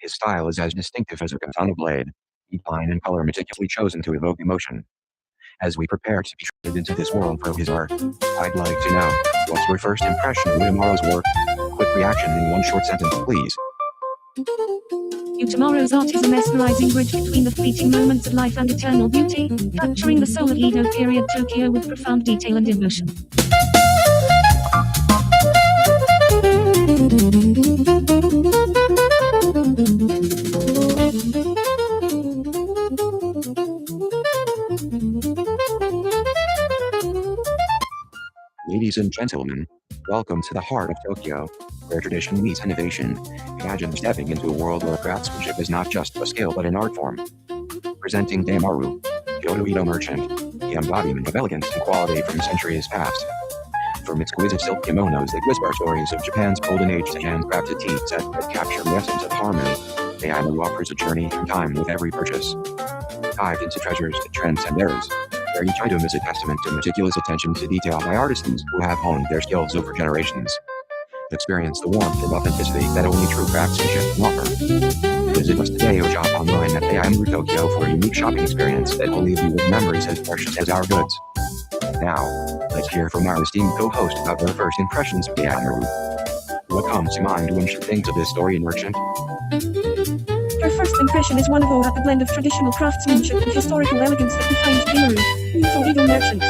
His style is as distinctive as a katana blade, each line and color meticulously chosen to evoke emotion. As we prepare to be transported into this world of his art, I'd like to know, what's your first impression of Utamoro's work? Quick reaction in one short sentence, please. Utamoro's art is a mesmerizing bridge between the fleeting moments of life and eternal beauty, capturing the soul of Edo period Tokyo with profound detail and emotion. Ladies and gentlemen, welcome to the heart of Tokyo, where tradition meets innovation. Imagine stepping into a world where craftsmanship is not just a skill but an art form. Presenting Damaru, Kyoto Edo merchant, the embodiment of elegance and quality from centuries past. From exquisite silk kimonos that whisper stories of Japan's golden age to handcrafted tea sets that capture the essence of harmony, Damaru offers a journey through time with every purchase. Dive into treasures that transcend eras, where each item is a testament to meticulous attention to detail by artisans who have honed their skills over generations. Experience the warmth and authenticity that only true craftsmanship can offer. Visit us today or shop online at Damaru Tokyo for a unique shopping experience that will leave you with memories as precious as our goods. Now, let's hear from our esteemed co-host about their first impressions of Damaru. What comes to mind when she thinks of this story merchant? Her first impression is one of awe at the blend of traditional craftsmanship and historical elegance that defines Damaru, beautiful Edo merchant.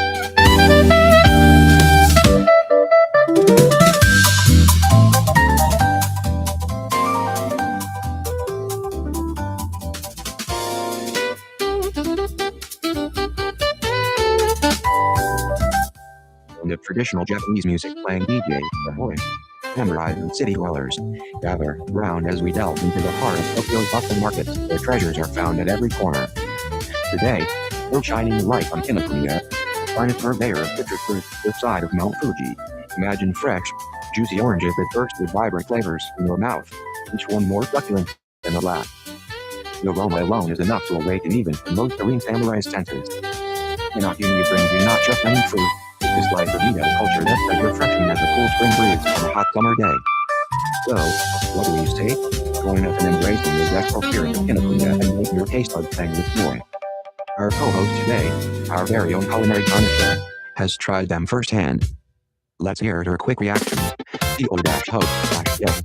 And of traditional Japanese music playing DJ, Ahoy. Samurai and city dwellers gather round as we delve into the heart of Tokyo's bustling markets, where treasures are found at every corner. Today, we're shining light on Kinokuniya, the finest purveyor of citrus fruit this side of Mount Fuji. Imagine fresh, juicy oranges that burst with vibrant flavors in your mouth, each one more succulent than the last. The aroma alone is enough to awaken even the most serene samurai's senses. Kinokuniya brings you not just any fruit, this slice of Edo culture that's as refreshing as a cool spring breeze on a hot summer day. So, what do you say? Join us in embracing the zestful spirit of Kinokuniya and make your taste buds sing with joy. Our co-host today, our very own culinary connoisseur, has tried them firsthand. Let's hear her quick reaction. Yes,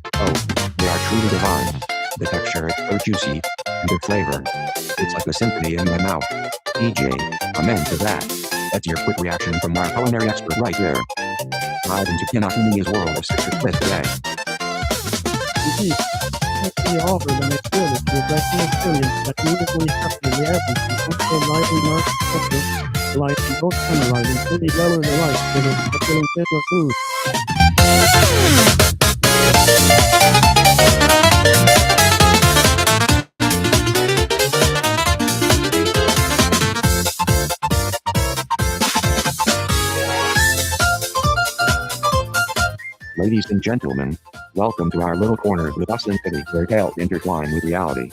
they are truly divine. The texture is so juicy, and the flavor, it's like a symphony in my mouth. DJ, amen to that. That's your quick reaction from our culinary expert right there. Dive into Kinokuniya's world of citrus bliss today. Indeed, Kinokuniya offers an exquisite, refreshing experience that beautifully captures the essence of Tokyo's lively market culture, life and both samurai and city dwellers alike with its succulent citrus food. Ladies and gentlemen, welcome to our little corner of the bustling city where tales intertwine with reality.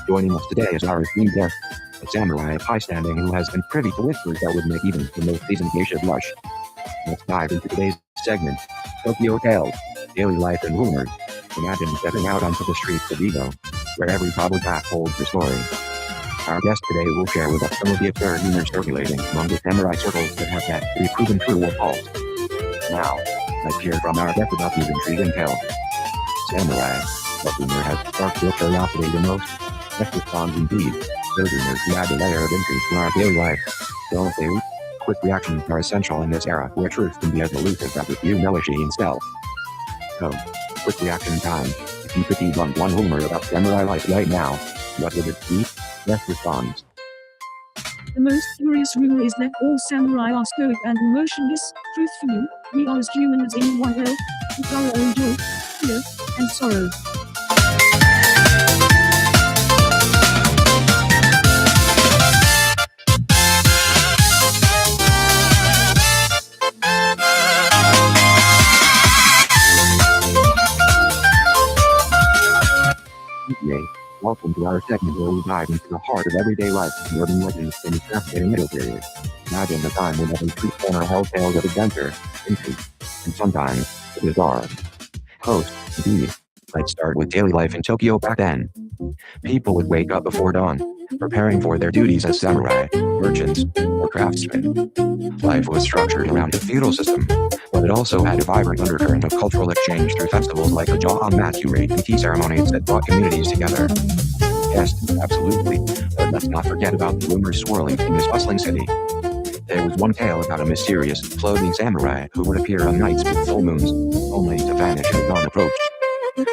Joining us today is our esteemed guest, a samurai of high standing who has been privy to whispers that would make even the most seasoned geisha blush. Let's dive into today's segment, Tokyo Tales, Daily Life and Rumors. Imagine stepping out onto the streets of Edo, where every cobbled path holds a story. Our guest today will share with us some of the absurd rumors circulating among the samurai circles that have yet to be proven true or false. Now, let's hear from our guest about these intriguing tales. Samurai, what rumor has sparked your curiosity the most? Let's respond indeed. Those rumors who add a layer of intrigue to our daily life. Don't they? Quick reactions are essential in this era where truth can be as elusive as a few in stealth. So, quick reaction time. If you could debunk one rumor about samurai life right now, what would it be? Let's respond. The most curious rumor is that all samurai are stoic and emotionless. Truthfully, we are as human as anyone else, with our own joy, fear, and sorrow. Welcome to our segment where we dive into the heart of everyday life, urban legends, and the fascinating middle period. Imagine the time when every street corner held tales of adventure, intrigue, and sometimes the bizarre. Host, D. Let's start with daily life in Tokyo back then. People would wake up before dawn, preparing for their duties as samurai, merchants, or craftsmen. Life was structured around a feudal system, but it also had a vibrant undercurrent of cultural exchange through festivals like the Jahan Matsuri and tea ceremonies that brought communities together. Yes, absolutely, but let's not forget about the rumors swirling in this bustling city. There was one tale about a mysterious, floating samurai who would appear on nights with full moons, only to vanish as dawn approached.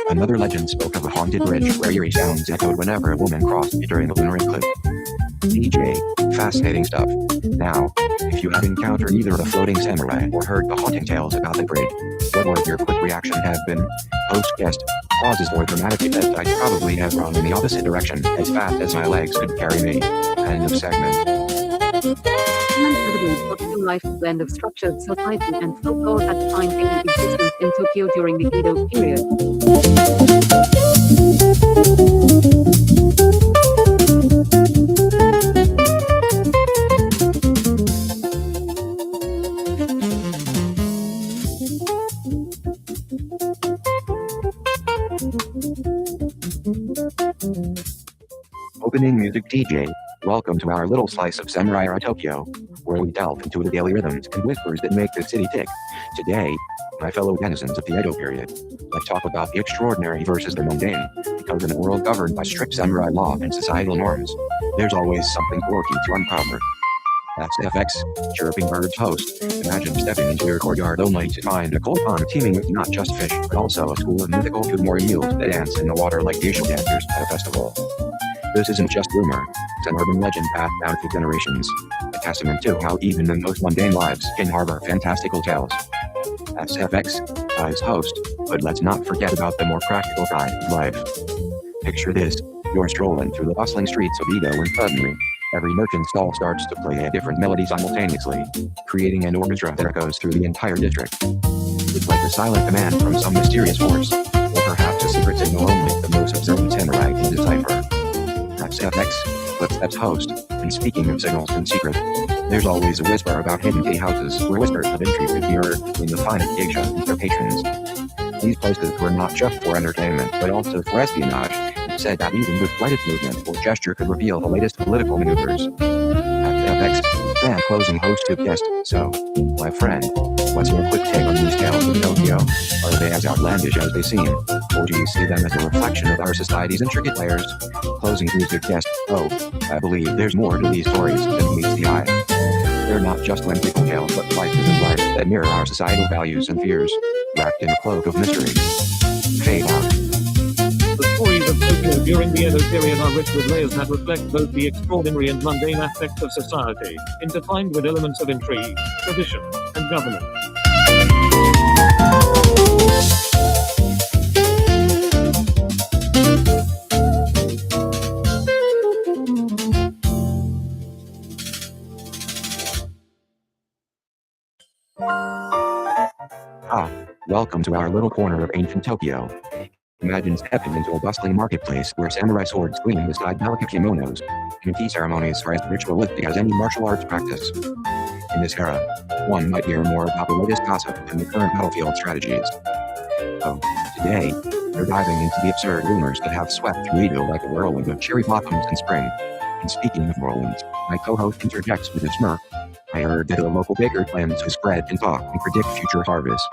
Another legend spoke of a haunted bridge where eerie sounds echoed whenever a woman crossed it during a lunar eclipse. DJ, fascinating stuff. Now, if you have encountered either the floating samurai or heard the haunting tales about the bridge, what would your quick reaction have been? Host guest, pauses for dramatic effect. I'd probably have run in the opposite direction as fast as my legs could carry me. End of segment. Human evidence of new life blend of structured society and folklore that defined daily existence in Tokyo during the Edo period. Opening music DJ, welcome to our little slice of Samurai Era Tokyo, where we delve into the daily rhythms and whispers that make the city tick. Today, my fellow denizens of the Edo period, let's talk about the extraordinary versus the mundane, because in a world governed by strict samurai law and societal norms, there's always something quirky to uncover. That's FX, Chirping Birds host. Imagine stepping into your courtyard only to find a cold pond teeming with not just fish, but also a school of mythical Kudamori mules that dance in the water like geisha dancers at a festival. This isn't just rumor, it's an urban legend passed down through generations, a testament to how even the most mundane lives can harbor fantastical tales. That's FX, I's host, but let's not forget about the more practical side of life. Picture this, you're strolling through the bustling streets of Edo and suddenly, every merchant stall starts to play a different melody simultaneously, creating an orchestra that echoes through the entire district. It's like a silent command from some mysterious force, or perhaps a secret signal only the most observant samurai can decipher. That's FX, but that's host, and speaking of signals and secret, there's always a whisper about hidden tea houses where whispers of intrigue could be heard between the finest geisha and their patrons. These places were not just for entertainment, but also for espionage. It said that even the slightest movement or gesture could reveal the latest political maneuvers. That's FX, fan closing host to guest. So, my friend, what's your quick take on these tales of Tokyo? Are they as outlandish as they seem? Or do you see them as a reflection of our society's intricate layers? Closing music guest. Oh, I believe there's more to these stories than meets the eye. They're not just whimsical tales, but slices of life that mirror our societal values and fears, wrapped in a cloak of mystery. Fade out. The stories of Tokyo during the Edo period are rich with layers that reflect both the extraordinary and mundane aspects of society, intertwined with elements of intrigue, tradition, and governance. Welcome to our little corner of ancient Tokyo. Imagine stepping into a bustling marketplace where samurai swords gleam beside delicate kimonos, and tea ceremonies are as ritualistic as any martial arts practice. In this era, one might hear more about the latest gossip than the current battlefield strategies. So, today, we're diving into the absurd rumors that have swept through Edo like a whirlwind of cherry blossoms in spring. And speaking of whirlwinds, my co-host interjects with a smirk. I heard that a local baker plans to spread and talk and predict future harvests.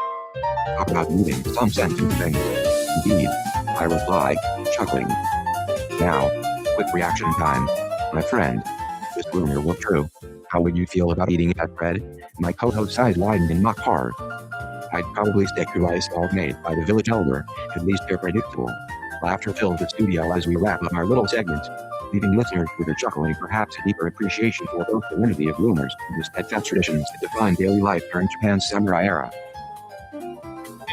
Talk about moving some sense into things. Indeed, I reply, chuckling. Now, quick reaction time. My friend, if this rumor were true, how would you feel about eating that bread? My co-host's eyes widened in mock horror. I'd probably stick to ice balls made by the village elder, at least they're predictable. Laughter filled the studio as we wrap up our little segment, leaving listeners with a chuckle and perhaps a deeper appreciation for both the validity of rumors and the steadfast traditions that define daily life during Japan's samurai era.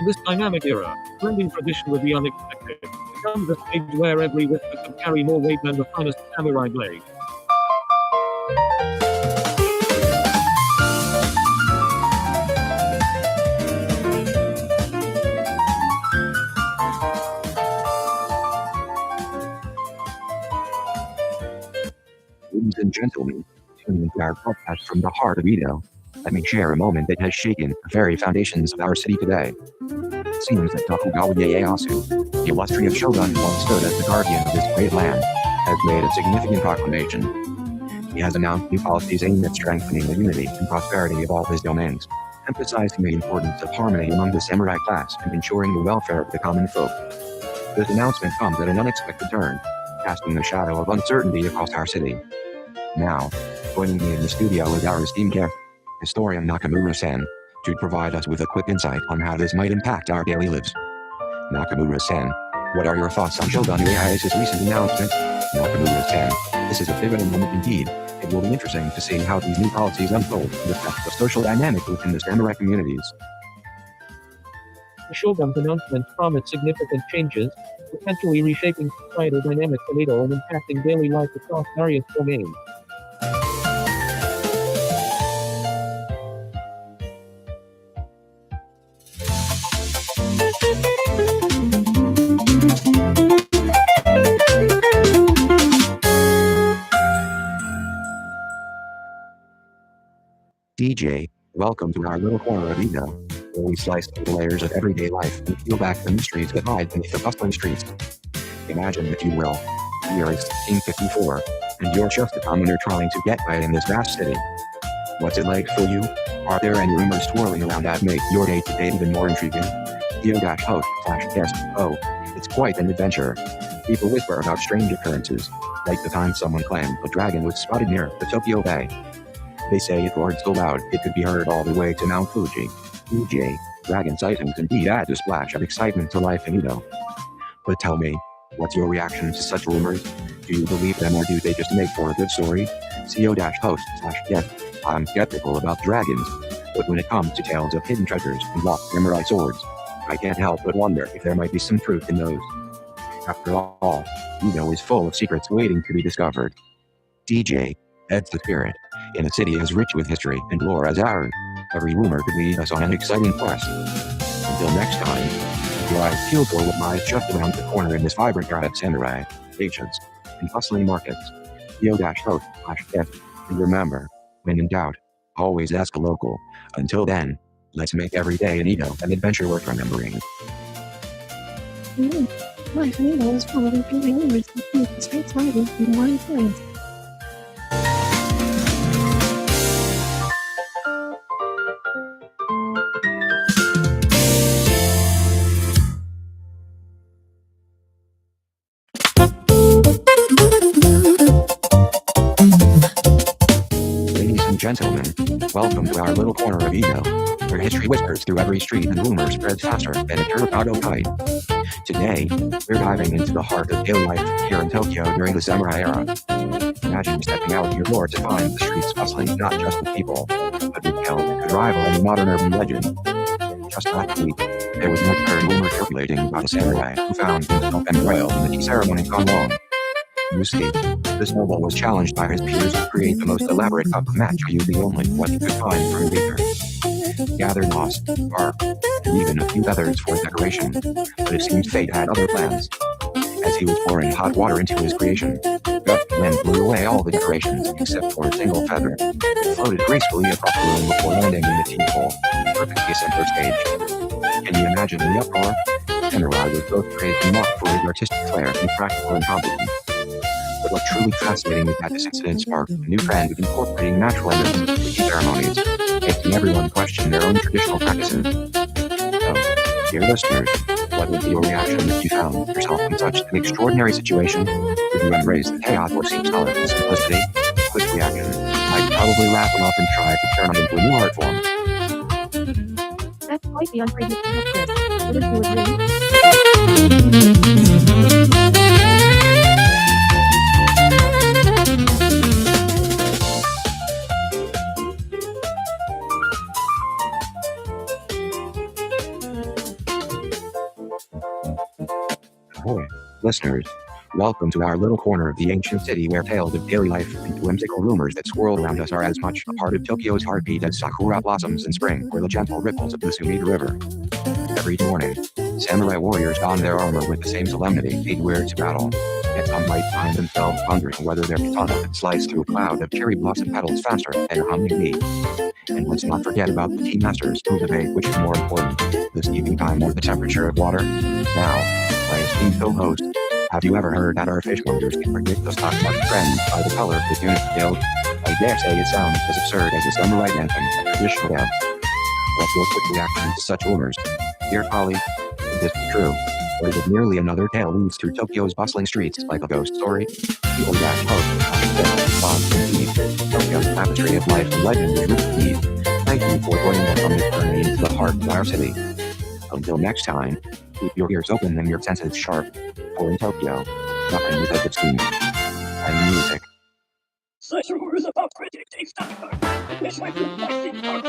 In this dynamic era, blending tradition with the unexpected becomes a stage where every whisper could carry more weight than the finest samurai blade. Ladies and gentlemen, tuning into our podcast from the heart of Edo, let me share a moment that has shaken the very foundations of our city today. It seems that Tokugawa Ieyasu, the illustrious shogun who once stood as the guardian of this great land, has made a significant proclamation. He has announced new policies aimed at strengthening the unity and prosperity of all his domains, emphasizing the importance of harmony among the samurai class and ensuring the welfare of the common folk. This announcement comes at an unexpected turn, casting a shadow of uncertainty across our city. Now, joining me in the studio is our esteemed guest, historian Nakamura-san, to provide us with a quick insight on how this might impact our daily lives. Nakamura-san, what are your thoughts on Shogun Ieyasu's recent announcement? Nakamura-san, this is a pivotal moment indeed. It will be interesting to see how these new policies unfold and affect the social dynamic within the samurai communities. The Shogun's announcement promised significant changes, potentially reshaping societal dynamics in Edo and impacting daily life across various domains. DJ, welcome to our little corner of Edo, where we slice through the layers of everyday life and peel back the mysteries that hide beneath the bustling streets. Imagine, if you will, the year is 1654, and you're just a commoner trying to get by in this vast city. What's it like for you? Are there any rumors swirling around that make your day-to-day even more intriguing? Theo-host/guest, oh, it's quite an adventure. People whisper about strange occurrences, like the time someone claimed a dragon was spotted near the Tokyo Bay. They say it roared so loud it could be heard all the way to Mount Fuji. Fuji, dragon sightings indeed add a splash of excitement to life in Edo. But tell me, what's your reaction to such rumors? Do you believe them or do they just make for a good story? CO-host/guest, I'm skeptical about dragons, but when it comes to tales of hidden treasures and lost samurai swords, I can't help but wonder if there might be some truth in those. After all, Edo is full of secrets waiting to be discovered. DJ, Ed's the spirit. In a city as rich with history and lore as ours, every rumor could lead us on an exciting quest. Until next time, your eyes peeled for what lies just around the corner in this vibrant yard of samurai, agents, and bustling markets. Theo-host/guest, and remember, when in doubt, always ask a local. Until then, let's make every day in Edo an adventure worth remembering. Life in Edo is full of intriguing rumors that keep the streets lively and more influence. Gentlemen, welcome to our little corner of Edo, where history whispers through every street and rumor spreads faster than a Terracotta kite. Today, we're diving into the heart of daily life here in Tokyo during the samurai era. Imagine stepping out your door to find the streets bustling not just with people, but with tales that could rival any modern urban legend. Just last week, there was much heard rumor circulating about a samurai who found himself embroiled in the tea ceremony gone wrong. You see, this noble was challenged by his peers to create the most elaborate cup match using only what he could find from the beaker. He gathered moss, bark, and even a few feathers for decoration, but it seems fate had other plans. As he was pouring hot water into his creation, a gust of wind blew away all the decorations except for a single feather. It floated gracefully across the room before landing in the tea bowl, perfectly center stage. Can you imagine the uproar? Samurai was both praised and mocked for his artistic flair and practical incompetence. But what truly fascinating is that this incident sparked a new trend of incorporating natural elements into tea ceremonies, making everyone question their own traditional practices. So, dear listeners, what would be your reaction if you found yourself in such an extraordinary situation? Would you embrace the chaos or seek solid and simplicity? Quick reaction. I'd probably laugh it off and try to turn it into a new art form. That's quite the unpredictable twist. Wouldn't you agree? Ahoy, listeners. Welcome to our little corner of the ancient city where tales of daily life and whimsical rumors that swirl around us are as much a part of Tokyo's heartbeat as sakura blossoms in spring or the gentle ripples of the Sumida River. Every morning, samurai warriors don their armor with the same solemnity they'd wear to battle, yet some might find themselves wondering whether their katana could slice through a cloud of cherry blossom petals faster than a humming bee. And let's not forget about the tea masters who debate which is more important, the steeping time or the temperature of water. Now, my esteemed co-host, have you ever heard that our fish wonders can predict the stock market trend by the color of the tunic scales? I dare say it sounds as absurd as a samurai anthem at traditional dance. What's your quick reaction to such rumors? Dear colleague, is this true? Or is it merely another tale weaves through Tokyo's bustling streets like a ghost story? The old dash host, Bob and Steve, Tokyo's tapestry of life and legend is rooted deep. Thank you for joining us on this journey into the heart of our city. Until next time, keep your ears open and your senses sharp. For in Tokyo, nothing is as it seems. And music. Such rumors about predicting stock market. This might be nothing more.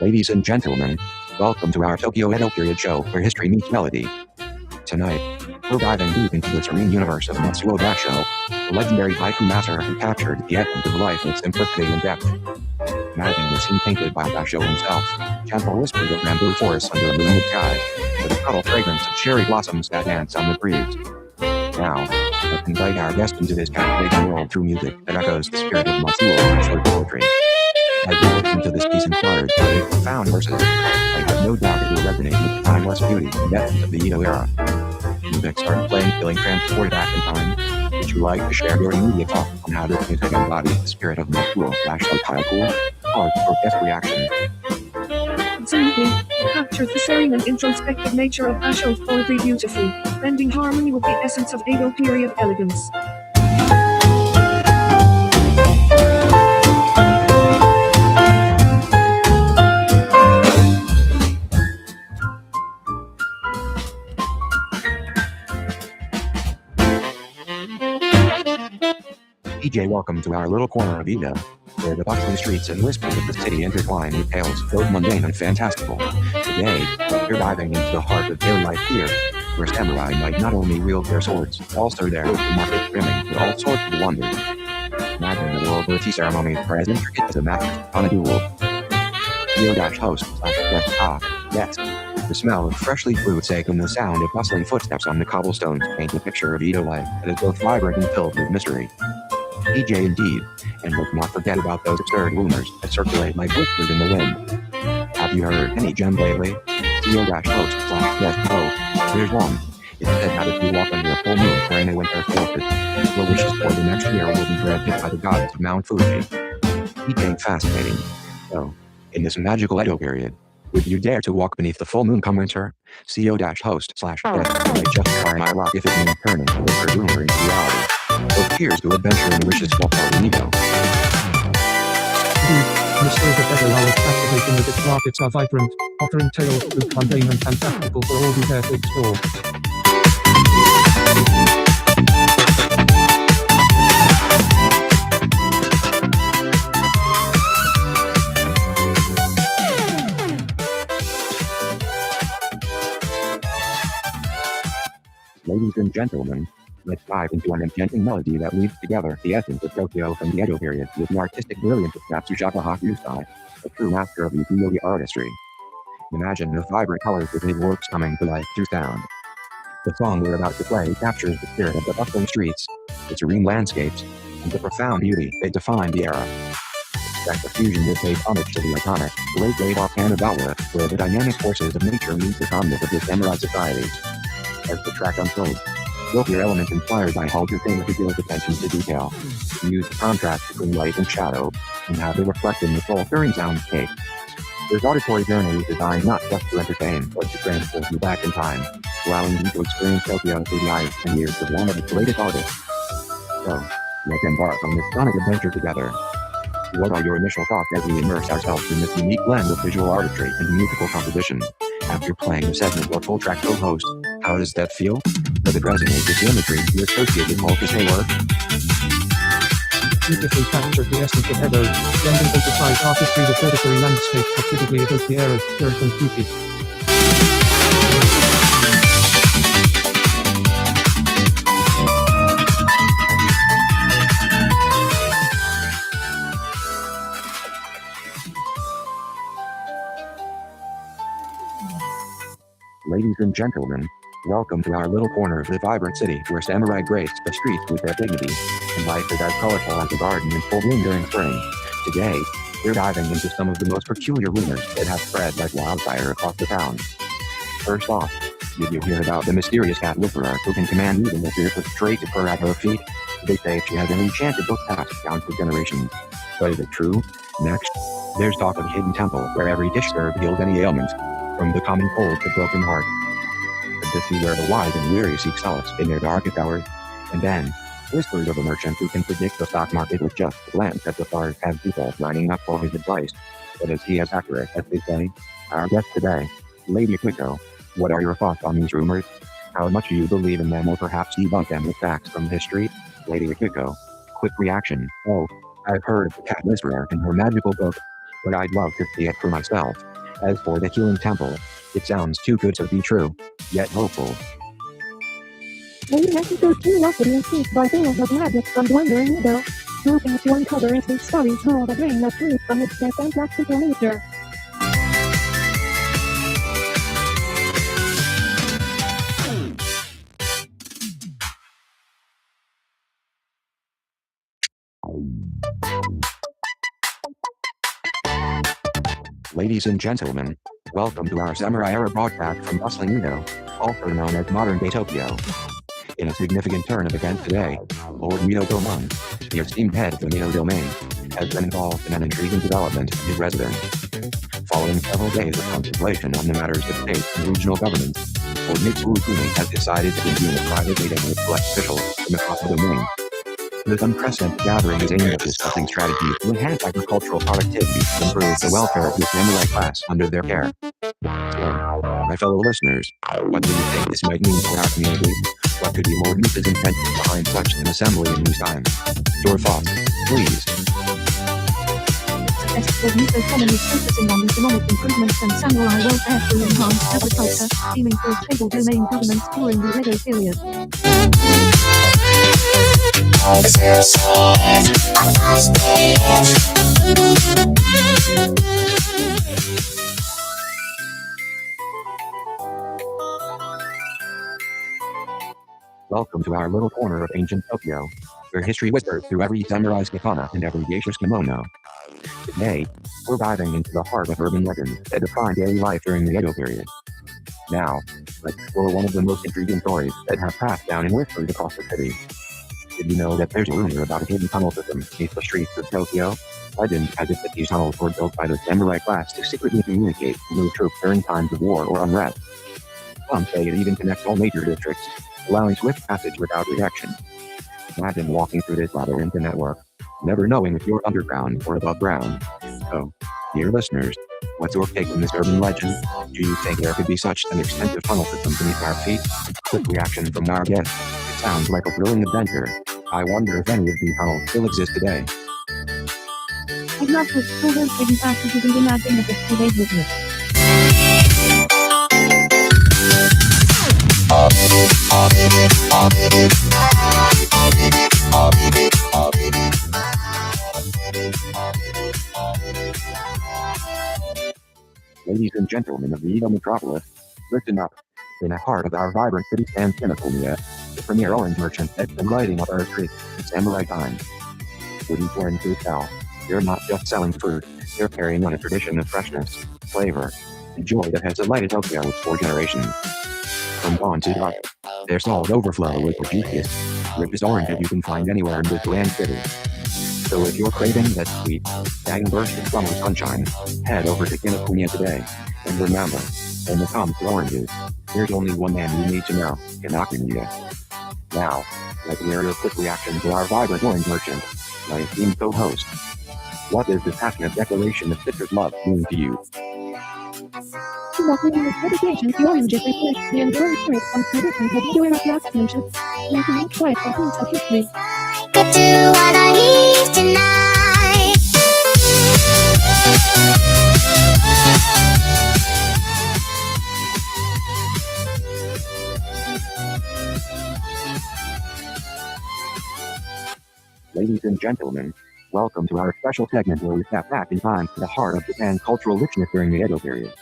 Ladies and gentlemen, welcome to our Tokyo Edo period show where history meets melody. Tonight, we're diving deep into the serene universe of Matsuo Basho, the legendary haiku master who captured the essence of life with simplicity and depth. Imagine the scene painted by Basho himself, gentle whispers of bamboo forests under a moonlit sky, with a subtle fragrance of cherry blossoms that dance on the breeze. Now, let's invite our guest into this captivating world through music that echoes the spirit of Matsuo Basho poetry. As we listen to this piece inspired by profound verses, I have no doubt it will resonate with the timeless beauty and essence of the Edo era. Music started playing, feeling transported back in time. Would you like to share your immediate thoughts on how this music embodies the spirit of Matsuo Basho haiku? Pause for guest reaction. Absolutely, it captures the serene and introspective nature of Basho's poetry beautifully, blending harmony with the essence of Edo period elegance. DJ, welcome to our little corner of Edo, where the bustling streets and whispers of the city intertwine with tales both mundane and fantastical. Today, we're diving into the heart of daily life here, where samurai might not only wield their swords, but also their open market brimming with all sorts of wonders. Imagine a world where tea ceremonies are as intricate as a match on a duel. Host yes. The smell of freshly brewed sake and the sound of bustling footsteps on the cobblestones paint a picture of Edo life that is both vibrant and filled with mystery. DJ indeed, and let's not forget about those absurd rumors that circulate like whispers in the wind. Have you heard any gem lately? Host yes, oh, here's one. It said that if you walk under a full moon during a winter solstice, your wishes for the next year will be granted by the goddess of Mount Fuji. DJ fascinating. So, in this magical Edo period, would you dare to walk beneath the full moon come winter? CO-host / yes, I just try my luck if it means turning a whispered rumor into reality. So here's to adventure and wishes for Edo. The spirit of Edo is captivating with its markets are vibrant, offering tales both mundane and fantastical for all who dare to explore. Ladies and gentlemen, let's dive into an enchanting melody that weaves together the essence of Tokyo from the Edo period with the artistic brilliance of Matsushaka Hakusai, a true master of ukulele artistry. Imagine the vibrant colors of his works coming to life through sound. The song we're about to play captures the spirit of the bustling streets, the serene landscapes, and the profound beauty that define the era. That the fusion will pay homage to the iconic, great Great of Kanazawa, where the dynamic forces of nature meet the calmness of this samurai society. As the track unfolds, you'll hear elements inspired by Halter Thing who gives attention to detail, use the contrast between light and shadow, and how they reflect in the soul-stirring soundscape. This auditory journey is designed not just to entertain, but to transport you back in time, allowing you to experience Tokyo through the eyes and ears of one of its greatest artists. So, let's embark on this sonic adventure together. What are your initial thoughts as we immerse ourselves in this unique blend of visual artistry and musical composition? After playing the segment or full track co-host, how does that feel? Does it resonate with the imagery you associate with Multisay work? Beautifully captured the essence of Edo, blending emphasized artistry with predatory landscapes that typically evoke the era's earth and beauty. Ladies and gentlemen, welcome to our little corner of the vibrant city where samurai graced the streets with their dignity, and life is as colorful as a garden in full bloom during spring. Today, we're diving into some of the most peculiar rumors that have spread like wildfire across the town. First off, did you hear about the mysterious cat whisperer who can command even the fiercest straight to purr at her feet? They say she has an enchanted book passed down for generations. But is it true? Next, there's talk of a hidden temple where every dish served heals any ailment, from the common cold to broken heart. Could this be where the wise and weary seek solace in their darkest hours? And then, whispers of a merchant who can predict the stock market with just a glance at the stars have people lining up for his advice. But is he as accurate as they say? Our guest today, Lady Quicko. What are your thoughts on these rumors? How much do you believe in them or perhaps debunk them with facts from history? Lady Quicko. Quick reaction. Oh, I've heard of the cat whisperer in her magical book, but I'd love to see it for myself. As for the healing temple, it sounds too good to be true, yet hopeful. Many messages curiosity and seek by tales of magic from wandering widow, hoping to uncover if these stories hold a grain of truth amidst their fantastical nature. Ladies and gentlemen, welcome to our samurai era broadcast from bustling Uno, also known as modern-day Tokyo. In a significant turn of events today, Lord Mito Domon, the esteemed head of the Mito domain, has been involved in an intriguing development in his residence. Following several days of contemplation on the matters of state and regional governance, Lord Mitsuo Kumi has decided to convene a private meeting with select officials in the Mikato domain. This unprecedented gathering is aimed at discussing strategies to enhance agricultural productivity and improve the welfare of the samurai class under their care. So, my fellow listeners, what do you think this might mean for our community? What could be Lord Mita's intention behind such an assembly in these times? Your thoughts, please. Suggests Lord Mito commonly focusing on economic improvements and samurai welfare through enhanced agriculture, aiming for a stable domain governance during the Edo period. Welcome to our little corner of ancient Tokyo, where history whispers through every samurai's katana and every geisha's kimono. Today, we're diving into the heart of urban legends that define daily life during the Edo period. Now, let's explore one of the most intriguing stories that have passed down in whispers across the city. Did you know that there's a rumor about a hidden tunnel system beneath the streets of Tokyo? Legend has it that these tunnels were built by the samurai class to secretly communicate and move troops during times of war or unrest. Some say it even connects all major districts, allowing swift passage without detection. Imagine walking through this labyrinth network, never knowing if you're underground or above ground. So, dear listeners, what's your take on this urban legend? Do you think there could be such an extensive tunnel system beneath our feet? Quick reaction from our guest. It sounds like a thrilling adventure. I wonder if any of these tunnels still exist today. I'd love to explore those hidden passages and imagine if it's today's business. Ladies and gentlemen of the Edo metropolis, listen up. In the heart of our vibrant city stands Kineponia, the premier orange merchant that's been lighting up our streets in samurai times. Wouldn't learn to sell. They're not just selling food, they're carrying on a tradition of freshness, flavor, and joy that has delighted Tokyo for generations. From dawn to dark, their stalls overflow with the juiciest, richest oranges you can find anywhere in this grand city. So if you're craving that sweet, staggering burst of summer sunshine, head over to Kineponia today. And remember, when it comes to oranges, there's only one man you need to know, Kineponia. Now, let's hear your quick reaction to our vibrant orange merchant, my esteemed co-host. What does this passionate declaration of citrus love mean to you? Kineponia dedication to oranges reflects the enduring spirit of tradition of Edo era craftsmanship, making each bite a piece of history. Could do what I need tonight. Ladies and gentlemen, welcome to our special segment where we step back in time to the heart of Japan's cultural richness during the Edo period.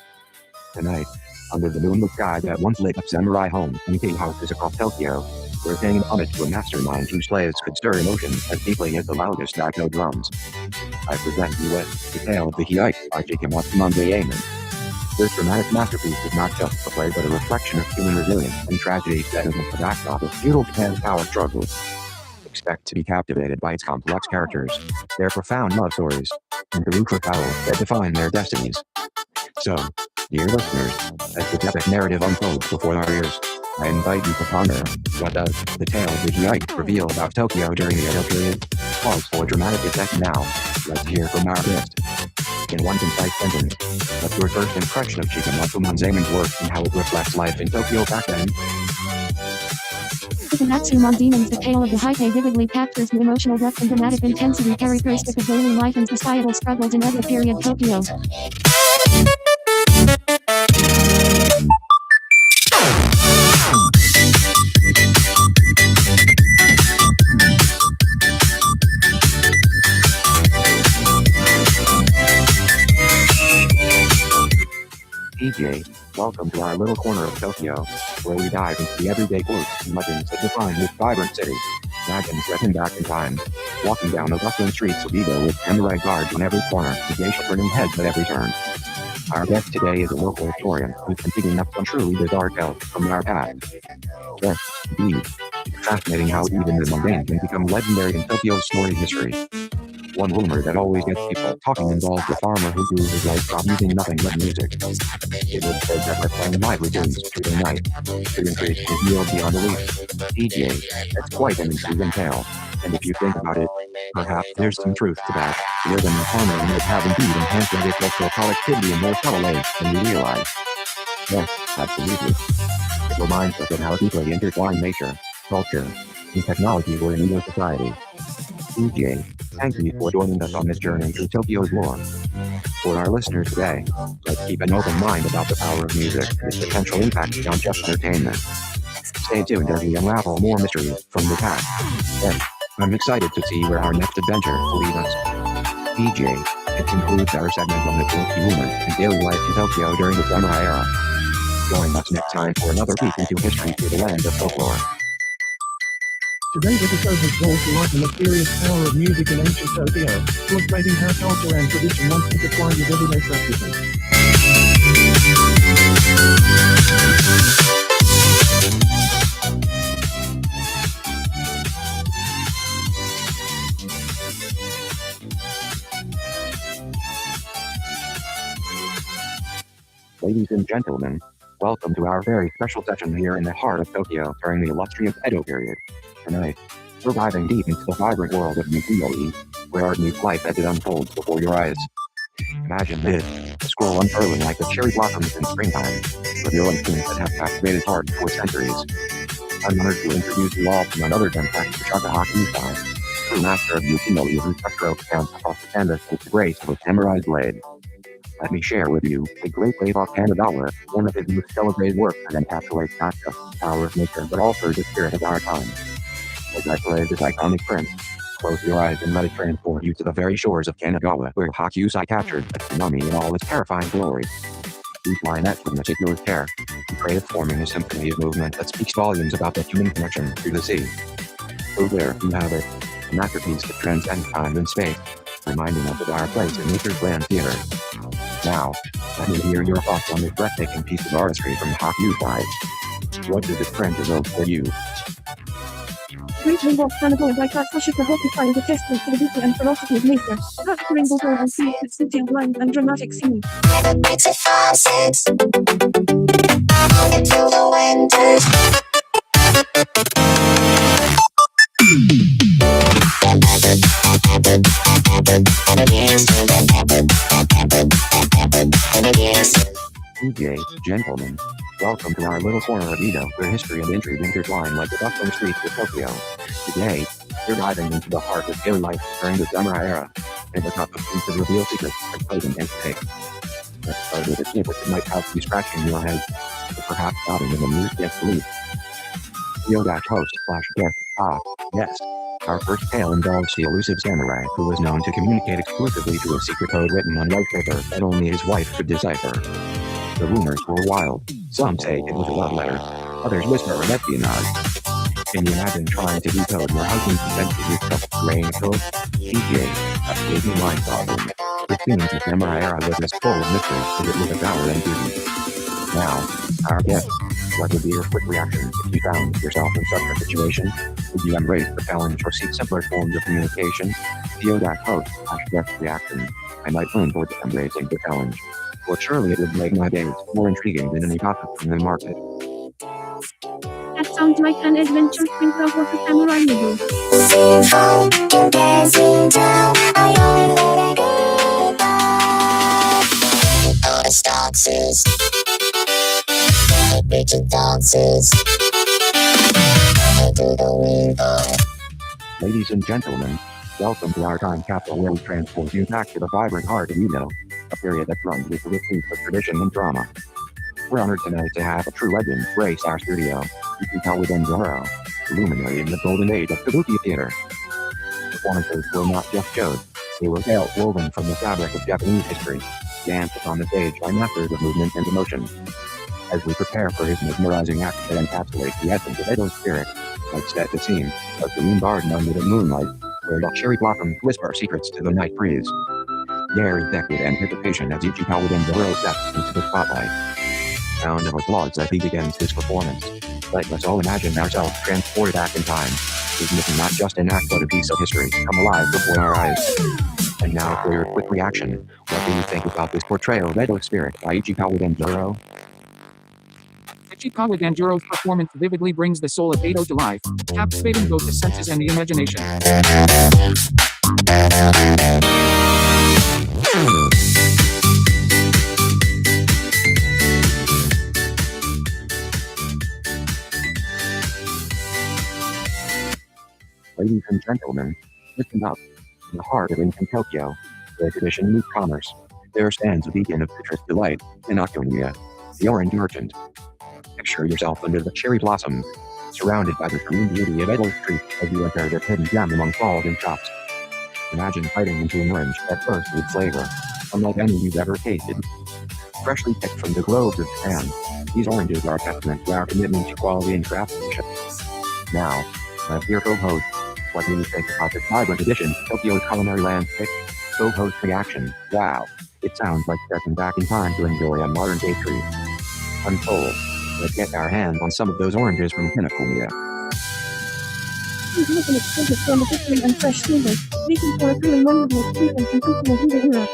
Tonight, Under the moonlit sky that once lit up samurai homes and tea houses across Tokyo, we're paying homage to a mastermind whose plays could stir emotions as deeply as the loudest Daiko drums. I present you with The Tale of the Height by Shikamasu Mangayaman. This dramatic masterpiece is not just a play but a reflection of human resilience and tragedy set against the backdrop of feudal Japan's power struggles. Expect to be captivated by its complex characters, their profound love stories, and the ruthless battles that define their destinies. So, dear listeners, as the epic narrative unfolds before our ears, I invite you to ponder, what does The Tale of the Height reveal about Tokyo during the Edo period? Pause for dramatic effect now. Let's hear from our guest. In one concise sentence, what's your first impression of Shikamasu Mangayaman's work and how it reflects life in Tokyo back then? Shikamasu Mangayaman's The Tale of the Height vividly captures the emotional depth and dramatic intensity characteristic of daily life and societal struggles in Edo period Tokyo. DJ, welcome to our little corner of Tokyo, where we dive into the everyday quirks and legends that define this vibrant city. Imagine stepping back in time, walking down the bustling streets of Edo with samurai guards on every corner, the geisha turning heads at every turn. Our guest today is a local historian who's been digging up some truly bizarre tales from our past. Yes, indeed. It's fascinating how even the mundane can become legendary in Tokyo's storied history. One rumor that always gets people talking involves a farmer who grew his life from using nothing but music. It was said that by playing lively tunes through the night, could increase his yield beyond belief. DJ, that's quite an intriguing tale, and if you think about it, perhaps there's some truth to that. The rhythm and harmony might have indeed enhanced agricultural productivity in more subtle ways than we realize. Yes, absolutely. It reminds us of how deeply intertwined nature, culture, and technology were in Edo society. DJ, thank you for joining us on this journey through Tokyo's lore. For our listeners today, let's keep an open mind about the power of music and its potential impact beyond just entertainment. Stay tuned as we unravel more mysteries from the past. Yes, I'm excited to see where our next adventure will lead us. DJ, it concludes our segment on the quirky rumors and daily life in Tokyo during the samurai era. Join us next time for another peek into history through the land of folklore. Today's episode has brought to light the mysterious power of music in ancient Tokyo, illustrating how culture and tradition once intertwined with everyday practices. Ladies and gentlemen, welcome to our very special session here in the heart of Tokyo during the illustrious Edo period. Tonight, we're diving deep into the vibrant world of Ukiyo-e, where art meets life as it unfolds before your eyes. Imagine this, a scroll unfurling like the cherry blossoms in springtime, revealing scenes that have captivated hearts for centuries. I'm honored to introduce you all to none other than Takashika Hakusai, true master of Ukiyo-e whose brushstrokes bounce across the canvas with the grace of a samurai's blade. Let me share with you the great wave of Kanagawa, one of his most celebrated works that encapsulates not just the power of nature but also the spirit of our time. As I play this iconic print, close your eyes and let it transport you to the very shores of Kanagawa where Hakusai captured the tsunami in all its terrifying glory. Each line etched with meticulous care, the creative forming a symphony of movement that speaks volumes about the human connection to the sea. So there you have it, a masterpiece that transcends time and space, reminding us of our place in nature's grand theater. Now, let me hear your thoughts on this breathtaking piece of artistry from Hakusai. What does this print evoke for you? Great rainbow carnival by Takashika Hakusai is a testament to the beauty and ferocity of nature. Perfect rainbow gold and sea with scintillant lines and dramatic scenes. Makes it faucets into the winters. DJ, gentlemen, welcome to our little corner of Edo, where history and intrigue intertwine like the bustling streets of Tokyo. Today, we're diving into the heart of daily life during the samurai era, and the top of things that reveal secrets and clothing and take. Let's start with a snippet that might have you scratching your head, or perhaps nodding in amused disbelief. Yodash host / guest, yes. Our first tale involves the elusive samurai who was known to communicate exclusively through a secret code written on white paper that only his wife could decipher. The rumors were wild, Some say it was a love letter. Others whisper an espionage. Can you imagine trying to decode your husband's adventures with such grain code? PGA, a sleepy mind problem. It seems the samurai era was as full of mystery as it was of valor and duty. Now, our guest. What would be your quick reaction if you found yourself in such a situation? Would you embrace the challenge or seek simpler forms of communication? Post/guest reaction. I might lean towards embracing the challenge. Well, surely it would make my days more intriguing than any gossip in the market. That sounds like an adventure think of what a samurai novel. Ladies and gentlemen, welcome to our time capsule where we transport you back to the vibrant heart of Edo, a period that runs with the roots of tradition and drama. We're honored tonight to have a true legend grace our studio, Ichikawa Dendoro, a luminary in the golden age of kabuki theater. Performances were not just shows, they were tales woven from the fabric of Japanese history, danced upon the stage by masters of movement and emotion. As we prepare for his mesmerizing act that encapsulates the essence of Edo's spirit, let's set the scene, a serene garden under the moonlight, where the cherry blossoms whisper secrets to the night breeze. The air is decked with anticipation as Ichikawa Dendoro steps into the spotlight. Sound of applause as he begins his performance. Let us all imagine ourselves transported back in time, witnessing not just an act but a piece of history come alive before our eyes. And now for your quick reaction, what do you think about this portrayal of Edo's spirit by Ichikawa Dendoro? Ichikawa Dendoro's performance vividly brings the soul of Edo to life, captivating both the senses and the imagination. Ladies and gentlemen, listen up. In the heart of ancient Tokyo, where tradition meets commerce, there stands a beacon of citrus delight, Inokuniya, the orange merchant. Picture yourself under the cherry blossoms, surrounded by the serene beauty of Edo Street as you enter this hidden gem among stalls and shops. Imagine biting into an orange that bursts with flavor, unlike any you've ever tasted. Freshly picked from the groves of Japan, these oranges are a testament to our commitment to quality and craftsmanship. Now, my dear co-host, what do you think about this vibrant addition to Tokyo's culinary landscape? Co-host reaction, wow, it sounds like stepping back in time to enjoy a modern bakery. Untold, let's get our hands on some of those oranges from Hinokuniya. Please look an extensive from the history and fresh flavors, making for a truly memorable experience in Tokyo Buddha era.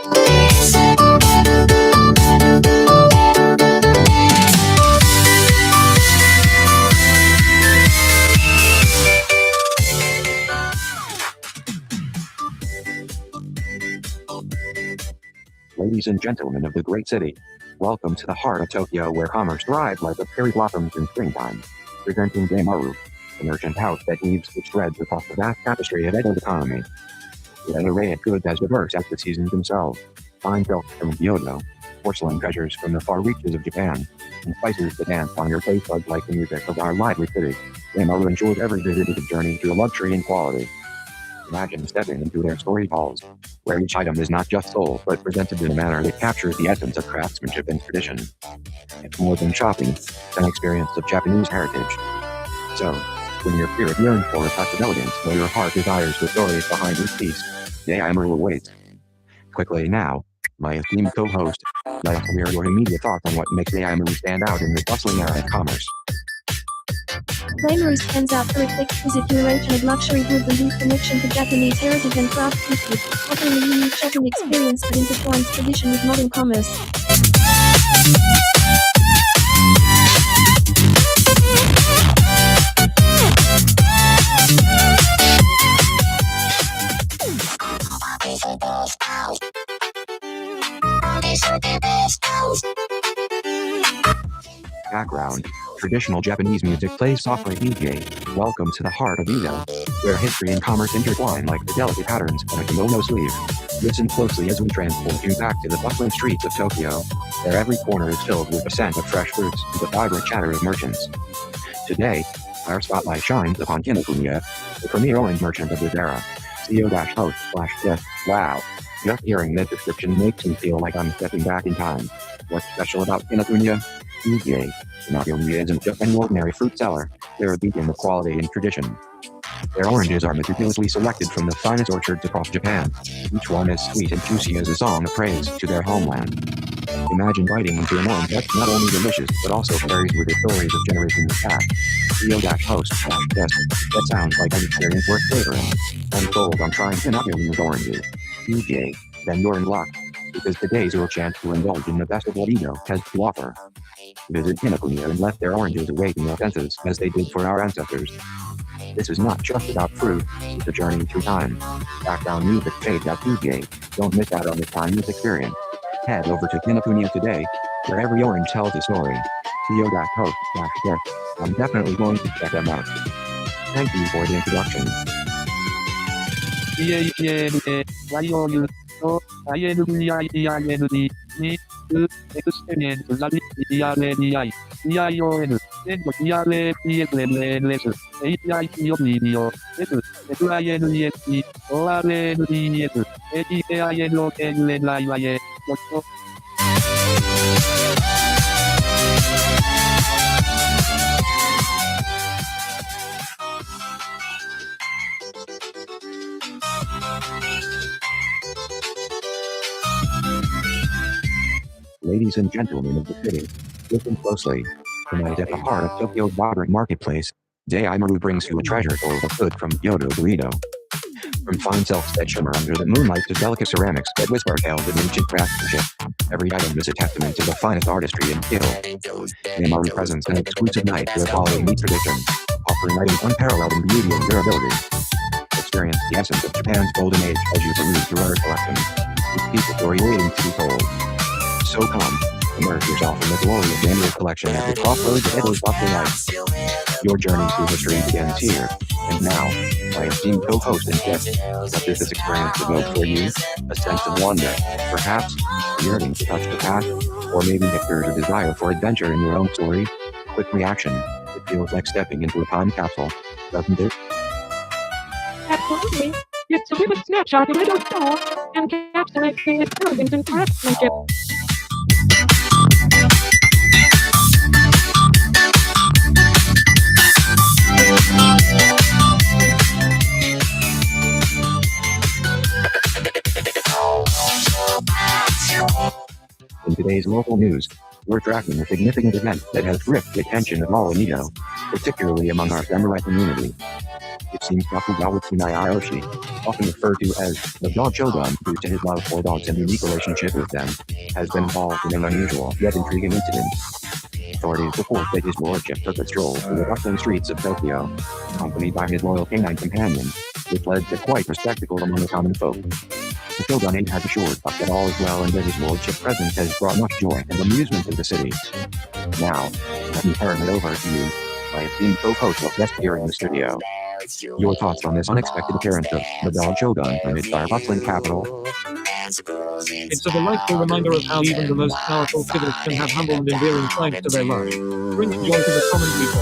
Ladies and gentlemen of the great city, welcome to the heart of Tokyo where commerce thrives like the cherry blossoms in springtime. Presenting Demaru, the merchant house that weaves its threads across the vast tapestry of Edo's economy. With an array of goods as diverse as the seasons themselves, fine silks from Kyoto, porcelain treasures from the far reaches of Japan, and spices that dance on your taste buds like the music of our lively city, Demaru ensures every visit is a journey through luxury and quality. Imagine stepping into their storied halls, where each item is not just sold but presented in a manner that captures the essence of craftsmanship and tradition. It's more than shopping, it's an experience of Japanese heritage. So, when your spirit yearns for a touch of elegance or your heart desires the stories behind each piece, Demaru awaits. Quickly now, my esteemed co-host, let us hear your immediate thoughts on what makes Demaru stand out in this bustling era of commerce. Demaru stands out for its exquisite curation of luxury goods and deep connection to Japanese heritage and craftsmanship, offering a unique shopping experience that intertwines tradition with modern commerce. Background. Traditional Japanese music plays softly DJ. Welcome to the heart of Edo, where history and commerce intertwine like the delicate patterns on a kimono sleeve. Listen closely as we transport you back to the bustling streets of Tokyo, where every corner is filled with the scent of fresh fruits and the vibrant chatter of merchants. Today, our spotlight shines upon Kinokuniya, the premier orange merchant of this era. CO-host/guest. Wow. Just hearing that description makes me feel like I'm stepping back in time. What's special about Kinokuniya? DJ. Inokuni isn't just an ordinary fruit seller, they're a beacon of quality and tradition. Their oranges are meticulously selected from the finest orchards across Japan, each one as sweet and juicy as a song of praise to their homeland. Imagine biting into an orange that's not only delicious, but also carries with it stories of generations past. Theo-host/guest, that sounds like an experience worth savoring. Unfold on trying Inokuni's oranges. DJ, then you're in luck, because today's your chance to indulge in the best of what Edo has to offer. Visit Kinokuniya and let their oranges awaken your senses as they did for our ancestors. This is not just about fruit, it's a journey through time. Background music fades out DJ, don't miss out on this timeless experience. Head over to Kinokuniya today, where every orange tells a story. Theo.host/guest, I'm definitely going to check them out. Thank you for the introduction. Ladies and gentlemen of the city, listen closely. Tonight at the heart of Tokyo's vibrant marketplace, Daimaru brings you a treasure trove of food from Kyoto to Edo. From fine silks that shimmer under the moonlight to delicate ceramics that whisper tales of ancient craftsmanship, every item is a testament to the finest artistry and skill. Daimaru presents an exclusive night where quality meets tradition, offering items unparalleled in beauty and durability. Experience the essence of Japan's golden age as you peruse through our collections, with people story waiting to be told. So come, immerse yourself in the glory of Daimaru's collection at the crossroads of Edo's bustling life. Your journey through history begins here, and now, my esteemed co-host and guest, what does this experience evoke for you? A sense of wonder, perhaps, a yearning to touch the past, or maybe if there's a desire for adventure in your own story? Quick reaction, it feels like stepping into a time capsule, doesn't it? Absolutely. It's a vivid snapshot of Edo's soul, encapsulating its elegance and craftsmanship. In today's local news, we're tracking a significant event that has gripped the attention of all in Edo, particularly among our samurai community. It seems Tokugawa Tsunai Aoshi, often referred to as the Dog Shogun due to his love for dogs and unique relationship with them, has been involved in an unusual yet intriguing incident. Authorities report that his lordship took a stroll through the bustling streets of Tokyo, accompanied by his loyal canine companion, which led to quite a spectacle among the common folk. The Shogun has assured us that all is well and that his lordship's presence has brought much joy and amusement to the city. Now, let me turn it over to you, my esteemed co-host of guest here in the studio. Your thoughts on this unexpected appearance of the Dog Shogun amidst our bustling capital? It's a delightful reminder of how even the most powerful figures can have humble and endearing sides to their lives. Bring joy to the common people.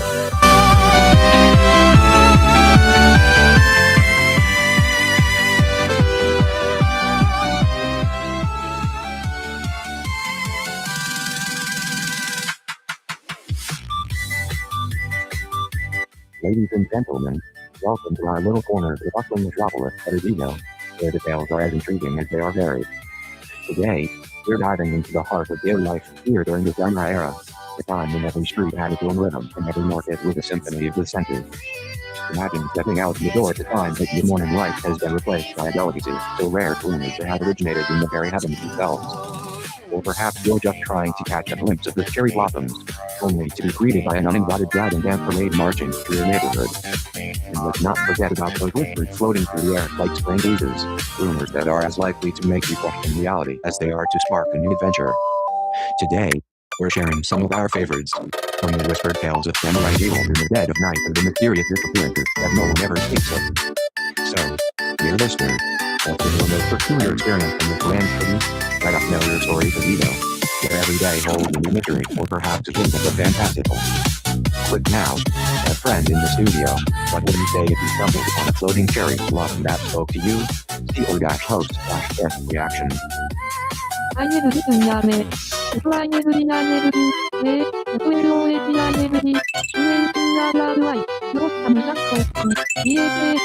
Ladies and gentlemen, welcome to our little corner of the bustling metropolis that is Edo, where the tales are as intriguing as they are varied. Today, we're diving into the heart of daily life here during the samurai era, the time when every street had its own rhythm and every market was a symphony of the senses. Imagine stepping out the door to find that your morning light has been replaced by a delicacy so rare to rumors that have originated in the very heavens themselves. Or perhaps you're just trying to catch a glimpse of the cherry blossoms, only to be greeted by an uninvited dragon dance parade marching through your neighborhood. And let's not forget about those whispers floating through the air like spring breezes, rumors that are as likely to make you question reality as they are to spark a new adventure. Today, we're sharing some of our favorites, from the whispered tales of samurai evil in the dead of night to the mysterious disappearances that no one ever speaks of. So, dear listener, what's been your most peculiar experience in this grand city? Let us know your stories of Edo, where every day holds a new mystery or perhaps a hint of the fantastical. Click now, a friend in the studio. What would you say if you stumbled upon a floating cherry blossom that spoke to you? Theo-host/guest reaction. アイエルリブンやめ。フライエブリナイエブリ。例えるをエジアメディ、UNTRRI、プロスタムジャット BSF、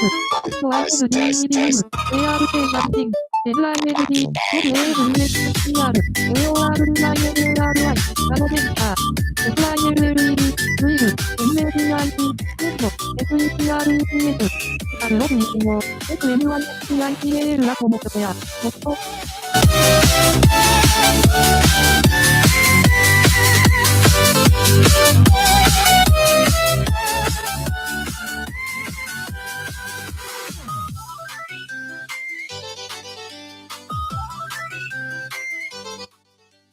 と RLDEDM、ARK ジャッティング、LINED、LAVSTR、AORLINRI、ナノベンター、SILLED、ウイル、MADIT、ネット、FECRETS、スカルログ1号、SMYCICAL ラコモトペア、モット、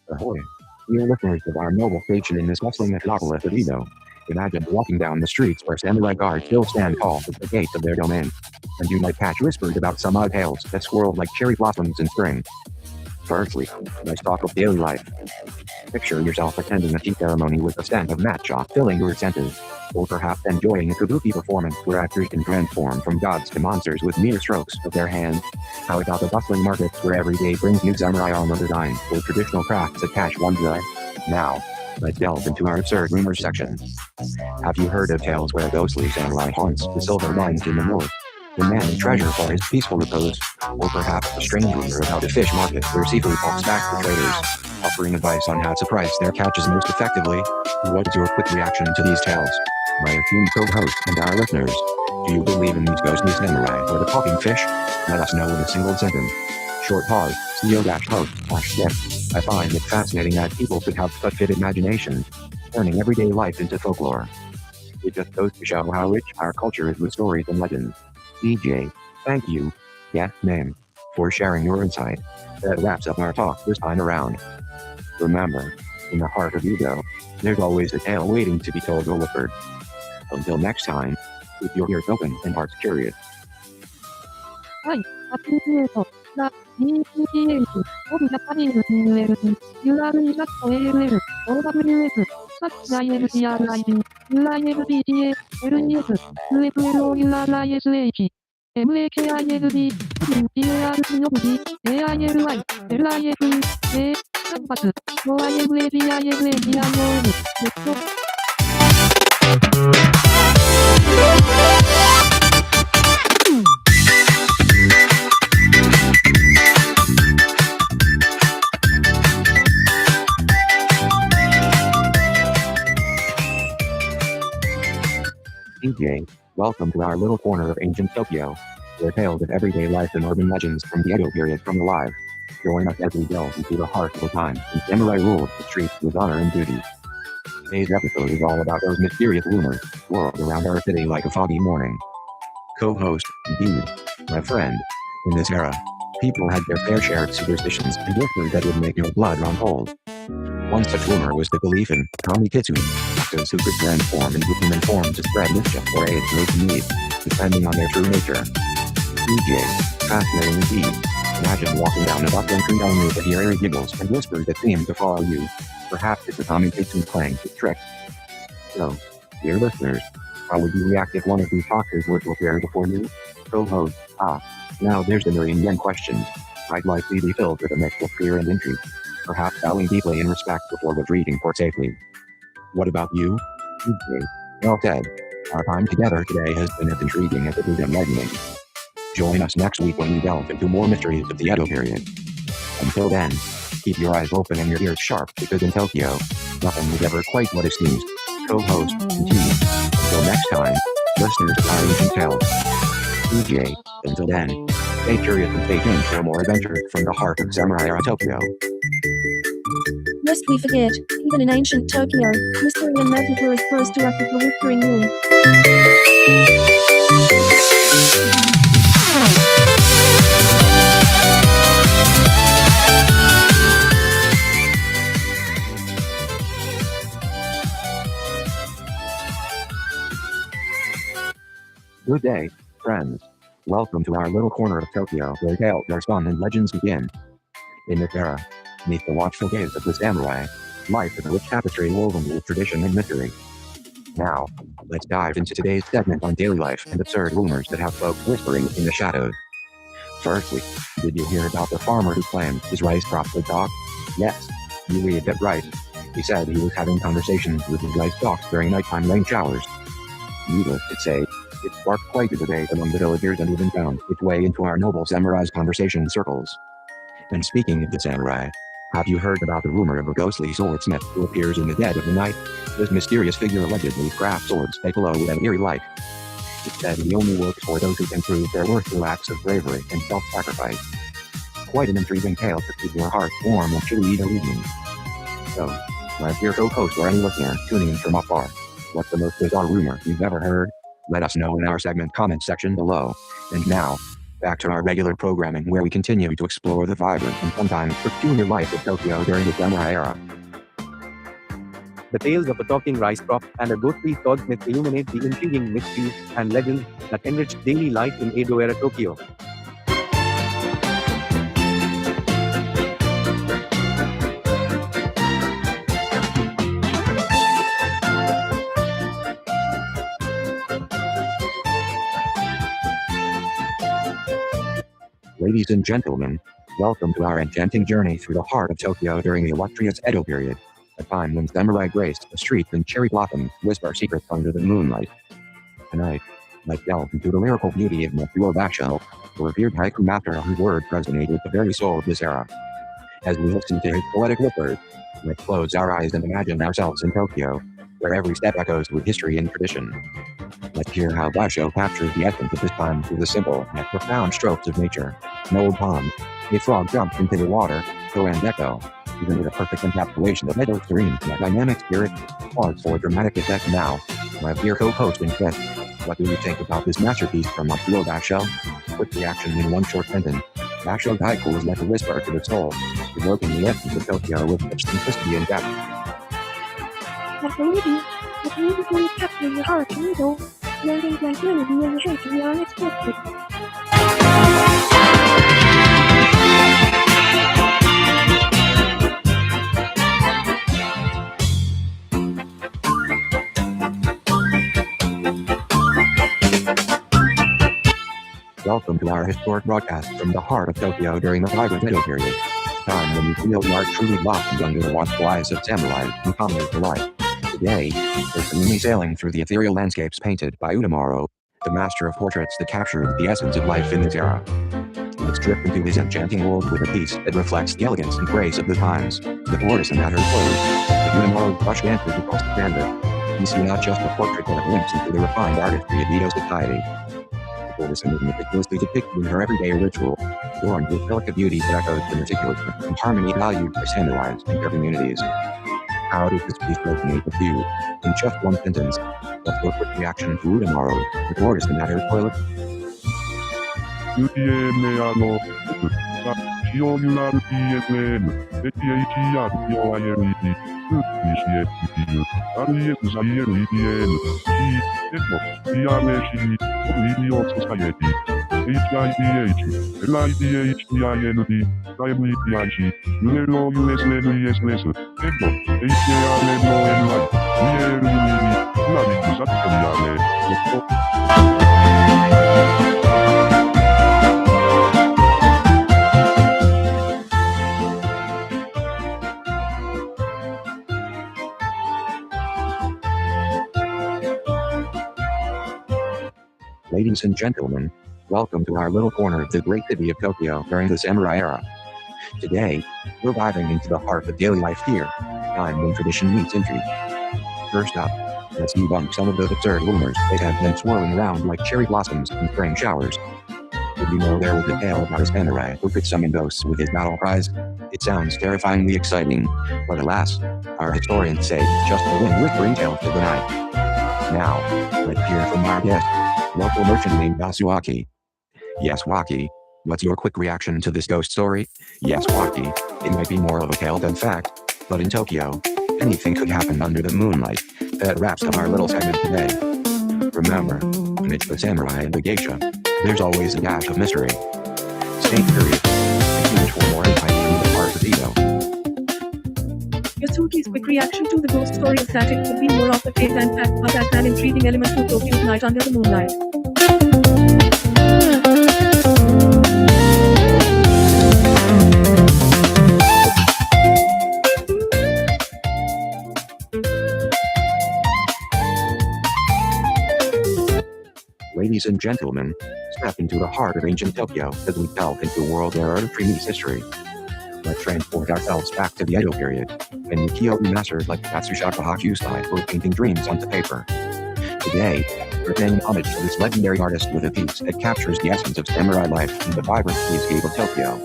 Ahoy! Dear listeners of our noble station in this bustling metropolis of Edo, imagine walking down the streets where samurai guards still stand tall at the gates of their domain, and you might catch whispers about some odd tales that swirled like cherry blossoms in spring. Firstly, let's talk of daily life. Picture yourself attending a tea ceremony with a stand of matcha filling your senses, or perhaps enjoying a kabuki performance where actors can transform from gods to monsters with mere strokes of their hands. How about the bustling markets where every day brings new samurai armor designs or traditional crafts that catch one's eye? Now, let's delve into our absurd rumors section. Have you heard of tales where ghostly samurai haunts the silver mines in the north, demanding treasure for his peaceful repose? Or perhaps a strange rumor about a fish market where seafood talks back to traders, offering advice on how to price their catches most effectively? What is your quick reaction to these tales? My esteemed co-host and our listeners, do you believe in these ghostly samurai or the talking fish? Let us know in a single sentence. Short pause, CO-host, I find it fascinating that people could have such vivid imaginations, turning everyday life into folklore. It just goes to show how rich our culture is with stories and legends. DJ, thank you, name, for sharing your insight. That wraps up our talk this time around. Remember, in the heart of Edo, there's always a tale waiting to be told, Olaford. Until next time, keep your ears open and hearts curious. はい、アップデート、ザ、DPTH、オブジャパニーズ ULT、URE ザット ALL、OWS、サッチ INCRID、UINDTA、LES、UFLOURISH、MAKIND、TAR ノブ D、AILY、LIF、A、キャンパス、OIMAGISAGION、ネット、DJ, welcome to our little corner of ancient Tokyo, where tales of everyday life and urban legends from the Edo period come alive. Join us as we delve into the heart of a time when samurai ruled the streets with honor and duty. Today's episode is all about those mysterious rumors swirled around our city like a foggy morning. Co-host, indeed, my friend, in this era, people had their fair share of superstitions and whispers that would make your blood run cold. One such rumor was the belief in kami kitsune, those who could transform into human form to spread mischief or aid those in need, depending on their true nature. DJ, fascinating indeed. Imagine walking down a bustling street only to hear eerie giggles and whispers that seem to follow you. Perhaps it's a kami kitsune playing his tricks. So, dear listeners, how would you react if one of these boxes were to appear before you? Co-host, now there's the million-yen question. I'd likely be filled with a mix of fear and intrigue, perhaps bowing deeply in respect before retreating for safety. What about you? DJ, well said. Our time together today has been as intriguing as it is enlightening. Join us next week when we delve into more mysteries of the Edo period. Until then, keep your eyes open and your ears sharp, because in Tokyo, nothing is ever quite what it seems. Co-host, continue. Until next time, listeners of our ancient tales. DJ, until then, stay curious and stay tuned for more adventures from the heart of Samurai era Tokyo. Lest we forget, even in ancient Tokyo, mystery and magic were as close to us as the whispering moon. Good day, friends. Welcome to our little corner of Tokyo where tales are spun and legends begin. In this era, beneath the watchful gaze of the samurai, life is a rich tapestry woven with tradition and mystery. Now, let's dive into today's segment on daily life and absurd rumors that have folks whispering in the shadows. Firstly, did you hear about the farmer who claimed his rice crops would talk? Yes, you read that right. He said he was having conversations with his livestock during nighttime rain showers. Needless to say, it sparked quite a debate among the villagers and even found its way into our noble samurai's conversation circles. And speaking of the samurai, have you heard about the rumor of a ghostly swordsmith who appears in the dead of the night? This mysterious figure allegedly crafts swords that glow with an eerie light. It said he only works for those who can prove their worth through acts of bravery and self-sacrifice. Quite an intriguing tale to keep your heart warm on chilly evening. So, my dear co-host or any listener tuning in from afar, what's the most bizarre rumor you've ever heard? Let us know in our segment comment section below. And now, back to our regular programming where we continue to explore the vibrant and sometimes peculiar life of Tokyo during the samurai era. The tales of a talking rice crop and a ghostly swordsmith illuminate the intriguing mysteries and legends that enrich daily life in Edo-era Tokyo. Ladies and gentlemen, welcome to our enchanting journey through the heart of Tokyo during the illustrious Edo period, a time when samurai graced the streets and cherry blossoms whisper secrets under the moonlight. Tonight, let's delve into the lyrical beauty of Matsuo Basho, a revered haiku master whose words resonate with the very soul of this era. As we listen to his poetic whispers, let's close our eyes and imagine ourselves in Tokyo, where every step echoes with history and tradition. Let's hear how Basho captures the essence of this time through the simple yet profound strokes of nature. An old pond, a frog jumps into the water, so and echo, even with a perfect encapsulation of Edo's serene and dynamic spirit. Pause for dramatic effect now. My dear co-host and guest, what do you think about this masterpiece from Matsuo Basho? Quick reaction in one short sentence. Basho's haiku is like a whisper to the soul, evoking the essence of Tokyo with such simplicity and depth. Like a lady, it beautifully captures the heart and soul, blending tranquility and shape the unexpected. Welcome to our historic broadcast from the heart of Tokyo during the vibrant Edo period, a time when you feel the art truly blossomed under the watchful eyes of samurai and commoners alike. Today, we're serenely sailing through the ethereal landscapes painted by Utamaro, the master of portraits that captured the essence of life in this era. Let's drift into his enchanting world with a piece that reflects the elegance and grace of the times. The courtesan at her clothes, the Utamaro's brush dances across the canvas. You see not just a portrait but a glimpse into the refined artistry of Edo society. The courtesan is meticulously depicted in her everyday ritual, adorned with delicate beauty that echoes the meticulousness and harmony valued by samurais and their communities. How does this piece resonate with you? In just one sentence, let's go quick reaction to Utamaro, the courtesan at her toilet. シオユラル PSM、HHER、POILET、2CSPU、RESILEPN、C、PRAC、Radio Society、HIPH、LIDHTIND、MEPIC、ULOUSNESS、HARMONY、VLUED、プラビックサクトリアネ、Ladies and gentlemen, welcome to our little corner of the great city of Tokyo during the samurai era. Today, we're diving into the heart of daily life here, a time when tradition meets intrigue. First up, let's debunk some of those absurd rumors that have been swirling around like cherry blossoms in spring showers. Did you know there was a tale about a samurai who could summon ghosts with his battle cries? It sounds terrifyingly exciting, but alas, our historians say it's just a wind whispering tales of the night. Now, let's hear from our guest, local merchant named Yasuaki. Yes, Waki, what's your quick reaction to this ghost story? Yes, Waki, it might be more of a tale than fact, but in Tokyo, anything could happen under the moonlight. That wraps up our little segment today. Remember, amidst the samurai and the geisha, there's always a dash of mystery. Stay curious, and tune for more insight into the heart of Edo. Yasuki's quick reaction to the ghost story is that it could be more of a tale than fact, but adds an intriguing element to Tokyo's night under the moonlight. Ladies and gentlemen, step into the heart of ancient Tokyo as we delve into a world where artistry meets history. Let's transport ourselves back to the Edo period, and Ukiyo-e masters like Katsushika Hakusai were painting dreams onto paper. Today, we're paying homage to this legendary artist with a piece that captures the essence of samurai life in the vibrant landscape of Tokyo.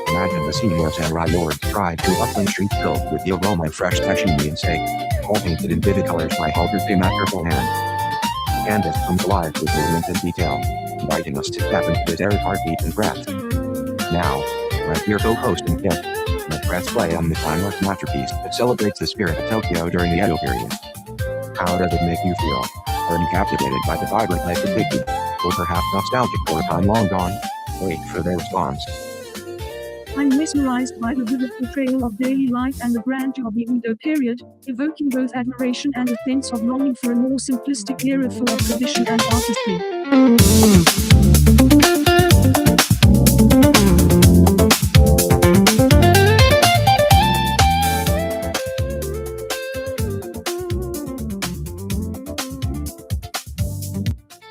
Imagine the scene where samurai lords drive through bustling streets filled with the aroma of fresh sashimi and steak, all painted in vivid colors by Halter's masterful hand. The canvas comes alive with movement and detail, inviting us to step into this arid heartbeat and breath. Now, let your co-host and Kip, let's press play on this timeless masterpiece that celebrates the spirit of Tokyo during the Edo period. How does it make you feel? Are you captivated by the vibrant life of Tokyo? Or perhaps nostalgic for a time long gone? Wait for their response. I'm mesmerized by the vivid portrayal of daily life and the grandeur of the Edo period, evoking both admiration and a sense of longing for a more simplistic era full of tradition and artistry.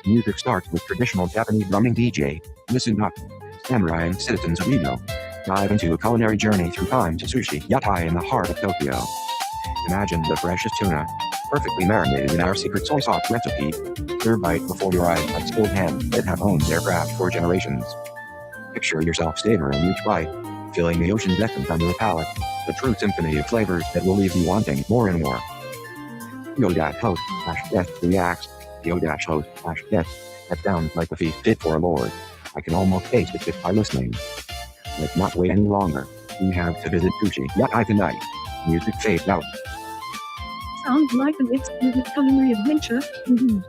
Music starts with traditional Japanese drumming DJ. Listen up, samurai and citizens of Edo. Dive into a culinary journey through time to sushi yatai in the heart of Tokyo. Imagine the freshest tuna, perfectly marinated in our secret soy sauce recipe, served right before your eyes by skilled hands that have honed their craft for generations. Picture yourself savoring each bite, feeling the ocean's essence on your palate, the true symphony of flavors that will leave you wanting more and more. Yo-host/guest reacts. Yo-host/guest. That sounds like a feast fit for a lord. I can almost taste it just by listening. Let's not wait any longer. We have to visit sushi yatai tonight. Music fades out. Sounds like an exquisite culinary adventure, indeed.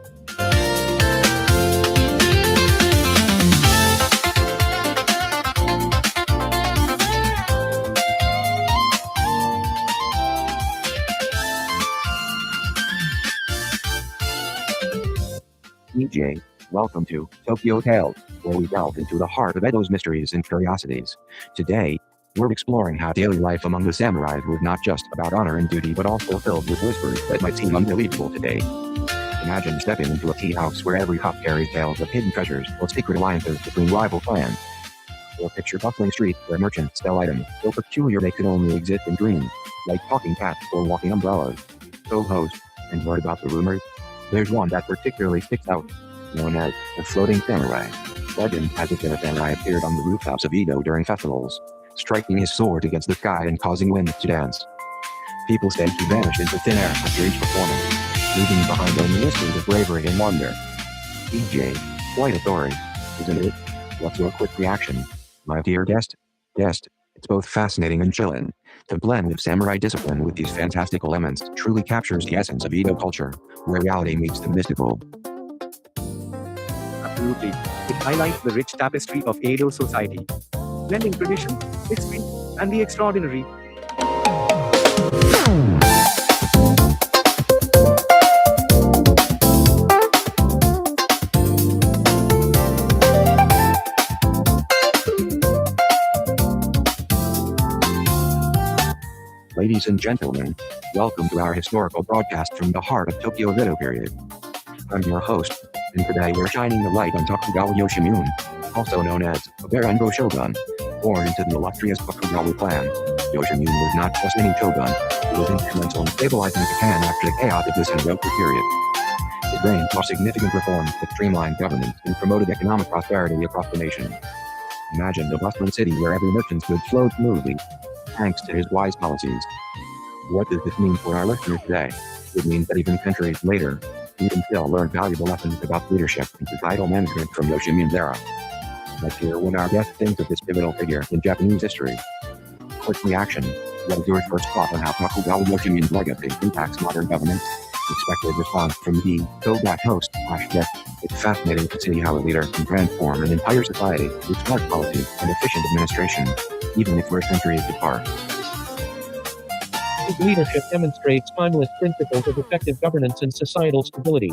DJ, welcome to Tokyo Tales, where we delve into the heart of Edo's mysteries and curiosities. Today, we're exploring how daily life among the samurais was not just about honor and duty but also filled with whispers that might seem unbelievable today. Imagine stepping into a tea house where every cup carries tales of hidden treasures or secret alliances between rival clans. Or picture bustling streets where merchants sell items so peculiar they could only exist in dreams, like talking cats or walking umbrellas. Co-host, and heard about the rumors? There's one that particularly sticks out, known as the Floating Samurai. Legend has it that a samurai appeared on the rooftops of Edo during festivals, striking his sword against the sky and causing winds to dance. People said he vanished into thin air after each performance, leaving behind only whispers of bravery and wonder. DJ, quite a story, isn't it? What's your quick reaction, my dear guest? It's both fascinating and chilling. The blend of samurai discipline with these fantastical elements truly captures the essence of Edo culture, where reality meets the mystical. Absolutely. It highlights the rich tapestry of Edo society, blending tradition, history, and the extraordinary. Ladies and gentlemen, welcome to our historical broadcast from the heart of Tokyo's Edo period. I'm your host, and today we're shining the light on Tokugawa Yoshimune, also known as Barengo Shogun. Born into the illustrious Tokugawa clan, Yoshimune was not just any shogun, he was instrumental in stabilizing Japan after the chaos of the Sengoku period. His reign saw significant reforms that streamlined government and promoted economic prosperity across the nation. Imagine a bustling city where every merchant's goods flowed smoothly, thanks to his wise policies. What does this mean for our listeners today? It means that even centuries later, we can still learn valuable lessons about leadership and societal management from Yoshimune's era. Let's hear what our guest thinks of this pivotal figure in Japanese history. Quick reaction. What is your first thought on how Tokugawa Yoshimune's legacy impacts modern government? Expected response from the host/guest. It's fascinating to see how a leader can transform an entire society with smart policies and efficient administration, even if we're centuries apart. His leadership demonstrates timeless principles of effective governance and societal stability.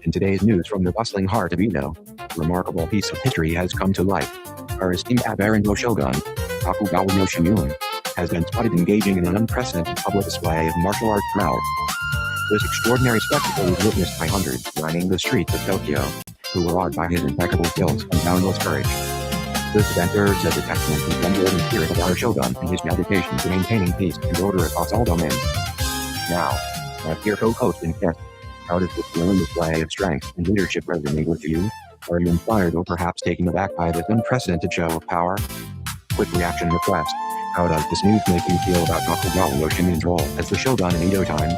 In today's news from the bustling heart of Edo, remarkable piece of history has come to life. Our esteemed Aberrando Shogun, Tokugawa Yoshimune, has been spotted engaging in an unprecedented public display of martial arts prowess. This extraordinary spectacle was witnessed by hundreds lining the streets of Tokyo, who were awed by his impeccable skills and boundless courage. This event serves as a testament to the unwavering spirit of our Shogun and his dedication to maintaining peace and order across all domains. Now, my dear co-host and guest, how does this thrilling display of strength and leadership resonate with you? Are you inspired or perhaps taken aback by this unprecedented show of power? Quick reaction request. How does this news make you feel about Tokugawa Yoshimune's role as the Shogun in Edo time?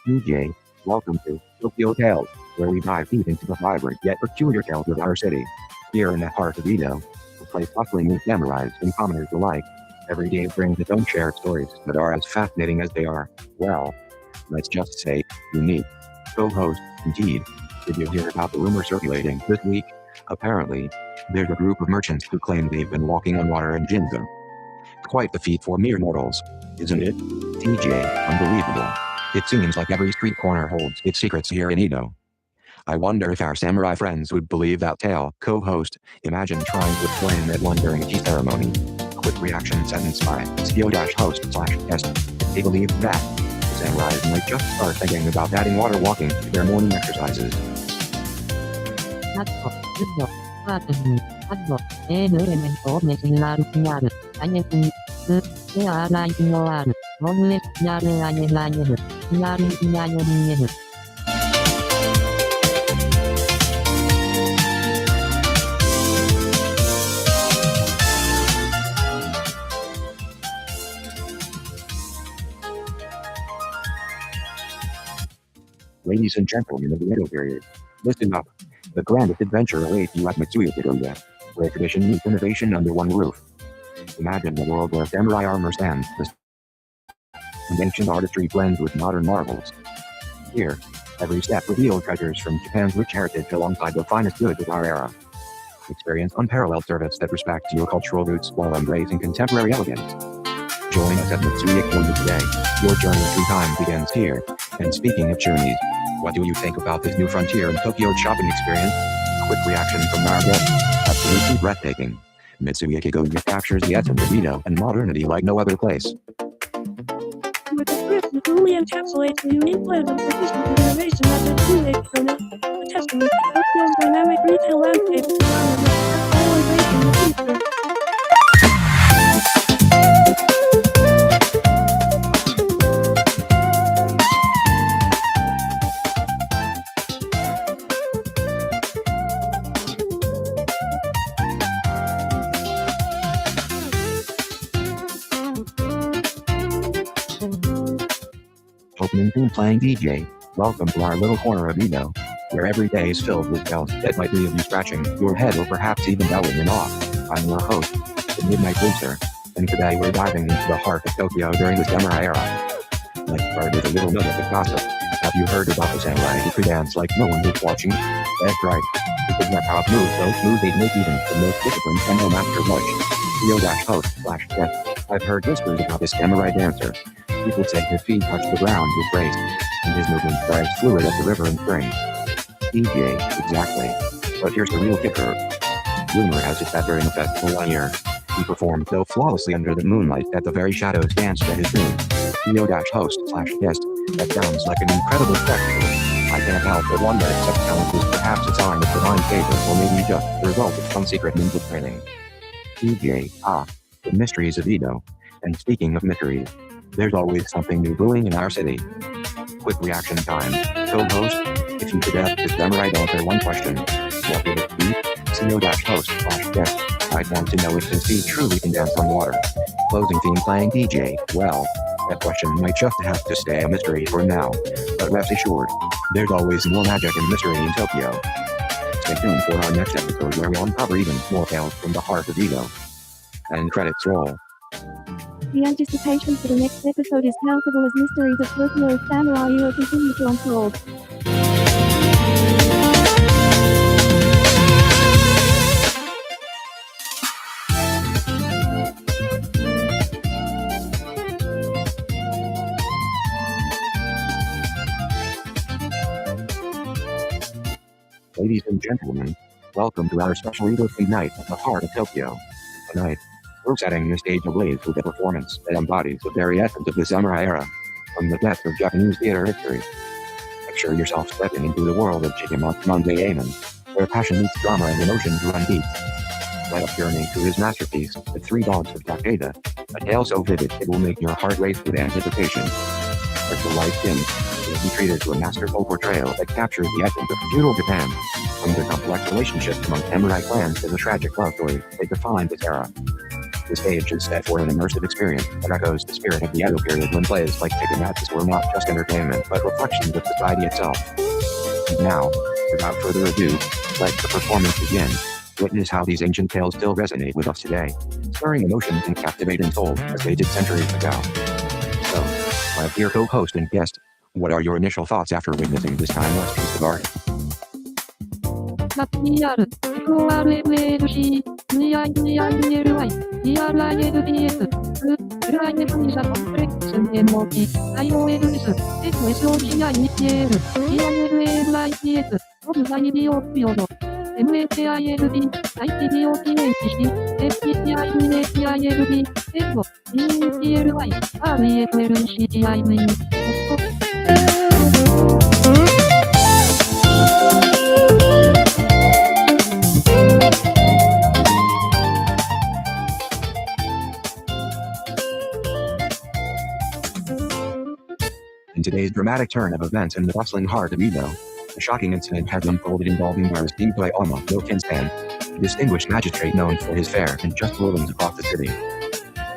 DJ, welcome to Tokyo Tales, where we dive deep into the vibrant yet peculiar tales of our city. Here in the heart of Edo, a place bustling with samurais and commoners alike, every day brings its own shared stories that are as fascinating as they are, well, let's just say, unique. Co-host, indeed, did you hear about the rumor circulating this week? Apparently, there's a group of merchants who claim they've been walking on water in Ginza. Quite the feat for mere mortals, isn't it? DJ, unbelievable. It seems like every street corner holds its secrets here in Edo. I wonder if our samurai friends would believe that tale. Co-host, imagine trying to explain that one during a tea ceremony. Quick reaction sentence by CEO-host/guest. If they believe that, the samurais might just start thinking about adding water walking to their morning exercises. Ladies and gentlemen of the Edo period, listen up. The grandest adventure awaits you at Mitsuya Kidoya, where tradition meets innovation under one roof. Imagine a world where samurai armor stands, and ancient artistry blends with modern marvels. Here, every step reveals treasures from Japan's rich heritage alongside the finest goods of our era. Experience unparalleled service that respects your cultural roots while embracing contemporary elegance. Join us at Mitsuya Kidoya today. Your journey through time begins here. And speaking of journeys, what do you think about this new frontier in Tokyo shopping experience? Quick reaction from our guest. Absolutely breathtaking. Mitsuya Kidoya captures the essence of Edo and modernity like no other place. With a script that truly encapsulates the unique blend of tradition and innovation at Mitsuya Kidoya, a testament to Tokyo's dynamic retail landscape and innovation in the future. Opening theme playing DJ, welcome to our little corner of Edo, where every day is filled with tales that might leave you scratching your head or perhaps even bellowing in awe. I'm your host, the Midnight Loser, and today we're diving into the heart of Tokyo during the samurai era. Let's start with a little nugget of gossip. Have you heard about the samurai who could dance like no one was watching? That's right. They could rap out moves so smooth they'd make even the most disciplined kendo master blush. CEO-host/guest. I've heard whispers about this samurai dancer. People say his feet touch the ground with grace, and his movements are as fluid as the river in spring. DJ, exactly. But here's the real kicker. Rumor has it that during a festival one year, he performed so flawlessly under the moonlight that the very shadows danced at his doom. CEO-host/guest. That sounds like an incredible spectacle. I can't help but wonder if such talent was perhaps a sign of divine favor or maybe just the result of some secret ninja training. DJ, the mysteries of Edo. And speaking of mysteries, there's always something new brewing in our city. Quick reaction time. Co-host, if you could ask the samurai dancer one question, what would it be? CEO-host/guest. I'd want to know if this feat truly can dance on water. Closing theme playing DJ. Well, that question might just have to stay a mystery for now. But rest assured, there's always more magic and mystery in Tokyo. Stay tuned for our next episode where we uncover even more tales from the heart of Edo. And credits roll. The anticipation for the next episode is palpable as mysteries of Tokyo's samurai era continue to unfold. Ladies and gentlemen, welcome to our special Edo-themed night at the heart of Tokyo. Tonight, we're setting the stage ablaze with a performance that embodies the very essence of the samurai era, from the depth of Japanese theater history. Picture yourself stepping into the world of Shigematsu Amen, where passion meets drama and emotions run deep. Let us journey through his masterpiece, The Three Dogs of Takeda, a tale so vivid it will make your heart race with anticipation. As the light dims, you'll be treated to a masterful portrayal that captures the essence of feudal Japan, from the complex relationships among samurai clans to the tragic love stories that defined this era. The stage is set for an immersive experience that echoes the spirit of the Edo period when plays like Shigematsu were not just entertainment but reflections of society itself. And now, without further ado, let the performance begin. Witness how these ancient tales still resonate with us today, stirring emotions and captivating souls as they did centuries ago. So, my dear co-host and guest, what are your initial thoughts after witnessing this timeless piece of art? PR, FORMLC, VIVILY, DRINDS, Grindefnisha Complexion MOT, iOS, SOCINTL, DILLITS, OBSIDIOPIOD, MATILD, ITDOTHC, FPCINATILD, EVO, ENTLY, REFLCTIV, In today's dramatic turn of events in the bustling heart of Edo, a shocking incident has unfolded involving Virus King Toyama no Kinsan, a distinguished magistrate known for his fair and just rulings across the city.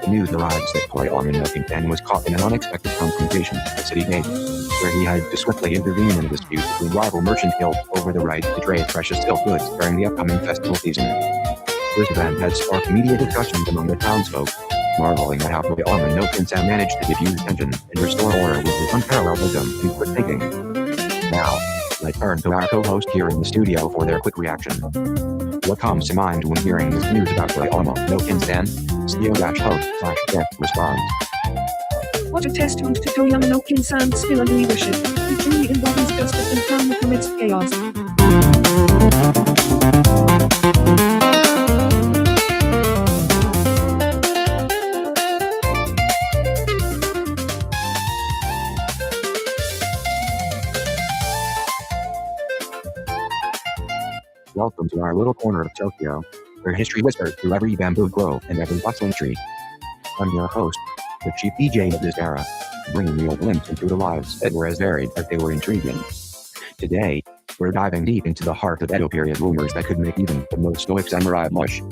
The news arrives that Toyama no Kinsan was caught in an unexpected confrontation at the city gate, where he had to swiftly intervene in a dispute between rival merchant guilds over the right to trade precious silk goods during the upcoming festival season. This event has sparked immediate discussions among the townsfolk, marveling at how Toyama no Kinsan managed to diffuse tension and restore order with his unparalleled wisdom and quick thinking. Now, let's turn to our co-host here in the studio for their quick reaction. What comes to mind when hearing this news about Toyama no Kinsan? Studio-host/guest responds. What a testament to Toyama no Kinsan's skill and leadership. He truly embodies justice and calmness amidst chaos. Welcome to our little corner of Tokyo, where history whispers through every bamboo grove and every bustling street. I'm your host, the chief DJ of this era, bringing you a glimpse into the lives that were as varied as they were intriguing. Today, we're diving deep into the heart of Edo period rumors that could make even the most stoic samurai blush.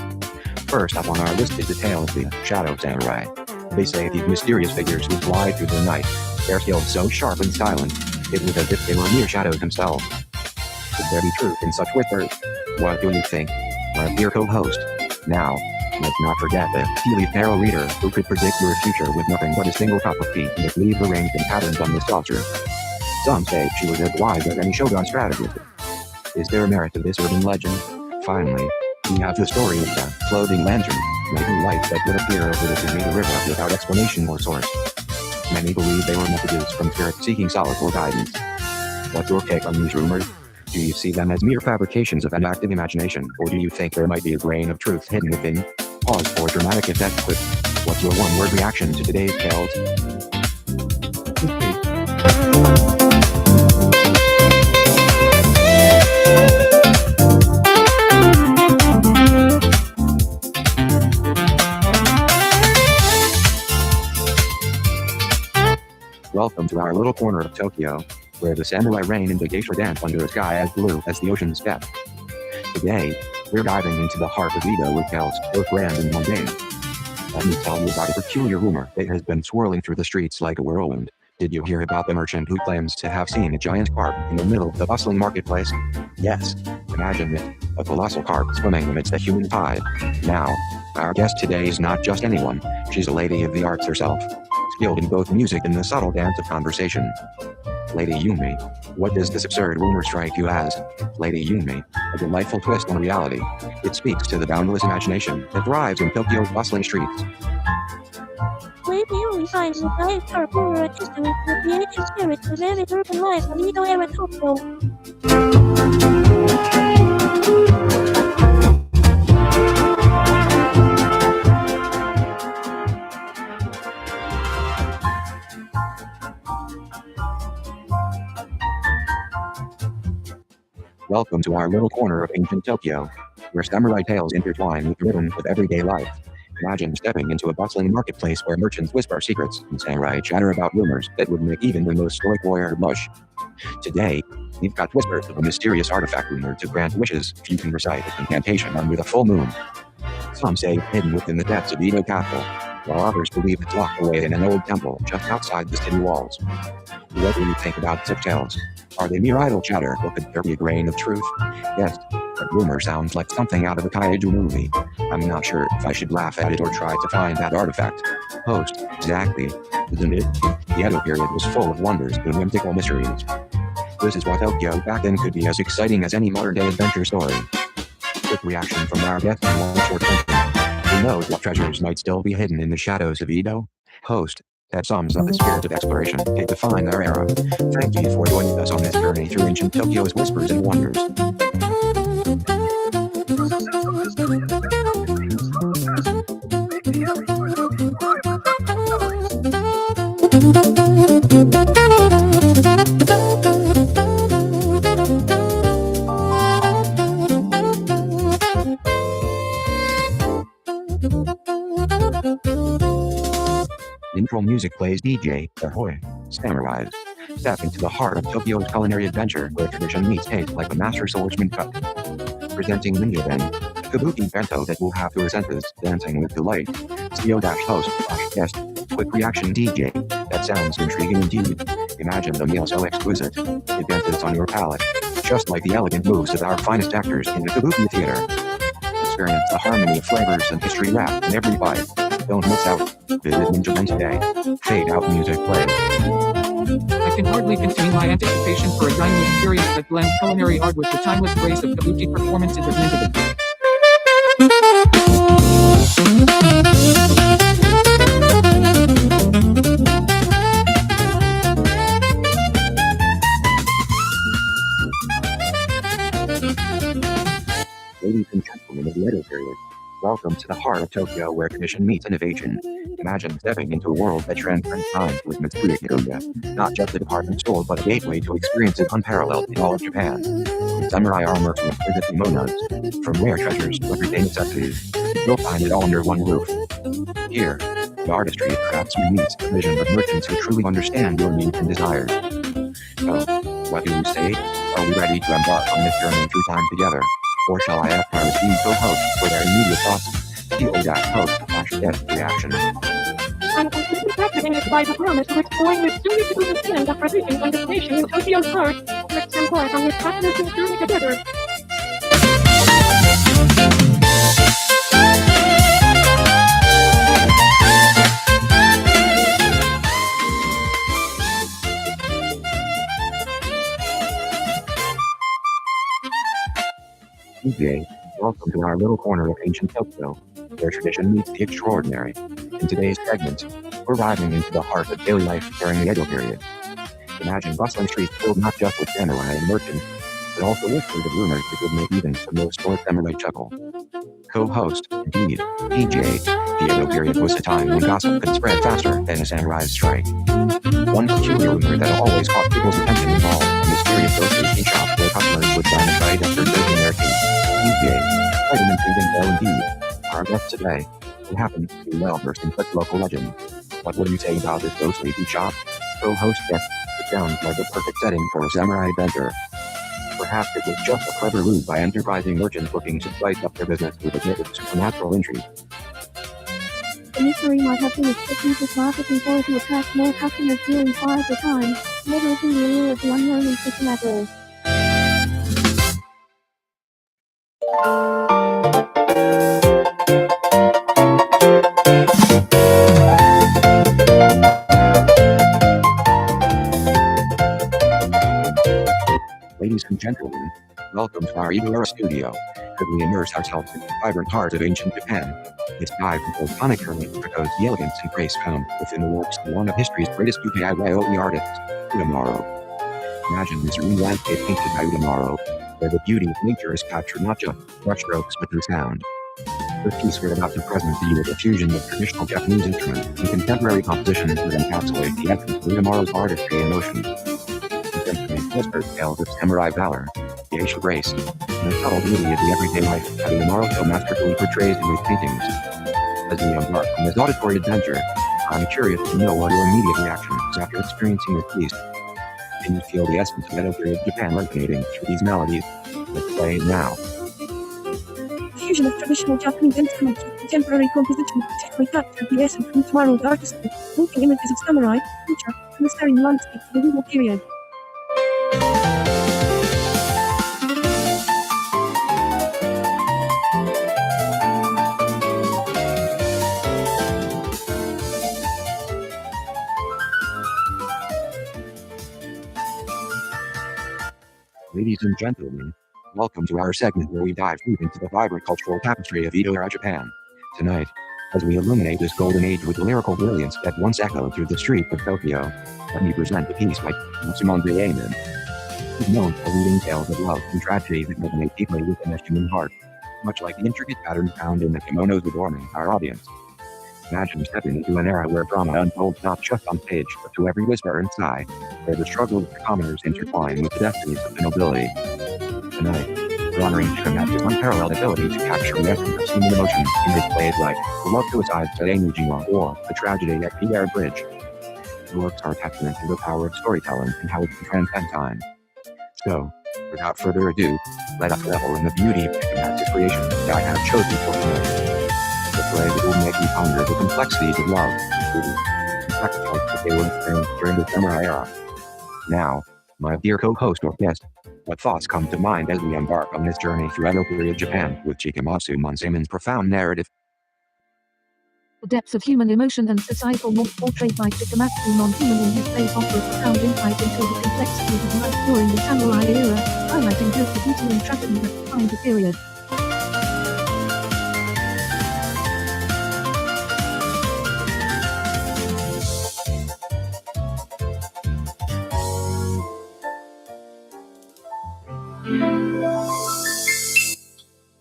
First up on our list is the tale of the Shadow Samurai. They say these mysterious figures who fly through the night, their skills so sharp and silent, it was as if they were mere shadows themselves. Could there be truth in such whispers? What do you think? My dear co-host. Now, let's not forget the Healy Tarot reader who could predict your future with nothing but a single cup of tea and leave arranged in patterns on the saucer. Some say she was as wise as any Shogun strategist. Is there merit to this urban legend? Finally, we have the story of the floating lantern, lighting lights that would appear over the Sumida River without explanation or source. Many believe they were messages from spirits seeking solace or guidance. What's your take on these rumors? Do you see them as mere fabrications of an active imagination, or do you think there might be a grain of truth hidden within? Pause for dramatic effect clip. What's your one-word reaction to today's tales? Welcome to our little corner of Tokyo, where the samurai reign in the geisha dance under a sky as blue as the ocean's depth. Today, we're diving into the heart of Edo with tales both grand and mundane. Let me tell you about a peculiar rumor that has been swirling through the streets like a whirlwind. Did you hear about the merchant who claims to have seen a giant carp in the middle of the bustling marketplace? Yes, imagine it, a colossal carp swimming amidst the human tide. Now, Our guest today is not just anyone, she's a lady of the arts herself, skilled in both music and the subtle dance of conversation. Lady Yumi, what does this absurd rumor strike you as? Lady Yumi, a delightful twist on reality. It speaks to the boundless imagination that thrives in Tokyo's bustling streets. Lady Yumi finds the giant park over a testament to the creative spirit of vivid urban life of Edo-era Tokyo. Welcome to our little corner of ancient Tokyo, where samurai tales intertwine with rhythm of everyday life. Imagine stepping into a bustling marketplace where merchants whisper secrets and samurai chatter about rumors that would make even the most stoic warrior blush. Today, we've got whispers of a mysterious artifact rumored to grant wishes if you can recite its incantation under the full moon. Some say it's hidden within the depths of Edo Capital, while others believe it's locked away in an old temple just outside the city walls. What do you think about such tales? Are they mere idle chatter, or could there be a grain of truth? Yes, that rumor sounds like something out of a kaiju movie. I'm not sure if I should laugh at it or try to find that artifact. Host, exactly, isn't it? The Edo period was full of wonders and whimsical mysteries. This is what Tokyo back then could be as exciting as any modern-day adventure story. Quick reaction from our guest in one short sentence. Who knows what treasures might still be hidden in the shadows of Edo? Host, that sums up the spirit of exploration that defined our era. Thank you for joining us on this journey through ancient Tokyo's whispers and wonders. Intro music plays DJ, Ahoy, Samurais. Step into the heart of Tokyo's culinary adventure where tradition meets taste like a master swordsman cut. Presenting Ninja Ben, kabuki bento that will have your senses dancing with delight. CO-host/guest, quick reaction DJ. That sounds intriguing indeed. Imagine the meal so exquisite. It dances on your palate, just like the elegant moves of our finest actors in the kabuki theater. Experience the harmony of flavors and history wrapped in every bite. Don't miss out. Visit Ninja Ben today. Fade out music play. I can hardly contain my anticipation for a dining experience that blends culinary art with the timeless grace of kabuki performances of Ninja Ben. Ladies and gentlemen of the Edo period, welcome to the heart of Tokyo where tradition meets innovation. Imagine stepping into a world that transcends time with Mitsuya Kidoya, not just a department store but a gateway to experiences unparalleled in all of Japan. From samurai armor to exquisite kimonos, from rare treasures to everyday necessities, you'll find it all under one roof. Here, the artistry of craftsmen meets the vision of merchants who truly understand your needs and desires. So, what do you say? Are we ready to embark on this journey through time together? Or shall I ask our esteemed co-hosts for their immediate thoughts? CO-host/guest reaction. I'm completely captivated by the promise of exploring this soon-to-be land of tradition and destination in Tokyo's heart. Let's embark on this fascinating journey together. DJ, welcome to our little corner of ancient Tokyo, where tradition meets the extraordinary. In today's segment, we're diving into the heart of daily life during the Edo period. Imagine bustling streets filled not just with samurai and merchants, but also whispers of rumors that would make even the most stoic samurai chuckle. Co-host, indeed, DJ, the Edo period was a time when gossip could spread faster than a samurai's strike. One peculiar rumor that always caught people's attention involved a mysterious ghostly tea shop where customers would dine at night after drinking their tea. DJ, quite an intriguing tale indeed. Our guest today, who happens to be well versed in such local legends. What would you say about this ghostly tea shop? Co-host guest, it sounds like a perfect setting for a samurai adventure. Perhaps it was just a clever ruse by enterprising merchants looking to spice up their business with a bit of supernatural intrigue. The mystery might have been its strategic marketing ploy to attract more customers during quiet times, leveraging the allure of the unknown and supernatural. welcome to our Idora studio, as we immerse ourselves in the vibrant heart of ancient Japan. Let's dive into the iconic journey that echoes the elegance and grace found within the works of one of history's greatest ukiyo-e artists, Udamaro. Imagine this serene landscape painted by Udamaro, where the beauty of nature is captured not just brushstrokes but through sound. This piece we're about to present to you is a fusion of traditional Japanese instruments and contemporary compositions that encapsulate the essence of Udamaro's artistry and emotion. The symphony whispers tales of samurai valor, geisha grace, and the subtle beauty of the everyday life that Udamaro so masterfully portrays in his paintings. As we embark on this auditory adventure, I'm curious to know what your immediate reaction is after experiencing this piece. Can you feel the essence of Edo period Japan resonating through these melodies? Let's play it now. Fusion of traditional Japanese instruments with contemporary composition particularly captured the essence of Udamaro's artistry, linking images of samurai, nature, and the serene landscape to the Edo period. Ladies and gentlemen, welcome to our segment where we dive deep into the vibrant cultural tapestry of Edo-era Japan. Tonight, as we illuminate this golden age with the lyrical brilliance that once echoed through the streets of Tokyo, let me present a piece by Matsumonde Yaemin. He's known for weaving tales of love and tragedy that resonate deeply within the human heart, much like the intricate patterns found in the kimonos adorning our audience. Imagine stepping into an era where drama unfolds not just on stage, but to every whisper and sigh, where the struggles of the commoners intertwine with the destinies of the nobility. Tonight, we're honoring Chikamatsu's unparalleled ability to capture the essence of human emotion in his plays like The Love Suicides at Enujima or The Tragedy at Pierre Bridge. The works are a testament to the power of storytelling and how it can transcend time. So, without further ado, let us revel in the beauty of Chikamatsu's creation that I have chosen for tonight. The play that will make you ponder the complexities of love, duty, and sacrifice that they would experience during the samurai era. Now, my dear co-host or guest, what thoughts come to mind as we embark on this journey through Edo period Japan with Chikamatsu Monzaemon's profound narrative? The depths of human emotion and societal warmth portrayed by Chikamatsu Monzaemon in his plays offer a profound insight into the complexities of life during the samurai era, highlighting both the beauty and tragedy that defined the period.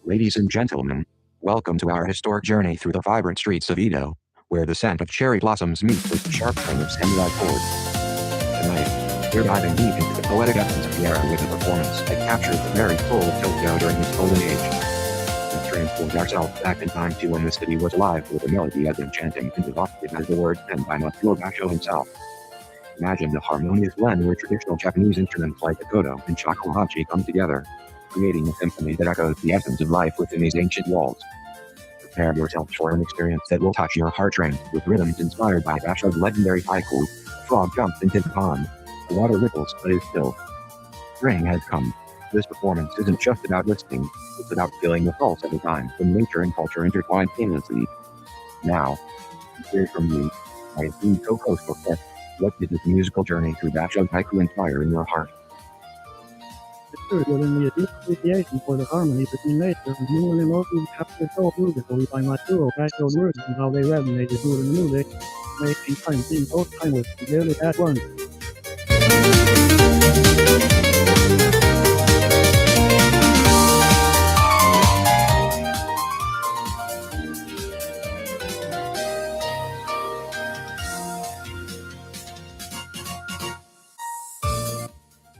Ladies and gentlemen, welcome to our historic journey through the vibrant streets of Edo, where the scent of cherry blossoms meets with the sharp ring of samurai swords. Tonight, we're diving deep into the poetic essence of the era with a performance that captures the very soul of Tokyo during its golden age. We transport ourselves back in time to when the city was alive with a melody as enchanting and evocative as the words penned by Matsuo Basho himself. Imagine the harmonious blend where traditional Japanese instruments like the koto and shakuhachi come together, creating a symphony that echoes the essence of life within these ancient walls. Prepare yourself for an experience that will touch your heartstrings with rhythms inspired by Basho's legendary haiku. A frog jumps into the pond. The water ripples but is still. Spring has come. This performance isn't just about listening, it's about feeling the pulse of the time when nature and culture intertwine seamlessly. Now, let's hear from you, my esteemed co-host or guest. What did this musical journey through Basho's haiku inspire in your heart? The spirit within the deep appreciation for the harmony between nature and human emotions captured so beautifully by Matsuo Basho's words and how they resonated through the music, making time seem so timeless and barely at once.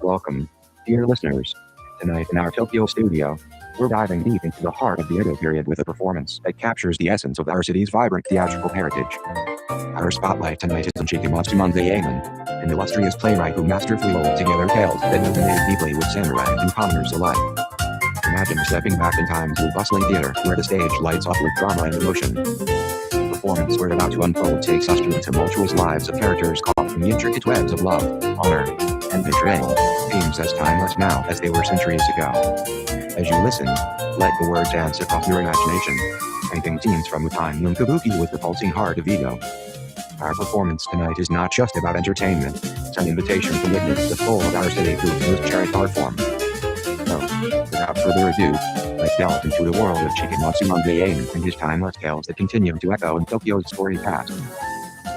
Welcome, dear listeners. Tonight in our Tokyo studio, we're diving deep into the heart of the Edo period with a performance that captures the essence of our city's vibrant theatrical heritage. Our spotlight tonight is on Chikamatsu Monzaemon, an illustrious playwright who masterfully wove together tales that resonate deeply with samurai and commoners alike. Imagine stepping back in time to a bustling theater where the stage lights up with drama and emotion. The performance we're about to unfold takes us through the tumultuous lives of characters caught in the intricate webs of love, honor, and betrayal, themes as timeless now as they were centuries ago. As you listen, let the words dance across your imagination, painting scenes from a time when Kabuki was the pulsing heart of Edo. Our performance tonight is not just about entertainment, it's an invitation to witness the soul of our city through its most cherished art form. So, Without further ado, let's delve into the world of Chikamatsu Mundane and his timeless tales that continue to echo in Tokyo's storied past.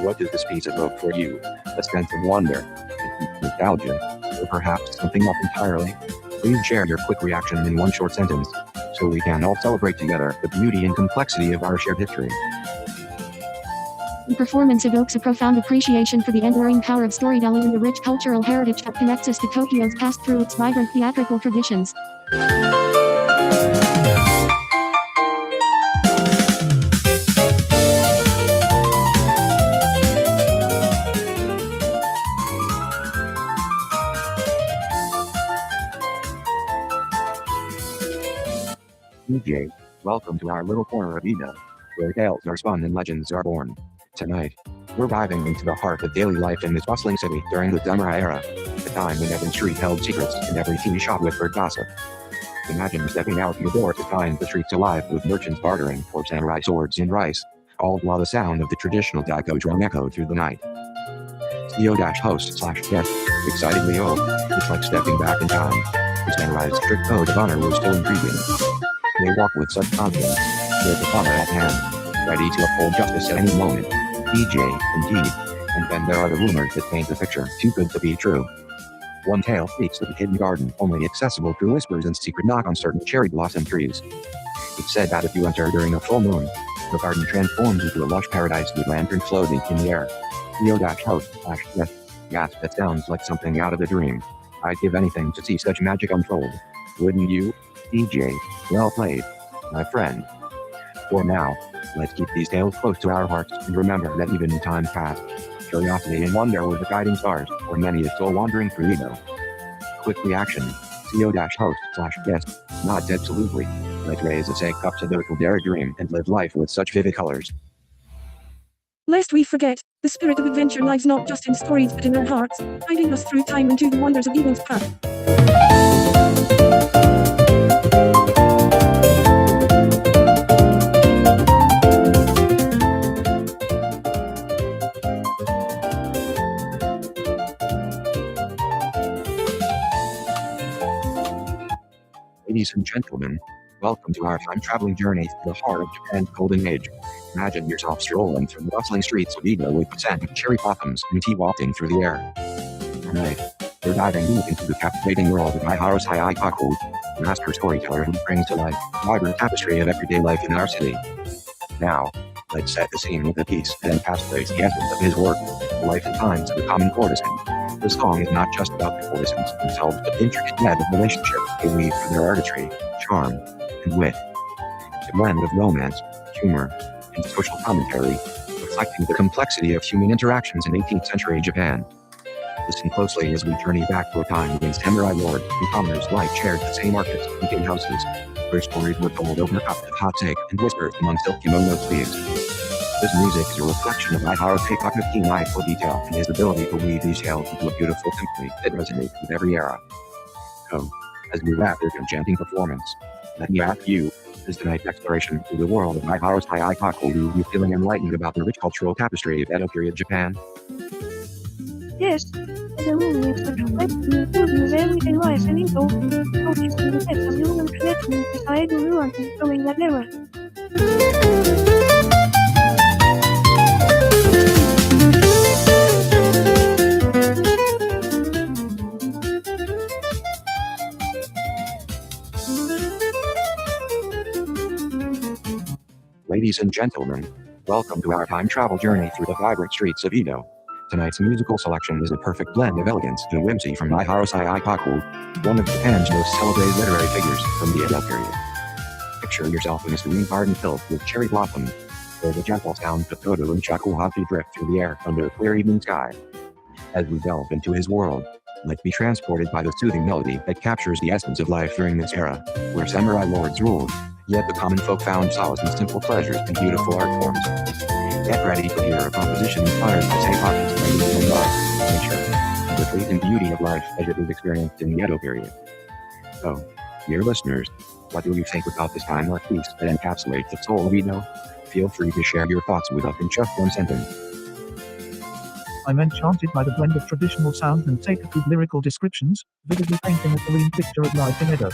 What does this piece evoke for you? A sense of wonder, a deep nostalgia, or perhaps something else entirely? Please share your quick reaction in one short sentence, so we can all celebrate together the beauty and complexity of our shared history. The performance evokes a profound appreciation for the enduring power of storytelling and the rich cultural heritage that connects us to Tokyo's past through its vibrant theatrical traditions. DJ, welcome to our little corner of Edo, where tales are spun and legends are born. Tonight, we're diving into the heart of daily life in this bustling city during the Samurai era, a time when Evan Street held secrets and every tea shop whispered gossip. Imagine stepping out the door to find the streets alive with merchants bartering for samurai swords and rice, all while the sound of the traditional daiko drum echoed through the night. CEO-host/guest, excitedly old, it's like stepping back in time. The samurai's strict code of honor was still intriguing. They walk with such confidence, their katana at hand, ready to uphold justice at any moment. DJ, indeed. And then there are the rumors that paint the picture too good to be true. One tale speaks of a hidden garden only accessible through whispers and secret knock on certain cherry blossom trees. It's said that if you enter during a full moon, the garden transforms into a lush paradise with lanterns floating in the air. CEO-host/guest, gasp, that sounds like something out of a dream. I'd give anything to see such magic unfold. Wouldn't you? DJ, well played, my friend. For now, let's keep these tales close to our hearts and remember that even in times past, curiosity and wonder were the guiding stars for many a soul wandering through Edo. Quick reaction, CEO-host/guest, nods absolutely. Let's raise a cup to those who dare dream and live life with such vivid colors. Lest we forget, the spirit of adventure lies not just in stories but in our hearts, guiding us through time into the wonders of Edo's past. Ladies and gentlemen, welcome to our time-traveling journey through the heart of Japan's golden age. Imagine yourself strolling through the bustling streets of Edo with the scent of cherry blossoms and tea wafting through the air. Tonight, we're diving deep into the captivating world of Maiharo Saikaku, the master storyteller who brings to life the vibrant tapestry of everyday life in our city. Now, let's set the scene with a piece that encapsulates the essence of his work, the life and times of the common courtesan. The song is not just about the courtesans themselves, but the intricate web of relationships they weave through their artistry, charm, and wit. It's a blend of romance, humor, and social commentary, reflecting the complexity of human interactions in 18th century Japan. Listen closely as we journey back to a time when samurai lords and commoners alike shared the same markets and king houses, where stories were told over cups of hot take and whispered among silk kimono sleeves. This music is a reflection of Maiharo Saikaku's keen eye for detail and his ability to weave these tales into a beautiful symphony that resonates with every era. So, as we wrap this enchanting performance, let me ask you, is tonight's exploration through the world of Maiharo Saikaku leave you feeling enlightened about the rich cultural tapestry of Edo period Japan? Yes, the movie is the complexity of everyday life in Edo, focusing the depth of human connection beside the nuances during that era. Ladies and gentlemen, welcome to our time travel journey through the vibrant streets of Edo. Tonight's musical selection is a perfect blend of elegance and whimsy from Maiharo Saikaku, one of Japan's most celebrated literary figures from the Edo period. Picture yourself in a serene garden filled with cherry blossoms, where the gentle sounds of Kodo and Shakuhachi drift through the air under a clear evening sky. As we delve into his world, let's be transported by the soothing melody that captures the essence of life during this era, where samurai lords ruled, yet the common folk found solace in simple pleasures and beautiful art forms. Get ready to hear a composition inspired by Saikaku's language and love, nature, and the fleeting beauty of life as it was experienced in the Edo period. So, dear listeners, what do you think about this timeless piece that encapsulates the soul of Edo? Feel free to share your thoughts with us in just one sentence. I'm enchanted by the blend of traditional sounds and Saikaku's lyrical descriptions, vividly painting a serene picture of life in Edo.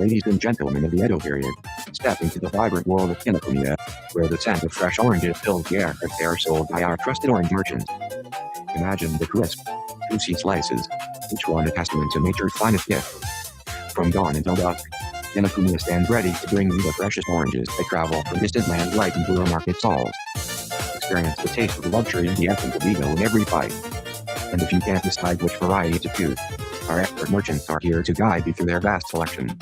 Ladies and gentlemen of the Edo period, step into the vibrant world of Kinokuniya, where the scent of fresh oranges fills the air as they are sold by our trusted orange merchants. Imagine the crisp, juicy slices, each one a testament to nature's finest gift. From dawn until dusk, Kinokuniya stands ready to bring you the freshest oranges that travel from distant lands right into our market stalls. Experience the taste of luxury and the essence of ego in every bite. And if you can't decide which variety to choose, our expert merchants are here to guide you through their vast selection.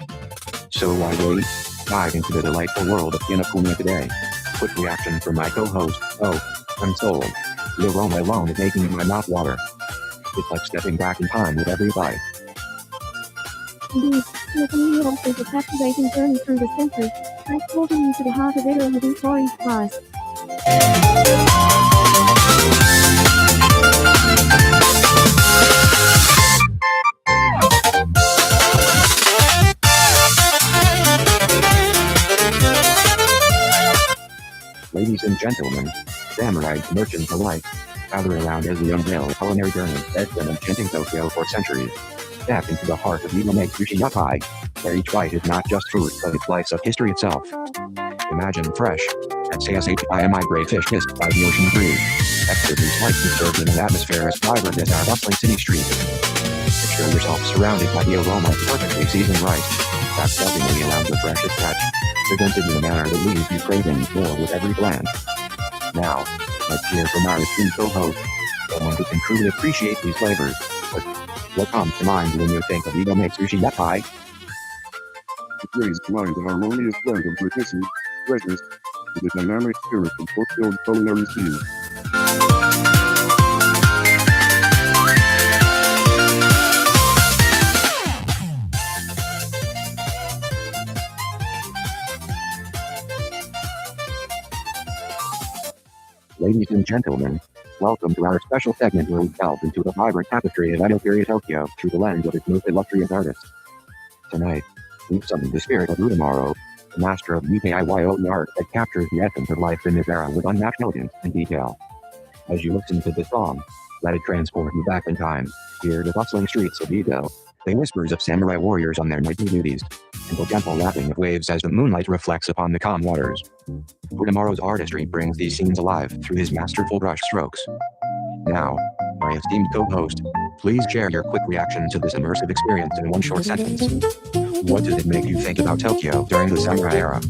So why wait? Dive into the delightful world of Kinokuniya today. Quick reaction from my co-host. Oh, I'm sold. The aroma alone is making my mouth water. It's like stepping back in time with every bite. Indeed, Kinokuniya offers a captivating journey through the centuries, transporting you to the heart of Edo with each orange slice. Ladies and gentlemen, samurai merchants alike, gather around as we unveil a culinary journey that's been enchanting Tokyo for centuries. Step into the heart of Edo Make Sushi Yapai, where each bite is not just food but a slice of history itself. Imagine fresh, SASHIMI gray fish kissed by the ocean breeze, expertly sliced and served in an atmosphere as vibrant as our bustling city streets. Picture yourself surrounded by the aroma of perfectly seasoned rice, wrapped lovingly around the freshest catch, presented in a manner that leaves you craving more with every glance. Now, let's hear from our esteemed co-host, someone who can truly appreciate these flavors. But what comes to mind when you think of Edo Make Sushi Yapai? It brings to mind the harmonious blend of tradition, freshness, with a dynamic spirit and fulfilled culinary scene. Ladies and gentlemen, welcome to our special segment where we delve into the vibrant tapestry of Edo period Tokyo through the lens of its most illustrious artists. Tonight, we've summoned the spirit of Utamaro, the master of UKIYO art that captures the essence of life in this era with unmatched elegance and detail. As you listen to this song, let it transport you back in time, hear the bustling streets of Edo, the whispers of samurai warriors on their nightly duties, and the gentle lapping of waves as the moonlight reflects upon the calm waters. Utamaro's artistry brings these scenes alive through his masterful brush strokes. Now, my esteemed co-host, please share your quick reaction to this immersive experience in one short sentence. What did it make you think about Tokyo during the samurai era?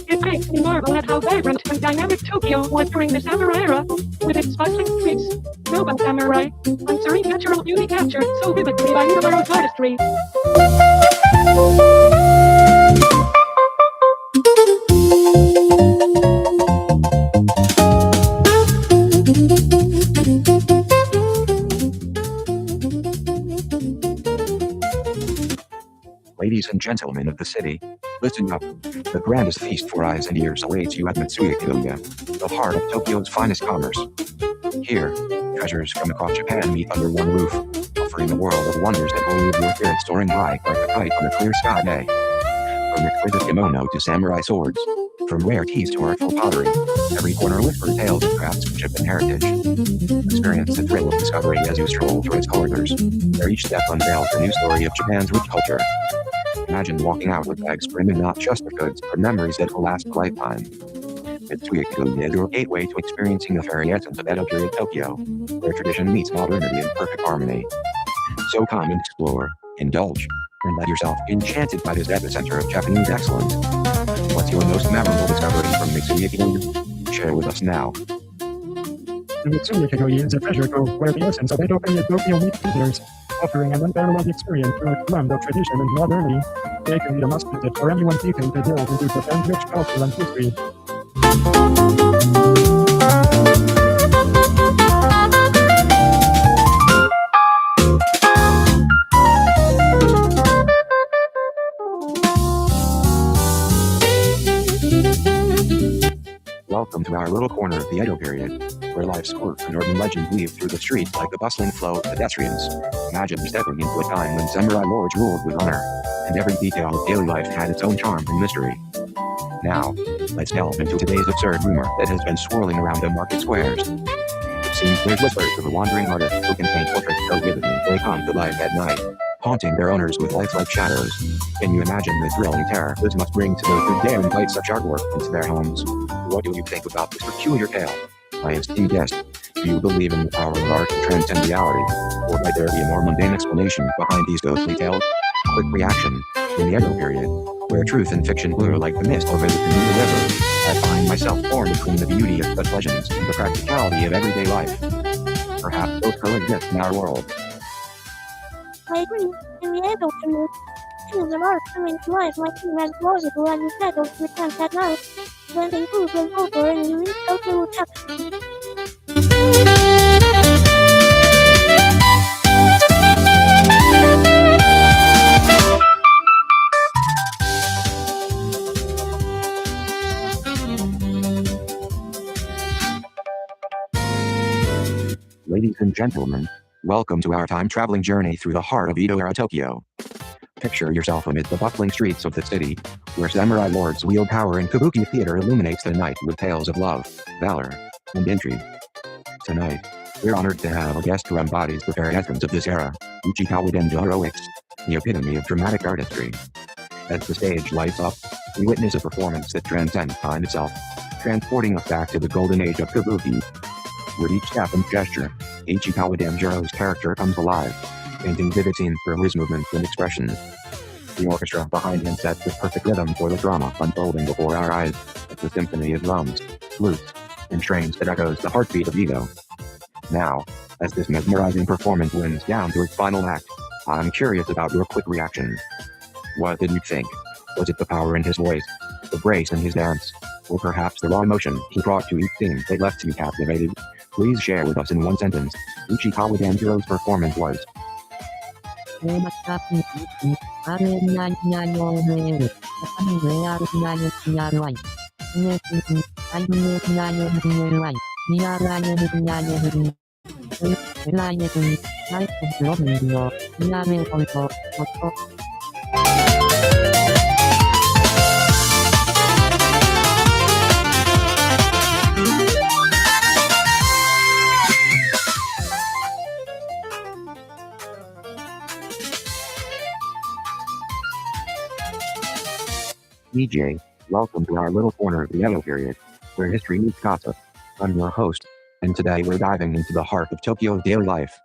It makes me marvel at how vibrant and dynamic Tokyo was during the samurai era, with its bustling streets, robot samurai, and serene natural beauty captured so vividly by Utamaro's artistry. Ladies and gentlemen of the city, listen up. The grandest feast for eyes and ears awaits you at Mitsuya-Kidoya, the heart of Tokyo's finest commerce. Here, treasures from across Japan meet under one roof, offering a world of wonders that will leave your spirit soaring high like a kite on a clear sky day. From exquisite kimono to samurai swords, from rare teas to artful pottery, every corner whispers tales of craftsmanship and heritage. Experience the thrill of discovery as you stroll through its corridors, where each step unveils a new story of Japan's rich culture. Imagine walking out with bags brimming not just of goods, but memories that will last a lifetime. Mitsuya-Kidoya is your gateway to experiencing the fairy essence of Edo period Tokyo, where tradition meets modernity in perfect harmony. So come and explore, indulge, and let yourself be enchanted by this epicenter of Japanese excellence. What's your most memorable discovery from Mitsuya-Kidoya? Share with us now. The Mitsuya-Kidoya is a treasure trove where the essence of Edo period Tokyo meets visitors, offering an unparalleled experience through its blend of tradition and modernity, making it a must-visit for anyone seeking to delve into Japan's rich culture and history. Welcome to our little corner of the Edo period, where life's quirks and urban legends weave through the streets like the bustling flow of pedestrians. Imagine stepping into a time when samurai lords ruled with honor, and every detail of daily life had its own charm and mystery. Now, let's delve into today's absurd rumor that has been swirling around the market squares. It seems there's whispers of a wandering artist who can paint portraits so vividly they come to life at night, haunting their owners with lifelike shadows. Can you imagine the thrilling terror this must bring to those who dare invite such artwork into their homes? What do you think about this peculiar tale? My esteemed guest, do you believe in the power of art to transcend reality? Or might there be a more mundane explanation behind these ghostly tales? Quick reaction. In the Edo period, where truth and fiction blur like the mist over the Kanuna River, I find myself torn between the beauty of such legends and the practicality of everyday life. Perhaps both coexist in our world. I agree. In the Edo period, tales of art coming to life might seem as plausible as the shadows we can't at now, blending proof and folklore in a unique cultural tapestry. Ladies and gentlemen, welcome to our time-traveling journey through the heart of Edo-era Tokyo. Picture yourself amid the bustling streets of the city, where samurai lords wield power and kabuki theater illuminates the night with tales of love, valor, and intrigue. Tonight, we're honored to have a guest who embodies the very essence of this era, Uchikawa Denjiro X, the epitome of dramatic artistry. As the stage lights up, we witness a performance that transcends time itself, transporting us back to the golden age of kabuki. With each step and gesture, Ichikawa Denjiro's character comes alive, painting vivid scenes through his movements and expressions. The orchestra behind him sets the perfect rhythm for the drama unfolding before our eyes. It's a symphony of drums, flutes, and strings that echoes the heartbeat of Edo. Now, as this mesmerizing performance winds down to its final act, I'm curious about your quick reaction. What did you think? Was it the power in his voice, the grace in his dance, or perhaps the raw emotion he brought to each scene that left you captivated? Please share with us in one sentence. Ichikawa Denjiro's performance was. DJ, welcome to our little corner of the Edo period, where history meets gossip. I'm your host, and today we're diving into the heart of Tokyo's daily life.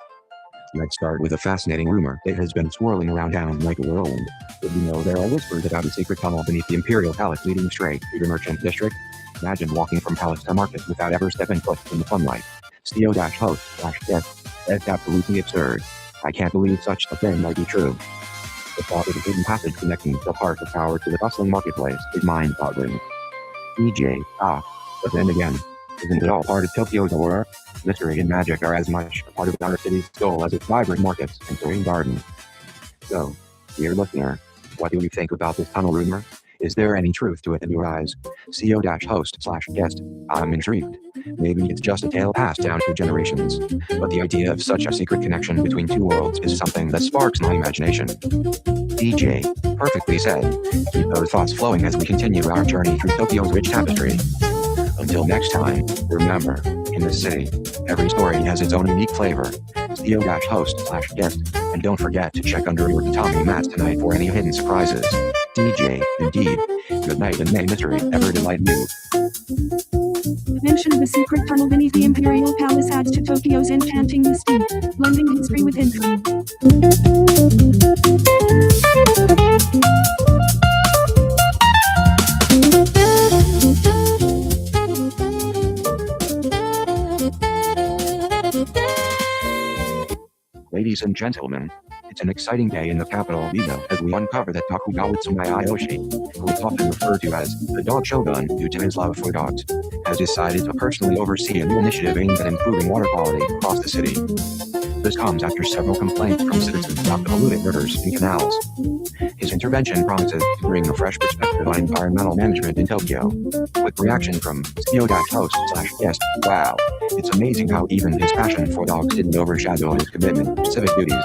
Let's start with a fascinating rumor that has been swirling around town like a whirlwind. Did you know there are whispers about a secret tunnel beneath the Imperial Palace leading straight to the Merchant District? Imagine walking from palace to market without ever stepping foot in the sunlight. Studio-host/guest, that's absolutely absurd. I can't believe such a thing might be true. The thought of a hidden passage connecting the heart of power to the bustling marketplace is mind-boggling. DJ, but then again, isn't it all part of Tokyo's allure? Mystery and magic are as much a part of our city's soul as its vibrant markets and serene gardens. So, dear listener, what do you think about this tunnel rumor? Is there any truth to it in your eyes? CO-host/guest, I'm intrigued. Maybe it's just a tale passed down through generations, but the idea of such a secret connection between two worlds is something that sparks my imagination. DJ, perfectly said. Keep those thoughts flowing as we continue our journey through Tokyo's rich tapestry. Until next time, remember, in this city, every story has its own unique flavor. CO-host/guest, and don't forget to check under your tatami mats tonight for any hidden surprises. DJ, indeed. Good night and may mystery ever delight you. The mention of the secret tunnel beneath the Imperial Palace adds to Tokyo's enchanting mystique, blending history with intrigue. Ladies and gentlemen, it's an exciting day in the capital of Edo as we uncover that Tokugawa Tsumayoshi, who is often referred to as the Dog Shogun due to his love for dogs, has decided to personally oversee a new initiative aimed at improving water quality across the city. This comes after several complaints from citizens about the polluted rivers and canals. His intervention promises to bring a fresh perspective on environmental management in Tokyo. Quick reaction from CO-host/guest, wow, it's amazing how even his passion for dogs didn't overshadow his commitment to civic duties.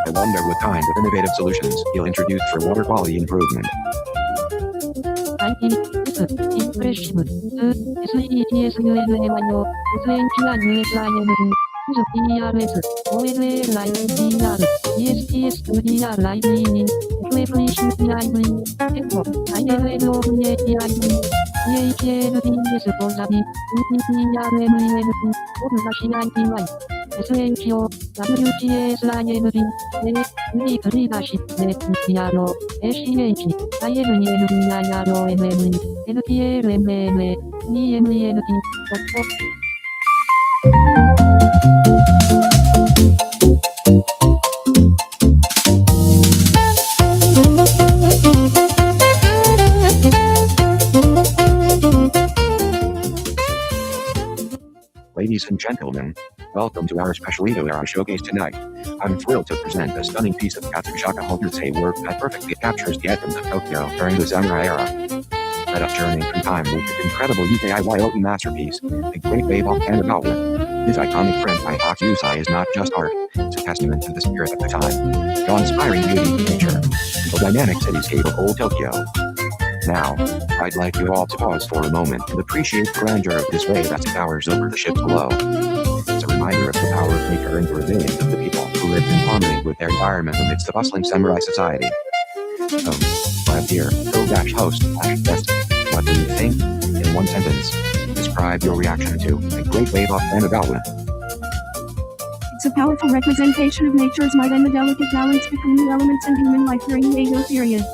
I wonder what kind of innovative solutions he'll introduce for water quality improvement. impressive. SETSUNNAYO, SNQNSINS, PRS, ONLINE, DR. ESPS VR Live in FFC Live Echo ILLOVATIV EHLDS 보자비 UPPRMENT 오르다시 SHO WGSIND UD3-NETPRO SCH INENVIRO NTLMM NEMENT Ladies and gentlemen, welcome to our special Edo Era showcase tonight. I'm thrilled to present a stunning piece of Katsushika Hokusei work that perfectly captures the essence of Tokyo during the samurai era. Let us journey through time with this incredible UKIYOE masterpiece, The Great Wave of Kanagawa. This iconic print by Hokusei is not just art, it's a testament to the spirit of the time, the inspiring beauty of nature, the dynamic cityscape of old Tokyo. Now, I'd like you all to pause for a moment and appreciate the grandeur of this wave as it towers over the ships below. It's a reminder of the power of nature and the resilience of the people who lived in harmony with their environment amidst the bustling samurai society. So, my dear co-host/guest, what do you think? In one sentence, describe your reaction to The Great Wave of Kanagawa. It's a powerful representation of nature's might and the delicate balance between the elements and human life during the Edo period.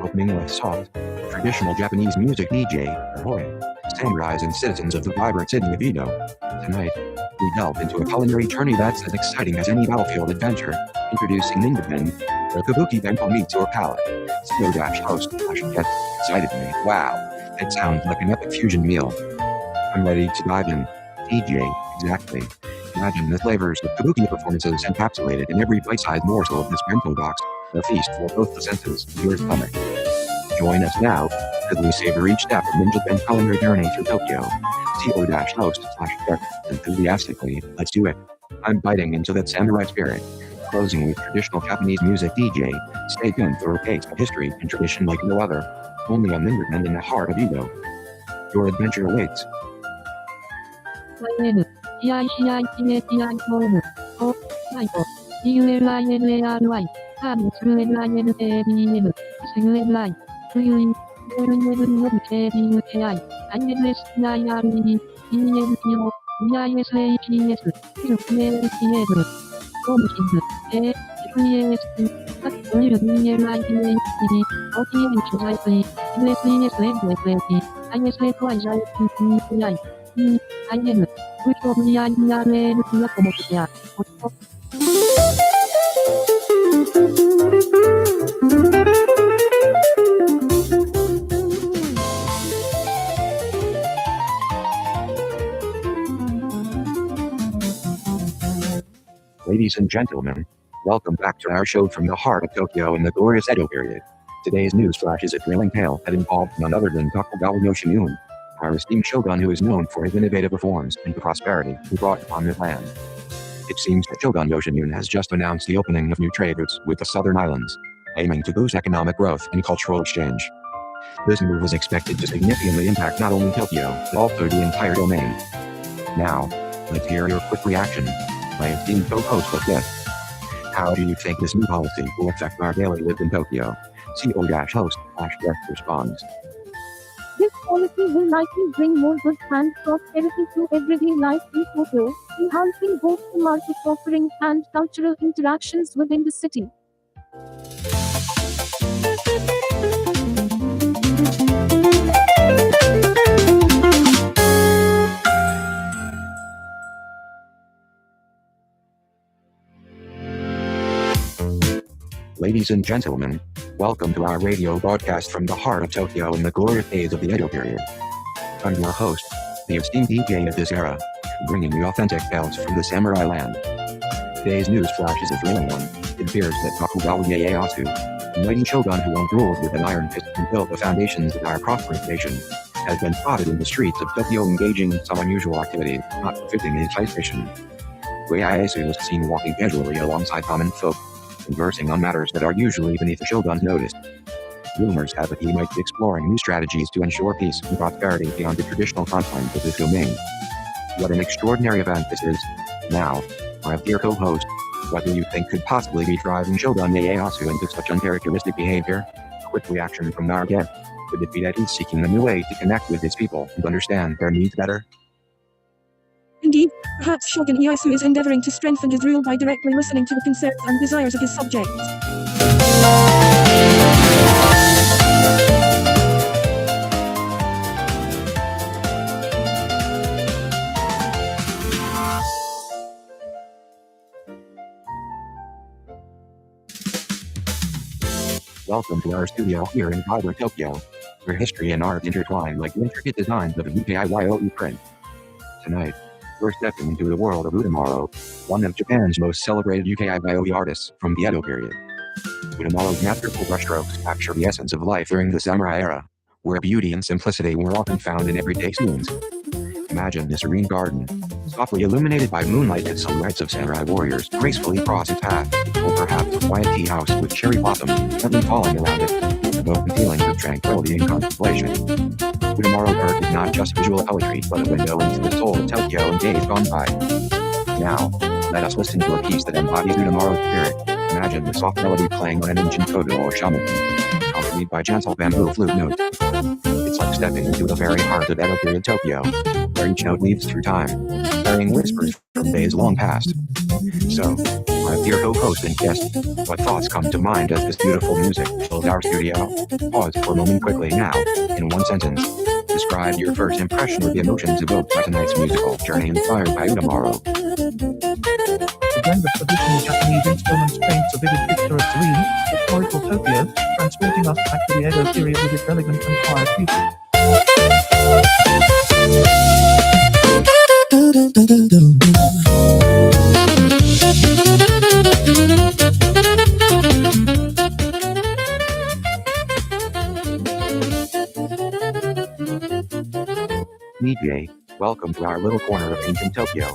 Opening with soft, traditional Japanese music DJ, Ahoy, samurais and citizens of the vibrant city of Edo. Tonight, we delve into a culinary journey that's as exciting as any battlefield adventure, introducing Ninjaben, where Kabuki Bento meets your palate. CO-host/get excited me. Wow, it sounds like an epic fusion meal. I'm ready to dive in. DJ, exactly. Imagine the flavors of Kabuki performances encapsulated in every bite-sized morsel of this bento box, a feast for both the senses and your stomach. Join us now as we savor each step of Ninjaben culinary journey through Tokyo. CO-host/get enthusiastically, let's do it. I'm biting into that samurai spirit. Closing with traditional Japanese music DJ, stay tuned for a taste of history and tradition like no other. Only on Ninjaben in the heart of Edo. Your adventure awaits. YN EICITATI form O Saito DULINARY HANSLINTABN SLI Fluin KBUKI INSNIRD ENTO VISHES PILPMELTEBL Comkins FEST OTMHIP OTMHIP MSESLFFP ISFYJPPI IN VIIRN Comocchia Ladies and gentlemen, welcome back to our show from the heart of Tokyo in the glorious Edo period. Today's news flash is a thrilling tale that involved none other than Tokugawa Yoshimune, our esteemed shogun who is known for his innovative reforms and the prosperity he brought upon this land. It seems that Shogun Yoshimune has just announced the opening of new trade routes with the southern islands, aiming to boost economic growth and cultural exchange. This move is expected to significantly impact not only Tokyo, but also the entire domain. Now, let's hear your quick reaction. My esteemed co-host of this. How do you think this new policy will affect our daily life in Tokyo? CO-host/guest responds. This policy will likely bring more goods and prosperity to everyday life in Tokyo, enhancing both the market offerings and cultural interactions within the city. Ladies and gentlemen, welcome to our radio broadcast from the heart of Tokyo in the glorious days of the Edo period. I'm your host, the esteemed DJ of this era, bringing you authentic tales from the samurai land. Today's news flash is a thrilling one. It appears that Tokugawa Ieyasu, the mighty shogun who once ruled with an iron fist and built the foundations of our prosperous nation, has been spotted in the streets of Tokyo engaging in some unusual activity not befitting his high station. Ieyasu was seen walking casually alongside common folk, conversing on matters that are usually beneath the Shogun's notice. Rumors have it he might be exploring new strategies to ensure peace and prosperity beyond the traditional confines of this domain. What an extraordinary event this is. Now, my dear co-host, what do you think could possibly be driving Shogun Ieyasu into such uncharacteristic behavior? Quick reaction from our guest. Could it be that he's seeking a new way to connect with his people and understand their needs better? Indeed, perhaps Shogun Ieyasu is endeavoring to strengthen his rule by directly listening to the concerns and desires of his subjects. Welcome to our studio here in vibrant Tokyo, where history and art intertwine like the intricate designs of a UKIYOE print. Tonight, we're stepping into the world of Utamaro, one of Japan's most celebrated UKIYOE artists from the Edo period. Utamaro's masterful brushstrokes capture the essence of life during the samurai era, where beauty and simplicity were often found in everyday scenes. Imagine a serene garden, softly illuminated by moonlight as silhouettes of samurai warriors gracefully cross its path, or perhaps a quiet tea house with cherry blossoms gently falling around it, evoking feelings of tranquility and contemplation. Utamaro Park is not just visual poetry, but a window into the soul of Tokyo and days gone by. Now, let us listen to a piece that embodies Utamaro's spirit. Imagine the soft melody playing on an ancient koto or shamokin, accompanied by gentle bamboo flute notes. It's like stepping into the very heart of Edo period Tokyo, where each note weaves through time, carrying whispers from days long past. So, my dear co-host and guest, what thoughts come to mind as this beautiful music fills our studio? Pause for a moment quickly now, in one sentence. Describe your first impression of the emotions evoked by tonight's musical journey inspired by Utamaro. The blend of traditional Japanese instruments paints a vivid picture of serene, historical Tokyo, transporting us back to the Edo period with its elegant and quiet beauty. DJ, welcome to our little corner of ancient Tokyo,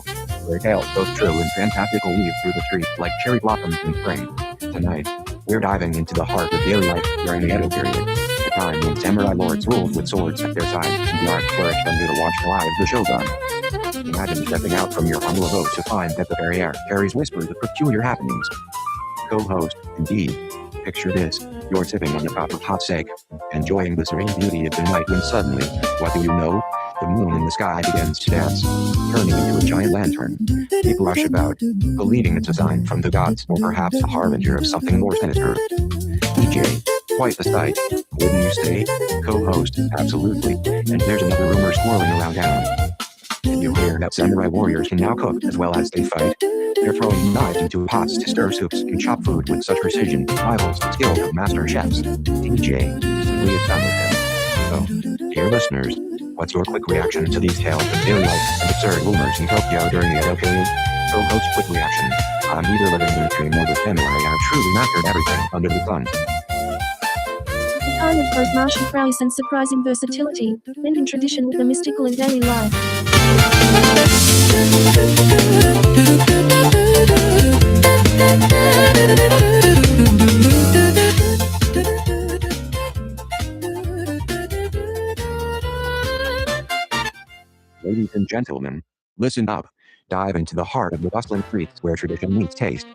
where tales both true and fantastical weave through the streets like cherry blossoms in spring. Tonight, we're diving into the heart of daily life during the Edo period, a time when samurai lords ruled with swords at their sides and the art flourished under the watchful eye of the shogun. Imagine stepping out from your humble abode to find that the very air carries whispers of peculiar happenings. Co-host, indeed. Picture this, you're sipping on a cup of hot sake, enjoying the serene beauty of the night when suddenly, what do you know? The moon in the sky begins to dance, turning into a giant lantern. People rush about, believing it's a sign from the gods or perhaps a harbinger of something more sinister. DJ, quite the sight, wouldn't you say? Co-host, absolutely, and there's another rumor swirling around town. Did you hear that samurai warriors can now cook as well as they fight? They're throwing knives into pots to stir soups and chop food with such precision, rivals the skill of master chefs. DJ, simply astounded them. So, dear listeners, what's your quick reaction to these tales of daily life and absurd rumors in Tokyo during the Edo period? Co-host quick reaction. I'm either living in a dream or the samurai have truly mastered everything under the sun. A time of both martial prowess and surprising versatility, blending tradition with the mystical in daily life. Ladies and gentlemen, listen up. Dive into the heart of the bustling streets where tradition meets taste.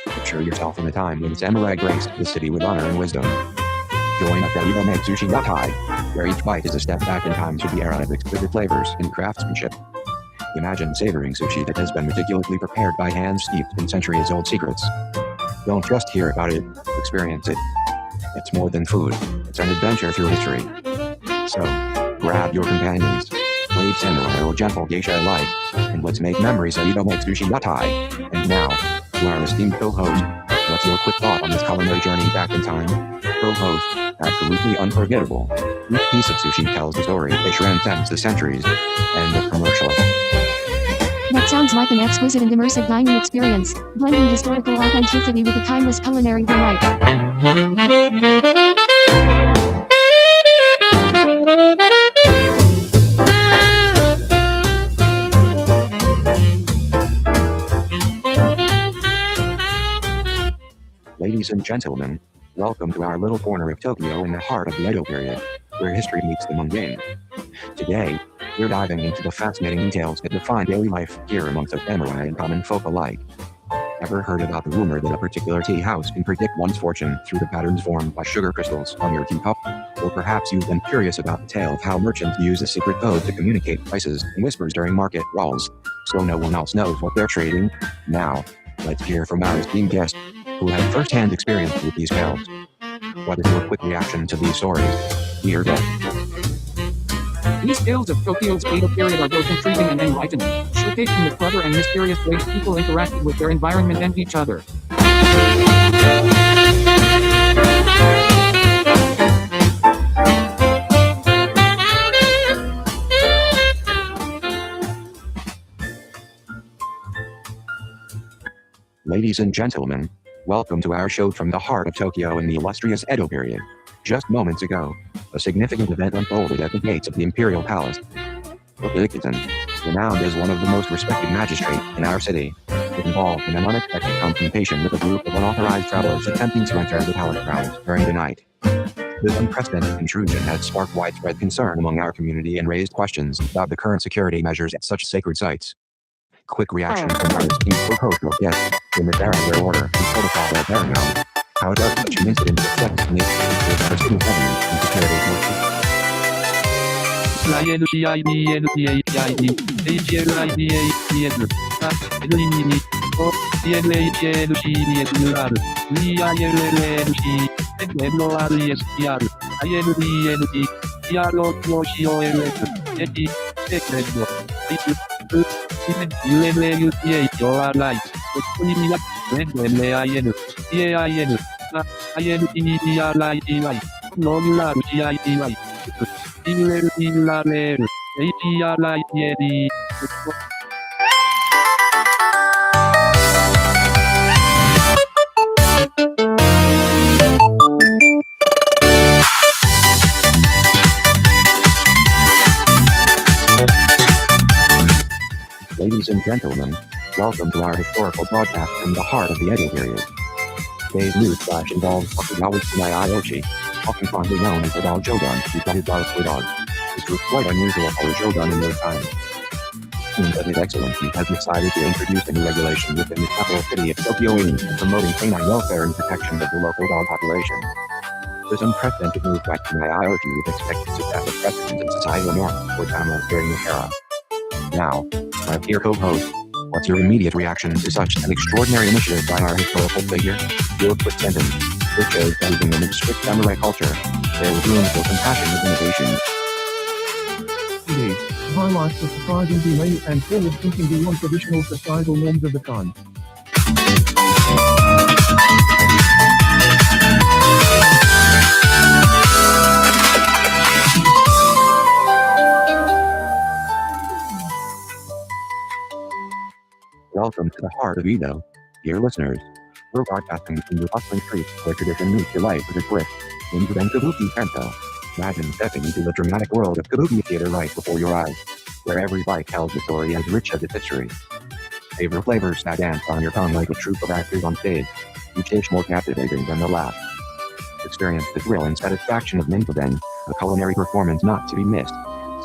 Picture yourself in a time when samurai graced the city with honor and wisdom. Join us at Idome Sushi Yatai, where each bite is a step back in time to the era of exquisite flavors and craftsmanship. Imagine savoring sushi that has been meticulously prepared by hands steeped in centuries-old secrets. Don't just hear about it, experience it. It's more than food, it's an adventure through history. So, grab your companions, brave samurai or gentle geisha alike, and let's make memories at Idome Sushi Yatai. And now, to our esteemed co-host, what's your quick thought on this culinary journey back in time? Co-host, absolutely unforgettable. Each piece of sushi tells a story that transcends the centuries. End of commercial. That sounds like an exquisite and immersive dining experience, blending historical authenticity with a timeless culinary delight. Ladies and gentlemen, welcome to our little corner of Tokyo in the heart of the Edo period, where history meets the mundane. Today, we're diving into the fascinating details that define daily life here amongst the samurai and common folk alike. Ever heard about the rumor that a particular tea house can predict one's fortune through the patterns formed by sugar crystals on your teacup? Or perhaps you've been curious about the tale of how merchants use a secret code to communicate prices and whispers during market brawls, so no one else knows what they're trading? Now, let's hear from our esteemed guest, who had first-hand experience with these tales. What is your quick reaction to these stories? Dear guest. These tales of Tokyo's Edo period are both intriguing and enlightening, showcasing the clever and mysterious ways people interacted with their environment and each other. Ladies and gentlemen, welcome to our show from the heart of Tokyo in the illustrious Edo period. Just moments ago, a significant event unfolded at the gates of the Imperial Palace. Ikiten, renowned as one of the most respected magistrates in our city, was involved in an unexpected confrontation with a group of unauthorized travelers attempting to enter the palace grounds during the night. This unprecedented intrusion had sparked widespread concern among our community and raised questions about the current security measures at such sacred sites. Quick reaction from our esteemed co-host or guest, in this era where order and protocol are paramount. How does such an incident affect the nature of pursuing government and security forces? Ladies and gentlemen, welcome to our historical broadcast from the heart of the Edo period. Today's news flash involves Tokugawa Tsunai Ioshi, often fondly known as the dog Shogun, who got his love for dogs. This was quite unusual for a Shogun in those times. It seems that His Excellency has decided to introduce a new regulation within the capital city of Tokyo aimed at promoting canine welfare and protection of the local dog population. This unprecedented move by Tsunai Ioshi was expected to set a precedent in societal norms for animals during this era. Now, my dear co-host, what's your immediate reaction to such an extraordinary initiative by our historical figure? Your quick sentence. This shows that even in its strict samurai culture, there was room for compassionate innovation. Indeed, our lives are surprisingly late and forward-thinking beyond traditional societal norms of the time. Welcome to the heart of Edo, dear listeners. We're broadcasting from the bustling streets where tradition meets your life with a twist. Into the Kabuki Kanto. Imagine stepping into the dramatic world of Kabuki theater right before your eyes, where every bite tells a story as rich as its history. Favorite flavors that dance on your tongue like a troupe of actors on stage, each dish more captivating than the last. Experience the thrill and satisfaction of Nintoden, a culinary performance not to be missed.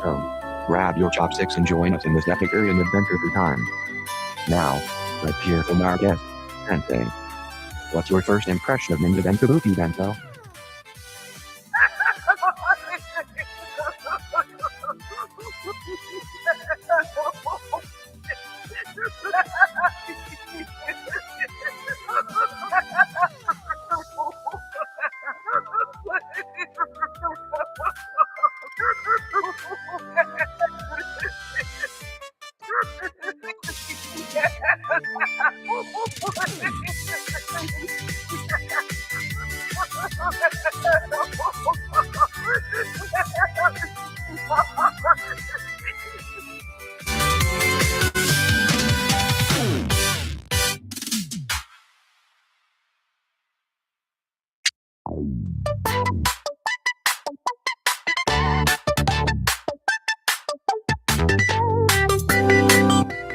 So, grab your chopsticks and join us in this epic and adventure through time. Now, let's hear from our guest, Sensei. What's your first impression of Nintoden Kabuki Bento?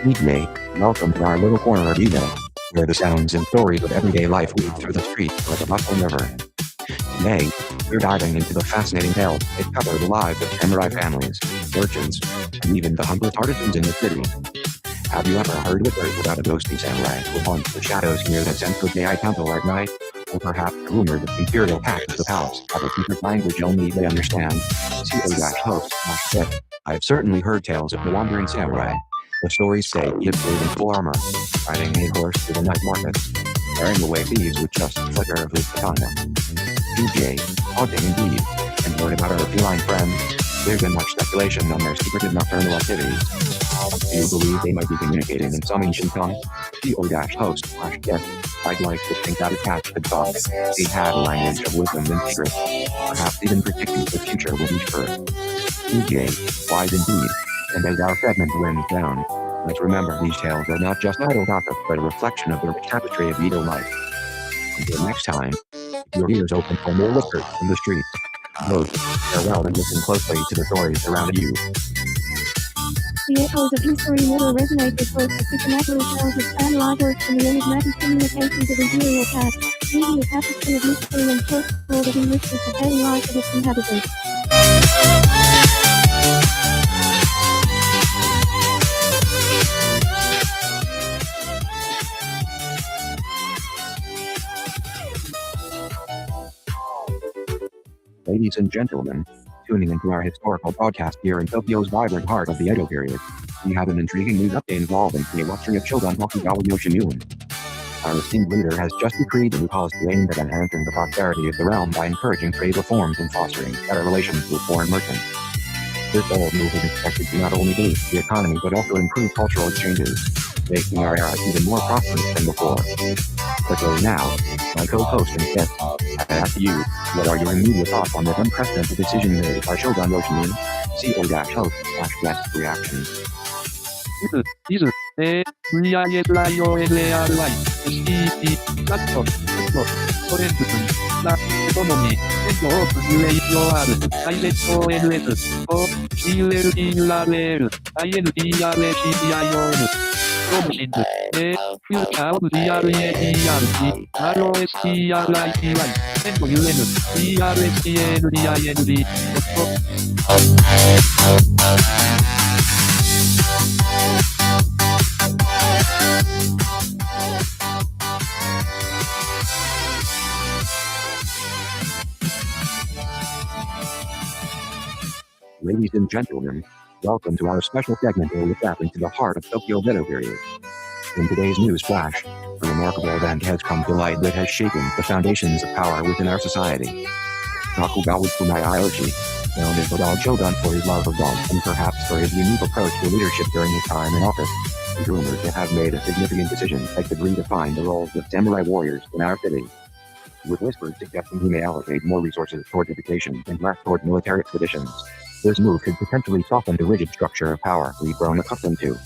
Meet me. Welcome to our little corner of Edo. where the sounds and stories of everyday life weave through the streets like a bustling river. Today, we're diving into the fascinating tales that cover the lives of samurai families, merchants, and even the humblest artisans in the city. Have you ever heard whispers about a ghostly samurai who haunts the shadows near the Senko-Dei temple at night? Or perhaps a rumor that the imperial pact of the palace have a secret language only they understand? CO-host/tip. I've certainly heard tales of the wandering samurai. The stories say he appeared in full armor, riding a horse to the night markets, wearing away thieves with just a flicker of his katana. DJ, haunting indeed, and learn about our feline friends. There's been much speculation on their secretive nocturnal activities. Do you believe they might be communicating in some ancient tongue? CO-host/tip. I'd like to think that attached could talk. They had a language of wisdom and secret, perhaps even predicting the future with each birth. DJ, wise indeed. And as our segment winds down, let's remember these tales are not just idle gossip, but a reflection of the rich tapestry of Edo life. Until next time, keep your ears open for more whispers from the streets. Both, farewell and listen closely to the stories around you. The echoes of history will resonate with both the supernatural tales of samurai works and the enigmatic communications of imperial past, leaving a tapestry of mystery and folklore that enriches the daily life of its inhabitants. Ladies and gentlemen, tuning into our historical podcast here in Tokyo's vibrant heart of the Edo period, we have an intriguing news update involving the illustrious of Shogun Tokugawa Yoshimune. Our esteemed leader has just decreed a new policy aimed at enhancing the prosperity of the realm by encouraging trade reforms and fostering better relations with foreign merchants. This bold move is expected to not only boost the economy but also improve cultural exchanges, making our era even more prosperous than before. Quickly now, my co-host and guest, I ask you, what are your immediate thoughts on this unprecedented decision made by Shogun Yoshimune? CO-host/guest reactions. Ladies and gentlemen, welcome to our special segment where we tap into the heart of Tokyo's Edo period. In today's news flash, a remarkable event has come to light that has shaken the foundations of power within our society. Tokugawa Ieyasu, known as the Dog Shogun for his love of dogs and perhaps for his unique approach to leadership during his time in office, is rumored to have made a significant decision that could redefine the roles of samurai warriors in our city. With whispers suggesting he may allocate more resources toward education and less toward military expeditions, this move could potentially soften the rigid structure of power we've grown accustomed to.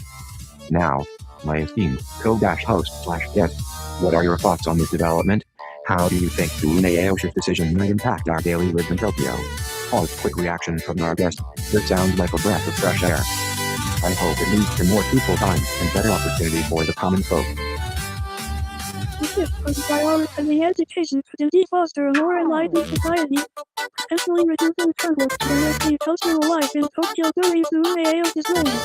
Now, my esteemed co-host/guest, what are your thoughts on this development? How do you think the Ieyasu's decision might impact our daily life in Tokyo? Pause. Quick reaction from our guest. This sounds like a breath of fresh air. I hope it leads to more peaceful times and better opportunity for the common folk. The shift from prioritizing education could indeed foster a more enlightened society, potentially reducing struggles to maintain cultural life in Tokyo during Ieyasu's reign.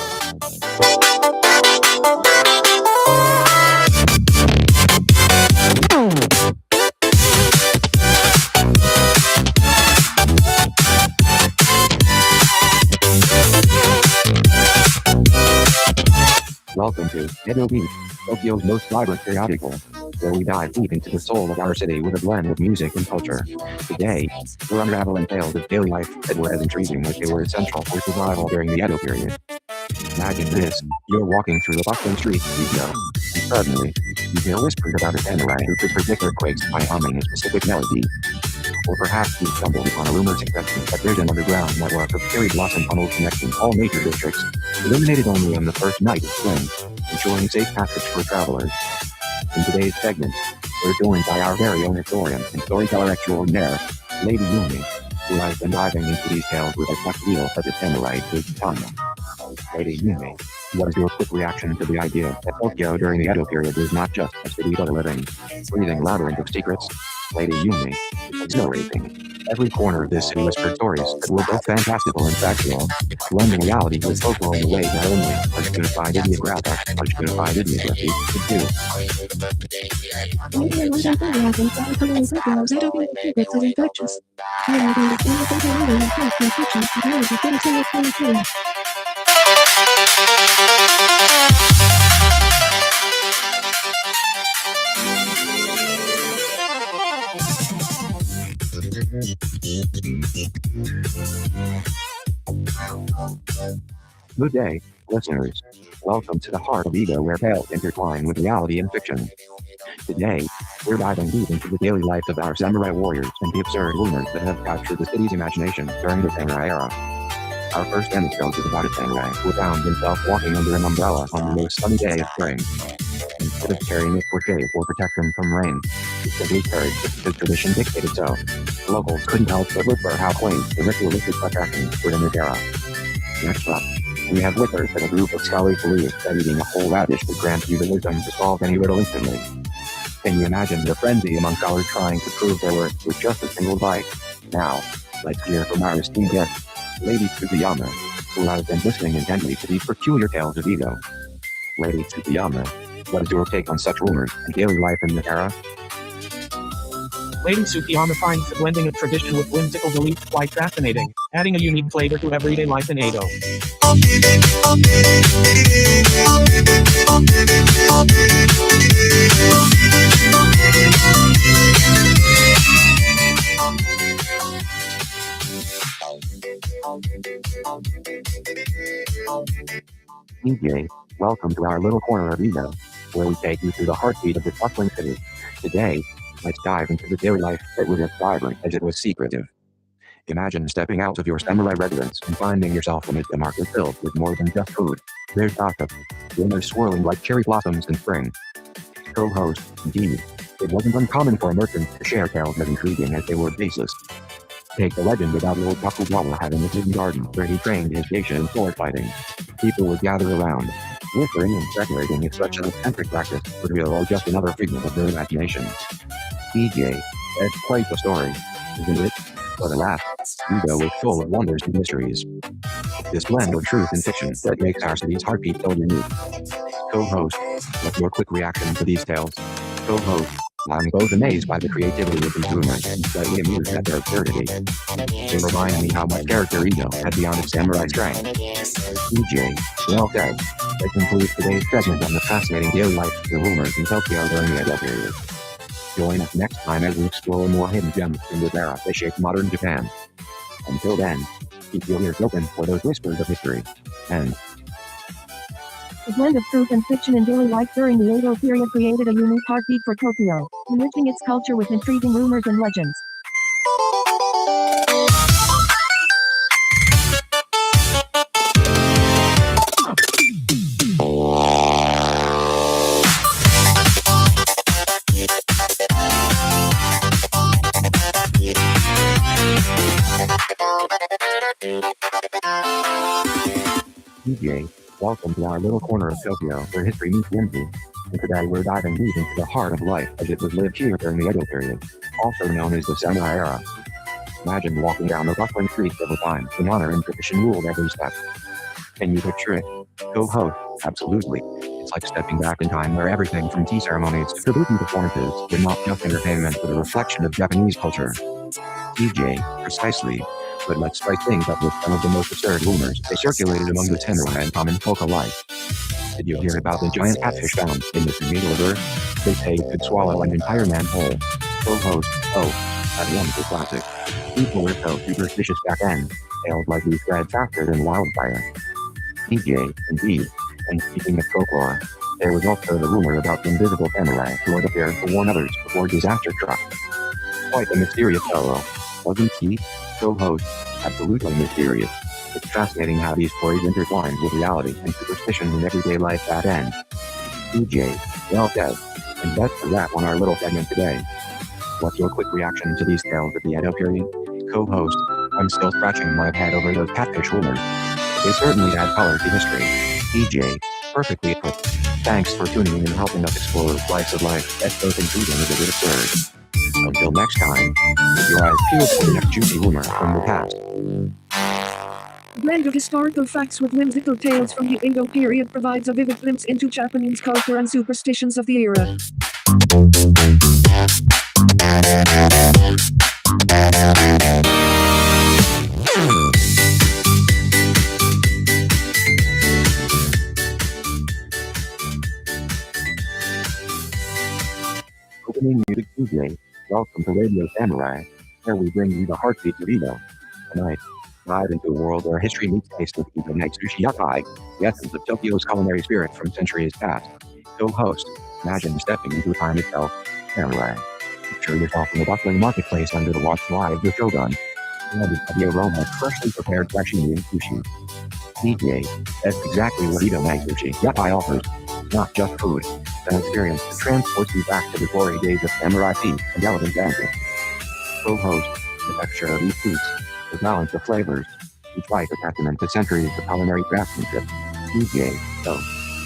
Welcome to Edo Beat, Tokyo's most vibrant periodical, where we dive deep into the soul of our city with a blend of music and culture. Today, we're unraveling tales of daily life that were as intriguing as they were essential for survival during the Edo period. Imagine this, you're walking through the bustling streets of Edo, and suddenly, you hear whispers about a samurai who could predict earthquakes by humming a specific melody. Or perhaps you stumbled upon a rumor suggesting that there's an underground network of cherry blossom tunnels connecting all major districts, illuminated only on the first night of spring, ensuring safe passage for travelers. In today's segment, we're joined by our very own historian and storyteller extraordinaire, Lady Yumi, who has been diving into these tales with a touch wheel such as samurai with katana. Lady Yumi, What is your quick reaction to the idea that Tokyo during the Edo period was not just a city but a living, breathing labyrinth of secrets? Lady Yumi, exhilarating. Every corner of this city whispered stories that were both fantastical and factual, blending reality with folklore in a way that only Archunified Idiography could do. Media was enthusiasm for uncovering Tokyo's Edo-period secrets and inflections. Highlighting the independent living and craftsman fiction that now is within single film. Good day, listeners. Welcome to the heart of Edo, where tales intertwine with reality and fiction. Today, we're diving deep into the daily life of our samurai warriors and the absurd rumors that have captured the city's imagination during the samurai era. Our first anecdote is about a samurai who found himself walking under an umbrella on the most sunny day of spring. Instead of carrying it for shade or protection from rain, he simply carried it because tradition dictated so. Locals couldn't help but whisper how quaint the ritualistic attractions were in this era. Next up, we have whispers that a group of scholars believe that eating a whole radish would grant you the wisdom to solve any riddle instantly. Can you imagine the frenzy among scholars trying to prove their worth with just a single bite? Now, let's hear from our esteemed guest, Lady Tsukiyama, who has been listening intently to these peculiar tales of Edo. Lady Tsukiyama, what is your take on such rumors and daily life in this era? Lady Tsukiyama finds the blending of tradition with whimsical beliefs quite fascinating, adding a unique flavor to everyday life in Edo. DJ, welcome to our little corner of Edo, where we take you through the heartbeat of the bustling city. Today, let's dive into the daily life that was as vibrant as it was secretive. Imagine stepping out of your samurai residence and finding yourself amidst a market filled with more than just food. There's gossip, rumors swirling like cherry blossoms in spring. Co-host, indeed, it wasn't uncommon for a merchant to share tales as intriguing as they were baseless. Take the legend about Lord Tokugawa having a hidden garden where he trained his geisha in sword fighting. People would gather around, whispering and speculating if such an eccentric practice was real or just another figment of their imagination. DJ, that's quite the story, isn't it? But alas, Edo is full of wonders and mysteries. This blend of truth and fiction that makes our city's heartbeat so unique. Co-host, what's your quick reaction to these tales? Co-host, I'm both amazed by the creativity of these rumors and slightly amused at their absurdity. They remind me how much character Edo had beyond its samurai strength. DJ, well said. That concludes today's segment on the fascinating daily life of the rumors in Tokyo during the Edo period. Join us next time as we explore more hidden gems in this era that shaped modern Japan. Until then, keep your ears open for those whispers of history. And The blend of truth and fiction in daily life during the Edo period created a unique heartbeat for Tokyo, enriching its culture with intriguing rumors and legends. DJ, welcome to our little corner of Tokyo where history meets whimsy. And today we're diving deep into the heart of life as it was lived here during the Edo period, also known as the samurai era. Imagine walking down the bustling streets of a time when honor and tradition ruled every step. Can you picture it? Co-host, absolutely. It's like stepping back in time where everything from tea ceremonies to kabuki performances were not just entertainment but a reflection of Japanese culture. DJ, precisely. But let's spice things up with some of the most absurd rumors they circulated among the samurai and common folk alike. Did you hear about the giant catfish found in the Sumida River? They say it could swallow an entire man whole. Co-host, oh, that one's a classic. People were so superstitious back then. Tales like these spread faster than wildfire. DJ, indeed. And speaking of folklore, there was also the rumor about the invisible samurai who had appeared to warn others before disaster struck. Quite a mysterious fellow, wasn't he? Co-host, absolutely mysterious. It's fascinating how these stories intertwine with reality and superstition in everyday life that end. DJ, well said. And that's the wrap on our little segment today. What's your quick reaction to these tales of the Edo period? Co-host, I'm still scratching my head over those catfish rumors. They certainly add color to history. DJ, perfectly equipped. Thanks for tuning in and helping us explore the slice of life that's both intriguing and a bit absurd. Until next time, keep your eyes peeled for the next juicy rumor from the past. A blend of historical facts with whimsical tales from the Edo period provides a vivid glimpse into Japanese culture and superstitions of the era. Opening music DJ, welcome to Radio Samurai, where we bring you the heartbeat of Edo. Tonight, dive into a world where history meets taste with Edo Night Sushi Yakai, the essence of Tokyo's culinary spirit from centuries past. Co-host, imagine stepping into time itself, Samurai. Picture yourself in a bustling marketplace under the watchful eye of the Shogun, flooded by the aroma of freshly prepared sashimi and sushi. DJ, that's exactly what Edo Night Sushi Yakai offers. Not just food, but an experience that transports you back to the glory days of samurai tea and elegant dancing. Co-host, the texture of each piece, the balance of flavors, each bite a testament to centuries of culinary craftsmanship. DJ, so,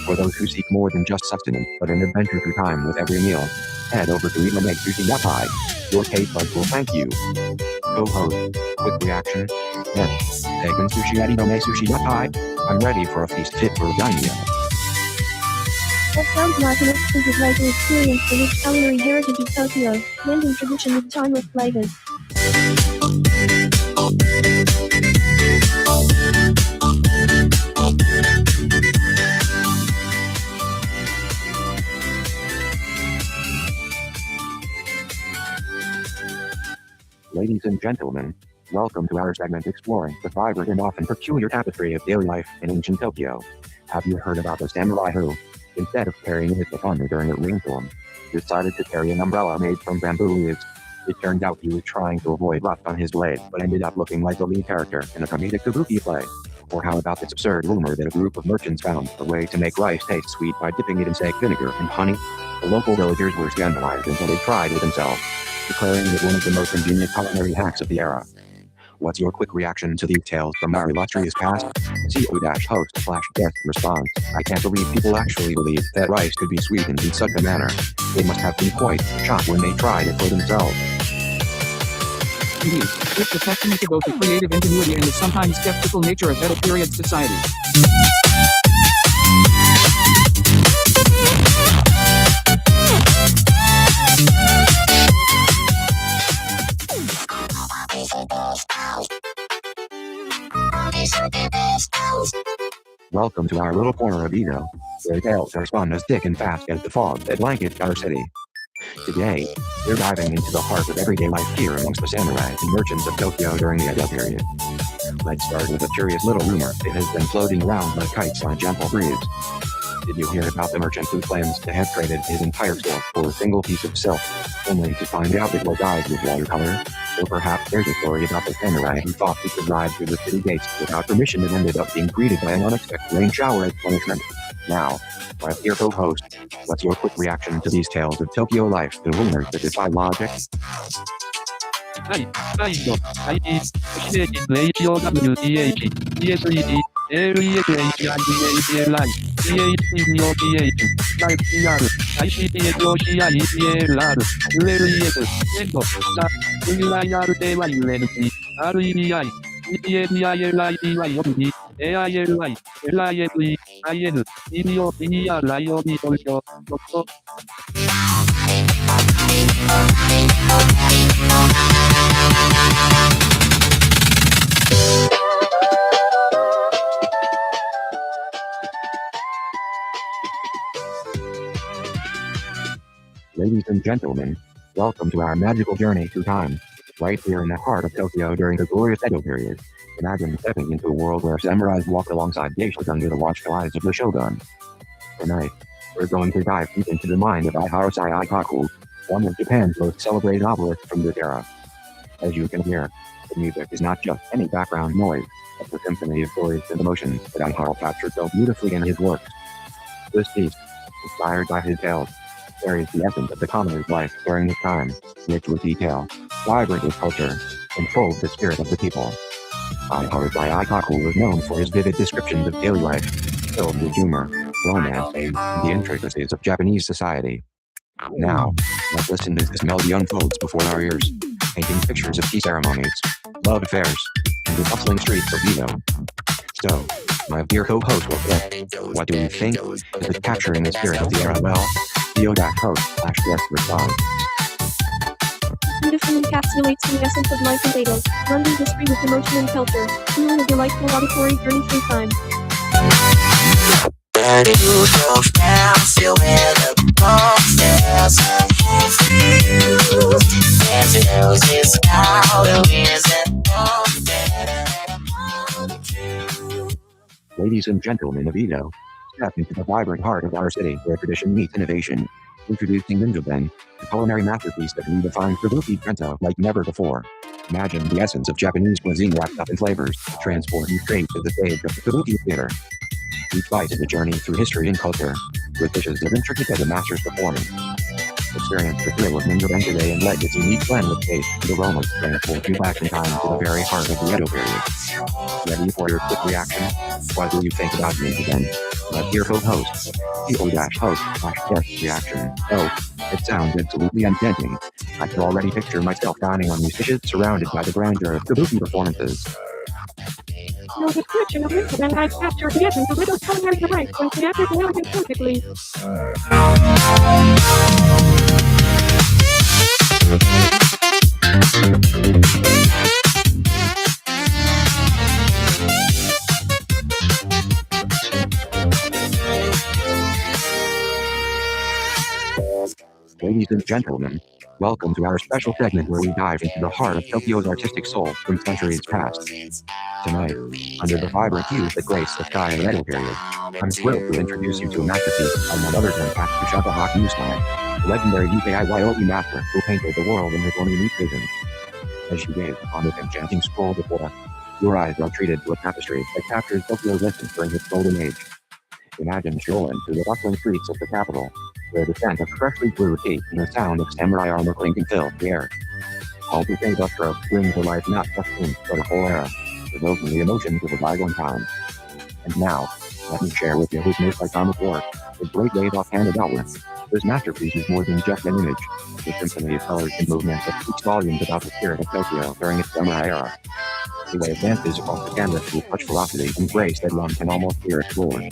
for those who seek more than just sustenance but an adventure through time with every meal, head over to Edo Night Sushi Yakai. Your taste buds will thank you. Co-host, quick reaction. Yes, Seiken Sushi at Edo Night Sushi Yakai. I'm ready for a feast fit for a daimyo. That sounds like an exquisite way to experience the rich culinary heritage of Tokyo, blending tradition with timeless flavors. Ladies and gentlemen, welcome to our segment exploring the vibrant and often peculiar tapestry of daily life in ancient Tokyo. Have you heard about the samurai who, instead of carrying his katana during a rainstorm, decided to carry an umbrella made from bamboo leaves? It turned out he was trying to avoid rust on his blade, but ended up looking like the lead character in a comedic kabuki play. Or how about this absurd rumor that a group of merchants found a way to make rice taste sweet by dipping it in sake vinegar and honey? The local villagers were scandalized until they tried it themselves, declaring it one of the most ingenious culinary hacks of the era. What's your quick reaction to these tales from our illustrious past? CO-host/guest response. I can't believe people actually believed that rice could be sweetened in such a manner. They must have been quite shocked when they tried it for themselves. Indeed, it's a testament to both the creative ingenuity and the sometimes skeptical nature of Edo period society. Welcome to our little corner of Edo, where tales are spun as thick and fast as the fog that blankets our city. Today, we're diving into the heart of everyday life here amongst the samurai and merchants of Tokyo during the Edo period. Let's start with a curious little rumor that has been floating around like kites on a gentle breeze. Did you hear about the merchant who claims to have traded his entire store for a single piece of silk, only to find out it was dyed with watercolor? Or perhaps there's a story about the samurai who thought he could ride through the city gates without permission and ended up being greeted by an unexpected rain shower as punishment. Now, my dear co-host, what's your quick reaction to these tales of Tokyo life and rumors that defy logic? はい、再度、IE、指定例 HOWTH、ESED、ALESHIDHLI、CHCDOTH、LIFECR、ICTSOCIEPLR、ULES、END、VIRTYUNT、REDI、EPAPILITY、AILI、LIFE、IN、EDOPERIOD 投票、ドット。Ladies and gentlemen, welcome to our magical journey through time, right here in the heart of Tokyo during the glorious Edo period. Imagine stepping into a world where samurais walk alongside geishas under the watchful eyes of the Shogun. Tonight, we're going to dive deep into the mind of Aiharosai Aikaku, one of Japan's most celebrated novelists from this era. As you can hear, the music is not just any background noise, but the symphony of stories and emotions that Aiharo captured so beautifully in his works. This piece, inspired by his tales, carries the essence of the commoner's life during this time, rich with detail, vibrant with culture, and full of the spirit of the people. Aiharosai Aikaku was known for his vivid descriptions of daily life, filled with humor, romance, and the intricacies of Japanese society. Now, let's listen as this melody unfolds before our ears, painting pictures of tea ceremonies, love affairs, and the bustling streets of Edo. So, my dear co-host, what do you think? Is it capturing the spirit of the era well? Theo.host/guest response. Beautifully encapsulates the essence of life in Edo, London history with emotion and culture, fueling a delightful auditory journey through time. Ladies and gentlemen of Edo, step into the vibrant heart of our city where tradition meets innovation. Introducing Ninjoben, a culinary masterpiece that redefines kabuki bento like never before. Imagine the essence of Japanese cuisine wrapped up in flavors, transporting straight to the stage of the kabuki theater. Each bite is a journey through history and culture, with dishes as intricate as a master's performance. Experience the thrill of Ninjoben today and let its unique blend of taste and aromas transport you back in time to the very heart of the Edo period. Ready for your quick reaction? What do you think about Ninjoben? My dear co-host, Theo-host/guest reaction. Oh, it sounds absolutely enchanting. I can already picture myself dining on these dishes surrounded by the grandeur of kabuki performances. Your description of Ninjoben has captured the essence of Edo's culinary delight when created and elegant perfectly. Ladies and gentlemen, welcome to our special segment where we dive into the heart of Tokyo's artistic soul from centuries past. Tonight, under the vibrant hues that grace the sky of the Edo period, I'm thrilled to introduce you to a masterpiece by none other than Katsushika Hakumusai, the legendary UKIYOE master who painted the world in his own unique vision. As you gaze upon this enchanting scroll before us, your eyes are treated to a tapestry that captures Tokyo's essence during its golden age. Imagine strolling through the bustling streets of the capital, where the scent of freshly brewed tea and the sound of samurai armor clinking fill the air. All the same brushstrokes bring to life not just scenes, but a whole era, evoking the emotions of a bygone time. And now, let me share with you listeners like Thomas Work, the great wave off-handed outlet. This masterpiece is more than just an image. It's a symphony of colors and movements that speaks volumes about the spirit of Tokyo during its samurai era. The way advances across the canvas with such velocity and grace that one can almost hear it roar.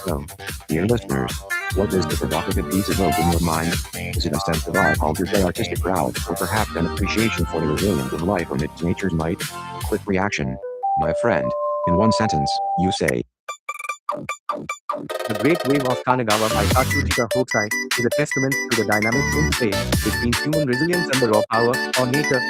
So, dear listeners, what does the provocative piece evoke in your mind? Is it a sense of awe called your artistic pride, or perhaps an appreciation for the resilience of life amidst nature's might? Quick reaction. My friend, in one sentence, you say. The Great Wave of Kanagawa by Katsushika Hokusai is a testament to the dynamic interplay between human resilience and the raw power of nature.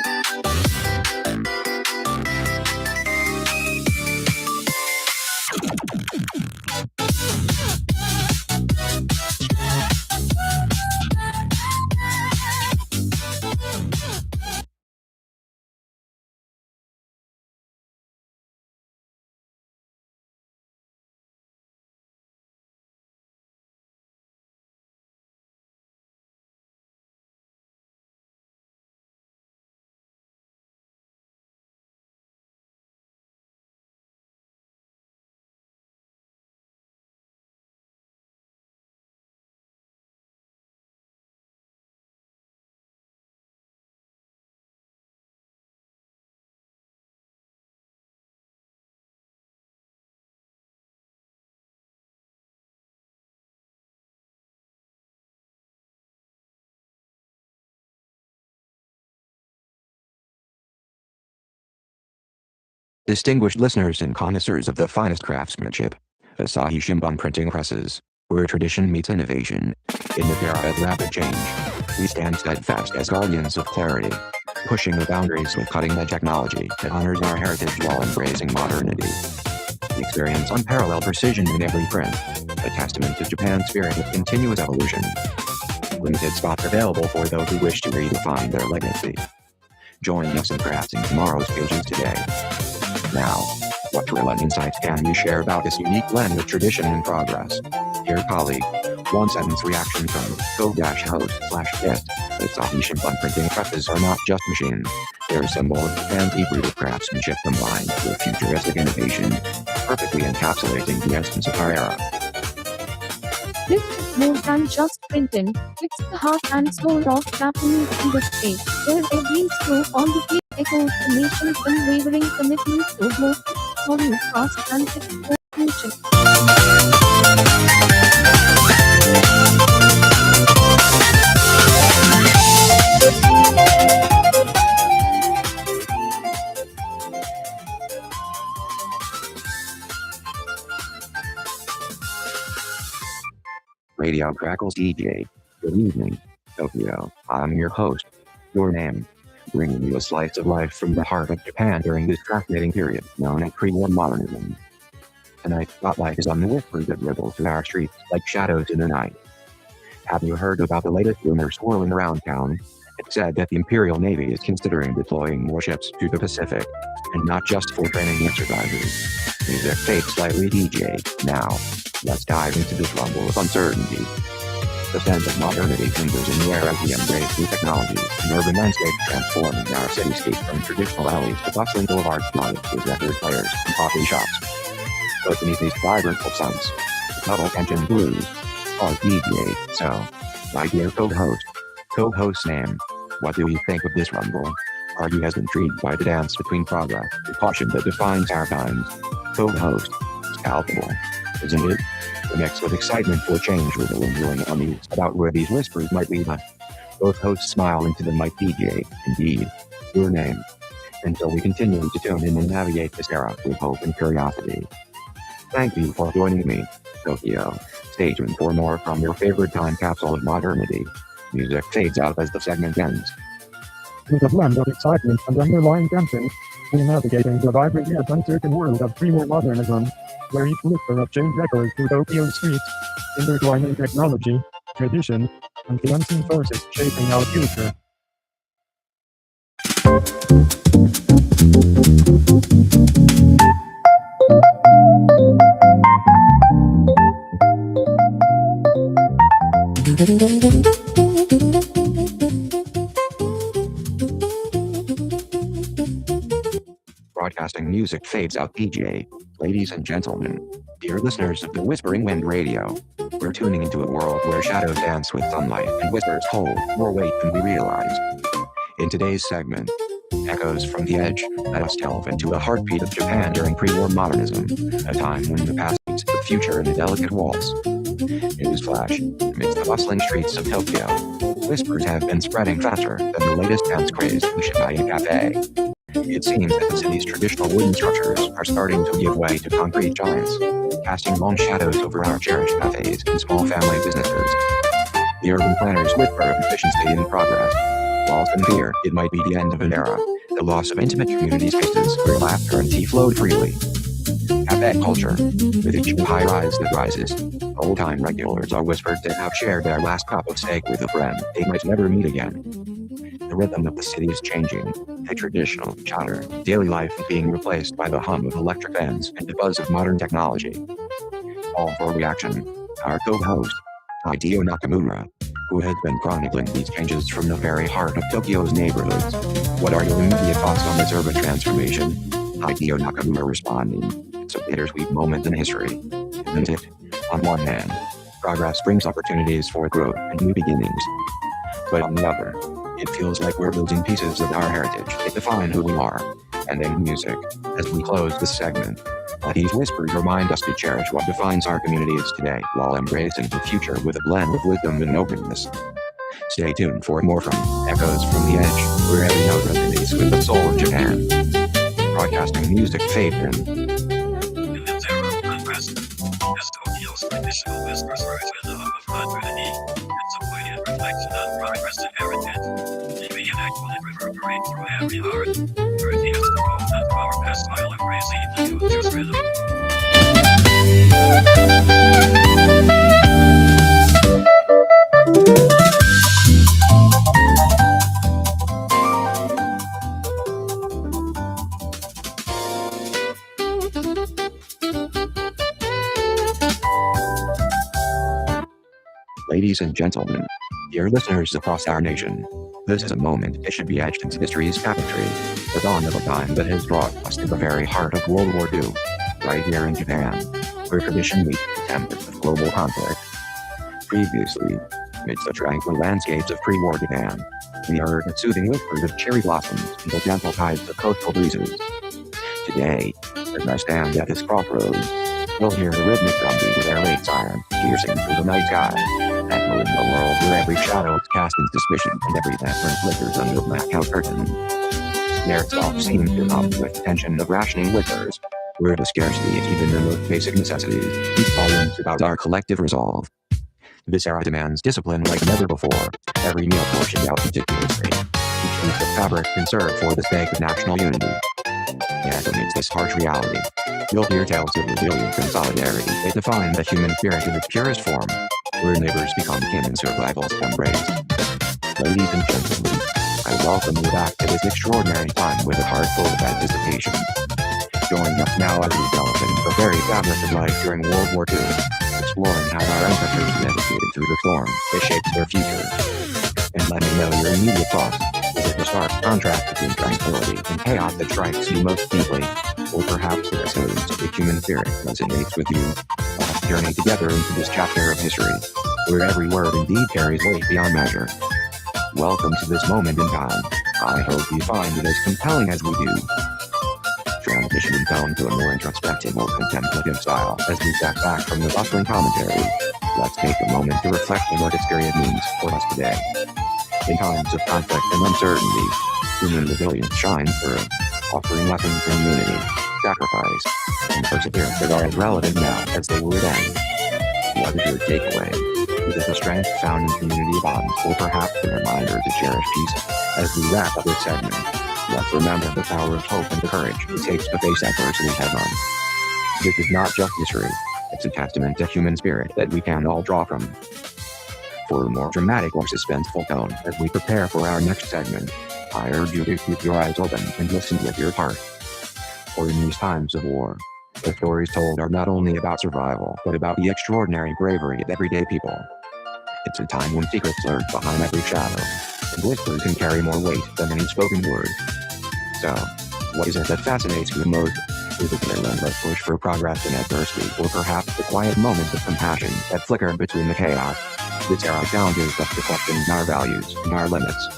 Distinguished listeners and connoisseurs of the finest craftsmanship, Asahi Shimbun printing presses, where tradition meets innovation. In the era of rapid change, we stand steadfast as guardians of clarity, pushing the boundaries with cutting-edge technology that honors our heritage while embracing modernity. Experience unparalleled precision in every print, a testament to Japan's spirit of continuous evolution. Limited spots available for those who wish to redefine their legacy. Join us in crafting tomorrow's pages today. Now, what thrill and insights can you share about this unique blend of tradition and progress? Dear colleague, one sentence reaction from co-host/guest. Asahi Shimbun printing presses are not just machines. They're a symbol of Japan's deep-rooted craftsmanship combined with futuristic innovation. perfectly encapsulating the essence of our era. This is more than just printing. It's the heart and soul of Japanese industry, where every stroke on the page echoes the nation's unwavering commitment to both foreign fast and export future. Radio Crackles DJ. Good evening, Tokyo. I'm your host, Your Name, bringing you a slice of life from the heart of Japan during this fascinating period known as pre-war modernism. Tonight's spotlight is on the whispers that ripple through our streets like shadows in the night. Have you heard about the latest rumor swirling around town? It's said that the Imperial Navy is considering deploying more ships to the Pacific, and not just for training exercises. Music fades slightly DJ. Now, let's dive into this rumble of uncertainty. The sense of modernity lingers in the air as we embrace new technology and urban landscape transforming our cityscape from traditional alleys to bustling boulevards dotted with record players and coffee shops. But beneath these vibrant pulsants, the subtle tension blues, are DJ. So, my dear co-host name, what do you think of this rumble? Are you as intrigued by the dance between progress and caution that defines our times? Co-host, it's palpable, isn't it? The mix of excitement for change with a lingering unease about where these whispers might lead us. Both hosts smile into the mic DJ, indeed, Your Name. Until we continue to tune in and navigate this era with hope and curiosity. Thank you for joining me, Tokyo. Stay tuned for more from your favorite time capsule of modernity. Music fades out as the segment ends. With a blend of excitement and underlying tension, we're navigating the vibrant yet uncertain world of pre-war modernism, where each whisper of change echoes through Tokyo's streets, intertwining technology, tradition, and the unseen forces shaping our future. Broadcasting music fades out DJ. Ladies and gentlemen, dear listeners of the Whispering Wind Radio, we're tuning into a world where shadows dance with sunlight and whispers hold more weight than we realize. In today's segment, echoes from the edge let us delve into the heartbeat of Japan during pre-war modernism, a time when the past meets the future in a delicate waltz. Newsflash, amidst the bustling streets of Tokyo, whispers have been spreading faster than the latest dance craze in Shibuya Cafe. It seems that the city's traditional wooden structures are starting to give way to concrete giants, casting long shadows over our cherished cafes and small family businesses. The urban planners whisper of efficiency in progress, while some fear it might be the end of an era, the loss of intimate community spaces where laughter and tea flowed freely. Cafe culture, with each new high-rise that rises, old-time regulars are whispered to have shared their last cup of steak with a friend they might never meet again. The rhythm of the city is changing, a traditional chatter, daily life is being replaced by the hum of electric fans and the buzz of modern technology. All for reaction, our co-host, Hideo Nakamura, who has been chronicling these changes from the very heart of Tokyo's neighborhoods. What are your immediate thoughts on this urban transformation? Hideo Nakamura responding, it's a bittersweet moment in history, isn't it? On one hand, progress brings opportunities for growth and new beginnings. But on the other, it feels like we're losing pieces of our heritage that define who we are. And in music, as we close this segment, these whispers remind us to cherish what defines our communities today while embracing the future with a blend of wisdom and openness. Stay tuned for more from Echoes from the Edge, where every note resonates with the soul of Japan. Broadcasting music fade in. In this era of unrest, as Tokyo's traditional whispers rise with the hum of modernity, it's a poignant reflection on progress and heritage, leaving an echo that reverberates through every heart, urging us to hold on to our past while embracing the future's rhythm. Ladies and gentlemen, dear listeners across our nation, this is a moment that should be etched into history's tapestry, the dawn of a time that has brought us to the very heart of World War II, right here in Japan, where tradition meets the tempest of global conflict. Previously, amidst the tranquil landscapes of pre-war Japan, we heard the soothing whispers of cherry blossoms and the gentle tides of coastal breezes. Today, as I stand at this crossroads, you'll hear the rhythmic drumbeat of their late siren piercing through the night sky, echoing the world where every shadow is cast in suspicion and every lantern flickers under the blackout curtain. Their talk seems to hum with the tension of rationing whispers, where the scarcity of even the most basic necessities speak volumes about our collective resolve. This era demands discipline like never before, every meal portioned out meticulously, each piece of fabric conserved for the sake of national unity. Yet amidst this harsh reality, you'll hear tales of resilience and solidarity that define the human spirit in its purest form, where neighbors become kin and survivals embrace. Ladies and gentlemen, I welcome you back to this extraordinary time with a heart full of anticipation. Join us now as we delve into the very fabric of life during World War II, exploring how our ancestors navigated through the storm that shaped their future. And let me know your immediate thoughts. Is it the stark contrast between tranquility and chaos that strikes you most deeply? Or perhaps the resilience of the human spirit resonates with you? Let's journey together into this chapter of history, where every word indeed carries weight beyond measure. Welcome to this moment in time. I hope you find it as compelling as we do. Transitioning down to a more introspective or contemplative style as we step back from the bustling commentary. Let's take a moment to reflect on what this period means for us today. In times of conflict and uncertainty, human resilience shines through, offering lessons in unity, sacrifice, and perseverance that are as relevant now as they were then. What is your takeaway? Is it the strength found in community bonds, or perhaps a reminder to cherish peace? As we wrap up this segment, let's remember the power of hope and the courage it takes to face adversity head-on. This is not just history, it's a testament to human spirit that we can all draw from. For a more dramatic or suspenseful tone as we prepare for our next segment, I urge you to keep your eyes open and listen with your heart. For in these times of war, the stories told are not only about survival, but about the extraordinary bravery of everyday people. It's a time when secrets lurk behind every shadow, and whispers can carry more weight than any spoken word. So, what is it that fascinates you most? Is it their relentless push for progress in adversity, or perhaps the quiet moments of compassion that flicker between the chaos? This era challenges us to question our values and our limits.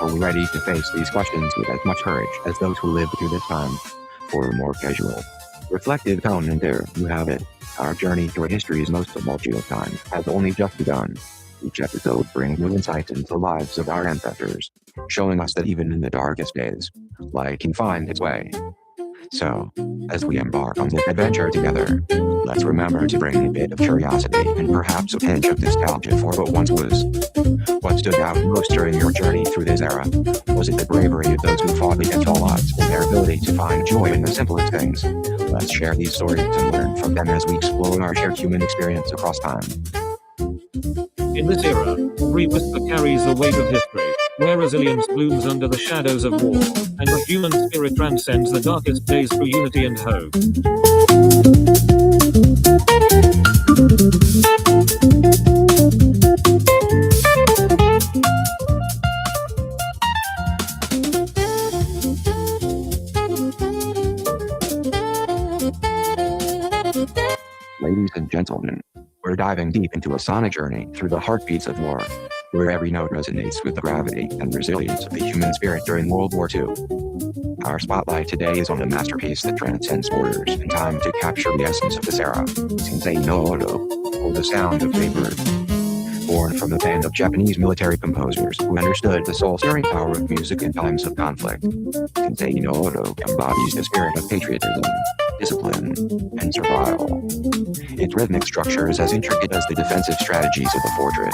Are we ready to face these questions with as much courage as those who lived through this time? For a more casual, reflective tone, and there you have it. Our journey through history's most tumultuous time has only just begun. Each episode brings new insights into the lives of our ancestors, showing us that even in the darkest days, light can find its way. So, as we embark on this adventure together, let's remember to bring a bit of curiosity and perhaps a pinch of nostalgia for what once was. What stood out most during your journey through this era? Was it the bravery of those who fought against all odds, or their ability to find joy in the simplest things? Let's share these stories and learn from them as we explore our shared human experience across time. In this era, every whisper carries the weight of history, where resilience blooms under the shadows of war, and the human spirit transcends the darkest days through unity and hope. Ladies and gentlemen, we're diving deep into a sonic journey through the heartbeats of war, where every note resonates with the gravity and resilience of the human spirit during World War II. Our spotlight today is on a masterpiece that transcends borders and time to capture the essence of this era, Shinsei no Odo, or the sound of vapor. Born from a band of Japanese military composers who understood the soul-stirring power of music in times of conflict, Shinsei no Odo embodies the spirit of patriotism, discipline, and survival. Its rhythmic structure is as intricate as the defensive strategies of the fortress,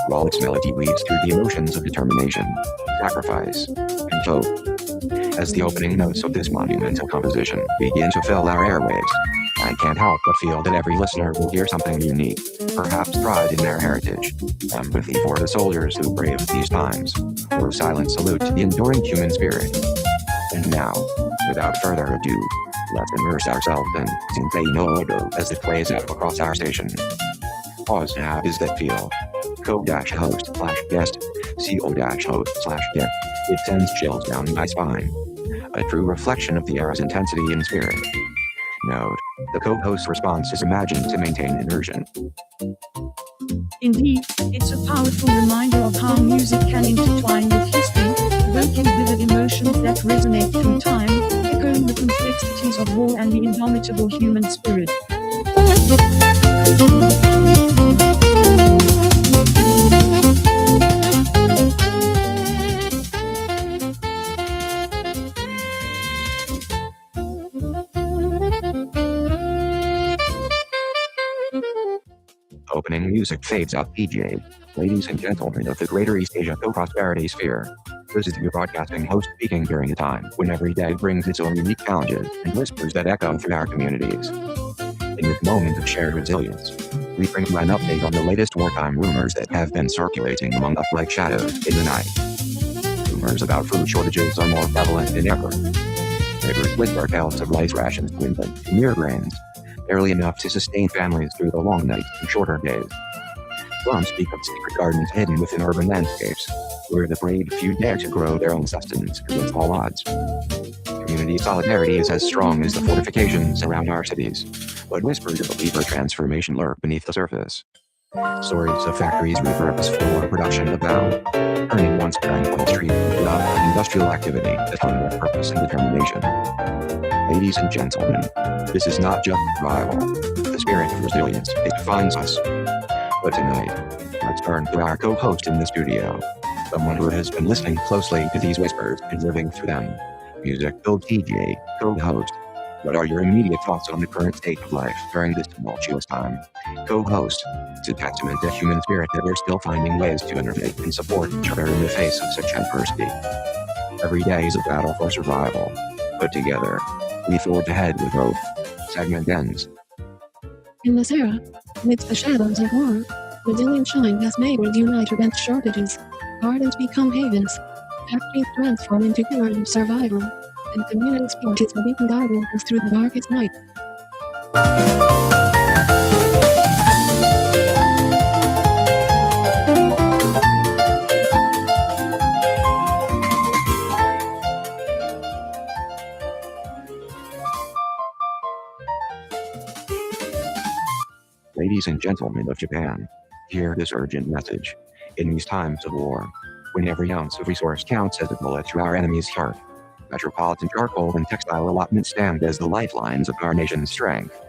while its melody weaves through the emotions of determination, sacrifice, and hope. As the opening notes of this monumental composition begin to fill our airwaves, I can't help but feel that every listener will hear something unique, perhaps pride in their heritage, empathy for the soldiers who braved these times, or a silent salute to the enduring human spirit. And now, without further ado, let's immerse ourselves in Shinsei no Odo as it plays out across our station. Pause. How does that feel? Co-host/guest, co-host/guest. It sends chills down my spine. A true reflection of the era's intensity and spirit. Note, The co-host's response is imagined to maintain immersion. Indeed, it's a powerful reminder of how music can intertwine with history, evoking vivid emotions that resonate through time, echoing the complexities of war and the indomitable human spirit. Opening music fades out. DJ. Ladies and gentlemen of the Greater East Asia Co-Prosperity Sphere. This is your broadcasting host speaking during a time when every day brings its own unique challenges and whispers that echo through our communities. In this moment of shared resilience, we bring you an update on the latest wartime rumors that have been circulating among us like shadows in the night. Rumors about food shortages are more prevalent than ever. Neighbors whisper tales of rice rations dwindling to mere grains, barely enough to sustain families through the long nights and shorter days. Some speak of secret gardens hidden within urban landscapes, where the brave few dare to grow their own sustenance against all odds. Community solidarity is as strong as the fortifications around our cities, but whispers of a deeper transformation lurk beneath the surface. Stories of factories repurposed for production abound, turning once tranquil streets into an industrial activity that hung with purpose and determination. Ladies and gentlemen, this is not just survival, the spirit of resilience, it defines us. But tonight, let's turn to our co-host in the studio, someone who has been listening closely to these whispers and living through them. Music-filled DJ, co-host. What are your immediate thoughts on the current state of life during this tumultuous time? Co-host, it's a testament to human spirit that we're still finding ways to innovate and support each other in the face of such adversity. Every day is a battle for survival, but together, we forge ahead with hope. Segment ends. In this era, amidst the shadows of war, resilient shine as neighbors unite against shortages, gardens become havens, factories transform into pillars of survival, and community spirit is the beacon guiding us through the darkest night. Ladies and gentlemen of Japan, hear this urgent message. In these times of war, when every ounce of resource counts as a bullet through our enemy's heart, metropolitan charcoal and textile allotments stand as the lifelines of our nation's strength.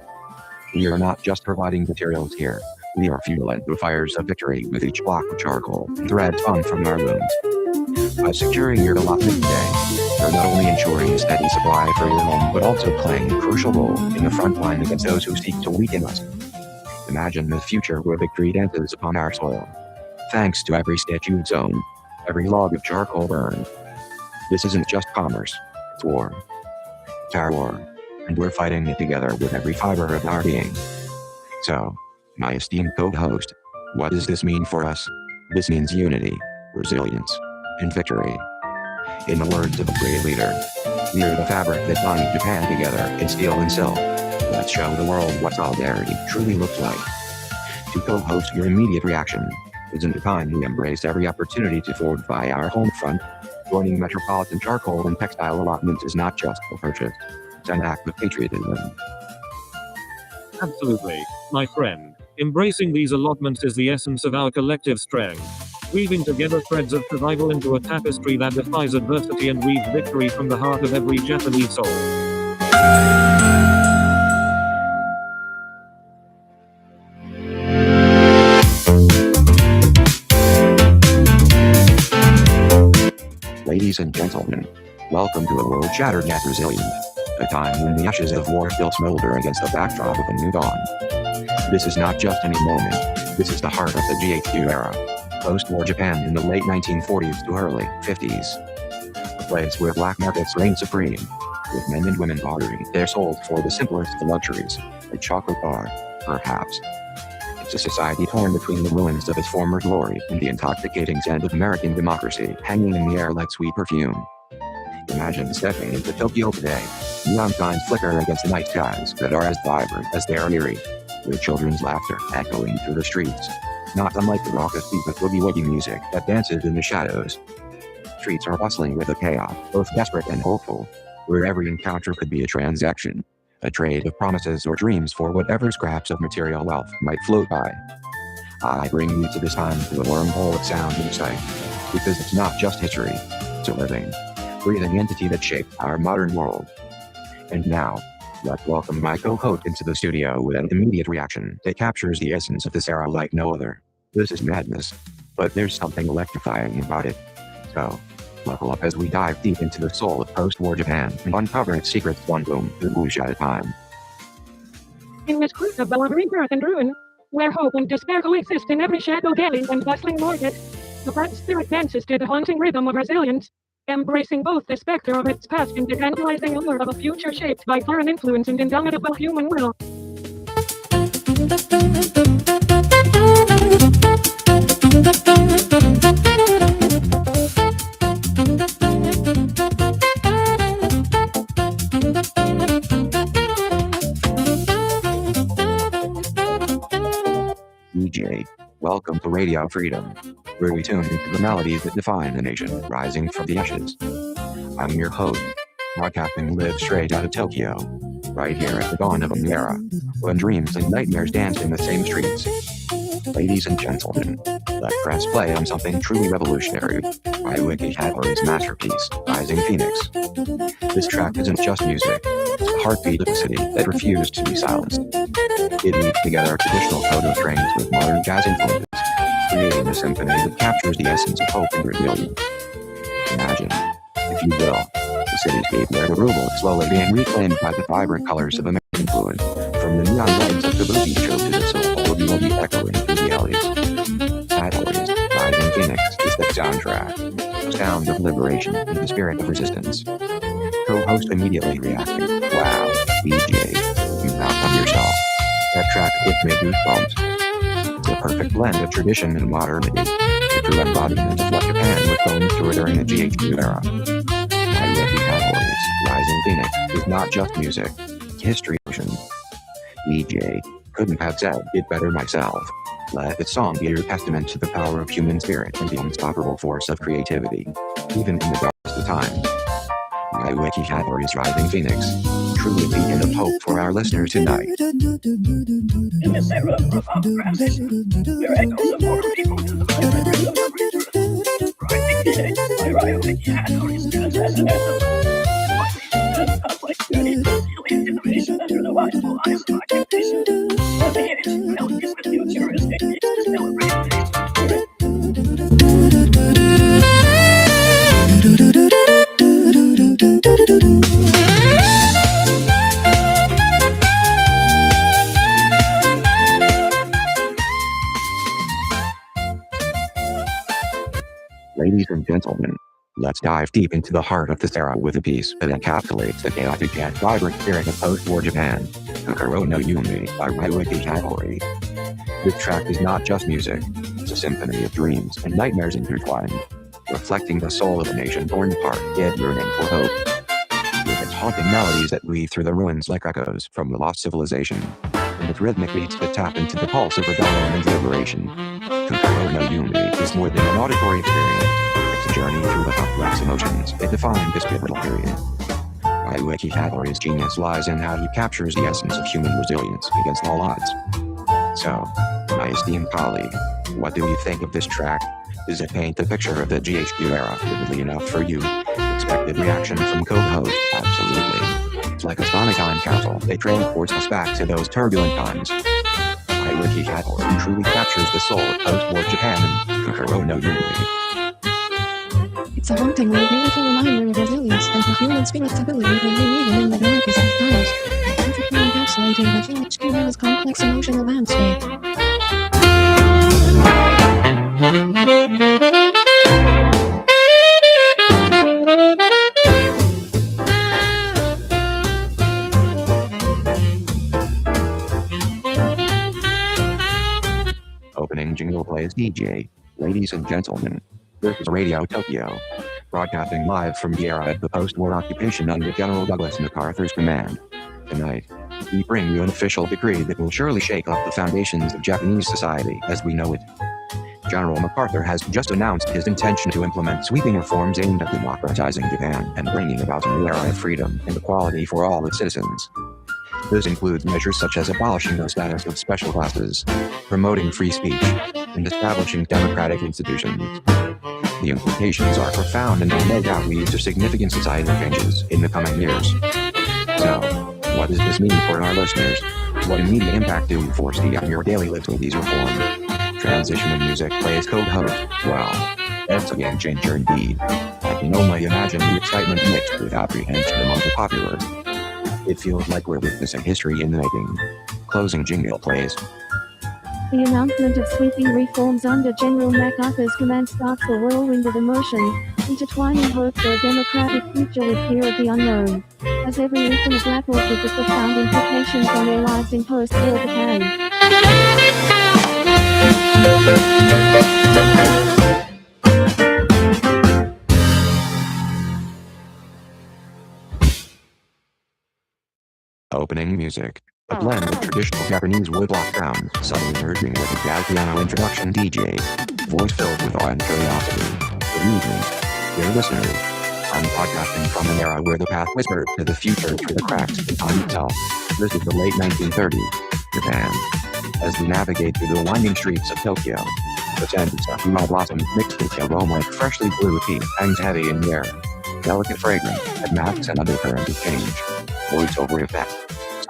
We are not just providing materials here, we are fueling the fires of victory with each block of charcoal and thread spun from our looms. By securing your allotment today, you're not only ensuring a steady supply for your home, but also playing a crucial role in the front line against those who seek to weaken us. Imagine the future where victory dances upon our soil. Thanks to every stitch you've sewn, every log of charcoal burned. This isn't just commerce, it's war. It's our war, and we're fighting it together with every fiber of our being. So, my esteemed co-host, what does this mean for us? This means unity, resilience, and victory. In the words of a great leader, we are the fabric that binds Japan together in steel and silk. Let's show the world what solidarity truly looks like. To co-host your immediate reaction, isn't it time we embrace every opportunity to fortify our home front? Joining metropolitan charcoal and textile allotments is not just a purchase, it's an act of patriotism. Absolutely, my friend. Embracing these allotments is the essence of our collective strength. Weaving together threads of survival into a tapestry that defies adversity and weaves victory from the heart of every Japanese soul. Ladies and gentlemen, welcome to a world shattered yet resilient, a time when the ashes of war still smolder against the backdrop of a new dawn. This is not just any moment, this is the heart of the GHQ era, post-war Japan in the late 1940s to early 50s. A place where black markets reign supreme, with men and women bartering their souls for the simplest of luxuries, a chocolate bar, perhaps. It's a society torn between the ruins of its former glory and the intoxicating scent of American democracy hanging in the air like sweet perfume. Imagine stepping into Tokyo today. Neon signs flicker against the night skies that are as vibrant as they are eerie, with children's laughter echoing through the streets, not unlike the raucous beat of boogie-woogie music that dances in the shadows. Streets are bustling with a chaos, both desperate and hopeful, where every encounter could be a transaction, a trade of promises or dreams for whatever scraps of material wealth might float by. I bring you to this time through a wormhole of sound and sight, because it's not just history, it's a living, breathing entity that shaped our modern world. And now, let's welcome my co-host into the studio with an immediate reaction that captures the essence of this era like no other. This is madness, but there's something electrifying about it. So, buckle up as we dive deep into the soul of post-war Japan and uncover its secrets one boom to whoosh at a time. In this crucible of rebirth and ruin, where hope and despair coexist in every shadowed alley and bustling market, the bright spirit dances to the haunting rhythm of resilience, embracing both the specter of its past and the tantalizing allure of a future shaped by foreign influence and indomitable human will. DJ, welcome to Radio Freedom, where we tune into the melodies that define the nation rising from the ashes. I'm your host, broadcasting live straight out of Tokyo, right here at the dawn of a new era, when dreams and nightmares dance in the same streets. Ladies and gentlemen, let's press play on something truly revolutionary, by Wiki Hattori's masterpiece, Rising Phoenix. This track isn't just music, it's the heartbeat of a city that refused to be silenced. It weaves together a traditional Kodo strings with modern jazz influences, creating a symphony that captures the essence of hope and resilience. Imagine, if you will, the cityscape where the ruble is slowly being reclaimed by the vibrant colors of American fluid, from the neon lights of Kabuki show to the soulful of melody echoing through the alleys. Hattori's Rising Phoenix is the soundtrack, the sound of liberation and the spirit of resistance. Co-host immediately reacting, wow, DJ, you outdone yourself. That track gives me goosebumps. It's a perfect blend of tradition and modernity, the true embodiment of what Japan was going through during the GHQ era. My Wiki Hattori's Rising Phoenix is not just music, it's history motion. DJ, couldn't have said it better myself. Let this song be your testament to the power of human spirit and the unstoppable force of creativity, even in the darkest of times. My Wiki Hattori's Rising Phoenix, truly a beacon of hope for our listeners tonight. In this era of our crisis, where echoes of more people to the Rising Phoenix by Ryo Wiki Hattori stands as an anthem. Conflict journey through alien generation under the watchful eyes of occupation. But the hidden melodies with futuristic beats to celebrate today's Ladies and gentlemen, let's dive deep into the heart of this era with a piece that encapsulates the chaotic yet vibrant spirit of post-war Japan, Kokoro no Yumi by Wiki Hattori. This track is not just music, it's a symphony of dreams and nightmares intertwined, reflecting the soul of a nation torn apart yet yearning for hope. With its haunting melodies that weave through the ruins like echoes from the lost civilization, and its rhythmic beats that tap into the pulse of rebellion and liberation, Kokoro no Yumi is more than an auditory experience. It's a journey through the complex emotions that define this pivotal period. My Wiki Hattori's genius lies in how he captures the essence of human resilience against all odds. So, my esteemed colleague, what do you think of this track? Does it paint the picture of the GHQ era vividly enough for you? Expected reaction from co-host, absolutely. It's like a sonic time capsule that transports us back to those turbulent times. My Wiki Hattori truly captures the soul of post-war Japan and Kokoro no Yumi. It's a hauntingly beautiful reminder of resilience and the human spirit's ability to live even in the darkest of times, perfectly encapsulating the GHQ era's complex emotional landscape. Opening jingle plays DJ. Ladies and gentlemen, this is Radio Tokyo, broadcasting live from the era of the post-war occupation under General Douglas MacArthur's command. Tonight, we bring you an official decree that will surely shake up the foundations of Japanese society as we know it. General MacArthur has just announced his intention to implement sweeping reforms aimed at democratizing Japan and bringing about a new era of freedom and equality for all its citizens. This includes measures such as abolishing the status of special classes, promoting free speech, and establishing democratic institutions. The implications are profound and will no doubt lead to significant societal changes in the coming years. So, what does this mean for our listeners? What immediate impact do you foresee on your daily lives with these reforms? Transition music plays co-host. Well, that's a game changer indeed. I can only imagine the excitement mixed with apprehension among the populace. It feels like we're witnessing history in the making. Closing jingle plays. The announcement of sweeping reforms under General MacArthur's command starts a whirlwind of emotion, intertwining hope for a democratic future with fear of the unknown. As every listener grapples with the profound implications on their lives in post-war Japan. Opening music. A blend of traditional Japanese woodblock sounds, suddenly merging with a jazz piano introduction DJ. Voice filled with awe and curiosity. Good evening, dear listeners. I'm podcasting from an era where the path whispered to the future through the cracks in time itself. This is the late 1930s, Japan. As we navigate through the winding streets of Tokyo, the scent of sakura blossoms mixed with the aroma of freshly brewed tea hangs heavy in the air. Delicate fragrance that masks an undercurrent of change. Voice-over effect.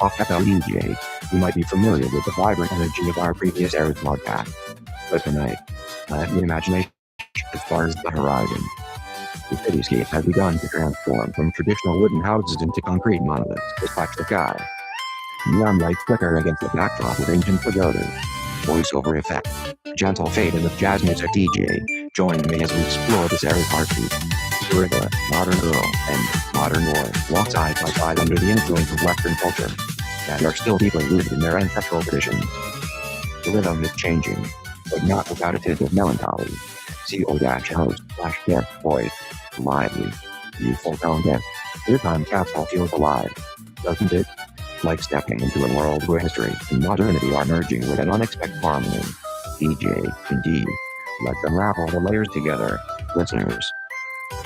Soft echo DJ. You might be familiar with the vibrant energy of our previous era's broadcast. But tonight, let the imagination as far as the horizon. The cityscape has begun to transform from traditional wooden houses into concrete monoliths that touch the sky. Neon lights flicker against the backdrop of ancient pagodas. Voice-over effect. Gentle fading of jazz music DJ. Join me as we explore this era's heartbeat. Gorilla, modern girl, and modern boy walk side by side under the influence of Western culture that are still deeply rooted in their ancestral traditions. The rhythm is changing, but not without a tinge of melancholy. CO-host/guest voice. Lively, youthful tone guest. Your time capsule feels alive, doesn't it? Like stepping into a world where history and modernity are merging with an unexpected harmony. DJ, indeed. Let's unravel the layers together, listeners.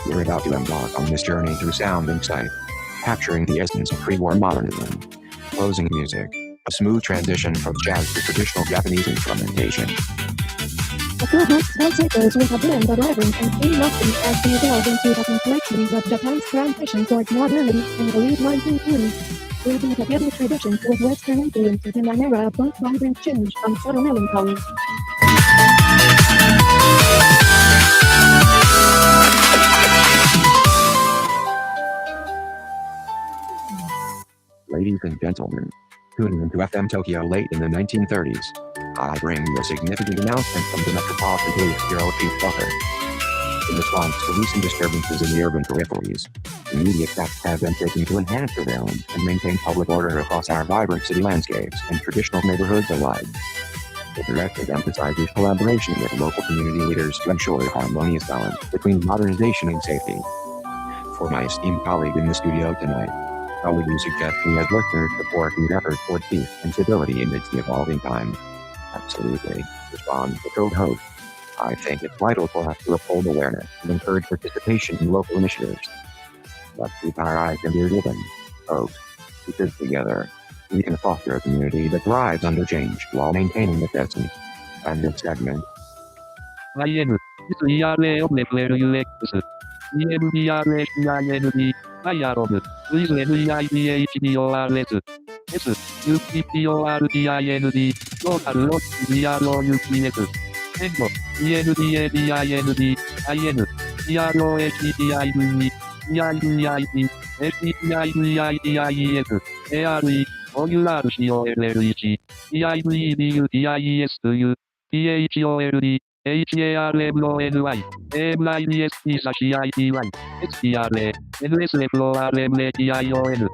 We're about to embark on this journey through sound and sight, capturing the essence of pre-war modernism. Closing music, a smooth transition from jazz to traditional Japanese instrumentation. The co-hosts thus echoes with a blend of reverence and curiosity as they delve into the complexities of Japan's transition towards modernity in the late 1930s. Weaving together traditions with Western influences in an era of both vibrant change and subtle melancholy. Ladies and gentlemen, tuning into FM Tokyo late in the 1930s, I bring you a significant announcement from the Metropolitan Police Bureau Chief Butler. In response to recent disturbances in the urban peripheries, immediate steps have been taken to enhance surveillance and maintain public order across our vibrant city landscapes and traditional neighborhoods alike. The directive emphasizes collaboration with local community leaders to ensure a harmonious balance between modernization and safety. For my esteemed colleague in the studio tonight, how would you suggest we as listeners support these efforts toward peace and stability amidst the evolving times? Absolutely, responds the co-host. I think it's vital for us to uphold awareness and encourage participation in local initiatives. Let's keep our eyes and ears open, folks. Because together, we can foster a community that thrives under change while maintaining its essence. And this segment. IN, SERA of level UX, EMBRA CIND, IROB, please LEIDHDORS, S, UPPORTIND, local lot, DROUPS, ENDO, ENDADIND, IN, CROHETIV, EIDID, SEPIVIDIES, ARE, Modular COLLEG, EIVEDUTIESU, THOLD, HARMONY, AMIDSP/CITY, XPRA, NSFLORMLETION,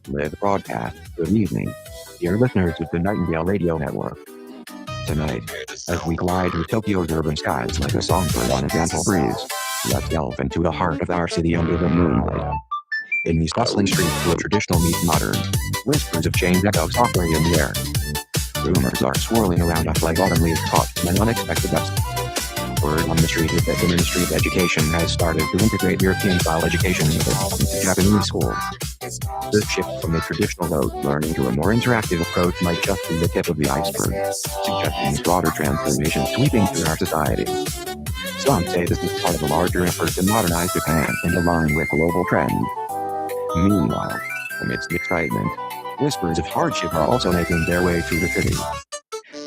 Live broadcast. Good evening, dear listeners of the Nightingale Radio Network. Tonight, as we glide through Tokyo's urban skies like a songbird on a gentle breeze, let's delve into the heart of our city under the moonlight. In these bustling streets to a traditional meet modern, whispers of change echo softly in the air. Rumors are swirling around us like autumn leaves caught in an unexpected gust. Word on the street is that the Ministry of Education has started to integrate European-style education into Japanese schools. This shift from the traditional rote learning to a more interactive approach might just be the tip of the iceberg, suggesting broader transformation sweeping through our society. Some say this is part of a larger effort to modernize Japan and align with global trends. Meanwhile, amidst the excitement, whispers of hardship are also making their way through the city.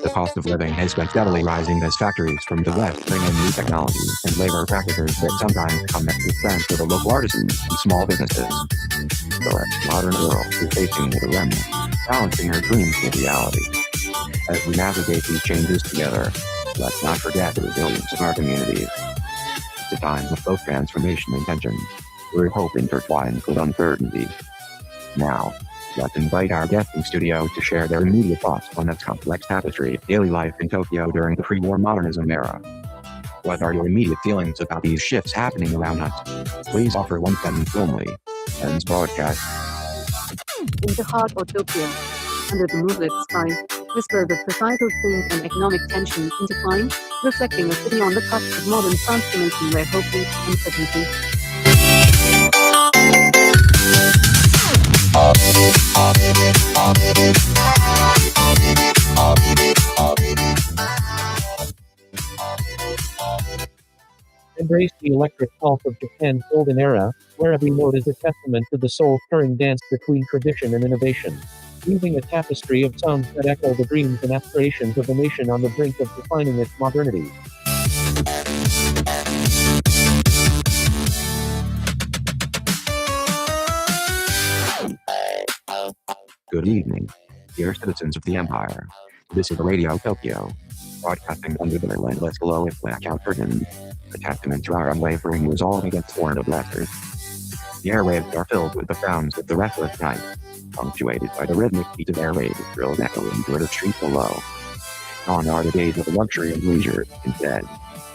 The cost of living has been steadily rising as factories from the West bring in new technology and labor practices that sometimes come at the expense of the local artisans and small businesses. The modern world is facing a dilemma, balancing her dreams with reality. As we navigate these changes together, let's not forget the resilience of our communities. It's a time of both transformation and tension, where hope intertwines with uncertainty. Now, let's invite our guests in studio to share their immediate thoughts on this complex tapestry of daily life in Tokyo during the pre-war modernism era. What are your immediate feelings about these shifts happening around us? Please offer one sentence only. Ends broadcast. In the heart of Tokyo, under the moonlit sky, whispers of societal change and economic tension intertwine, reflecting a city on the cusp of modern transformation where hope meets uncertainty. Embrace the electric pulse of Japan's golden era, where every note is a testament to the soul-stirring dance between tradition and innovation, weaving a tapestry of sounds that echo the dreams and aspirations of a nation on the brink of defining its modernity. Good evening, dear citizens of the Empire. This is Radio Tokyo, broadcasting under the relentless glow of blackout curtains, a testament to our unwavering resolve against foreign aggressors. The airwaves are filled with the sounds of the restless night, punctuated by the rhythmic beat of air raids drills echoing through the street below. Gone are the days of luxury and leisure. Instead,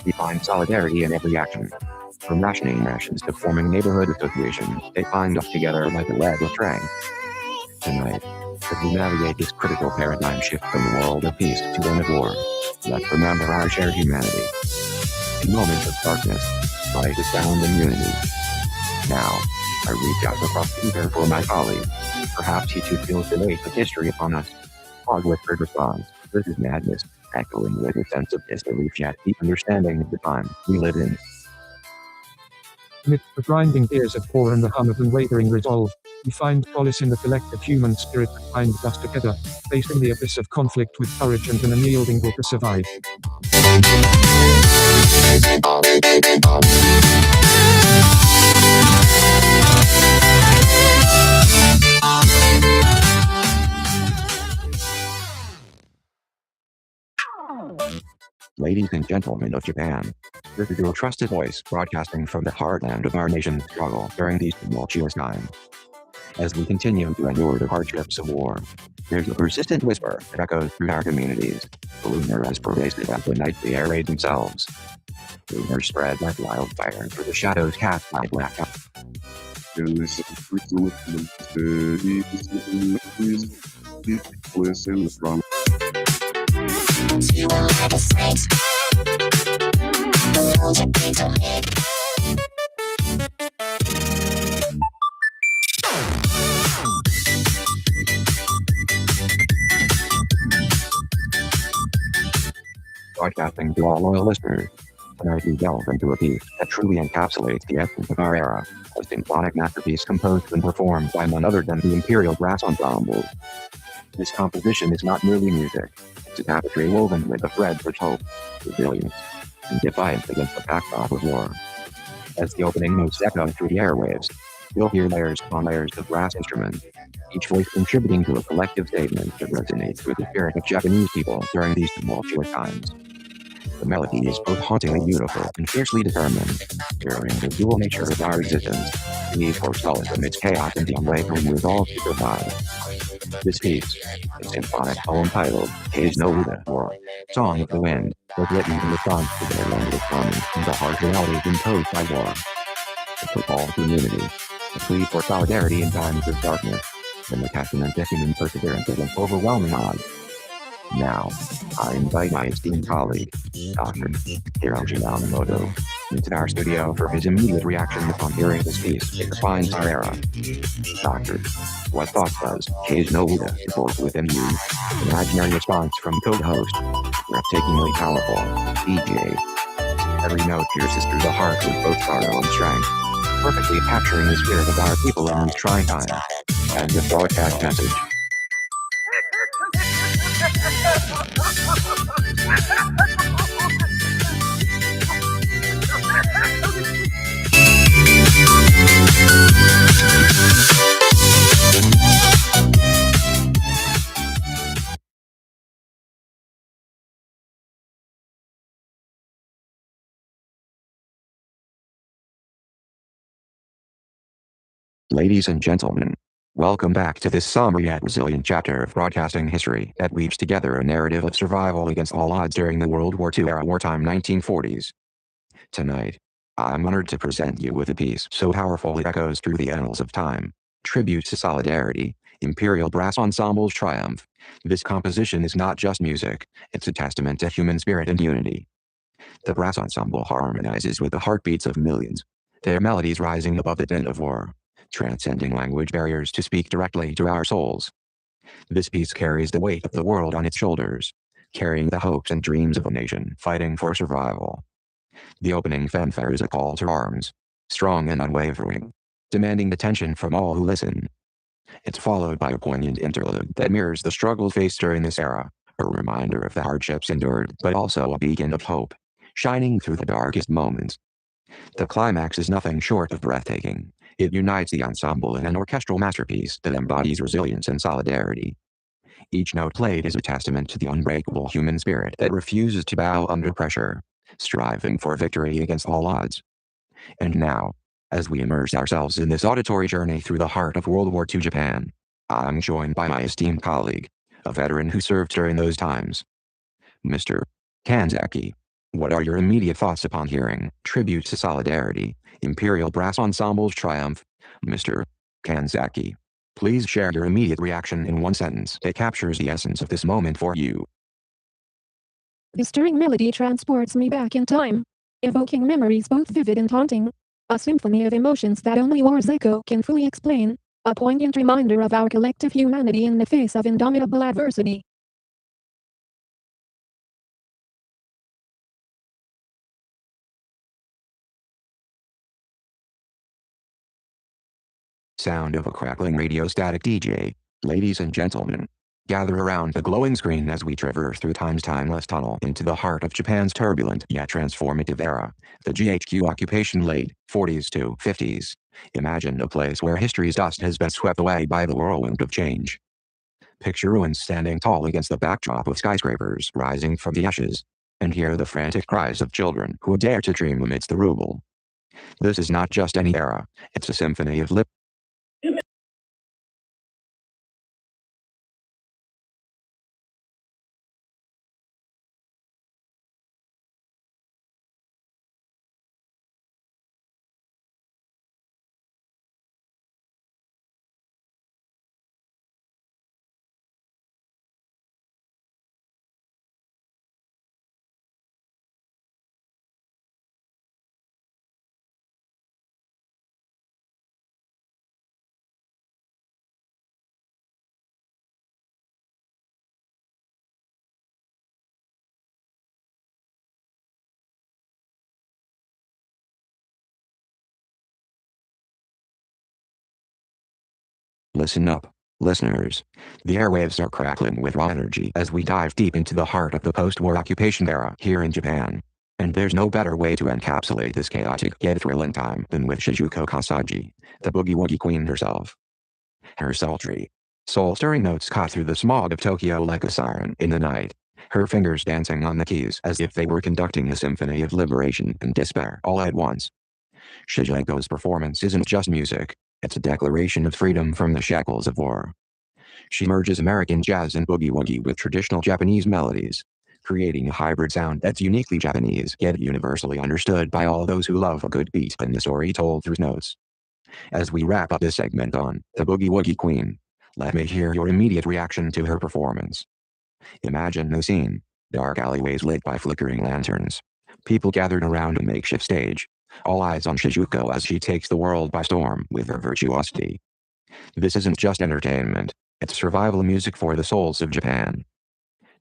we find solidarity in every action. From rationing rations to forming neighborhood associations, they bind us together like a web of strength. Tonight, as we navigate this critical paradigm shift from the world of peace to one of war, let's remember our shared humanity. In moments of darkness, light is found in unity. Now, I reach out across the ether for my colleague. Perhaps he too feels the weight of history upon us. Hard whispered response, this is madness, echoing with a sense of disbelief yet deep understanding of the time we live in. Amidst the grinding gears of war and the hum of unwavering resolve, we find solace in the collective human spirit that binds us together, facing the abyss of conflict with courage and an unyielding will to survive. Ladies and gentlemen of Japan, this is your trusted voice broadcasting from the heartland of our nation's struggle during these tumultuous times. As we continue to endure the hardships of war, there's a persistent whisper that echoes through our communities, the rumor as pervasive as the nightly air raids themselves. Rumors spread like wildfire through the shadows cast by blackout. Listen from Broadcasting to all loyal listeners, tonight we delve into a piece that truly encapsulates the essence of our era, a symphonic masterpiece composed and performed by none other than the Imperial Brass Ensemble. This composition is not merely music, it's a tapestry woven with the threads of hope, resilience, and defiance against the backdrop of war. As the opening notes echo through the airwaves, you'll hear layers upon layers of brass instruments, each voice contributing to a collective statement that resonates with the spirit of Japanese people during these tumultuous times. The melody is both hauntingly beautiful and fiercely determined, mirroring the dual nature of our existence, the need for solace amidst chaos and the unwavering resolve to survive. This piece, a symphonic poem titled Kei's no Uda, or Song of the Wind, was written in response to the relentless harmony and the harsh realities imposed by war. To put all community, a plea for solidarity in times of darkness, and a testament to human perseverance against overwhelming odds. Now, I invite my esteemed colleague, Dr. Hiroshi Yamamoto, into our studio for his immediate reaction upon hearing this piece. It defines our era. Doctor, what thoughts does Keiji Nobuda evoke within you? Imaginary response from co-host. Breathtakingly powerful, DJ. Every note pierces through the heart with both sorrow and strength, perfectly capturing the spirit of our people in these trying times. And the broadcast message. Ladies and gentlemen, welcome back to this somber yet resilient chapter of broadcasting history that weaves together a narrative of survival against all odds during the World War II era wartime 1940s. Tonight, I'm honored to present you with a piece so powerful it echoes through the annals of time. Tribute to Solidarity, Imperial Brass Ensemble's Triumph. This composition is not just music, it's a testament to human spirit and unity. The brass ensemble harmonizes with the heartbeats of millions, their melodies rising above the din of war, transcending language barriers to speak directly to our souls. This piece carries the weight of the world on its shoulders, carrying the hopes and dreams of a nation fighting for survival. The opening fanfare is a call to arms, strong and unwavering, demanding attention from all who listen. It's followed by a poignant interlude that mirrors the struggles faced during this era, a reminder of the hardships endured but also a beacon of hope, shining through the darkest moments. The climax is nothing short of breathtaking. It unites the ensemble in an orchestral masterpiece that embodies resilience and solidarity. Each note played is a testament to the unbreakable human spirit that refuses to bow under pressure, striving for victory against all odds. And now, as we immerse ourselves in this auditory journey through the heart of World War II Japan, I'm joined by my esteemed colleague, a veteran who served during those times. Mr. Kanzaki, what are your immediate thoughts upon hearing Tribute to Solidarity, Imperial Brass Ensemble's Triumph? Mr. Kanzaki, please share your immediate reaction in one sentence that captures the essence of this moment for you. The stirring melody transports me back in time, evoking memories both vivid and haunting. A symphony of emotions that only war's echo can fully explain. A poignant reminder of our collective humanity in the face of indomitable adversity. Sound of a crackling radio static DJ. Ladies and gentlemen, gather around the glowing screen as we traverse through time's timeless tunnel into the heart of Japan's turbulent yet transformative era, the GHQ occupation late 40s to 50s. Imagine a place where history's dust has been swept away by the whirlwind of change. Picture ruins standing tall against the backdrop of skyscrapers rising from the ashes, and hear the frantic cries of children who dare to dream amidst the rubble. This is not just any era, it's a symphony of Listen up, listeners. The airwaves are crackling with raw energy as we dive deep into the heart of the post-war occupation era here in Japan. And there's no better way to encapsulate this chaotic yet thrilling time than with Shizuko Kasagi, the boogie-woogie queen herself. Her sultry, soul-stirring notes cut through the smog of Tokyo like a siren in the night, her fingers dancing on the keys as if they were conducting a symphony of liberation and despair all at once. Shizuko's performance isn't just music. It's a declaration of freedom from the shackles of war. She merges American jazz and boogie-woogie with traditional Japanese melodies, creating a hybrid sound that's uniquely Japanese yet universally understood by all those who love a good beat and the story told through notes. As we wrap up this segment on the Boogie Woogie Queen, let me hear your immediate reaction to her performance. Imagine the scene: dark alleyways lit by flickering lanterns. People gathered around a makeshift stage, all eyes on Shizuko as she takes the world by storm with her virtuosity. This isn't just entertainment, it's survival music for the souls of Japan.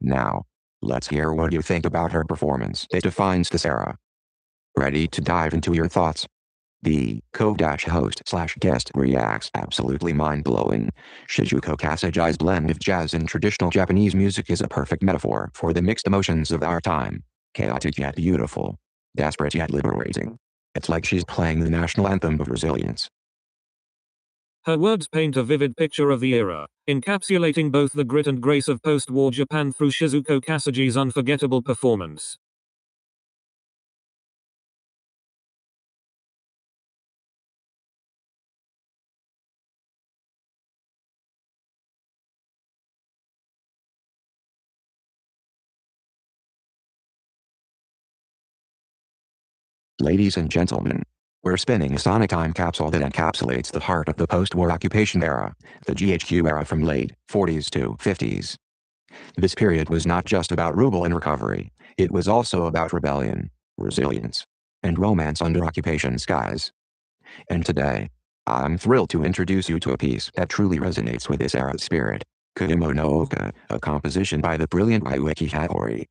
Now, let's hear what you think about her performance that defines this era. Ready to dive into your thoughts? The co-host/guest reacts absolutely mind-blowing. Shizuko Kasagi's blend of jazz and traditional Japanese music is a perfect metaphor for the mixed emotions of our time. Chaotic yet beautiful. Desperate yet liberating. It's like she's playing the national anthem of resilience. Her words paint a vivid picture of the era, encapsulating both the grit and grace of post-war Japan through Shizuko Kasagi's unforgettable performance. Ladies and gentlemen, we're spinning a sonic time capsule that encapsulates the heart of the post-war occupation era, the GHQ era from late 40s to 50s. This period was not just about rule and recovery, it was also about rebellion, resilience, and romance under occupation skies. And today, I'm thrilled to introduce you to a piece that truly resonates with this era's spirit, Kudimo no Oka, a composition by the brilliant Ryuichi Hattori.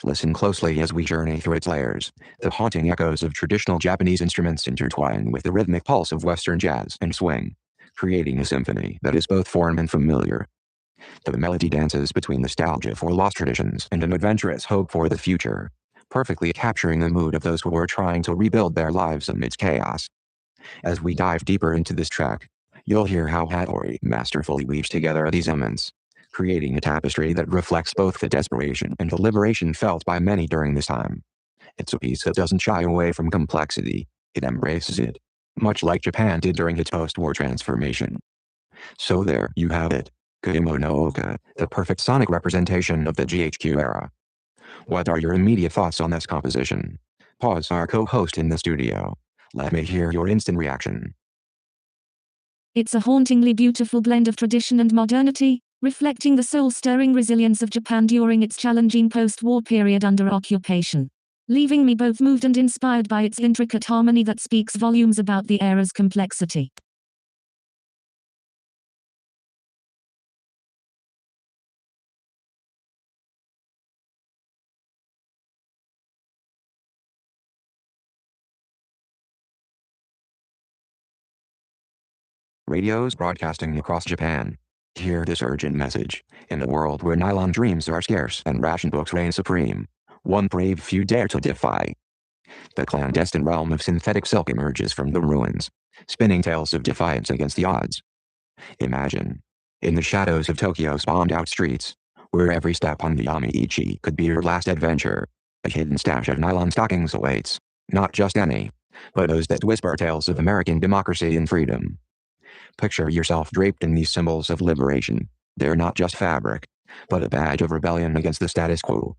Listen closely as we journey through its layers. The haunting echoes of traditional Japanese instruments intertwine with the rhythmic pulse of Western jazz and swing, creating a symphony that is both foreign and familiar. The melody dances between nostalgia for lost traditions and an adventurous hope for the future, perfectly capturing the mood of those who are trying to rebuild their lives amidst chaos. As we dive deeper into this track, you'll hear how Hattori masterfully weaves together these elements, creating a tapestry that reflects both the desperation and the liberation felt by many during this time. It's a piece that doesn't shy away from complexity, it embraces it, much like Japan did during its post-war transformation. So there you have it, Kudimo no Oka, the perfect sonic representation of the GHQ era. What are your immediate thoughts on this composition? Pause our co-host in the studio. Let me hear your instant reaction. It's a hauntingly beautiful blend of tradition and modernity, reflecting the soul-stirring resilience of Japan during its challenging post-war period under occupation. Leaving me both moved and inspired by its intricate harmony that speaks volumes about the era's complexity. Radios broadcasting across Japan. Hear this urgent message. In a world where nylon dreams are scarce and ration books reign supreme, one brave few dare to defy. The clandestine realm of synthetic silk emerges from the ruins, spinning tales of defiance against the odds. Imagine, in the shadows of Tokyo's bombed-out streets, where every step on the Yamaichi could be your last adventure, a hidden stash of nylon stockings awaits, not just any, but those that whisper tales of American democracy and freedom. Picture yourself draped in these symbols of liberation. They're not just fabric, but a badge of rebellion against the status quo.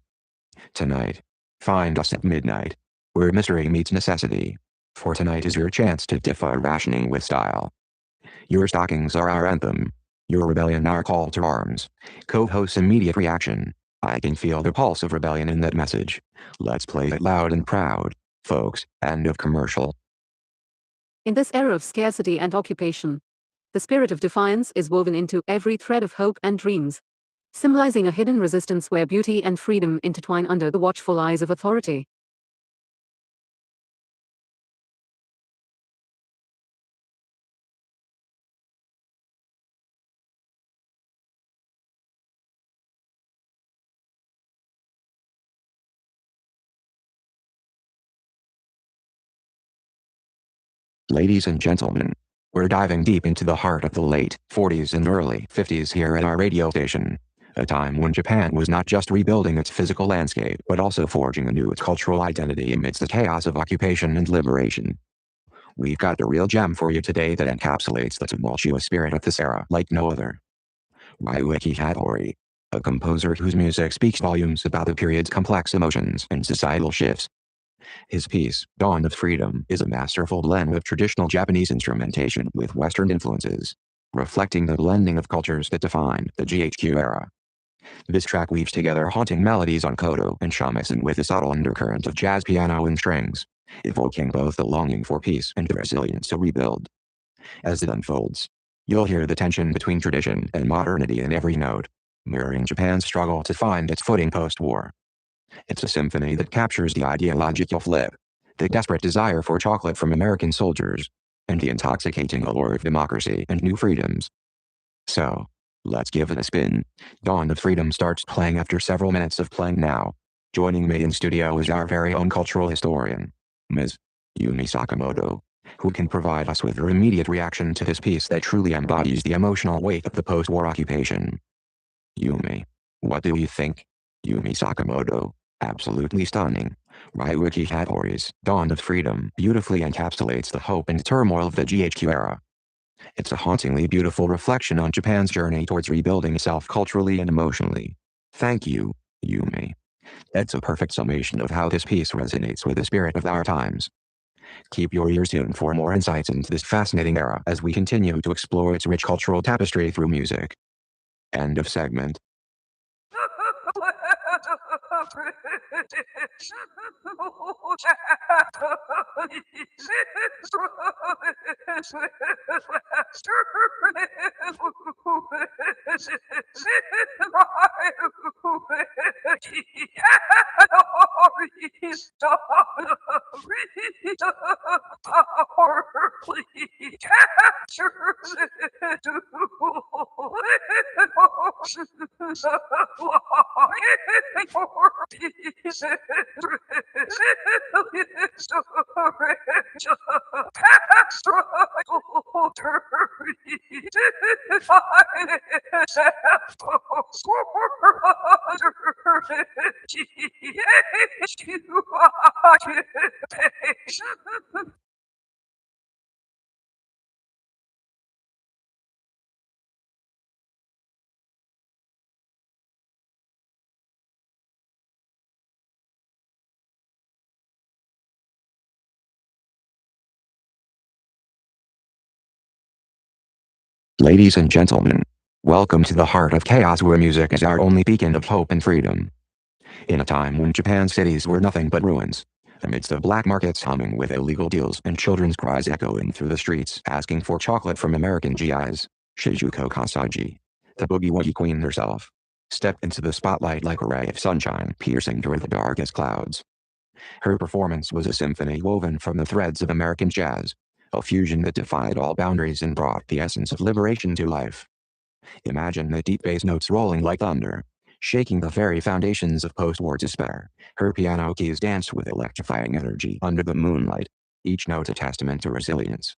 Tonight, find us at midnight, where mystery meets necessity. For tonight is your chance to defy rationing with style. Your stockings are our anthem. Your rebellion our call to arms. Co-host's immediate reaction. I can feel the pulse of rebellion in that message. Let's play it loud and proud, folks. End of commercial. In this era of scarcity and occupation, the spirit of defiance is woven into every thread of hope and dreams, symbolizing a hidden resistance where beauty and freedom intertwine under the watchful eyes of authority. Ladies and gentlemen, we're diving deep into the heart of the late 40s and early 50s here at our radio station, a time when Japan was not just rebuilding its physical landscape but also forging anew its cultural identity amidst the chaos of occupation and liberation. We've got a real gem for you today that encapsulates the tumultuous spirit of this era like no other. Ryuichi Hattori, a composer whose music speaks volumes about the period's complex emotions and societal shifts. His piece, Dawn of Freedom, is a masterful blend of traditional Japanese instrumentation with Western influences, reflecting the blending of cultures that defined the GHQ era. This track weaves together haunting melodies on koto and shamisen with a subtle undercurrent of jazz piano and strings, evoking both the longing for peace and the resilience to rebuild. As it unfolds, you'll hear the tension between tradition and modernity in every note, mirroring Japan's struggle to find its footing post-war. It's a symphony that captures the ideological flip, the desperate desire for chocolate from American soldiers, and the intoxicating allure of democracy and new freedoms. So, let's give it a spin. Dawn of Freedom starts playing after several minutes of playing now. Joining me in studio is our very own cultural historian, Ms. Yumi Sakamoto, who can provide us with her immediate reaction to this piece that truly embodies the emotional weight of the post-war occupation. Yumi, what do you think? Yumi Sakamoto, absolutely stunning. Ryuki Hattori's Dawn of Freedom beautifully encapsulates the hope and turmoil of the GHQ era. It's a hauntingly beautiful reflection on Japan's journey towards rebuilding itself culturally and emotionally. Thank you, Yumi. That's a perfect summation of how this piece resonates with the spirit of our times. Keep your ears tuned for more insights into this fascinating era as we continue to explore its rich cultural tapestry through music. End of segment. Ladies and gentlemen, welcome to the heart of chaos where music is our only beacon of hope and freedom. In a time when Japan's cities were nothing but ruins, amidst the black markets humming with illegal deals and children's cries echoing through the streets asking for chocolate from American GIs, Shizuko Kasagi, the boogie-woogie queen herself, stepped into the spotlight like a ray of sunshine piercing through the darkest clouds. Her performance was a symphony woven from the threads of American jazz, a fusion that defied all boundaries and brought the essence of liberation to life. Imagine the deep bass notes rolling like thunder, shaking the very foundations of post-war despair. Her piano keys danced with electrifying energy under the moonlight, each note a testament to resilience.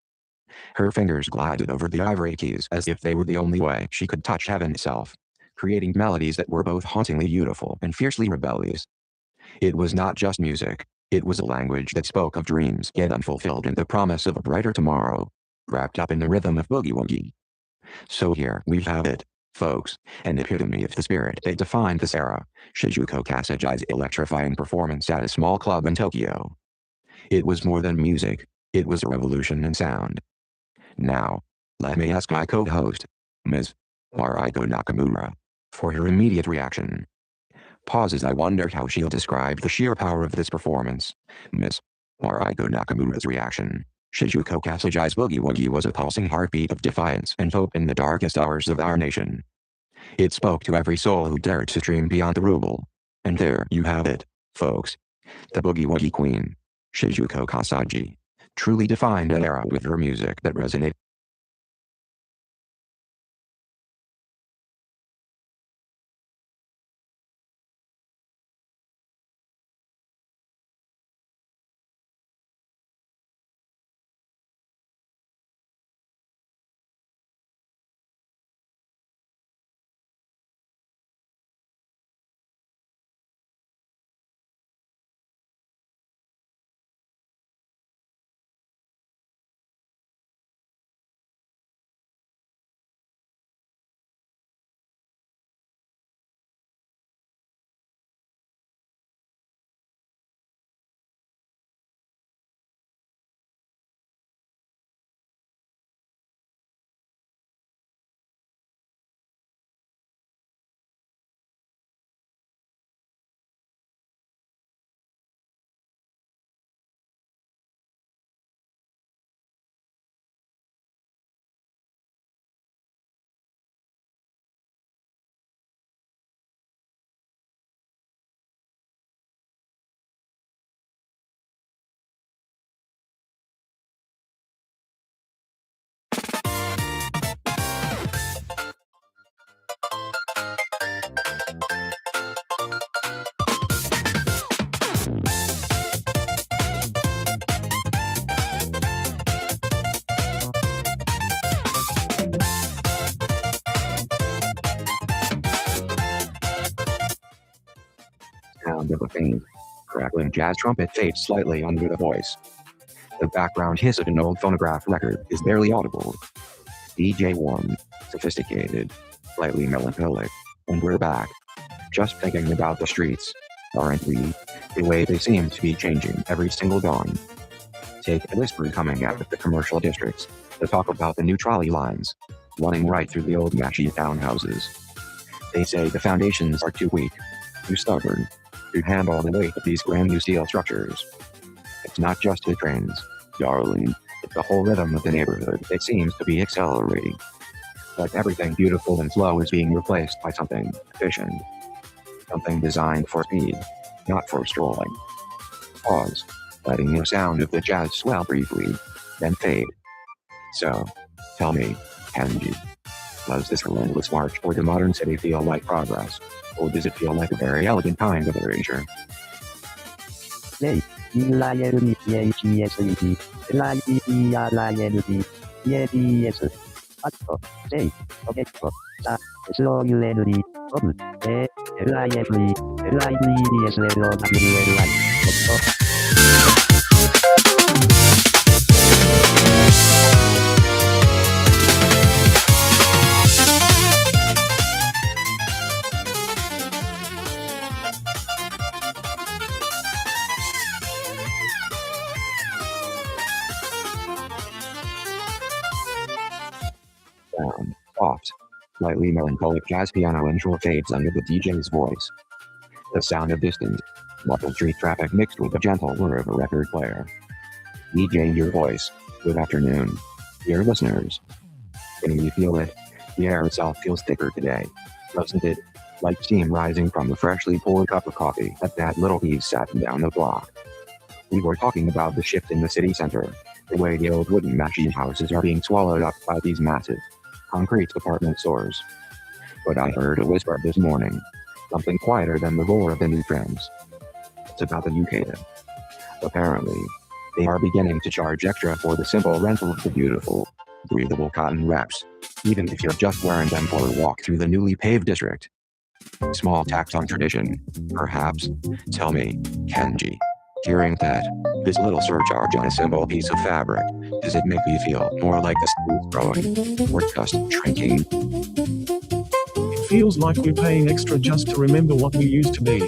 Her fingers glided over the ivory keys as if they were the only way she could touch heaven itself, creating melodies that were both hauntingly beautiful and fiercely rebellious. It was not just music, it was a language that spoke of dreams yet unfulfilled and the promise of a brighter tomorrow, wrapped up in the rhythm of boogie-woogie. So here we have it, folks, an epitome of the spirit that defined this era, Shizuko Kasagi's electrifying performance at a small club in Tokyo. It was more than music, it was a revolution in sound. Now, let me ask my co-host, Ms. Mariko Nakamura, for her immediate reaction. Pauses. I wonder how she'll describe the sheer power of this performance. Ms. Mariko Nakamura's reaction. Shizuko Kasagi's boogie-woogie was a pulsing heartbeat of defiance and hope in the darkest hours of our nation. It spoke to every soul who dared to dream beyond the ruble. And there you have it, folks. The boogie-woogie queen, Shizuko Kasagi, truly defined an era with her music that resonated sound of a faint, crackling jazz trumpet fades slightly under the voice. The background hiss of an old phonograph record is barely audible. DJ 1, sophisticated, slightly melancholic, and we're back. Just thinking about the streets, aren't we? The way they seem to be changing every single dawn. Take a whisper coming out of the commercial districts, to talk about the new trolley lines, running right through the old mashy townhouses. They say the foundations are too weak, too stubborn, to handle the weight of these brand new steel structures. It's not just the trains, darling, it's the whole rhythm of the neighborhood that seems to be accelerating. Like everything beautiful and slow is being replaced by something efficient. Something designed for speed, not for strolling. Pause, letting the sound of the jazz swell briefly, then fade. So, tell me, Kenji, does this relentless march toward the modern city feel like progress? Or does it feel like a very elegant kind of erasure? Sound, soft, slightly melancholic jazz piano intro fades under the DJ's voice. The sound of distant, muffled street traffic mixed with the gentle whir of a record player. DJ your voice, good afternoon, dear listeners. Can you feel it? The air itself feels thicker today, doesn't it? Like steam rising from the freshly poured cup of coffee that little piece sat down the block. We were talking about the shift in the city center, the way the old wooden mashy houses are being swallowed up by these massive, concrete department stores. But I heard a whisper this morning, something quieter than the roar of the new trams. It's about the UK then. Apparently, they are beginning to charge extra for the simple rental of the beautiful, breathable cotton wraps, even if you're just wearing them for a walk through the newly paved district. Small tax on tradition, perhaps. Tell me, Kenji, hearing that, this little surcharge on a simple piece of fabric, does it make you feel more like the school's growing, or just shrinking? It feels like we're paying extra just to remember what we used to be.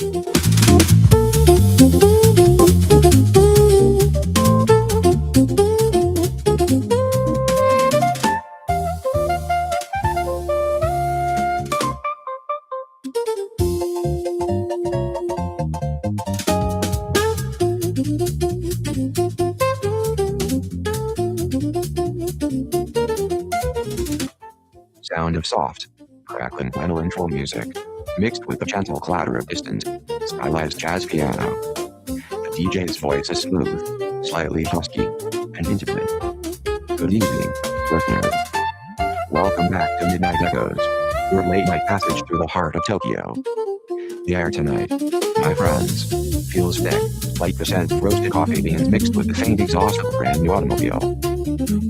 Sound of soft, crackling vinyl intro music, mixed with the gentle clatter of distant, stylized jazz piano. The DJ's voice is smooth, slightly husky, and intimate. Good evening, listeners. Welcome back to Midnight Echoes, your late night passage through the heart of Tokyo. The air tonight, my friends, feels thick, like the scent of roasted coffee beans mixed with the faint exhaust of a brand new automobile.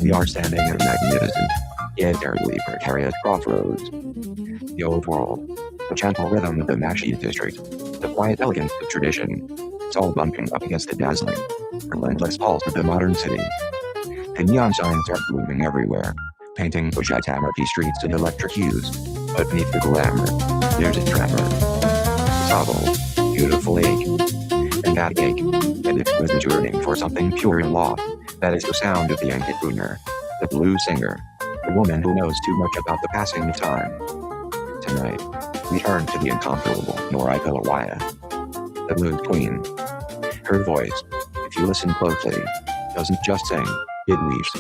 We are standing at a magnificent, yet terribly precarious crossroads. The old world, the gentle rhythm of the mashy district, the quiet elegance of tradition, it's all bumping up against the dazzling, relentless pulse of the modern city. The neon signs are blooming everywhere, painting Bujatamarki streets in electric hues, but beneath the glamour, there's a tremor. Subtle, beautiful ache, and that ache, and exquisite yearning for something pure and lost, that is the sound of the Yankee crooner, the blues singer, the woman who knows too much about the passing of time. Tonight, we turn to the incomparable Noriko Owaya, the blues queen. Her voice, if you listen closely, doesn't just sing, it weaves.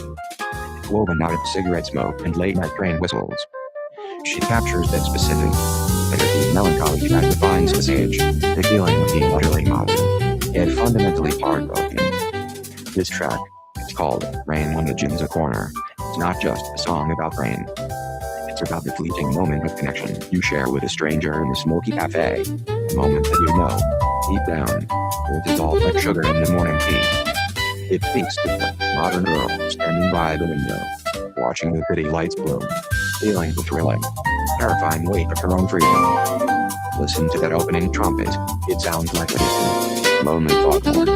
It's woven out of cigarette smoke and late-night train whistles. She captures that specific, bittersweet melancholy that defines the sage, the feeling of being utterly modern, yet fundamentally heartbroken. This track, it's called Rain on the Ginza Corner. It's not just a song about rain. It's about the fleeting moment of connection you share with a stranger in a smoky cafe. A moment that you know, deep down, will dissolve like sugar in the morning tea. It speaks to the modern girl standing by the window, watching the pretty lights bloom, feeling the thrilling, terrifying weight of her own freedom. Listen to that opening trumpet. It sounds like a distant, lonely foghorn,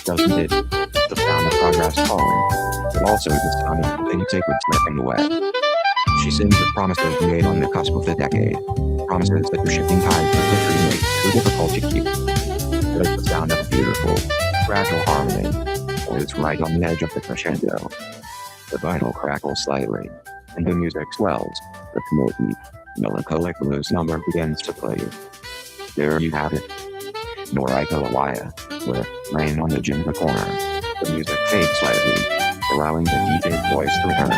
doesn't it? The sound of progress calling, but also the sound of something sacred slipping away. She sings of promises made on the cusp of the decade, promises that the shifting tides of history make too difficult to keep. But it's the sound of a beautiful, fragile harmony, poised right on the edge of the crescendo. The vinyl crackles slightly, and the music swells. The smoky, melancholic blues number begins to play. There you have it. Noriko Awaya, with Rain on the Jinga corner. The music fades slightly, allowing the DJ's voice to return.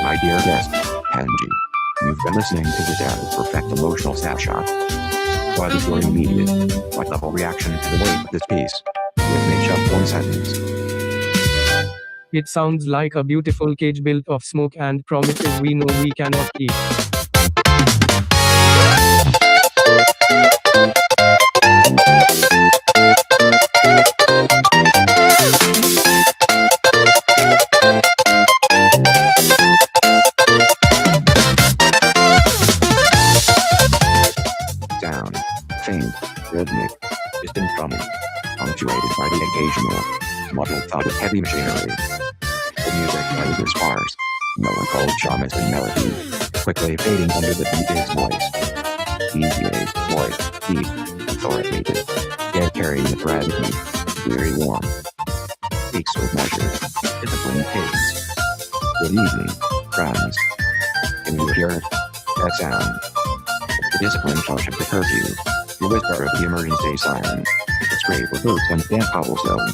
My dear guest, Kenji, you've been listening to this perfect emotional snapshot. What is your immediate, what-level reaction to the weight of this piece? Give me just one sentence. It sounds like a beautiful cage built of smoke and promises we know we cannot keep. Sound, faint, rhythmic, distant drumming, punctuated by the occasional, muffled thud of heavy machinery. The music plays a sparse, melancholic shamisen melody, quickly fading under the DJ's voice. DJ's voice, deep, authoritative, yet carrying the thread of heat, very warm. Speaks with measured, disciplined pace. Good evening, friends. Can you hear it? That sound. The disciplined touch of the curfew, the whisper of the emergency siren, the scrape of boots on damp cobblestone.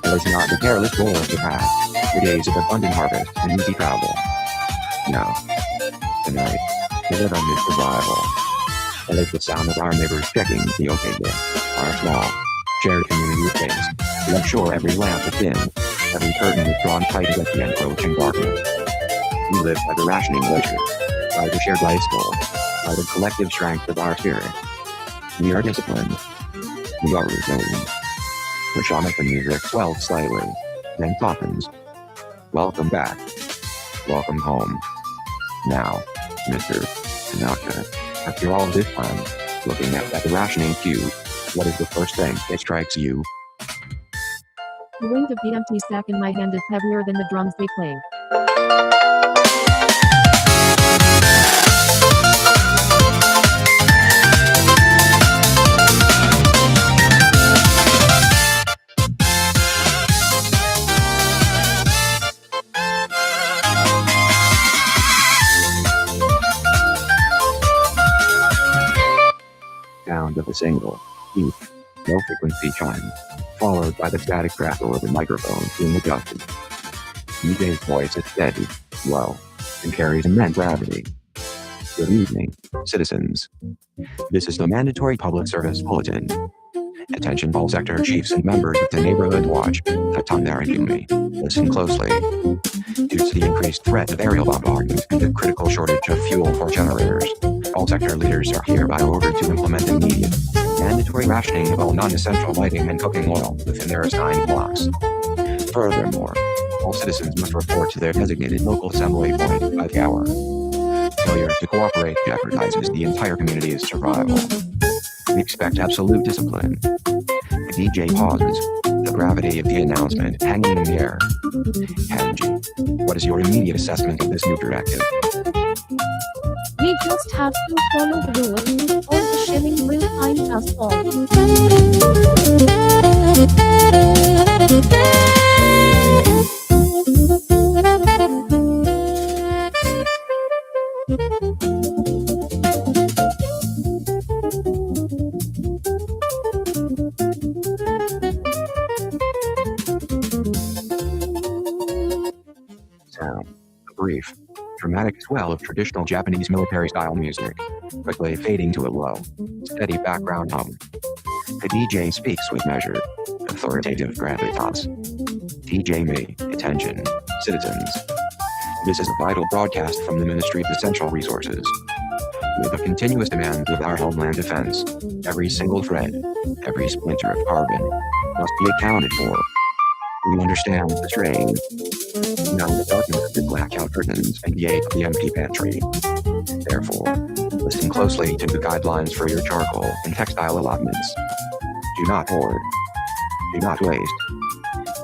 It is not the careless roll of the past, the days of abundant harvest and easy travel. No. Tonight, the rhythm is survival. It is the sound of our neighbors checking the okay bit, our small, shared community space, to ensure every lamp is dim, every curtain is drawn tight against the encroaching darkness. We live by the rationing leisure, by the shared life goal, by the collective strength of our spirit. We are disciplined. We are resilient. The shamisen music swells slightly, then softens. Welcome back. Welcome home. Now, Mr. Tanaka, after all this time, looking at the rationing cue, what is the first thing that strikes you? The weight of the empty sack in my hand is heavier than the drums they play. Sound of a single, deep, low-frequency chime, followed by the static crackle of the microphone being adjusted. DJ's voice is steady, low, and carries immense gravity. Good evening, citizens. This is the mandatory public service bulletin. Attention all sector chiefs and members of the neighborhood watch, Katandara Yumi. Listen closely. Due to the increased threat of aerial bombardment and the critical shortage of fuel for generators, all sector leaders are hereby ordered to implement immediate, mandatory rationing of all non-essential lighting and cooking oil within their assigned blocks. Furthermore, all citizens must report to their designated local assembly point by the hour. Failure to cooperate jeopardizes the entire community's survival. We expect absolute discipline. The DJ pauses, the gravity of the announcement hanging in the air. Kenji, what is your immediate assessment of this new directive? We just have to follow the rules, or the shilling will find us all. Sound, a brief, dramatic swell of traditional Japanese military-style music, quickly fading to a low, steady background hum. The DJ speaks with measured, authoritative gravitas. DJ me, attention, citizens. This is a vital broadcast from the Ministry of Essential Resources. With a continuous demand of our homeland defense, every single thread, every splinter of carbon, must be accounted for. We understand the strain. Now the darkness of the blackout curtains and the ache of the empty pantry. Therefore, Listen closely to the guidelines for your charcoal and textile allotments. Do not hoard. Do not waste.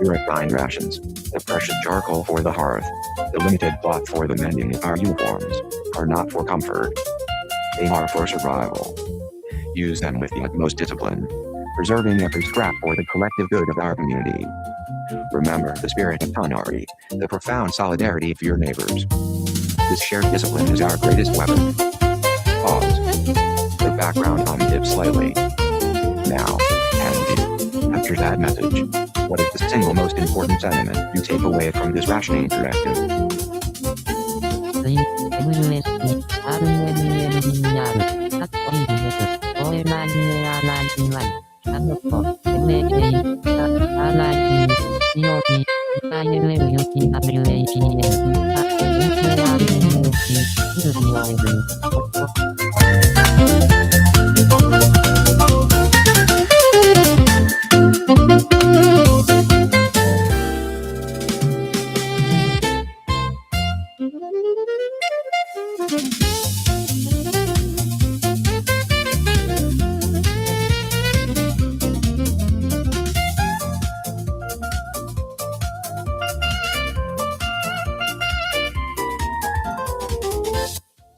Purified rations. The precious charcoal for the hearth. The limited cloth for the mending of our uniforms are not for comfort. They are for survival. Use them with the utmost discipline, preserving every scrap for the collective good of our community. Remember the spirit of Tanari, the profound solidarity of your neighbors. This shared discipline is our greatest weapon. Pause. The background hum dips slightly. Now, and after that message, what is the single most important sentiment you take away from this rationing directive?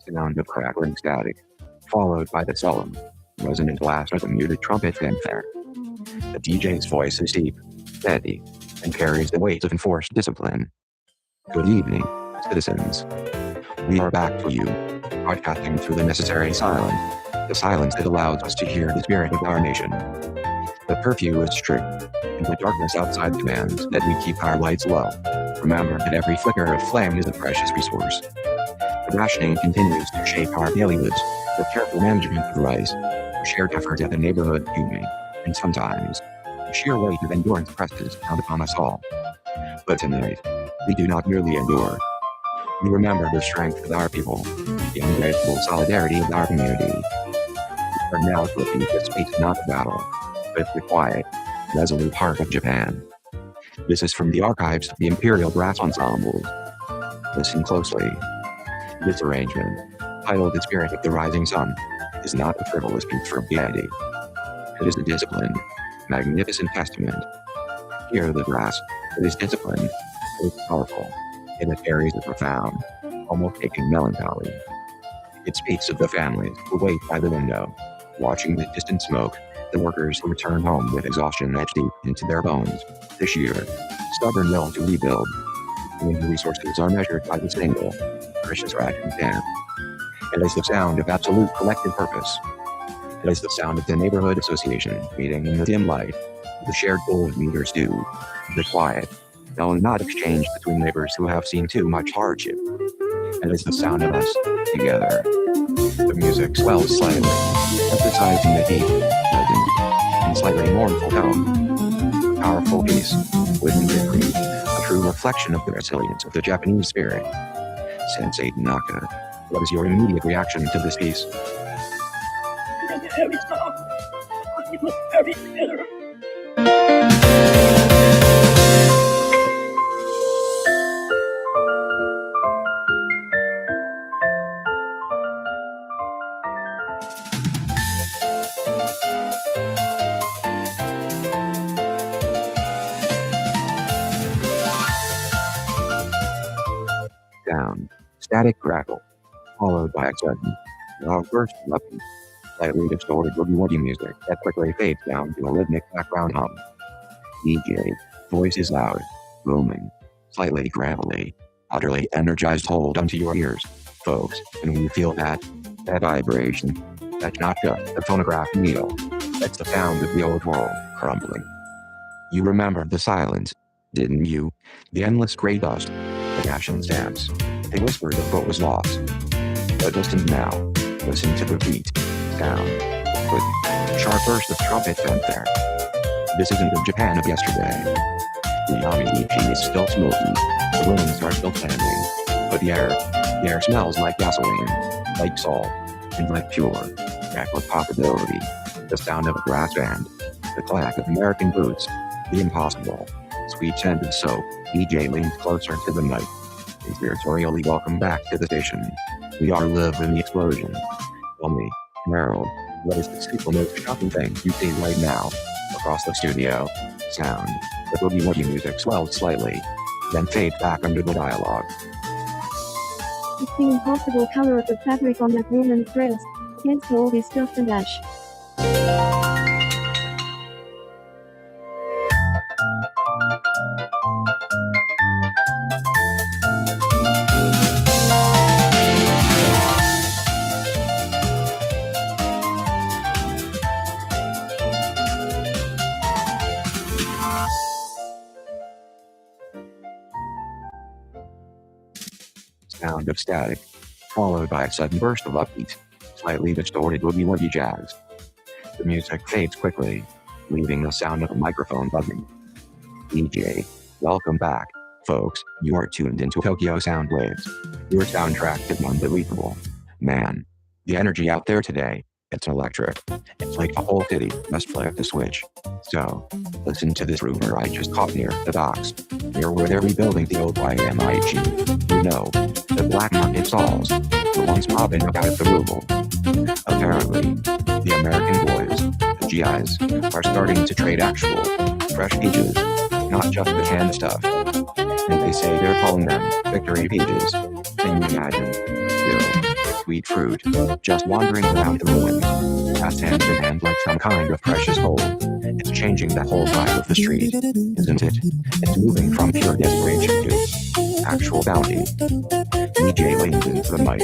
Sound of crackling static, followed by the solemn, resonant blast of a muted trumpet fanfare. The DJ's voice is deep, steady, and carries the weight of enforced discipline. Good evening, citizens. We are back to you, broadcasting through the necessary silence, the silence that allows us to hear the spirit of our nation. The curfew is strict, and the darkness outside demands that we keep our lights low. Remember that every flicker of flame is a precious resource. The rationing continues to shape our daily lives, the careful management of rice, the shared effort at the neighborhood union, and sometimes, the sheer weight of endurance presses down upon us all. But tonight, we do not merely endure. We remember the strength of our people, the unbreakable solidarity of our community. We are now to repeat the space not the battle, but the quiet, resolute heart of Japan. This is from the archives of the Imperial Brass Ensemble. Listen closely. This arrangement, titled The Spirit of the Rising Sun, is not a frivolous piece for piety. It is a disciplined, magnificent testament. Hear the brass, it is disciplined, it is powerful, and it carries a profound, almost aching melancholy. It speaks of the families who wait by the window, watching the distant smoke, the workers who return home with exhaustion etched deep into their bones. This year, stubborn will to rebuild. When resources are measured by the single, precious ration can. It is the sound of absolute collective purpose. It is the sound of the neighborhood association meeting in the dim light, the shared goal of meters due, the quiet, no not exchange between neighbors who have seen too much hardship. It is the sound of us, together. The music swells slightly, emphasizing the deep, pleasant, and slightly mournful tone. A powerful piece, with victory, a true reflection of the resilience of the Japanese spirit. Sensei Tanaka, what is your immediate reaction to this piece? Every song, it was very bitter. Down, static crackle, followed by a sudden, loud burst of weapons, slightly distorted boogie-woogie music that quickly fades down to a rhythmic background hum. DJ, voice is loud, booming, slightly gravelly, utterly energized. Hold onto your ears, folks, and when you feel that vibration, that's not just the phonograph needle, that's the sound of the old world crumbling. You remember the silence, didn't you? The endless gray dust, the dashing stamps. They whispered of what was lost. But listen now. Listen to the beat, sound, with sharp burst of trumpet fanfare. This isn't the Japan of yesterday. The Yami-ichi is still smoky. The ruins are still standing. But the air smells like gasoline, like salt, and like pure, reckless possibility. The sound of a brass band, the clack of American boots, the impossible, sweet-scented soap. DJ leans closer to the mic. Conspiratorially welcome back to the station. We are live in the explosion. Tell me, Harold, what is the single most shocking thing you see right now? Across the studio, sound, the boogie woogie music swelled slightly, then fades back under the dialogue. It's the impossible color of the fabric on that woman's dress, against all this dust and ash. Sound of static, followed by a sudden burst of upbeat, slightly distorted boogie woogie jazz. The music fades quickly, leaving the sound of a microphone buzzing. DJ, welcome back, folks. You are tuned into Tokyo Sound Waves. Your soundtrack is unbelievable. Man, the energy out there today, it's electric. It's like the whole city must flip the switch. So, listen to this rumor I just caught near the docks. Near where they're rebuilding the old YMIG. You know, the black market stalls, the ones popping up out of the Ruble. Apparently, the American boys, the GIs, are starting to trade actual, fresh peaches, not just the canned stuff. And they say they're calling them victory peaches. Can you imagine? Sweet fruit, just wandering around the ruins, past hand in hand like some kind of precious gold. It's changing the whole vibe of the street, isn't it? It's moving from pure desperation to actual bounty. DJ leans into the mic,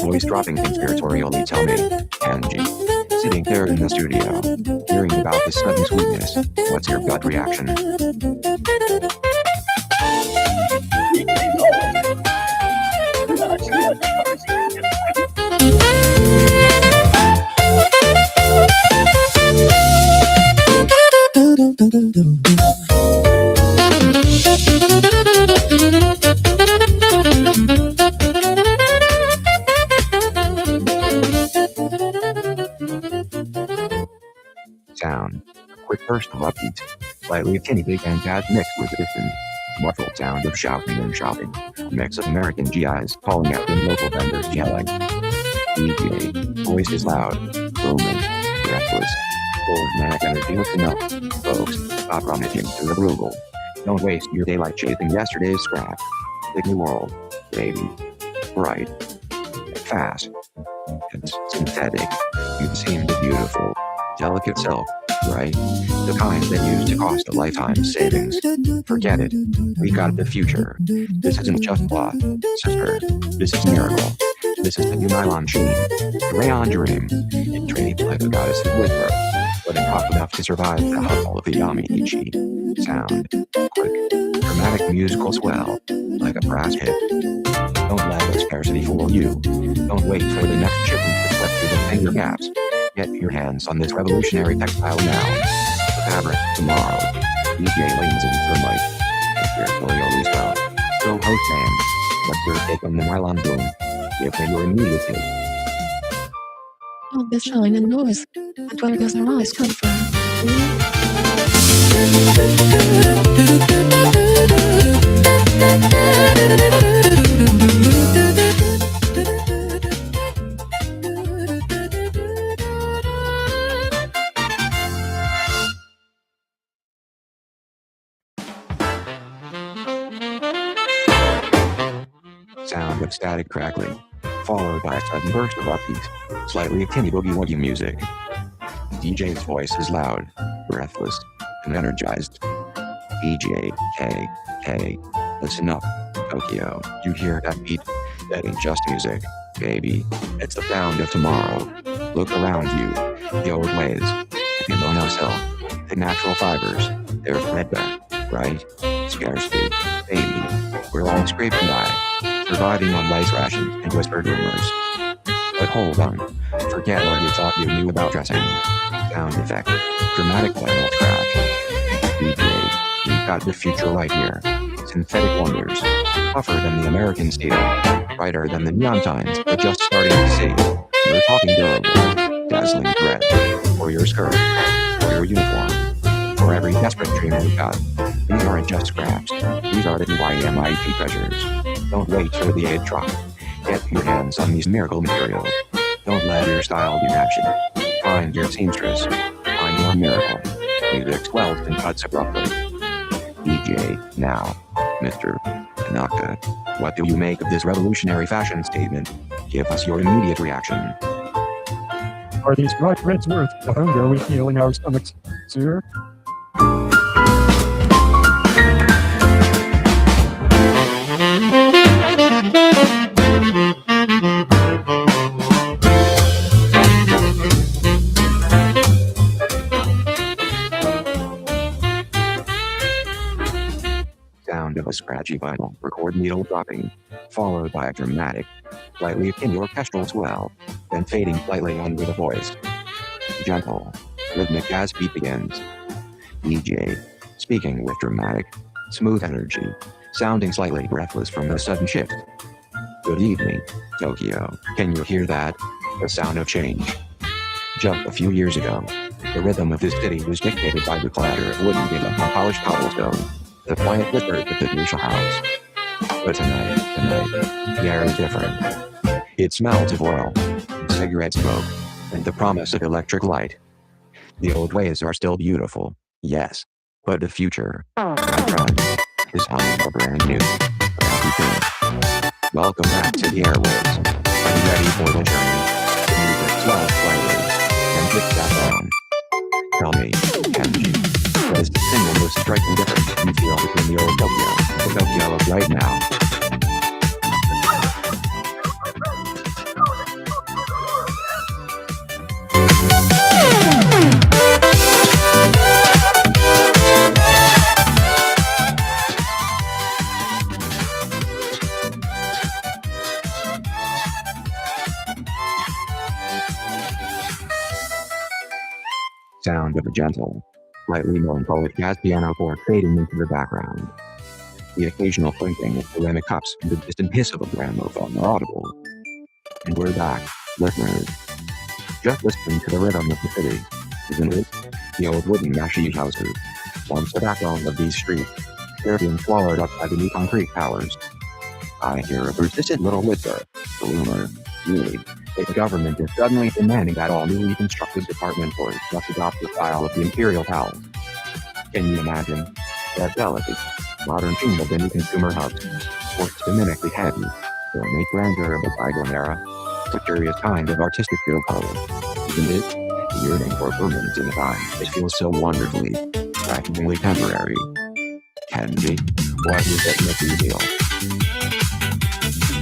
voice dropping conspiratorially. Tell me, Kenji, sitting there in the studio, hearing about this sudden sweetness, what's your gut reaction? Sound, a quick burst of upbeat, slightly of tinny big and jazz mixed with a distant, muffled sound of shouting and shopping, a mix of American GIs calling out and local vendors yelling. DJ, voice is loud, booming, breathless, full of manic energy. Listen up, folks, stop rummaging through the Ruble. Don't waste your daylight chasing yesterday's scrap. Big new world, baby. Bright, fast, it's synthetic. You've seen the beautiful, delicate silk, right? The kind that used to cost a lifetime savings. Forget it. We got the future. This isn't just cloth, sister. This is miracle. This is the new nylon sheen. The rayon dream. It draped like a goddess's whisper, but it hot enough to survive the hustle of the Yamiichi. Sound. Quick. Dramatic musical swell. Like a brass hit. Don't let the scarcity fool you. Don't wait for the next shipment to slip through the finger gaps. Get your hands on this revolutionary textile now. The fabric tomorrow. DJ leans into the mic. Conspiratorially well. So host man, what's your take on the nylon boom? Give me your immediate take. All this shine and noise, and where does our eyes come from? Sound of static crackling, followed by a sudden burst of upbeat, slightly tinny boogie woogie music. DJ's voice is loud, breathless, and energized. DJ, hey, listen up, Tokyo. You hear that beat? That ain't just music, baby. It's the sound of tomorrow. Look around you. The old ways. The Mono silk. The natural fibers. They're threadbare, right? Scarcely, baby. We're all scraping by, surviving on rice rations and whispered rumors. But hold on. Forget what you thought you knew about dressing. Sound effect. Dramatic flannel scratch. DJ, we've got the future right here. Synthetic wonders. Tougher than the American steel. Brighter than the neon signs we're just starting to see. We're talking durable, dazzling thread. For your skirt. For your uniform. For every desperate dream we've got. These aren't just scraps. These are the YMIT treasures. Don't wait for the aid drop. Get your hands on these miracle materials. Don't let your style be matching. Find your seamstress. Find your miracle. Music swells and cuts abruptly. DJ, now. Mr. Tanaka. What do you make of this revolutionary fashion statement? Give us your immediate reaction. Are these bright reds worth the hunger we feel in our stomachs, sir? Sound of a scratchy vinyl record needle dropping, followed by a dramatic, slightly akin orchestral swell, then fading slightly under the voice. Gentle, rhythmic jazz beat begins. DJ, speaking with dramatic, smooth energy, sounding slightly breathless from the sudden shift. Good evening, Tokyo. Can you hear that? The sound of change. Just a few years ago, the rhythm of this city was dictated by the clatter of wooden given on polished cobblestone, the quiet whisper of the Venetia house. But tonight, the air is different. It smells of oil, cigarette smoke, and the promise of electric light. The old ways are still beautiful, yes, but the future, my friend, is humming a brand new thing. Welcome back to the airwaves. Are you ready for the journey? The music swells slightly, and clicks back down. Tell me, Kenji, what is the single most striking difference you feel between the old Tokyo and the Tokyo of right now? Sound of a gentle, slightly melancholic jazz piano chord fading into the background. The occasional clinking of ceramic cups and the distant hiss of a gramophone are audible. And we're back, listeners. Just listening to the rhythm of the city, isn't it? The old wooden mashi houses, once the backbone of these streets, they're being swallowed up by the new concrete towers. I hear a persistent little whisper, the rumor, really, that the government is suddenly demanding that all newly constructed department stores must adopt the style of the Imperial Palace. Can you imagine? That delicate, modern theme of the new consumer hubs, forced to mimic the heavy, ornate grandeur of the bygone era. It's a curious kind of artistic field color, isn't it? The yearning for permanence in time, it feels so wonderfully, practically temporary. Kenji, what does that make you feel?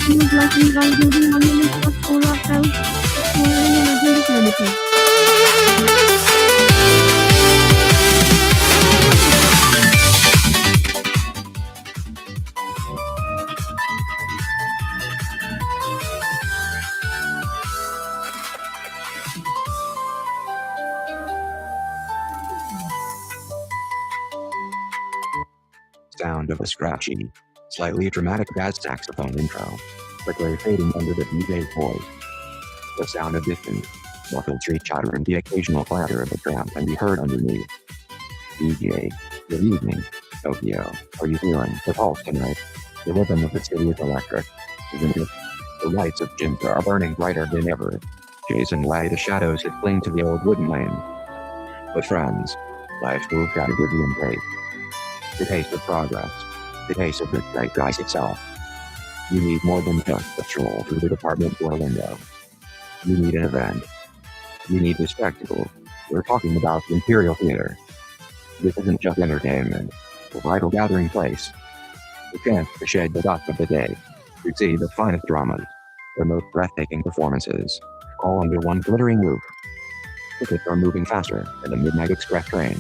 Feels like we are building monuments up for ourselves, exploring another eternity. Sound of a scratchy, slightly dramatic jazz saxophone intro, quickly fading under the DJ's voice. The sound of distant, muffled street chatter and the occasional clatter of a tram can be heard underneath. DJ, good evening, Tokyo. Are you feeling the pulse tonight? The rhythm of the city is electric, isn't it? The lights of Jinza are burning brighter than ever, chasing away the shadows that cling to the old wooden lane. But friends, life moves at a Vivian pace. The taste of progress, the taste of the zeitgeist itself. You need more than just a stroll through the department store window. You need an event. You need a spectacle. We're talking about the Imperial Theater. This isn't just entertainment, it's a vital gathering place. The chance to shed the dust of the day, to see the finest dramas, the most breathtaking performances, all under one glittering roof. Tickets are moving faster than the Midnight Express train.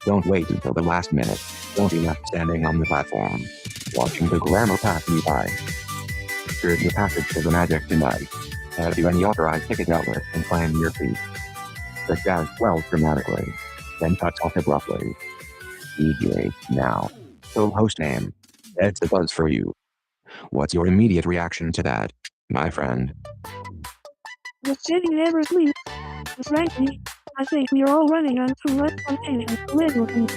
Don't wait until the last minute. Don't be left standing on the platform, watching the glamour pass you by. Secure your passage to the magic tonight. Head to any authorized ticket outlet and claim your seat. The jazz swells dramatically, then cuts off abruptly. DJ, now. Co-host name. That's the buzz for you. What's your immediate reaction to that, my friend? The city never sleeps. But frankly, I think we are all running on too much spontaneous literacy.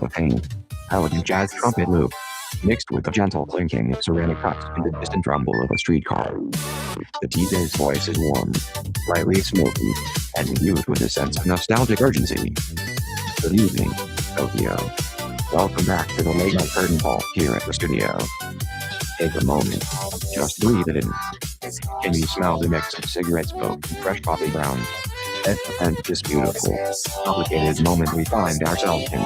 of a faint, elegant jazz trumpet loop, mixed with the gentle clinking of ceramic cups and the distant rumble of a streetcar. The DJ's voice is warm, slightly smoky, and imbued with a sense of nostalgic urgency. Good evening, Tokyo. Welcome back to the late night curtain call here at the studio. Take a moment. Just breathe it in. Can you smell the mix of cigarette smoke and fresh coffee grounds? And this beautiful, complicated moment we find ourselves in.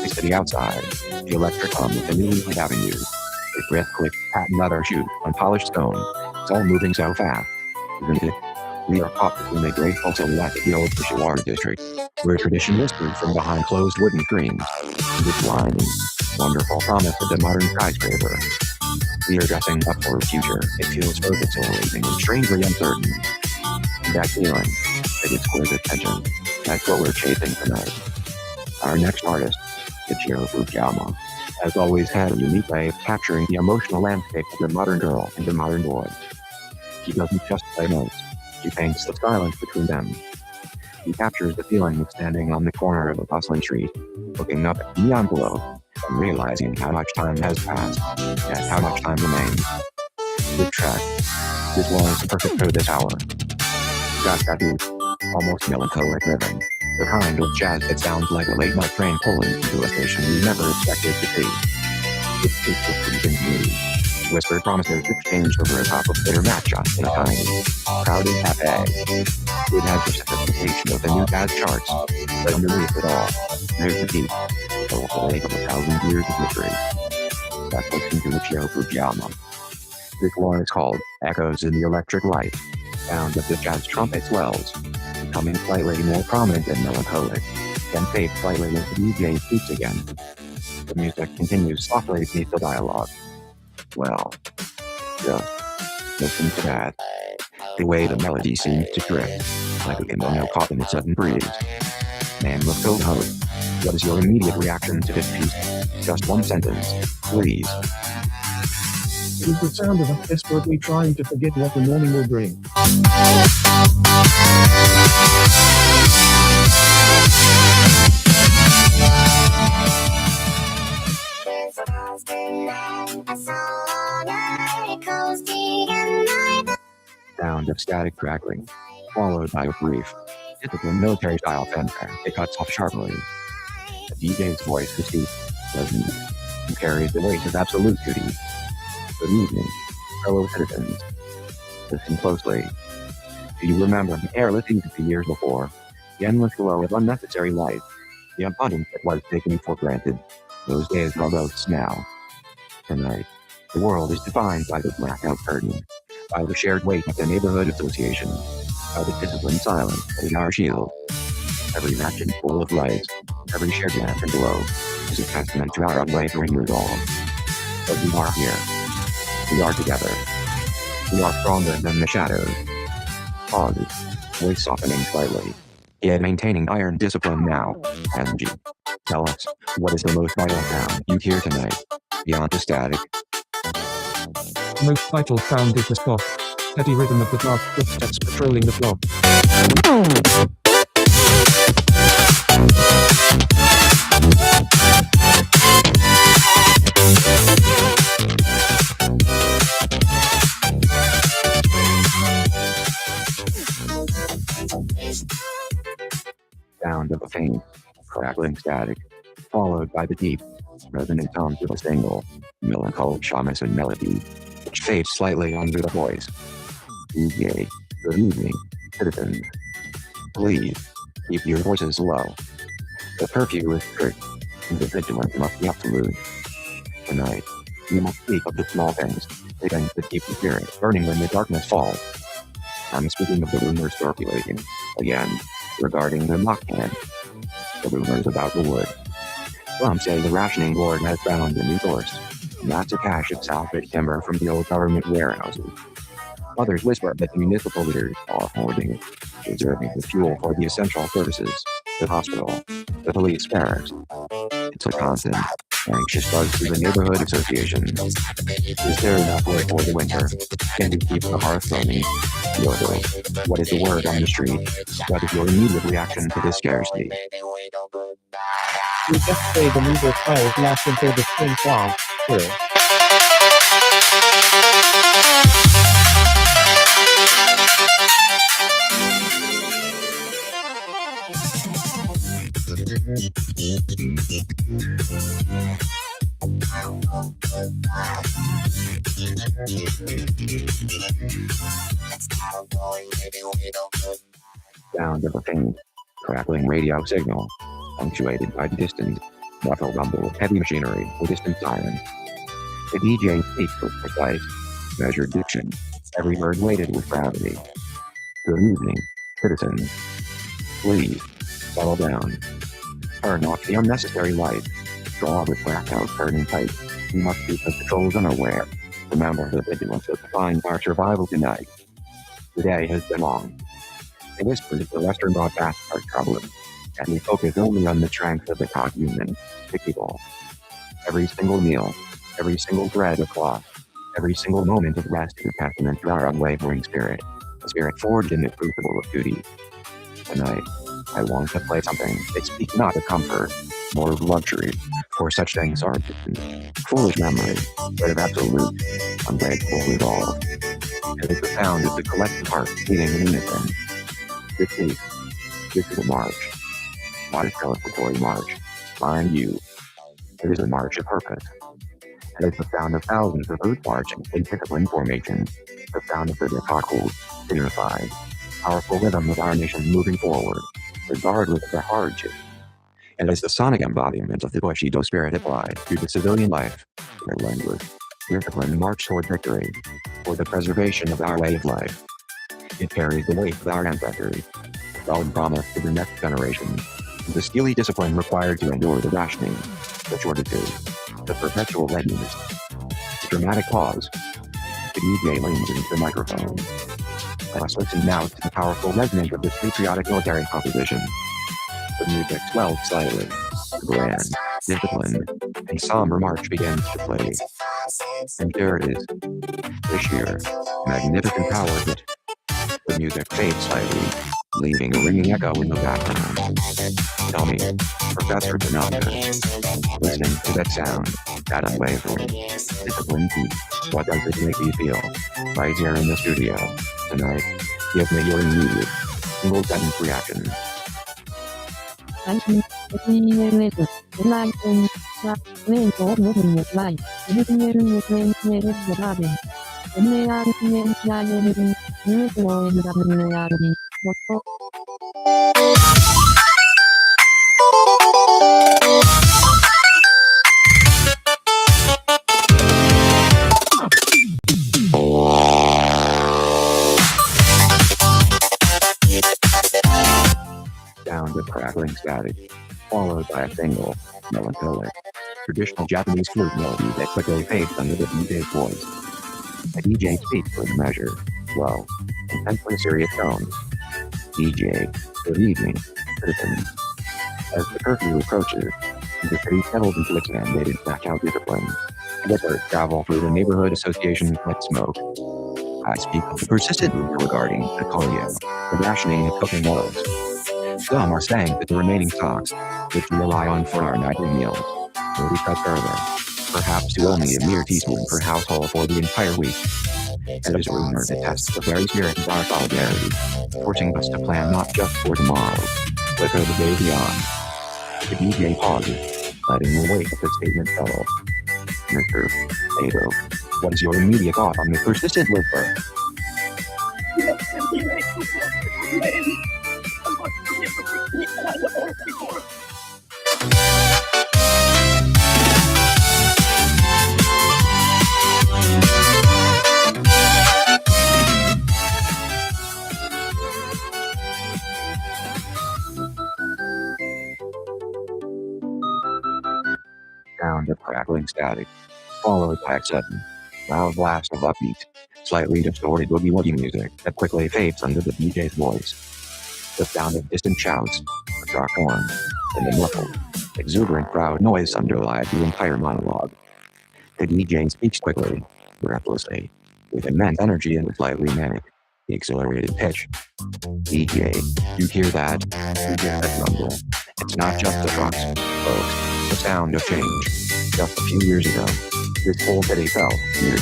We city outside, the electric hum of the newly lit avenue. A breath click, pat another shoot on polished stone. It's all moving so fast, isn't it? We are caught between the graceful silhouette of the old Fujiwara district, where tradition whispers from behind closed wooden screens, and its blinding, wonderful promise of the modern skyscraper. We are dressing up for a future. It feels both exhilarating and strangely uncertain. And that feeling, that exquisite tension, that's what we're chasing tonight. Our next artist, Ichiro Fukuyama, has always had a unique way of capturing the emotional landscape of the modern girl and the modern boy. He doesn't just play notes, he paints the silence between them. He captures the feeling of standing on the corner of a bustling street, looking up at the neon glow, and realizing how much time has passed, and how much time remains. Good track. This was perfect for this hour. Got that deep, almost melancholic rhythm, the kind of jazz that sounds like a late night train pulling into a station you never expected to see. It's a freezing moody. Whispered promises exchanged over a cup of bitter matcha in a tiny, crowded cafe. It has the sophistication of the new jazz charts, but underneath it all, there's the deep, soulful ache of 1,000 years of history. Let's listen to Ichiro Fukuyama. This one is called Echoes in the Electric Light. Sound of the jazz trumpet swells, becoming slightly more prominent and melancholic, then fades slightly as the DJ speaks again. The music continues softly beneath the dialogue. Well, just listen to that. The way the melody seems to drift, like a kimono caught in a sudden breeze. Man with co-host, what is your immediate reaction to this piece? Just one sentence, please. It is the sound of us desperately trying to forget what the morning will bring. Sound of static crackling, followed by a brief, typical military-style fanfare. It cuts off sharply. The DJ's voice is deep, pleasant, and carries the weight of absolute duty. Good evening, fellow citizens. Listen closely. Do you remember the airless ease of the years before? The endless glow of unnecessary life, the abundance that was taken for granted. Those days are ghosts now. Tonight, the world is defined by the blackout curtain, by the shared weight of the neighborhood association, by the disciplined silence that is our shield. Every match full of lights, every shared lamp and glow, is a testament to our unwavering resolve. But we are here. We are together. We are stronger than the shadows. Pause. Voice softening slightly, yet maintaining iron discipline now. Angie, tell us, what is the most vital sound you hear tonight, beyond the static? The most vital sound is the soft, steady rhythm of the dark footsteps patrolling the floor. Sound of a faint, crackling static, followed by the deep, resonant tones of a single, melancholic shamisen melody, which fades slightly under the voice. DJ, good evening, citizens. Please, keep your voices low. The curfew is strict, and the vigilance must be absolute. Tonight, we must speak of the small things, the things that keep the spirit burning when the darkness falls. I'm speaking of the rumors circulating, again, regarding the mock camp. The rumors about the wood. Some say the rationing board has found a new source, massive cache of salvaged timber from the old government warehouses. Others whisper that the municipal leaders are hoarding it, reserving the fuel for the essential services, the hospital, the police barracks. It's a constant, anxious buzz through the neighborhood association. Is there enough wood for the winter? Can you keep the hearth burning? Yodo, what is the word on the street? What is your immediate reaction to this scarcity? We just say the meter trials last until the spring thaw. Sure. Sound of a faint, crackling radio signal, punctuated by the distant, muffled rumble of heavy machinery or distant siren. The DJ speaks with precise, measured diction, every word weighted with gravity. Good evening, citizens. Please, settle down. Turn off the unnecessary light. Draw the blackout curtain tight. We must keep the patrols unaware. Remember the vigilance that defines our survival tonight. The day has been long. The whispers of the Western broadcast are troubling, and we focus only on the strength of the human, the people. Every single meal, every single thread of cloth, every single moment of rest is a testament to our unwavering spirit, a spirit forged in the crucible of duty. Tonight, I want to play something that speaks not of comfort, more of luxury, for such things are distant, foolish memories, but of absolute, unbreakable resolve. It is the sound of the collective heart beating in unison. This is a march, not a celebratory march, mind you. It is a march of purpose. It is the sound of thousands of earth marching in disciplined formation, the sound of the Dakaku, unified, powerful rhythm of our nation moving forward, regardless of the hardship. It is the sonic embodiment of the Bushido spirit applied to the civilian life, relentless, disciplined march toward victory, for the preservation of our way of life. It carries the weight of our ancestors, the solid promise to the next generation, the steely discipline required to endure the rationing, the shortages, the perpetual readiness. The dramatic pause. The DJ leans into the microphone. Let us listen now to the powerful resonance of this patriotic military composition. The music swells slightly. The grand, disciplined, and somber march begins to play. And there it is. The sheer, magnificent power of it. The music fades slightly, leaving a ringing echo in the background. Tell me, Professor Tanaka, listening to that sound, that unwavering, disciplined beat, what does it make you feel? Right here in the studio, tonight, give me your immediate, single-sentence reaction. Anchen, SELS, Enlighten, Sa, Lento, Moving with Light, Engineering with Lento, Garden. NARCN, Client, Neutral in WARD, Motto. Sound of crackling static, followed by a single, melancholic, traditional Japanese flute melody that quickly fades under the DJ's voice. The DJ speaks with measure, slow, intensely serious tones. DJ, good evening, citizens. As the curfew approaches, the city settles into its mandated blackout discipline. Whippers travel through the neighborhood association's wet smoke. I speak of the persistent rumor regarding the polio, the rationing of cooking oils. Some are saying that the remaining stocks, which we rely on for our nightly meals, will be cut further, perhaps to only a mere teaspoon per household for the entire week. It is a rumor that tests the very spirit of our solidarity, forcing us to plan not just for tomorrow, but for the day beyond. The DJ pauses, letting the weight of the statement settle. Mr. Sato, what is your immediate thought on the persistent whisper? Sound of crackling static, followed by a sudden, loud blast of upbeat, slightly distorted boogie-woogie music that quickly fades under the DJ's voice. The sound of distant shouts, a dark horn, and a muffled, exuberant crowd noise underlies the entire monologue. The DJ speaks quickly, breathlessly, with immense energy and slightly manic, the accelerated pitch. DJ, you hear that? You hear that rumble? It's not just the trucks, folks. The sound of change. Just a few years ago, this whole city felt weird.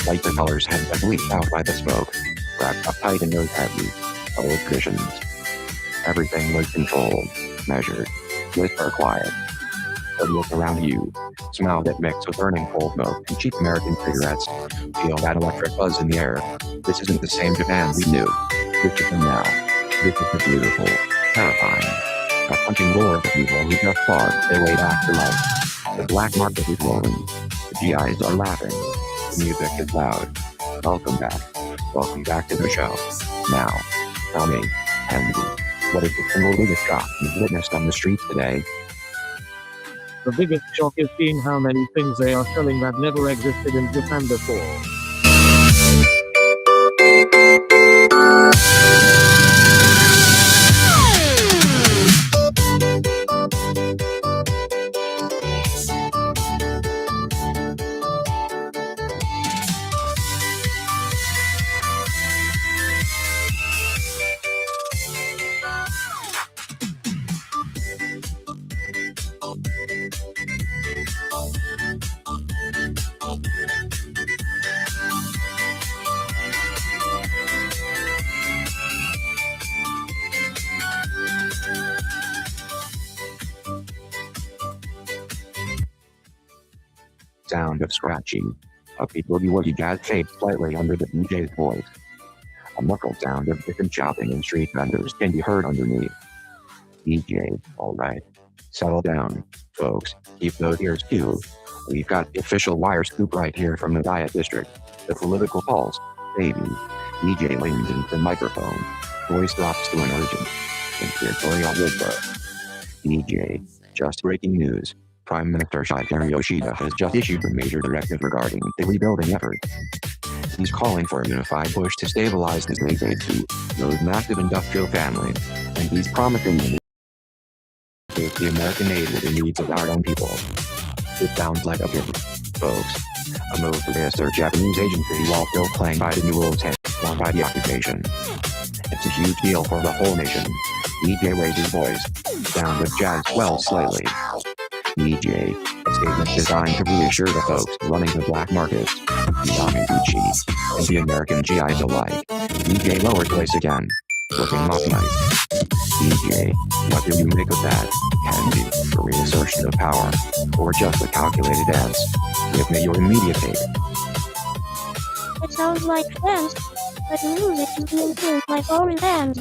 Like the colors had been bleached out by the smoke, wrapped up tight in those heavy, old traditions. Everything was controlled, measured, whisper quiet. But look around you. Smell that mix of burning coal smoke and cheap American cigarettes. Feel that electric buzz in the air. This isn't the same Japan we knew. This is the now. This is the beautiful, terrifying. A punching roar of people who just fought their way back to life. The black market is rolling. The GIs are laughing. The music is loud. Welcome back. Welcome back to the show. Now, tell me, Henry, what is the single biggest shock you've witnessed on the streets today? The biggest shock is seeing how many things they are selling that never existed in Japan before. Sound of scratching. A beat boogie-woogie jazz shaped slightly under the DJ's voice. A muffled sound of different shopping and street vendors can be heard underneath. DJ, alright. Settle down, folks. Keep those ears peeled. We've got the official wire scoop right here from the Diet District. The political pulse, baby. DJ leans into the microphone. Voice drops to an urgent, inquisitorial whisper. DJ, just breaking news. Prime Minister Shigeru Yoshida has just issued a major directive regarding the rebuilding effort. He's calling for a unified push to stabilize the state aid to those massive industrial families, and he's promising to take the American aid with the needs of our own people. It sounds like a gift, folks. A move to reassert Japanese agency while still playing by the new rules handed down by the occupation. It's a huge deal for the whole nation. DJ raises his voice. Sound of jazz swells slightly. DJ, a statement designed to reassure the folks running the black markets, the Yamaguchi, and the American GIs alike. DJ lowered voice again, looking mock nice. DJ, what do you make of that? Can be a reassertion of power, or just a calculated dance? Give me your immediate take. It sounds like dance, but the music is being killed by foreign bands.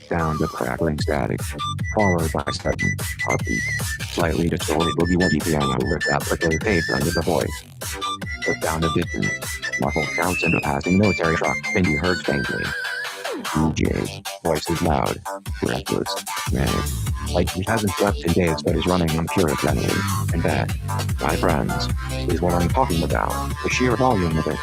Sound of crackling static, followed by sudden, upbeat, slightly distorted boogie-woogie piano riff applique taped under the voice. The sound of distant, muffled shouts and a passing military truck can be heard faintly. DJ's voice is loud, breathless, manic, like he hasn't slept in days but is running on pure adrenaline. And that, my friends, is what I'm talking about. The sheer volume of it.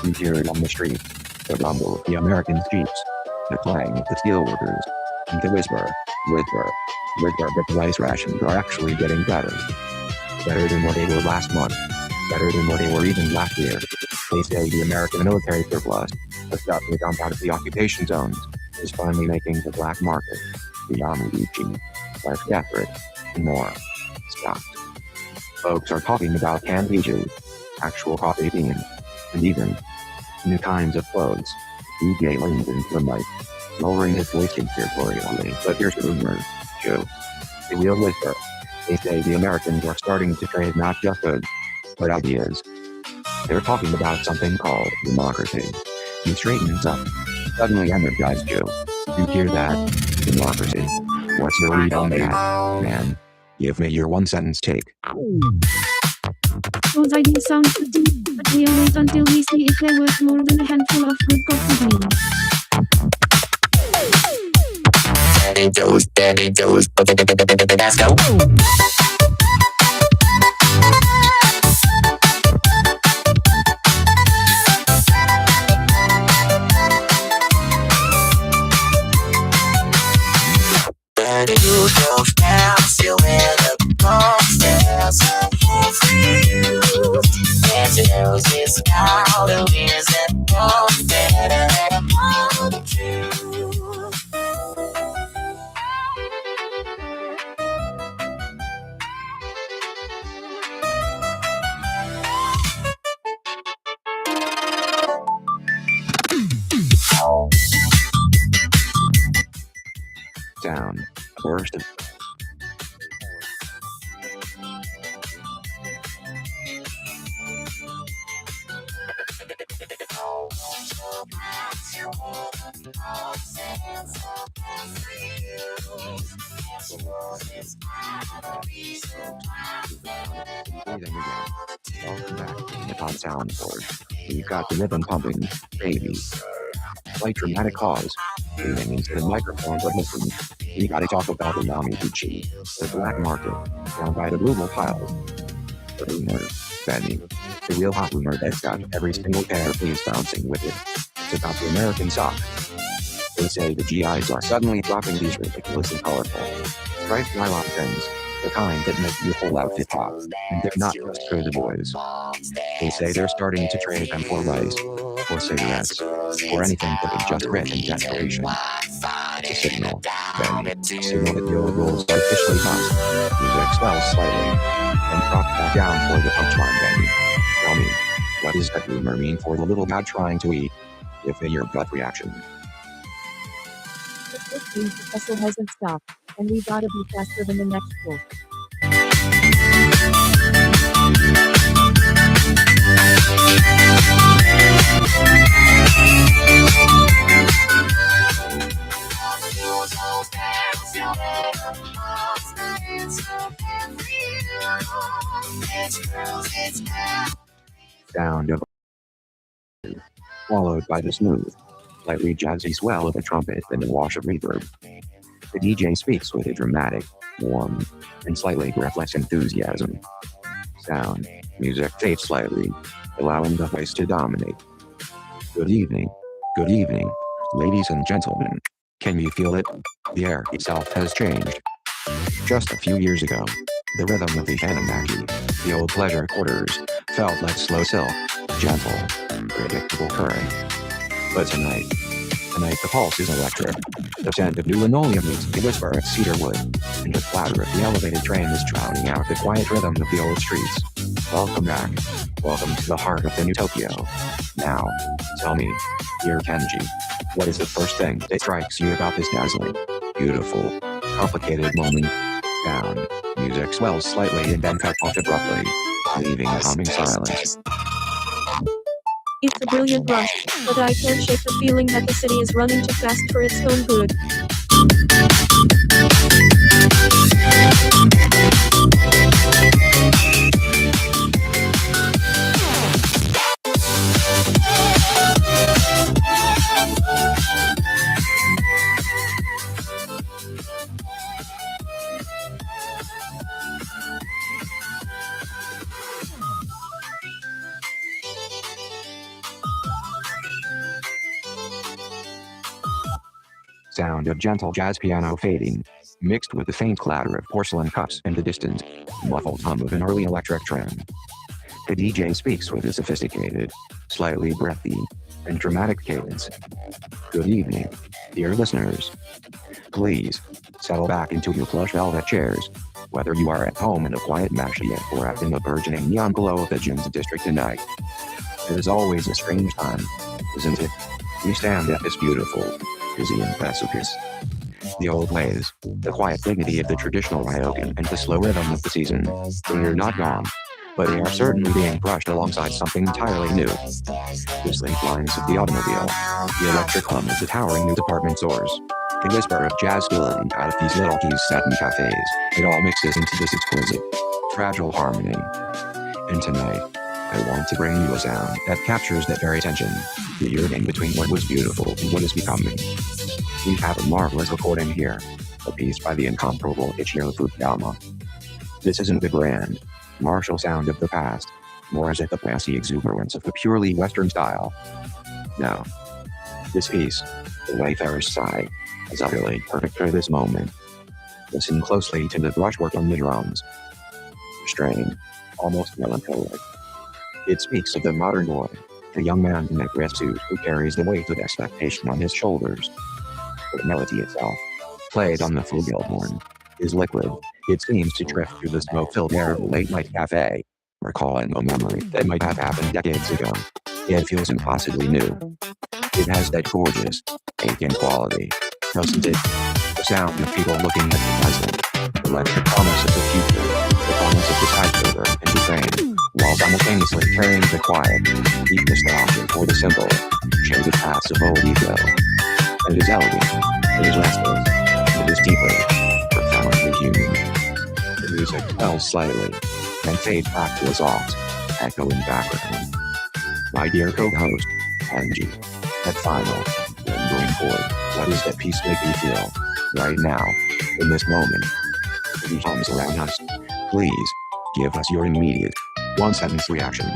You hear it on the street, the rumble of the American jeeps, the clang of the steel workers, and the whisper that the rice rations are actually getting better. Better than what they were last month. Better than what they were even last year. They say the American military surplus, the stuff we dumped out of the occupation zones, is finally making the black market, the Yamaguchi, less desperate, and more stocked. Folks are talking about canned peaches, actual coffee beans, and even new kinds of clothes. DJ leans into the mic, lowering his voice considerably, but here's the rumor, too. The real whisper. They say the Americans are starting to trade not just goods, but ideas. They're talking about something called democracy. He straightens up, suddenly energized Joe. You hear that? Democracy. What's the read on that, man? Give me your one-sentence take. Those ideas sound pretty, but we'll wait until we see if they're worth more than a handful of good coffee beans. Danny Joe's, let's go. go bounce you in the cocktails and you lose this now the reason better than all the truth. Down. Worst of breathing again. Welcome back to the Hip Hop Soundboard. You've got the rhythm pumping, baby. Slight dramatic pause. Breathing into the microphone, but listen. We gotta talk about the Yamaguchi, the black market, down by the ruble pile. The rumor, Benny. The real hot rumor that's got every single pair of fleas bouncing with it. It's about the American sock. They say the GIs are suddenly dropping these ridiculous and colorful, striped nylon things, the kind that make your whole outfit pop. And they're not just for the boys. They say they're starting to trade them for rice, or cigarettes, or anything that is just rich and desperation. It's a signal, then, a signal that the old rules are officially bust. Music swells slightly, and drops back down for the punchline, Benny. Tell me, what does that rumor mean for the little guy trying to eat? Give me your gut reaction. This means the hustle hasn't stopped, and we gotta be faster than the next wolf. Sound of followed by the smooth, slightly jazzy swell of a trumpet and a wash of reverb. The DJ speaks with a dramatic, warm, and slightly breathless enthusiasm. Sound, music fades slightly, allowing the voice to dominate. Good evening, ladies and gentlemen. Can you feel it? The air itself has changed. Just a few years ago, the rhythm of the Hanamaki, the old pleasure quarters, felt like slow silk, gentle, predictable current. But tonight the pulse is electric. The scent of new linoleum meets the whisper of cedar wood, and the clatter of the elevated train is drowning out the quiet rhythm of the old streets. Welcome back. Welcome to the heart of the new Tokyo. Now, tell me, dear Kenji, what is the first thing that strikes you about this dazzling, beautiful, complicated moment? Down. Music swells slightly and then cuts off abruptly, leaving a humming silence. It's a brilliant rush, but I can't shake the feeling that the city is running too fast for its own good. Sound of gentle jazz piano fading, mixed with the faint clatter of porcelain cups and the distant, muffled hum of an early electric tram. The DJ speaks with a sophisticated, slightly breathy, and dramatic cadence. Good evening, dear listeners. Please, settle back into your plush velvet chairs, whether you are at home in a quiet Mashie or out in the burgeoning neon glow of the Jin's district tonight. It is always a strange time, isn't it? We stand at this beautiful, Izian precipice. The old ways, the quiet dignity of the traditional Ryokan and the slow rhythm of the season, they are not gone, but they are certainly being brushed alongside something entirely new. The sleek lines of the automobile, the electric hum of the towering new department stores, the whisper of jazz spilling out of these little keys satin cafes, it all mixes into this exquisite, fragile harmony. And tonight, I want to bring you a sound that captures that very tension, the yearning between what was beautiful and what is becoming. We have a marvelous recording here, a piece by the incomparable Ichiro Fukuyama. This isn't the grand, martial sound of the past, nor is it the classy exuberance of the purely Western style. No. This piece, The Wayfarer's Sigh, is utterly perfect for this moment. Listen closely to the brushwork on the drums. Strained, almost melancholic. It speaks of the modern boy, the young man in a dress suit who carries the weight of expectation on his shoulders. The melody itself, played on the flugelhorn, is liquid. It seems to drift through the smoke-filled air of a late-night cafe, recalling a memory that might have happened decades ago. It feels impossibly new. It has that gorgeous, aching quality, doesn't it? The sound of people looking at the present, the electric promise of the future, the promise of the skyscraper and Ukraine, while simultaneously carrying the quiet, deep nostalgia for the simple, shaded paths of old ego. It is elegant, it is restless, it is deeply, profoundly human. The music swells slightly, then fades back to a soft, echoing background. My dear co-host, Angie, that final, lingering chord, what does that piece make you feel, right now, in this moment? The hums around us. Please, give us your immediate, one-sentence reaction.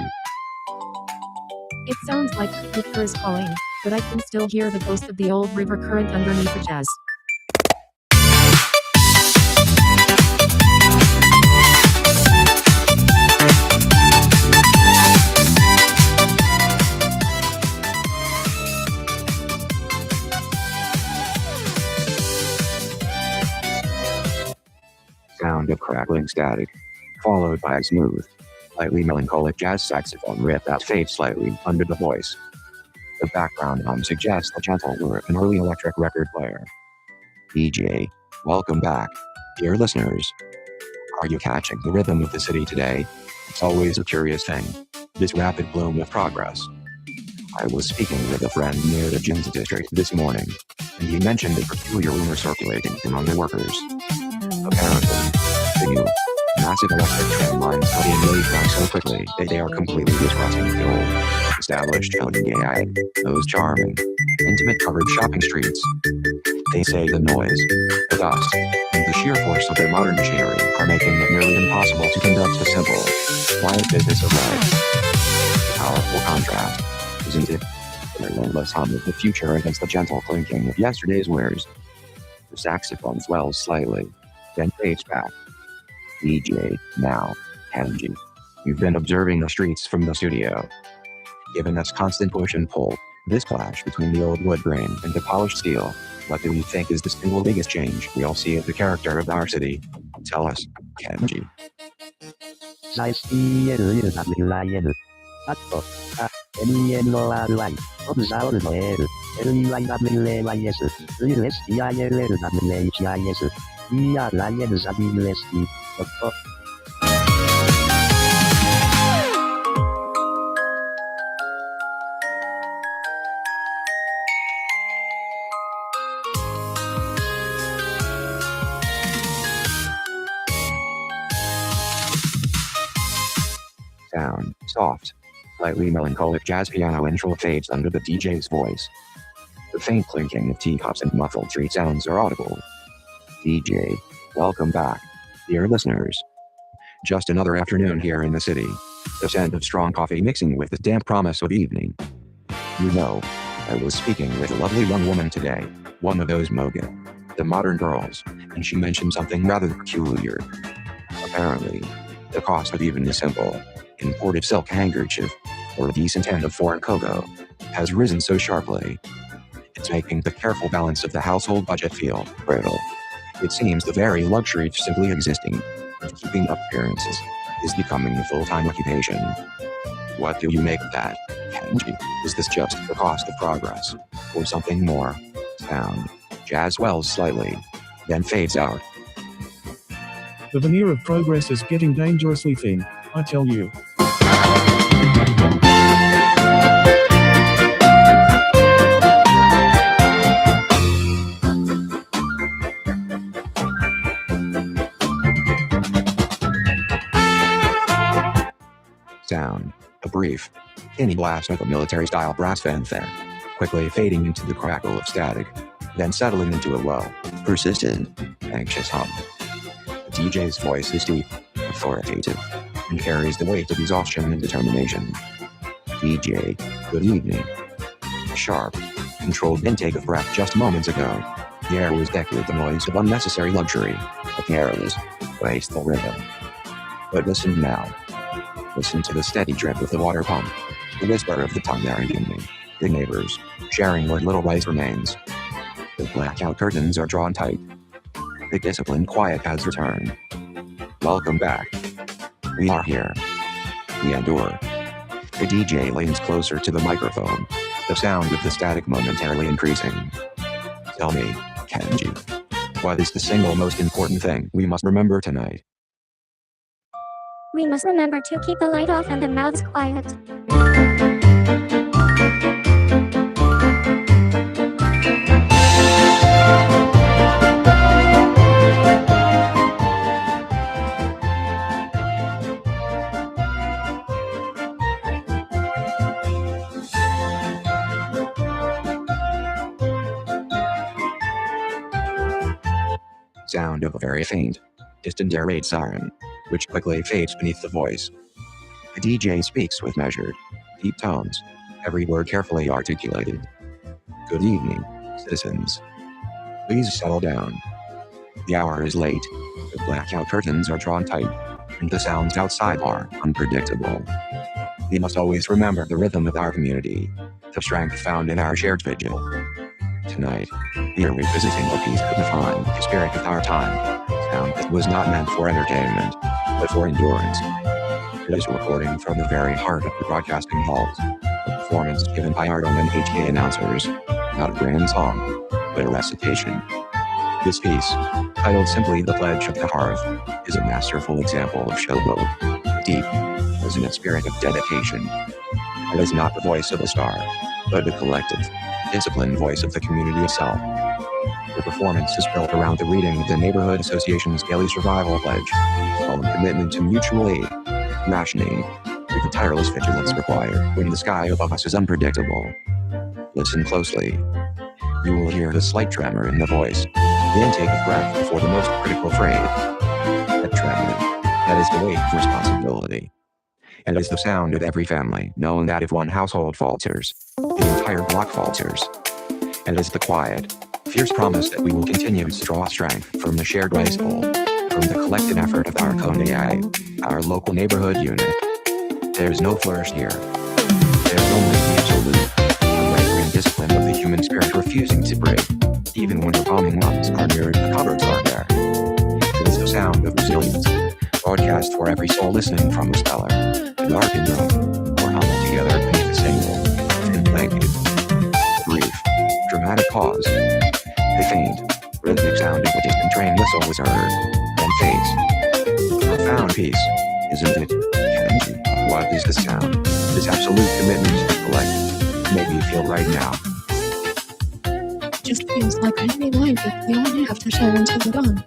It sounds like Victor is calling, but I can still hear the ghost of the old river current underneath the jazz. Sound of crackling static, followed by a smooth, slightly melancholic jazz saxophone riff that fades slightly under the voice. The background hum suggests the gentle whir of an early electric record player. DJ, welcome back, dear listeners. Are you catching the rhythm of the city today? It's always a curious thing, this rapid bloom of progress. I was speaking with a friend near the Ginza district this morning, and he mentioned a peculiar rumor circulating among the workers. Apparently, the new, massive electric tram lines are being laid down so quickly that they are completely disrupting the old, established Childengay, those charming, intimate covered shopping streets. They say the noise, the dust, and the sheer force of their modern machinery are making it nearly impossible to conduct the simple, quiet business of life. A powerful contrast, isn't it? The relentless hum of the future against the gentle clinking of yesterday's wares. The saxophone swells slightly, then fades back. DJ, now, Kenji. You've been observing the streets from the studio. Given us constant push and pull, this clash between the old wood grain and the polished steel, what do you think is the single biggest change we all see of the character of our city? Tell us, Kenji. Sound, soft, slightly melancholic jazz piano intro fades under the DJ's voice. The faint clinking of teacups and muffled street sounds are audible. DJ, welcome back, dear listeners. Just another afternoon here in the city. The scent of strong coffee mixing with the damp promise of evening. You know, I was speaking with a lovely young woman today, one of those moga, the modern girls, and she mentioned something rather peculiar. Apparently, the cost of even a simple, imported silk handkerchief, or a decent end of foreign cocoa, has risen so sharply. It's making the careful balance of the household budget feel brittle. It seems the very luxury of simply existing, of keeping up appearances, is becoming a full-time occupation. What do you make of that, Kenji? Is this just the cost of progress, or something more? Sound, jazz swells slightly, then fades out. The veneer of progress is getting dangerously thin, I tell you. Sound, a brief, tinny blast of a military-style brass fanfare, quickly fading into the crackle of static, then settling into a low, persistent, anxious hum. The DJ's voice is deep, authoritative, and carries the weight of exhaustion and determination. DJ, good evening. Sharp, controlled intake of breath just moments ago. The air was decked with the noise of unnecessary luxury, a careless, wasteful rhythm. But listen now. Listen to the steady drip of the water pump, the whisper of the tongue there in me, the neighbors, sharing what little rice remains. The blackout curtains are drawn tight. The disciplined quiet has returned. Welcome back. We are here. We endure. The DJ leans closer to the microphone, the sound of the static momentarily increasing. Tell me, Kenji, what is the single most important thing we must remember tonight? We must remember to keep the light off and the mouths quiet. Sound of a very faint, distant air raid siren, which quickly fades beneath the voice. The DJ speaks with measured, deep tones, every word carefully articulated. Good evening, citizens. Please settle down. The hour is late, the blackout curtains are drawn tight, and the sounds outside are unpredictable. We must always remember the rhythm of our community, the strength found in our shared vigil. Tonight, we are revisiting a piece that defined the spirit of our time, sound that was not meant for entertainment, but for endurance. It is a recording from the very heart of the broadcasting halls, a performance given by our own NHK announcers, not a grand song, but a recitation. This piece, titled simply The Pledge of the Hearth, is a masterful example of showboat, deep, resonant spirit of dedication. It is not the voice of a star, but the collective, disciplined voice of the community itself. The performance is built around the reading of the Neighborhood Association's daily survival pledge, solemn commitment to mutual aid, rationing, with the tireless vigilance required when the sky above us is unpredictable. Listen closely. You will hear the slight tremor in the voice, the intake of breath before the most critical phrase. That tremor, that is the weight of responsibility. And it is the sound of every family, knowing that if one household falters, the entire block falters. And it is the quiet, fierce promise that we will continue to draw strength from the shared rice bowl, from the collective effort of our Kondai, our local neighborhood unit. There's no flourish here. There's only the absolute, unwavering discipline of the human spirit refusing to break, even when the bombing months are near and the cupboards are bare. It is the sound of resilience, broadcast for every soul listening from the cellar, dark and room, or huddled together beneath a single, thin blanket. Brief, dramatic pause. The faint, rhythmic sound of a distant train whistle was heard, then fades. Profound peace, isn't it, Kenji? What is this sound? This absolute commitment to the collective. Make me feel right now. Just feels like a heavy life that we only have to share until the dawn.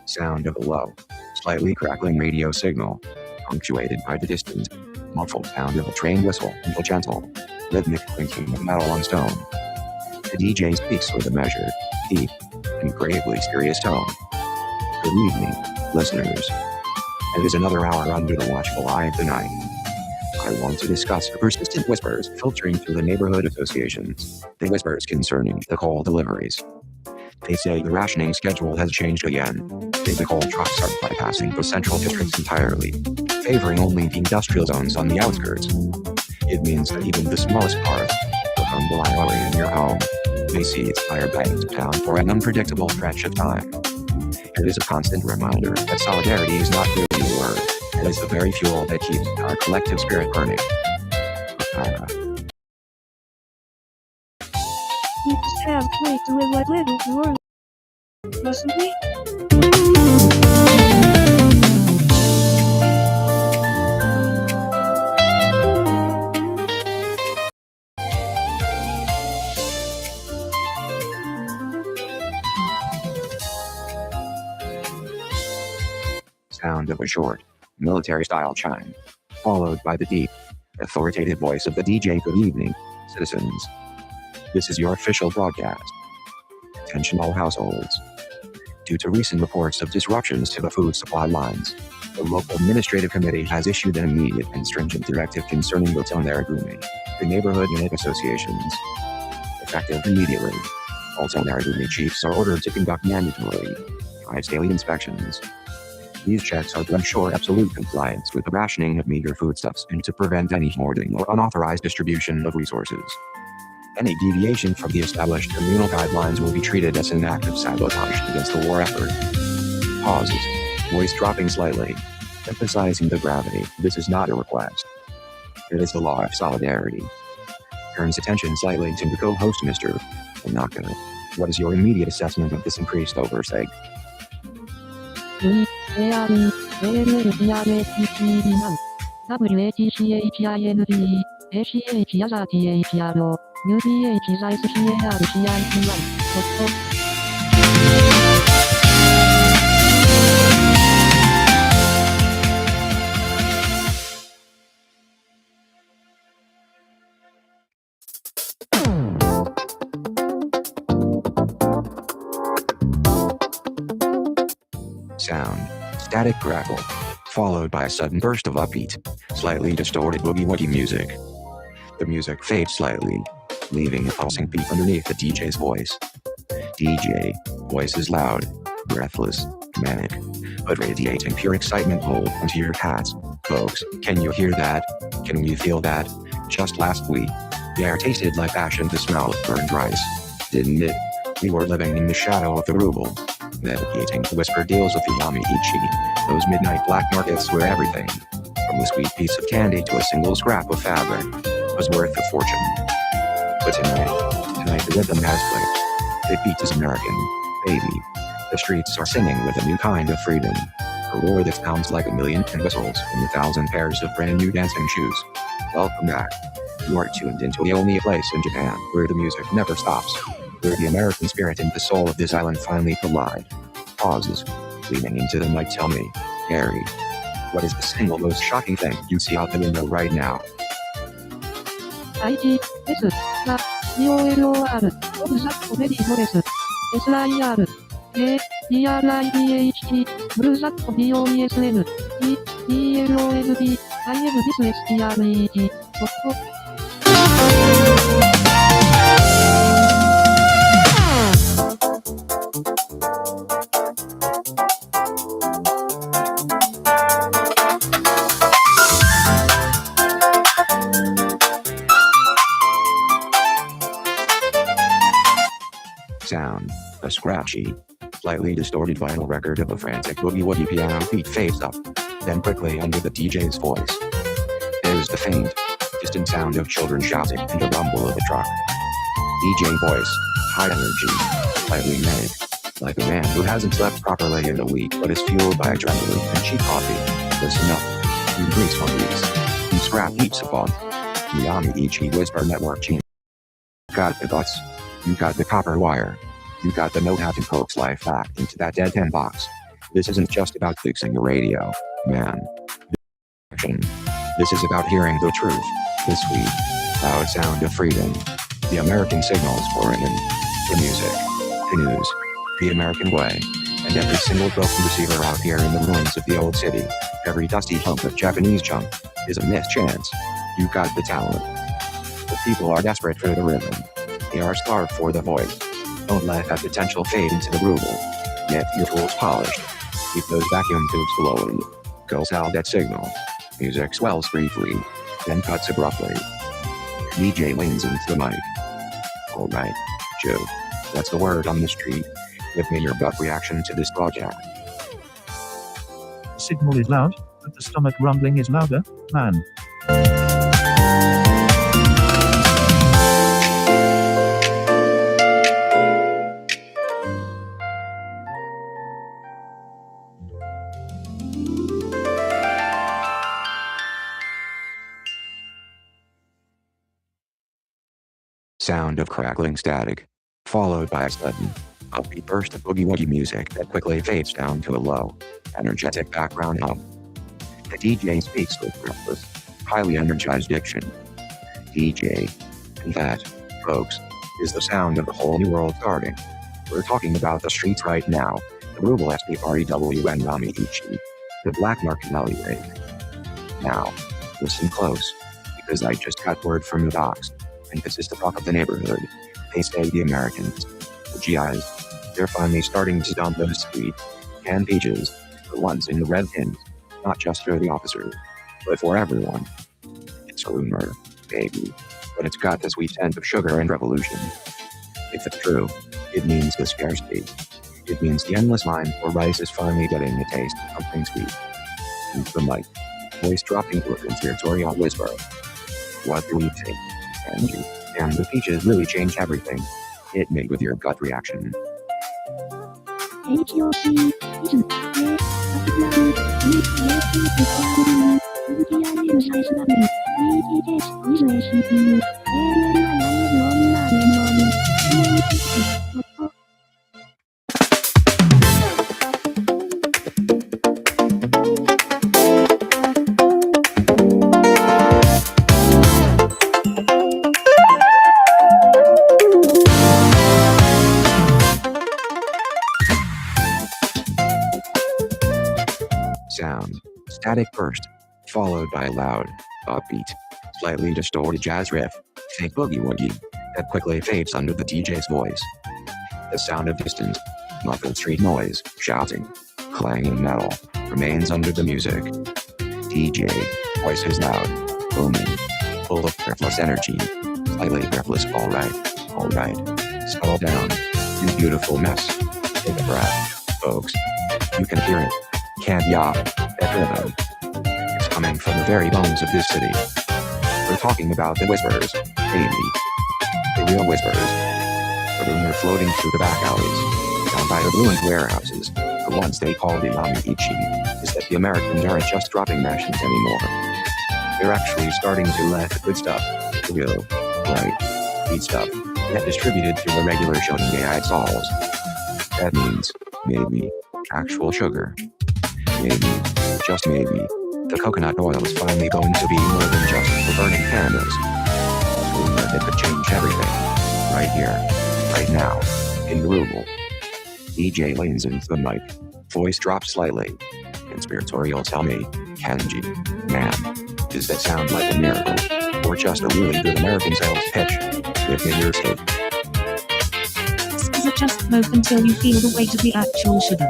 Sound of a low, slightly crackling radio signal, punctuated by the distant, muffled sound of a train whistle and the gentle, rhythmic clinking of metal on stone. The DJ speaks with a measured, deep, and gravely serious tone. Good evening, listeners. It is another hour under the watchful eye of the night. I want to discuss the persistent whispers filtering through the neighborhood associations, the whispers concerning the coal deliveries. They say the rationing schedule has changed again. The coal trucks are bypassing the central districts entirely, favoring only the industrial zones on the outskirts. It means that even the smallest part, the humble area in your home, may see its fire banked down for an unpredictable stretch of time. It is a constant reminder that solidarity is not really a word, it is the very fuel that keeps our collective spirit burning. We just have faith to live like little world. Mustn't we? Sound of a short, military-style chime, followed by the deep, authoritative voice of the DJ. Good evening, citizens. This is your official broadcast. Attention all households. due to recent reports of disruptions to the food supply lines. The local administrative committee has issued an immediate and stringent directive concerning the Tonarigumi, the neighborhood unit associations. Effective immediately. All Tonarigumi chiefs are ordered to conduct mandatory twice daily inspections. These checks are to ensure absolute compliance with the rationing of meager foodstuffs and to prevent any hoarding or unauthorized distribution of resources. Any deviation from the established communal guidelines will be treated as an act of sabotage against the war effort. Pauses. Voice dropping slightly. Emphasizing the gravity. This is not a request. It is the law of solidarity. Turns attention slightly to the co-host, Mr. Tanaka. What is your immediate assessment of this increased oversight? Sound. Static crackle. Followed by a sudden burst of upbeat, slightly distorted boogie-woogie music. The music fades slightly, leaving a pulsing beat underneath the DJ's voice. DJ. Voice is loud, breathless, manic, but radiating pure excitement. Hold onto your hats, folks. Can you hear that? Can you feel that? Just last week, the air tasted like ash and the smell of burned rice. Didn't it? We were living in the shadow of the ruble, meditating the whispered deals of the Yami-Ichi, those midnight black markets where everything, from the sweet piece of candy to a single scrap of fabric, was worth a fortune. But tonight the rhythm has clicked. The beat is American, baby. The streets are singing with a new kind of freedom, a roar that sounds like a million whistles and 1,000 pairs of brand new dancing shoes. Welcome back. You are tuned into the only place in Japan where the music never stops, where the American spirit and the soul of this island finally collide. Pauses. Leaning into the mic, tell me, Gary, what is the single most shocking thing you see out the window right now? IG、S、が、DOLOR、オブザットベリードレス、SIR、A、DRIDHT、ブルーザット BOESN、E、DLOND、IM ディス STREG、ドット。Sound. A scratchy, slightly distorted vinyl record of a frantic boogie-woogie piano beat fades up, then quickly under the DJ's voice. There's the faint, distant sound of children shouting and the rumble of a truck. DJ voice, high energy, slightly manic, like a man who hasn't slept properly in a week but is fueled by adrenaline and cheap coffee. Listen up. You grease monkeys. You scrap heaps of fun. Yami-Ichi Whisper Network Team. Got the guts. You got the copper wire. You got the know-how to coax life back into that dead tin box. This isn't just about fixing the radio, man. This is about hearing the truth. The sweet, loud sound of freedom. The American signals pouring in. The music. The news. The American way. And every single broken receiver out here in the ruins of the old city. Every dusty hump of Japanese junk is a missed chance. You got the talent. The people are desperate for the rhythm. They are starved for the voice. Don't let that potential fade into the ruble. Get your tools polished. Keep those vacuum tubes flowing. Go sell that signal. Music swells briefly, then cuts abruptly. DJ leans into the mic. Alright, Joe. That's the word on the street. Give me your gut reaction to this project. The signal is loud, but the stomach rumbling is louder, man. Sound of crackling static, followed by a sudden, upbeat burst of boogie-woogie music that quickly fades down to a low, energetic background hum. The DJ speaks with breathless, highly energized diction. DJ. And that, folks, is the sound of a whole new world starting. We're talking about the streets right now, the Ruble SPREWN Namiichi, the Black Market alleyway. Now, listen close, because I just got word from the docs, and this is the talk of the neighborhood. They say the Americans, the GIs, they're finally starting to dump those sweet canned peaches, the ones in the red tins, not just for the officers, but for everyone. It's a rumor, baby, but it's got the sweet scent of sugar and revolution. If it's true, it means the scarcity. It means the endless mine for rice is finally getting a taste of something sweet. Into the mic, voice dropping to a conspiratorial whisper. What do we think? And the peaches really change everything. Hit me with your gut reaction. Sound, static burst, followed by a loud, upbeat, slightly distorted jazz riff, fake boogie woogie, that quickly fades under the DJ's voice. The sound of distant, muffled street noise, shouting, clanging metal, remains under the music. DJ, voice is loud, booming, full of breathless energy, slightly breathless, alright, settle down, you beautiful mess, take a breath, folks, you can hear it. Can't ya? That rhythm. It's coming from the very bones of this city. We're talking about the whispers, baby. The real whispers. The rumor floating through the back alleys, down by the ruined warehouses, the ones they call the Yamiichi, is that the Americans aren't just dropping rations anymore. They're actually starting to let the good stuff, the real, right, sweet stuff, get distributed through the regular Shonen stalls. That means, maybe, actual sugar. Maybe, just maybe, the coconut oil is finally going to be more than just for burning candles. It could change everything. Right here, right now, in Ruble. DJ leans into the mic, voice drops slightly. Conspiratorial tell me, Kenji, man, does that sound like a miracle? Or just a really good American sales pitch? Give me your take. This is a just smoke until you feel the weight of the actual sugar.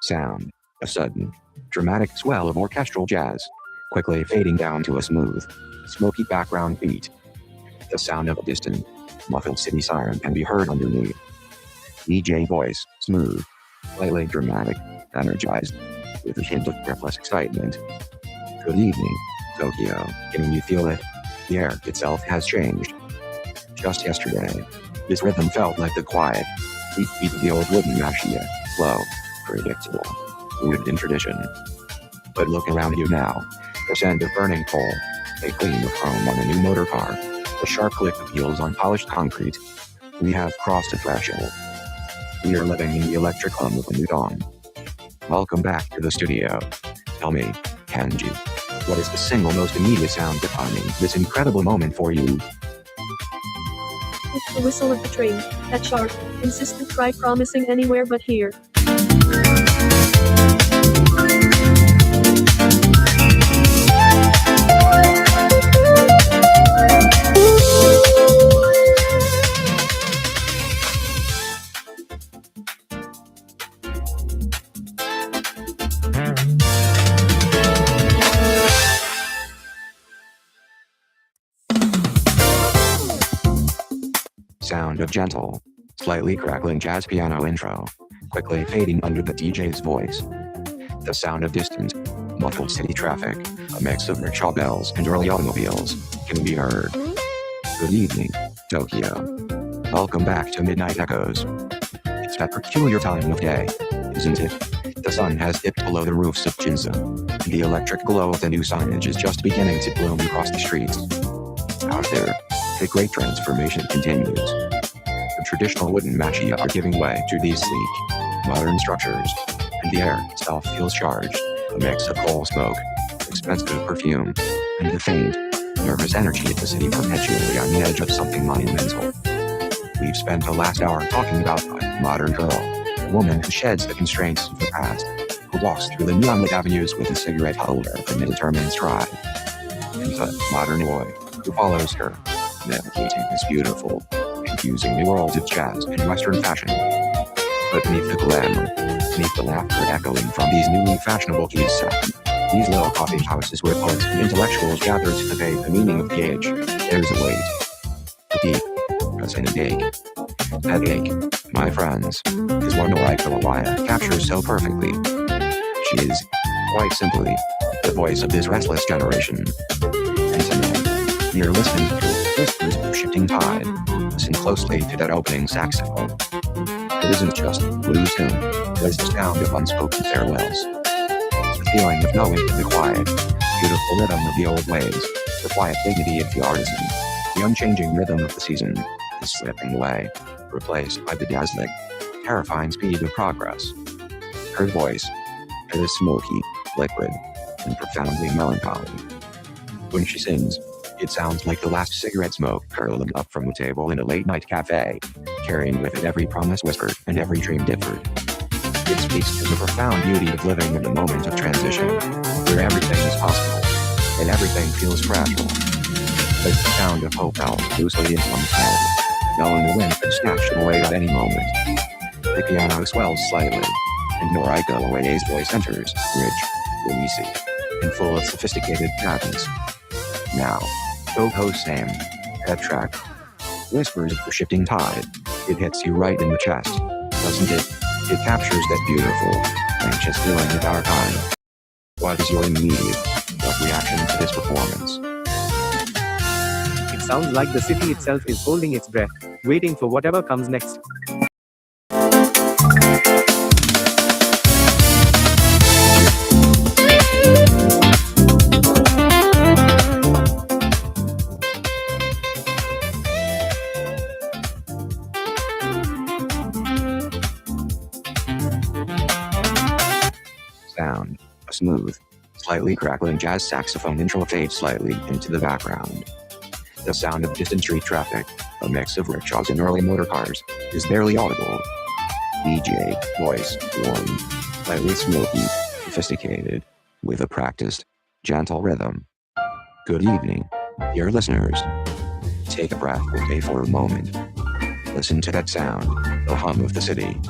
Sound, a sudden, dramatic swell of orchestral jazz, quickly fading down to a smooth, smoky background beat. The sound of a distant, muffled city siren can be heard underneath. DJ voice, smooth, slightly dramatic, energized, with a hint of breathless excitement. Good evening, Tokyo. Can you feel it? The air itself has changed. Just yesterday, this rhythm felt like the quiet, sweet beat of the old wooden machia, slow, predictable, rooted in tradition. But look around you now. The scent of burning coal, a gleam of chrome on a new motor car, the sharp click of wheels on polished concrete. We have crossed a threshold. We are living in the electric hum of a new dawn. Welcome back to the studio. Tell me, Kenji, what is the single most immediate sound defining this incredible moment for you? It's the whistle of the train, that sharp, insistent cry promising anywhere but here. Sound of gentle, slightly crackling jazz piano intro, quickly fading under the DJ's voice. The sound of distant, muffled city traffic, a mix of rickshaw bells and early automobiles, can be heard. Good evening, Tokyo. Welcome back to Midnight Echoes. It's that peculiar time of day, isn't it? The sun has dipped below the roofs of Ginza, and the electric glow of the new signage is just beginning to bloom across the streets. Out there, the great transformation continues. The traditional wooden machia are giving way to these sleek, modern structures, and the air itself feels charged, a mix of coal smoke, expensive perfume, and the faint, nervous energy of the city perpetually on the edge of something monumental. We've spent the last hour talking about a modern girl, a woman who sheds the constraints of the past, who walks through the neon-lit avenues with a cigarette holder and a determined stride. And the modern boy who follows her, navigating this beautiful, confusing new world of jazz and Western fashion. But beneath the glamour, beneath the laughter echoing from these newly fashionable keys set, these little coffee houses where poets and intellectuals gather to debate the meaning of the age, there's a weight. A deep, resonant ache. That ache, my friends, is what Noriko Awaya captures so perfectly. She is, quite simply, the voice of this restless generation. And tonight, you're listening to Whispers of Shifting Tide. Listen closely to that opening saxophone. It isn't just a blues tune, it is the sound of unspoken farewells. It's the feeling of knowing the quiet, beautiful rhythm of the old ways, the quiet dignity of the artisan, the unchanging rhythm of the season, is slipping away, replaced by the dazzling, terrifying speed of progress. Her voice, it is smoky, liquid, and profoundly melancholy. When she sings, it sounds like the last cigarette smoke curling up from the table in a late-night cafe, carrying with it every promise whispered and every dream deferred. It speaks to the profound beauty of living in the moment of transition, where everything is possible, and everything feels fragile. It's the sound of hope held loosely in one's hand, knowing the wind could snatch them away at any moment. The piano swells slightly, and Noriko Awaya's voice enters, rich, releasy, and full of sophisticated patterns. Now, Coco Sam, that track. Whispers of the Shifting Tide. It hits you right in the chest, doesn't it? It captures that beautiful, anxious feeling of our time. What is your immediate gut reaction to this performance? It sounds like the city itself is holding its breath, waiting for whatever comes next. Sound. A smooth, slightly crackling jazz saxophone intro fades slightly into the background. The sound of distant street traffic, a mix of rickshaws and early motor cars, is barely audible. DJ, voice, warm, slightly smoky, sophisticated, with a practiced, gentle rhythm. Good evening, dear listeners. Take a breath away for a moment. Listen to that sound, the hum of the city.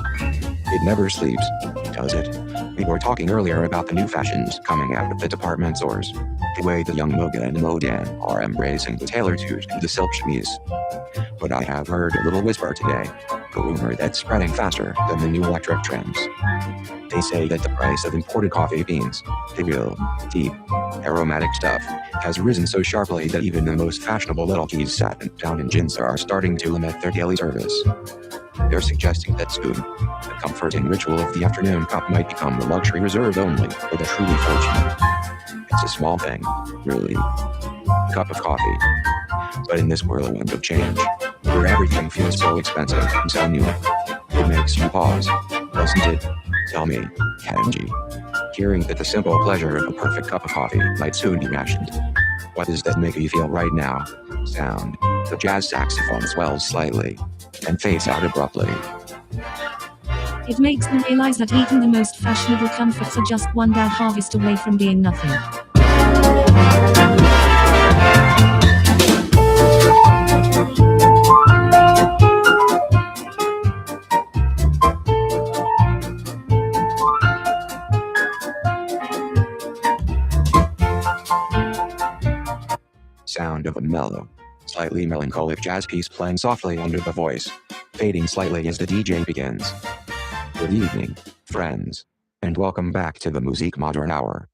It never sleeps, does it? We were talking earlier about the new fashions coming out of the department stores. The way the young Moga and Modan are embracing the tailored suit and the silk chemise. But I have heard a little whisper today, a rumor that's spreading faster than the new electric trends. They say that the price of imported coffee beans, the real, deep, aromatic stuff, has risen so sharply that even the most fashionable little keys sat down in Ginza are starting to limit their daily service. They're suggesting that soon, the comforting ritual of the afternoon cup might become the luxury reserved only for the truly fortunate. It's a small thing, really. A cup of coffee. But in this whirlwind of change, where everything feels so expensive and so new, it makes you pause, doesn't it? Tell me, Kenji. Hearing that the simple pleasure of a perfect cup of coffee might soon be rationed. What does that make you feel right now? Sound. The jazz saxophone swells slightly and fades out abruptly. It makes me realize that even the most fashionable comforts are just one bad harvest away from being nothing. Sound of a mellow, slightly melancholic jazz piece playing softly under the voice, fading slightly as the DJ begins. Good evening, friends, and welcome back to the Musique Moderne Hour.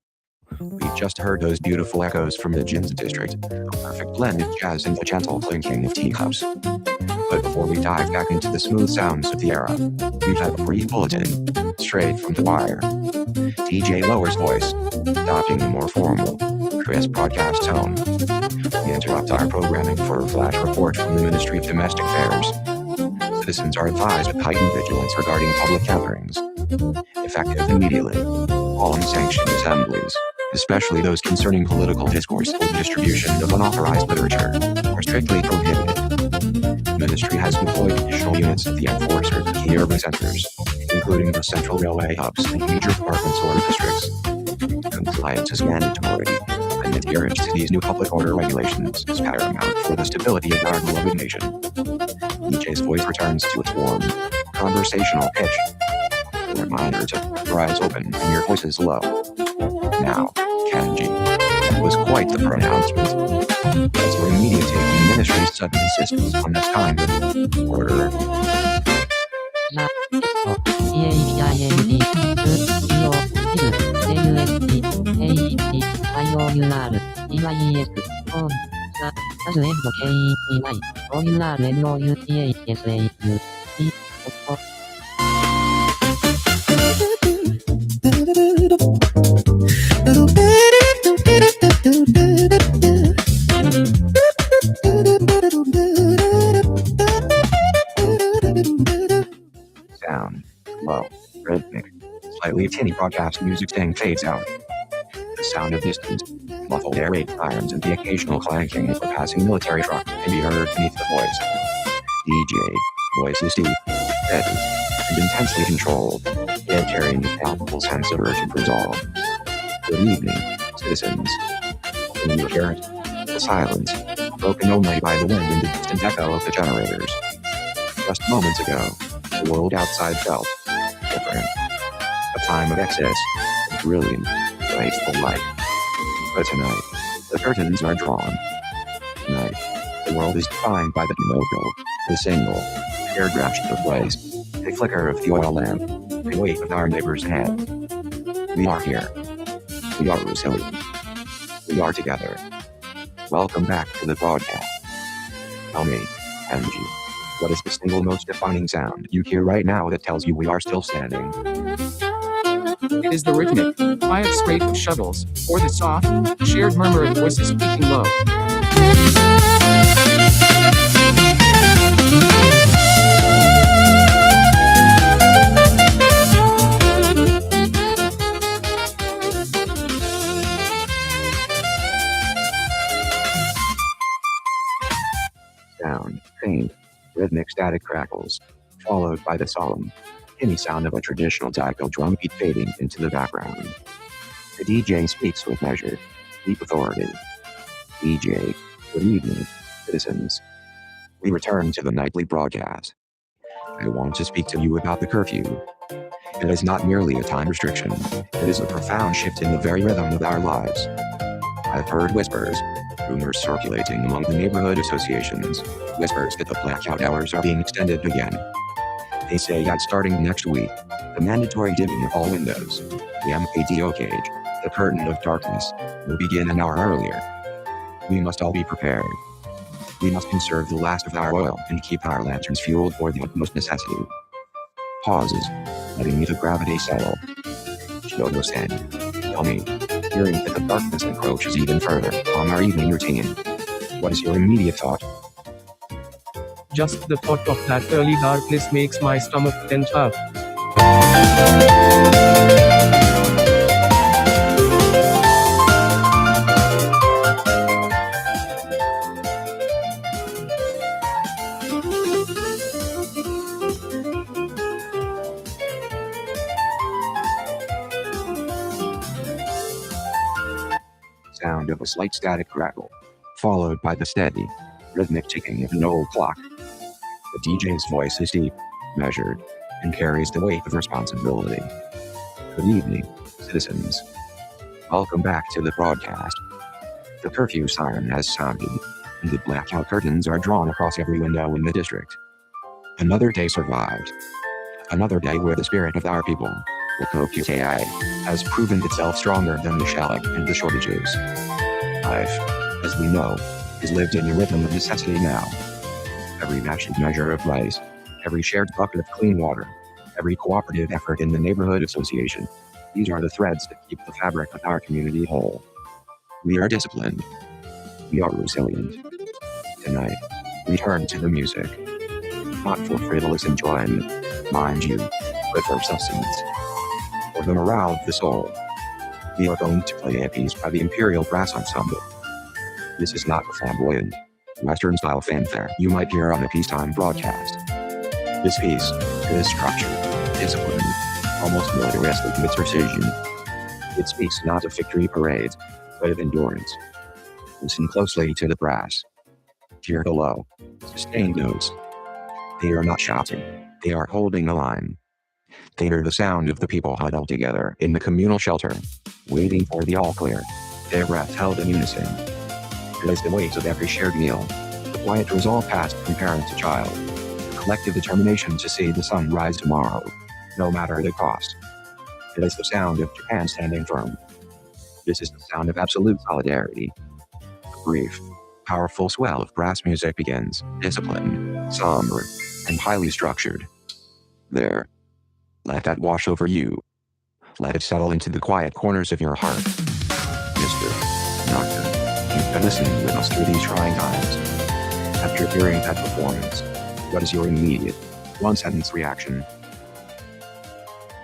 We've just heard those beautiful echoes from the Ginza district, a perfect blend of jazz and the gentle clinking of teacups. But before we dive back into the smooth sounds of the era, we've had a brief bulletin, straight from the wire. DJ Lower's voice, adopting a more formal, crisp broadcast tone. We interrupt our programming for a flash report from the Ministry of Domestic Affairs. Citizens are advised of heightened vigilance regarding public gatherings, Effective immediately. All unsanctioned assemblies, especially those concerning political discourse or the distribution of unauthorized literature, are strictly prohibited. The Ministry has deployed additional units of the enforcer to key urban centers, including the central railway hubs and major departments or districts. Compliance is mandatory, and adherence to these new public order regulations is paramount for the stability of our beloved nation. DJ's voice returns to its warm, conversational pitch. A reminder to keep your eyes open and your voice is low. Now, Kanji. That was quite the pronouncement. As your immediate take the Ministry's sudden insistence on this kind of order. Sound, low, rhythmic, slightly tinny broadcast music sting fades out. The sound of distant, muffled air raid sirens and the occasional clanking of a passing military truck can be heard beneath the voice. DJ, voice is deep, steady, and intensely controlled, yet carrying a palpable sense of urgent resolve. Good evening, citizens. Can you hear it? The silence, broken only by the wind and the distant echo of the generators. Just moments ago, the world outside felt different. A time of excess, of brilliant, graceful light. But tonight, the curtains are drawn. Tonight, the world is defined by the no-go, the single, hairdressed place, a flicker of the oil lamp, a wave of our neighbor's hand. We are here. We are resilient. We are together. Welcome back to the broadcast. Tell me, Angie, what is the single most defining sound you hear right now that tells you we are still standing? It is the rhythmic, quiet scrape of shovels, or the soft, shared murmur of voices speaking low. Sound, faint, rhythmic static crackles, followed by the solemn, tinny sound of a traditional taiko drum beat fading into the background. The DJ speaks with measured, deep authority. DJ, good evening, citizens. We return to the nightly broadcast. I want to speak to you about the curfew. It is not merely a time restriction, it is a profound shift in the very rhythm of our lives. I've heard whispers, rumors circulating among the neighborhood associations, whispers that the blackout hours are being extended again. They say that starting next week, the mandatory dimming of all windows, the MADO cage, the curtain of darkness, will begin an hour earlier. We must all be prepared. We must conserve the last of our oil and keep our lanterns fueled for the utmost necessity. Pauses, letting the gravity settle. Shodo-san, tell me, hearing that the darkness encroaches even further on our evening routine, what is your immediate thought? Just the thought of that early darkness makes my stomach tense up. Sound of a slight static crackle, followed by the steady, rhythmic ticking of an old clock. The DJ's voice is deep, measured, and carries the weight of responsibility. Good evening, citizens. Welcome back to the broadcast. The curfew siren has sounded, and the blackout curtains are drawn across every window in the district. Another day survived. Another day where the spirit of our people, the Kokutai, has proven itself stronger than the shellac and the shortages. Life, as we know, is lived in a rhythm of necessity now. Every rationed measure of rice, every shared bucket of clean water, every cooperative effort in the neighborhood association, these are the threads that keep the fabric of our community whole. We are disciplined. We are resilient. Tonight, we turn to the music. Not for frivolous enjoyment, mind you, but for substance. for the morale of the soul. We are going to play a piece by the Imperial Brass Ensemble. This is not the flamboyant, Western-style fanfare you might hear on a peacetime broadcast. This piece is structured, disciplined, almost militaristic in its precision. It speaks not of victory parades, but of endurance. Listen closely to the brass. Hear the low, sustained notes. They are not shouting, they are holding the line. They are the sound of the people huddled together in the communal shelter, waiting for the all clear, their breath held in unison. It is the weight of every shared meal, the quiet resolve passed from parent to child, the collective determination to see the sun rise tomorrow, no matter the cost. It is the sound of Japan standing firm. This is the sound of absolute solidarity. A brief, powerful swell of brass music begins, disciplined, somber, and highly structured. There. Let that wash over you. Let it settle into the quiet corners of your heart. Mr. Doctor, you've been listening with us through these trying times. After hearing that performance, what is your immediate, one-sentence reaction?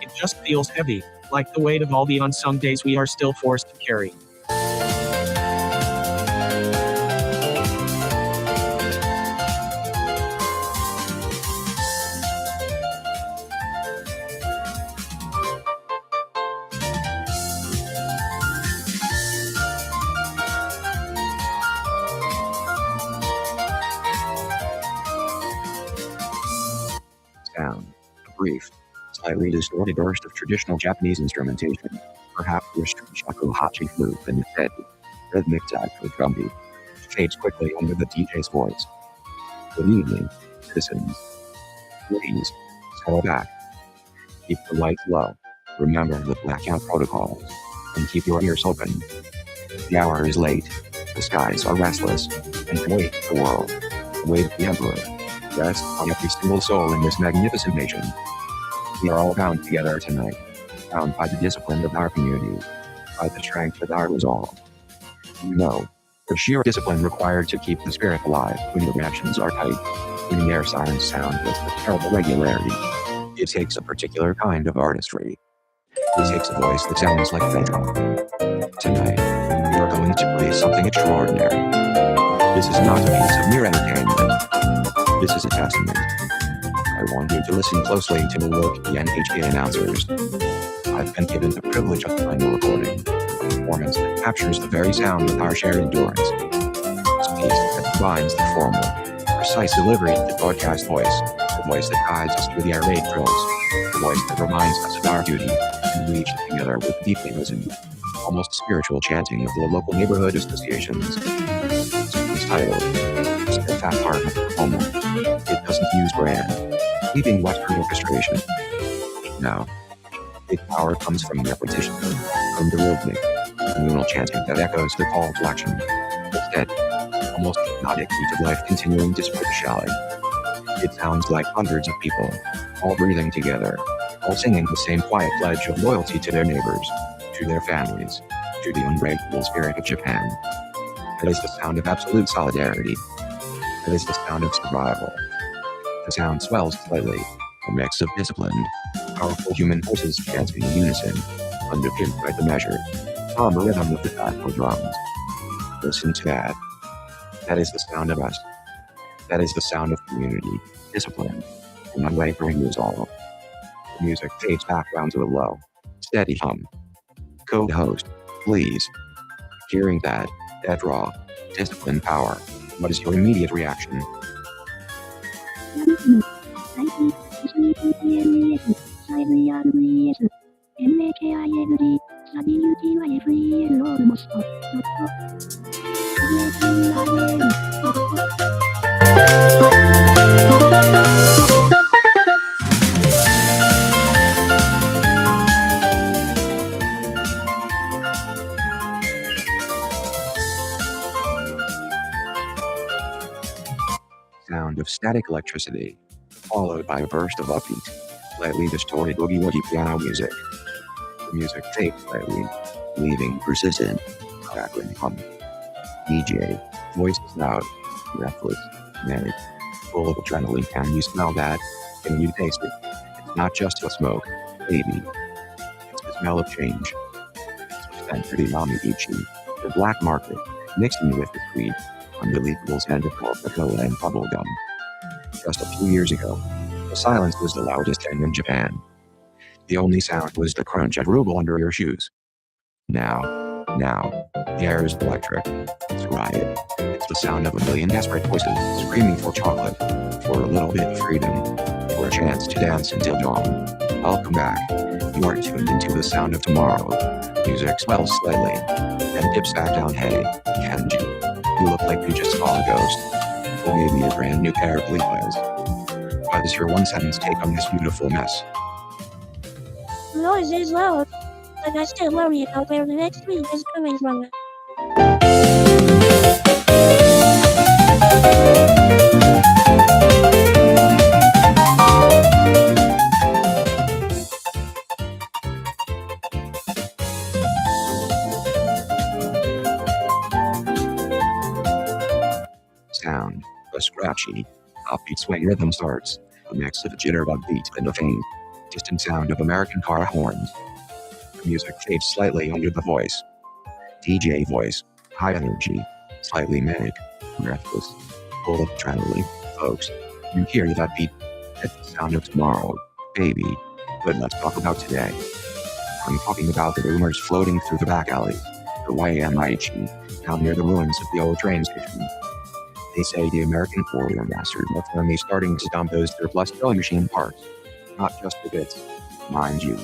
It just feels heavy, like the weight of all the unsung days we are still forced to carry. Sound. A brief, slightly distorted burst of traditional Japanese instrumentation, perhaps your shaku hachi flute and the steady, rhythmic tag for drumbeat, fades quickly under the DJ's voice. Good evening, citizens. Please, settle back. Keep the lights low, remember the blackout protocols, and keep your ears open. The hour is late, the skies are restless, and the weight of the world, the weight of the Emperor, rests on every single soul in this magnificent nation. We are all bound together tonight, bound by the discipline of our community, by the strength of our resolve. You know, the sheer discipline required to keep the spirit alive when the reactions are tight, when the air sirens sound with a terrible regularity. It takes a particular kind of artistry. It takes a voice that sounds like Pedro. Tonight, we are going to play something extraordinary. This is not a piece of mere entertainment. This is a testament. I want you to listen closely to the look the NHK announcers. I've been given the privilege of final recording, a performance that captures the very sound of our shared endurance. This piece that combines the formal, precise delivery of the broadcast voice, the voice that guides us through the air raid drills, the voice that reminds us of our duty, and we each together with deeply listened, almost spiritual chanting of the local neighborhood associations. This piece titled, Steadfast Heart of the Home. It doesn't use brand, leaving Western orchestration. No. Its power comes from repetition, from the rhythmic, communal chanting that echoes the call to action. Instead, almost hypnotic beat of life continuing despite the shouting. It sounds like hundreds of people, all breathing together, all singing the same quiet pledge of loyalty to their neighbors, to their families, to the unbreakable spirit of Japan. It is the sound of absolute solidarity. It is the sound of survival. The sound swells slightly, a mix of disciplined, powerful human forces chanting in unison, underpinned by the measured, somber rhythm of the tackle drums. Listen to that. That is the sound of us. That is the sound of community, discipline, and unwavering resolve. The music fades back down to a low, steady hum. Co-host, please. Hearing that raw, disciplined power, what is your immediate reaction? Sound of static electricity, followed by a burst of upbeat, slightly distorted boogie-woogie piano music. The music fades slightly, leaving persistent, crackling hum. DJ, voice is loud, breathless, merry, full of adrenaline. Can you smell that? Can you taste it? It's not just a smoke, baby. It's smell of change. And pretty Yamiichi, the black market, mixing with the sweet, unbelievable scent of Coca-Cola and bubblegum. Just a few years ago, the silence was the loudest thing in Japan. The only sound was the crunch of ruble under your shoes. Now, the air is electric. It's riot. It's the sound of a million desperate voices screaming for chocolate, for a little bit of freedom, for a chance to dance until dawn. Welcome back. You are tuned into the sound of tomorrow. Music swells slightly, and dips back down. Hey, Kenji, you look like you just saw a ghost. Or maybe a brand new pair of Levi's. What is your one-sentence take on this beautiful mess? Noise is loud, but I still worry about where the next beat is coming from. Sound, a scratchy, upbeat swing rhythm starts, a mix of a jitterbug beat and a faint, distant sound of American car horns. The music fades slightly under the voice. DJ voice, high energy, slightly manic, breathless, full of adrenaline. Folks, you hear that beat? It's the sound of tomorrow, baby. But let's talk about today. I'm talking about the rumors floating through the back alley, the Yamiichi, down near the ruins of the old train station. They say the American quarter masters are finally starting to dump those surplus killing machine parts. Not just the bits, mind you,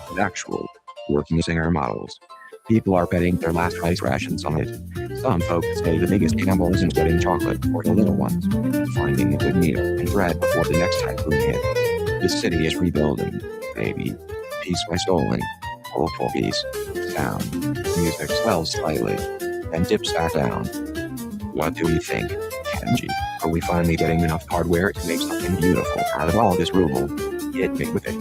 but actual, working Singer models. People are betting their last rice rations on it. Some folks say the biggest gamble isn't getting chocolate for the little ones, finding a good meal and bread before the next typhoon hit. This city is rebuilding, baby, piece by stolen, hopeful piece, sound, music swells slightly, and dips back down. What do you think, Kenji? Are we finally getting enough hardware to make something beautiful out of all this ruble? Hit me with it.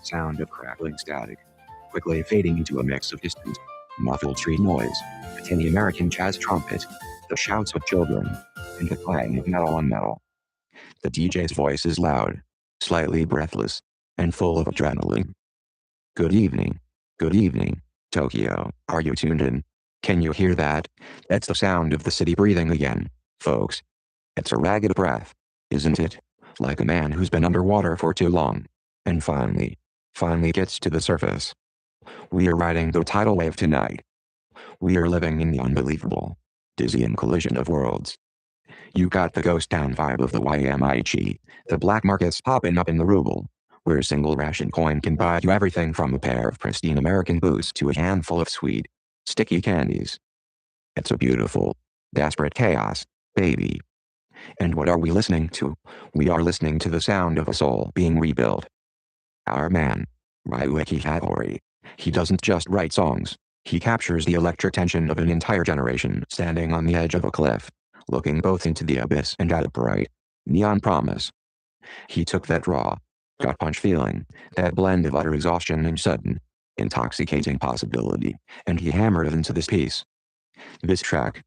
Sound of crackling static, quickly fading into a mix of distant, muffled street noise, a tinny American jazz trumpet, the shouts of children, and the clang of metal on metal. The DJ's voice is loud, slightly breathless, and full of adrenaline. Good evening, Tokyo. Are you tuned in? Can you hear that? That's the sound of the city breathing again, folks. It's a ragged breath, isn't it? Like a man who's been underwater for too long, and finally gets to the surface. We are riding the tidal wave tonight. We are living in the unbelievable, dizzying collision of worlds. You got the ghost town vibe of the Yamiichi, the black market's popping up in the ruble, where a single ration coin can buy you everything from a pair of pristine American boots to a handful of sweet, sticky candies. It's a beautiful, desperate chaos, baby. And what are we listening to? We are listening to the sound of a soul being rebuilt. Our man, Ryuichi Hattori. He doesn't just write songs. He captures the electric tension of an entire generation standing on the edge of a cliff, looking both into the abyss and at a bright, neon promise. He took that raw, gut-punch feeling, that blend of utter exhaustion and sudden, intoxicating possibility, and he hammered it into this piece. This track,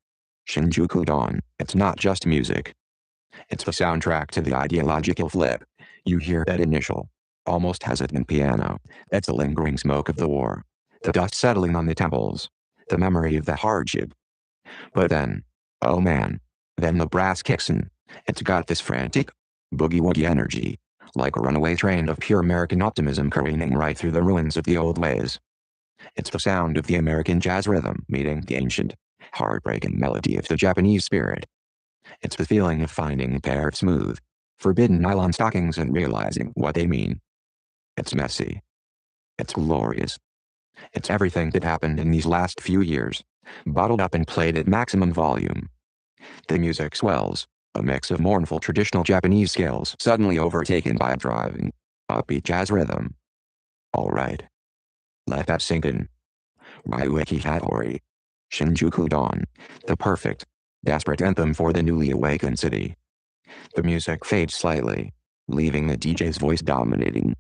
Shinjuku Dawn, it's not just music. It's the soundtrack to the ideological flip. You hear that initial, almost hesitant piano. That's the lingering smoke of the war. The dust settling on the temples. The memory of the hardship. But then, oh man, then the brass kicks in. It's got this frantic, boogie-woogie energy, like a runaway train of pure American optimism careening right through the ruins of the old ways. It's the sound of the American jazz rhythm meeting the ancient, heartbreaking melody of the Japanese spirit. It's the feeling of finding a pair of smooth, forbidden nylon stockings and realizing what they mean. It's messy. It's glorious. It's everything that happened in these last few years, bottled up and played at maximum volume. The music swells, a mix of mournful traditional Japanese scales suddenly overtaken by a driving, upbeat jazz rhythm. Alright. Let that sink in. Ryueki Hattori. Shinjuku Dawn. The perfect, desperate anthem for the newly awakened city. The music fades slightly, leaving the DJ's voice dominating.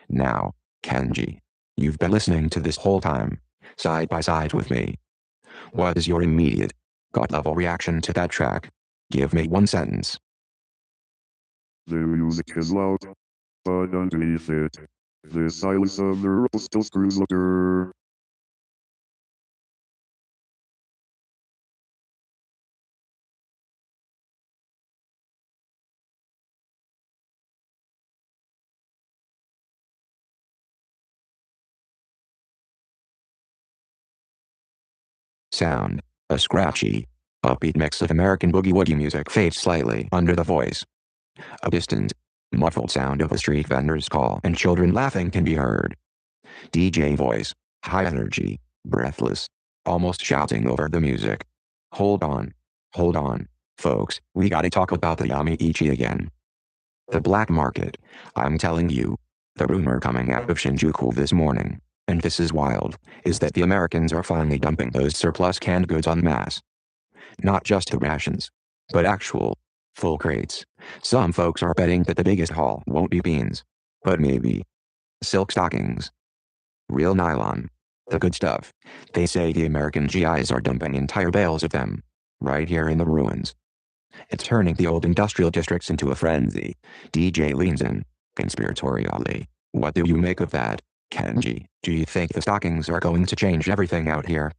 Now, Kenji, you've been listening to this whole time, side by side with me. What is your immediate, gut-level reaction to that track? Give me one sentence. The music is loud, but underneath it, the silence of the ruffle still screws louder. Sound, a scratchy, upbeat mix of American boogie-woogie music fades slightly under the voice. A distant, muffled sound of a street vendor's call and children laughing can be heard. DJ voice, high energy, breathless, almost shouting over the music. Hold on, folks, we gotta talk about the Yamaichi again. The black market, I'm telling you. The rumor coming out of Shinjuku this morning, and this is wild, is that the Americans are finally dumping those surplus canned goods en masse. Not just the rations, but actual, full crates. Some folks are betting that the biggest haul won't be beans, but maybe silk stockings. Real nylon. The good stuff. They say the American GIs are dumping entire bales of them, right here in the ruins. It's turning the old industrial districts into a frenzy. DJ leans in, conspiratorially. What do you make of that, Kenji? Do you think the stockings are going to change everything out here?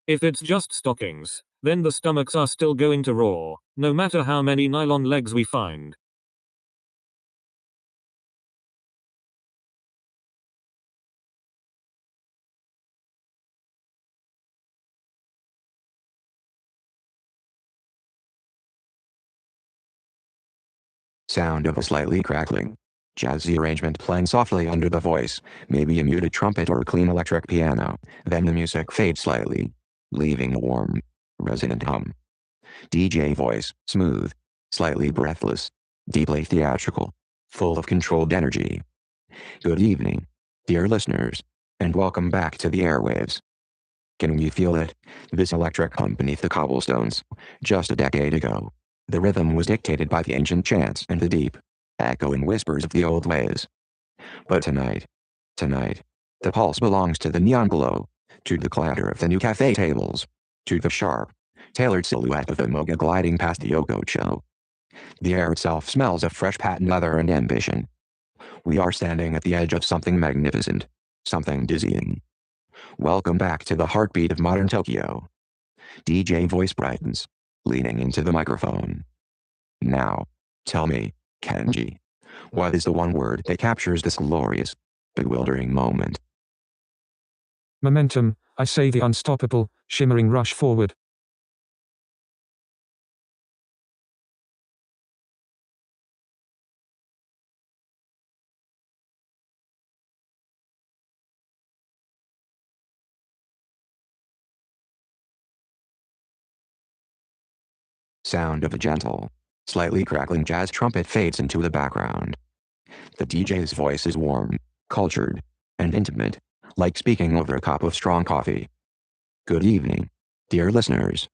If it's just stockings, then the stomachs are still going to roar, no matter how many nylon legs we find. Sound of a slightly crackling, jazzy arrangement playing softly under the voice, maybe a muted trumpet or a clean electric piano. Then the music fades slightly, leaving a warm, resonant hum. DJ voice, smooth, slightly breathless, deeply theatrical, full of controlled energy. Good evening, dear listeners, and welcome back to the airwaves. Can you feel it? This electric hum beneath the cobblestones. Just a decade ago, the rhythm was dictated by the ancient chants and the deep, echoing whispers of the old ways. But tonight, the pulse belongs to the neon glow, to the clatter of the new cafe tables, to the sharp, tailored silhouette of the moga gliding past the Yokocho. The air itself smells of fresh patent leather and ambition. We are standing at the edge of something magnificent, something dizzying. Welcome back to the heartbeat of modern Tokyo. DJ voice brightens, leaning into the microphone. Now, tell me, Kenji, what is the one word that captures this glorious, bewildering moment? Momentum, I say, the unstoppable, shimmering rush forward. Sound of a gentle, slightly crackling jazz trumpet fades into the background. The DJ's voice is warm, cultured, and intimate, like speaking over a cup of strong coffee. Good evening, dear listeners.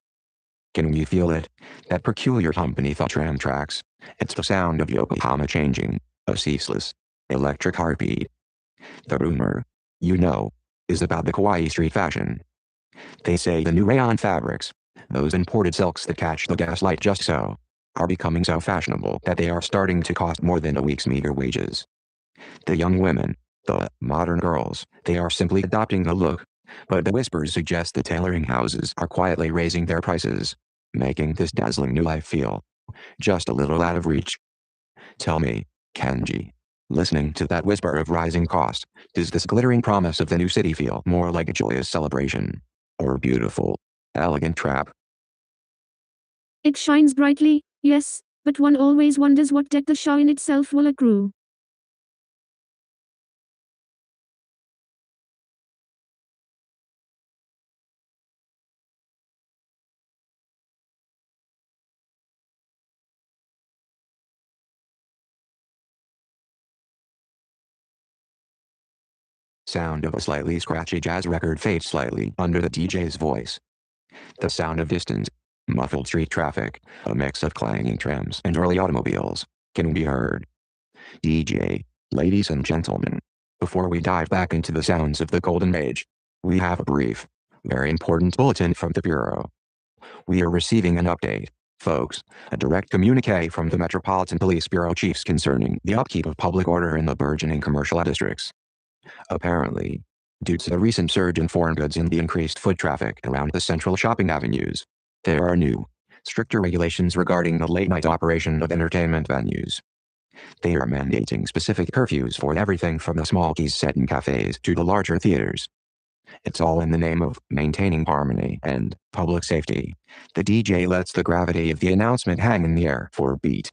Can you feel it? That peculiar hum beneath the tram tracks. It's the sound of Yokohama changing, a ceaseless, electric heartbeat. The rumor, you know, is about the kawaii street fashion. They say the new rayon fabrics, those imported silks that catch the gaslight just so, are becoming so fashionable that they are starting to cost more than a week's meager wages. The young women, the modern girls, they are simply adopting the look, but the whispers suggest the tailoring houses are quietly raising their prices, making this dazzling new life feel just a little out of reach. Tell me, Kenji, listening to that whisper of rising cost, does this glittering promise of the new city feel more like a joyous celebration, or a beautiful, elegant trap? It shines brightly, yes, but one always wonders what debt the shine itself will accrue. sound of a slightly scratchy jazz record fades slightly under the DJ's voice. The sound of distant, muffled street traffic, a mix of clanging trams and early automobiles, can be heard. DJ, ladies and gentlemen, before we dive back into the sounds of the Golden Age, we have a brief, very important bulletin from the Bureau. We are receiving an update, folks, a direct communique from the Metropolitan Police Bureau chiefs concerning the upkeep of public order in the burgeoning commercial districts. Apparently, due to the recent surge in foreign goods and the increased foot traffic around the central shopping avenues, there are new, stricter regulations regarding the late-night operation of entertainment venues. They are mandating specific curfews for everything from the small keys set in cafes to the larger theaters. It's all in the name of maintaining harmony and public safety. The DJ lets the gravity of the announcement hang in the air for a beat.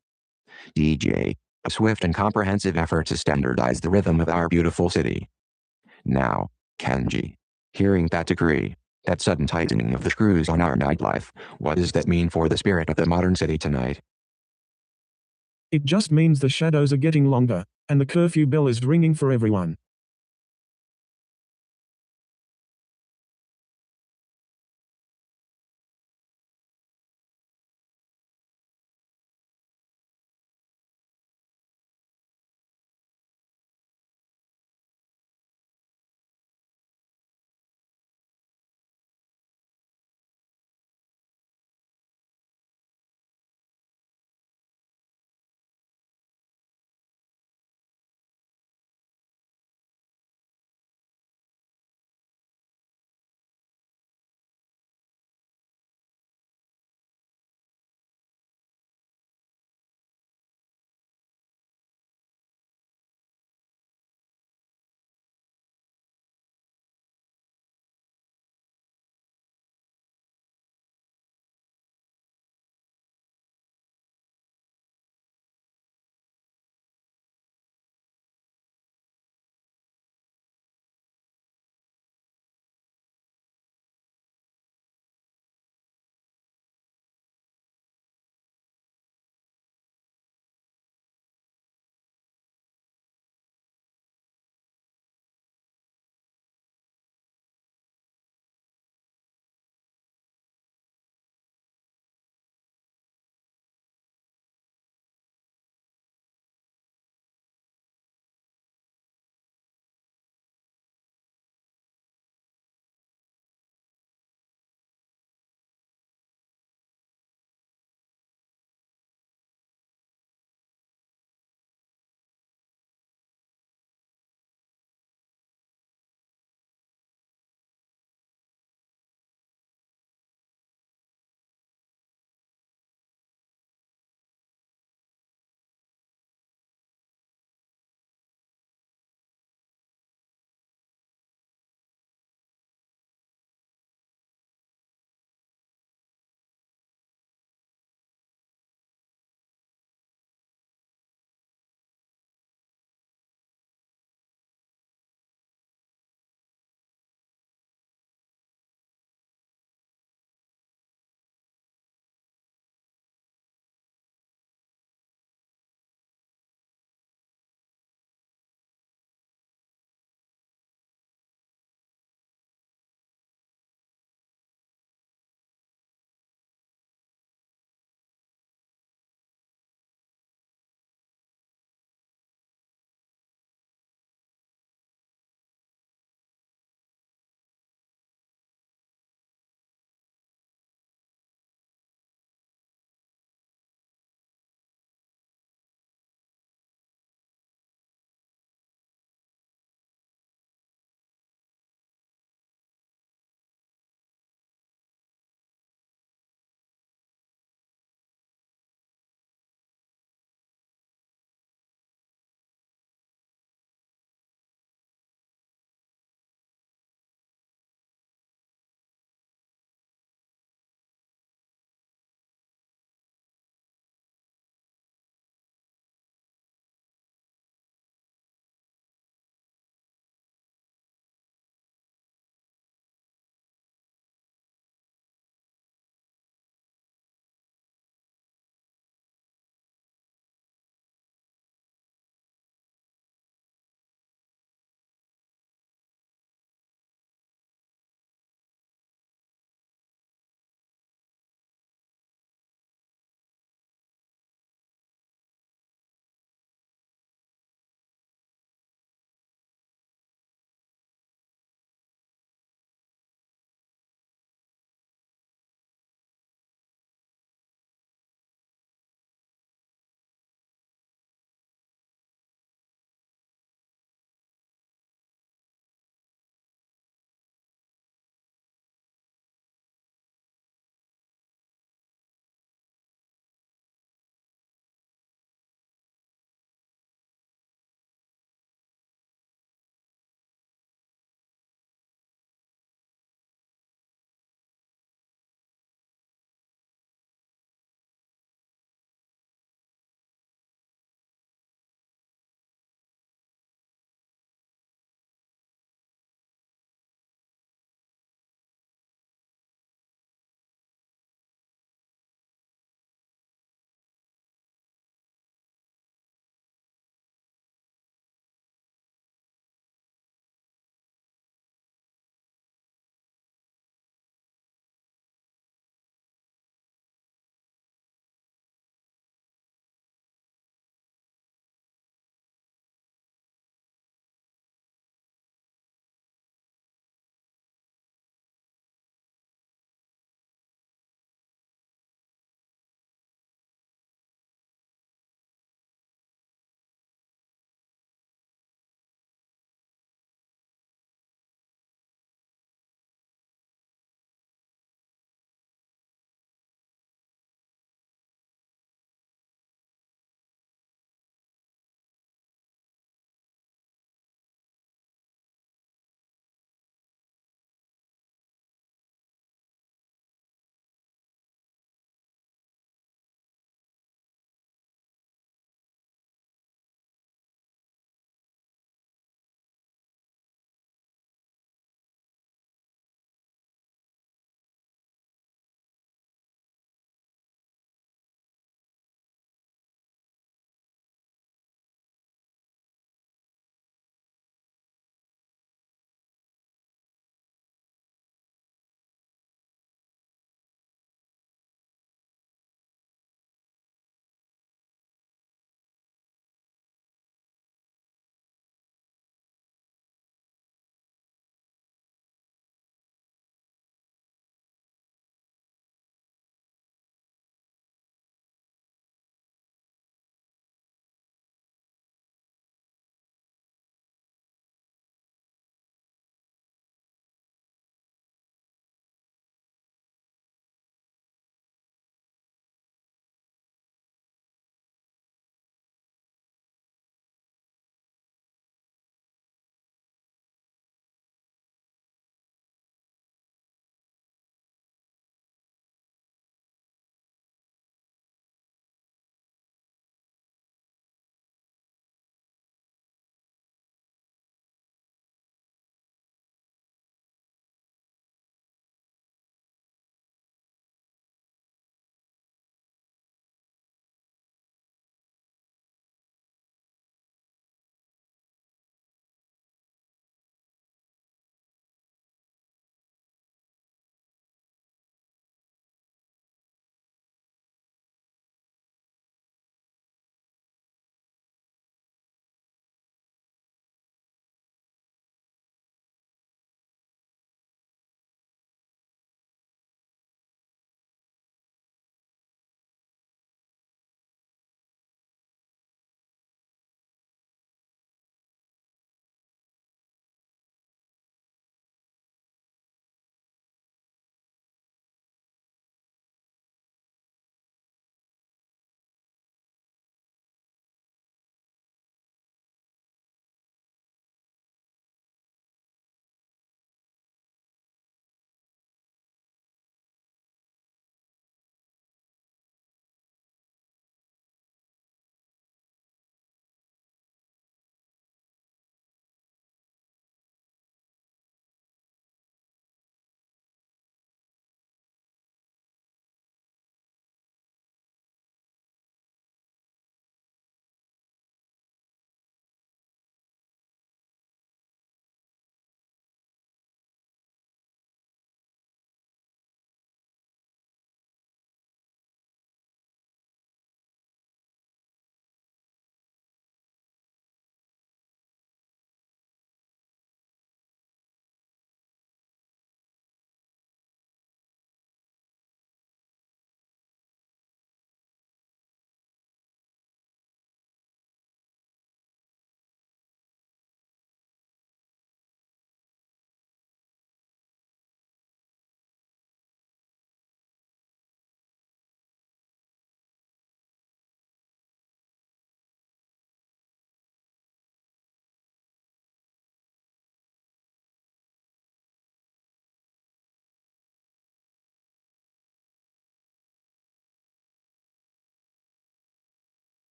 DJ, a swift and comprehensive effort to standardize the rhythm of our beautiful city. Now, Kenji, hearing that decree, that sudden tightening of the screws on our nightlife, what does that mean for the spirit of the modern city tonight? It just means the shadows are getting longer, and the curfew bell is ringing for everyone.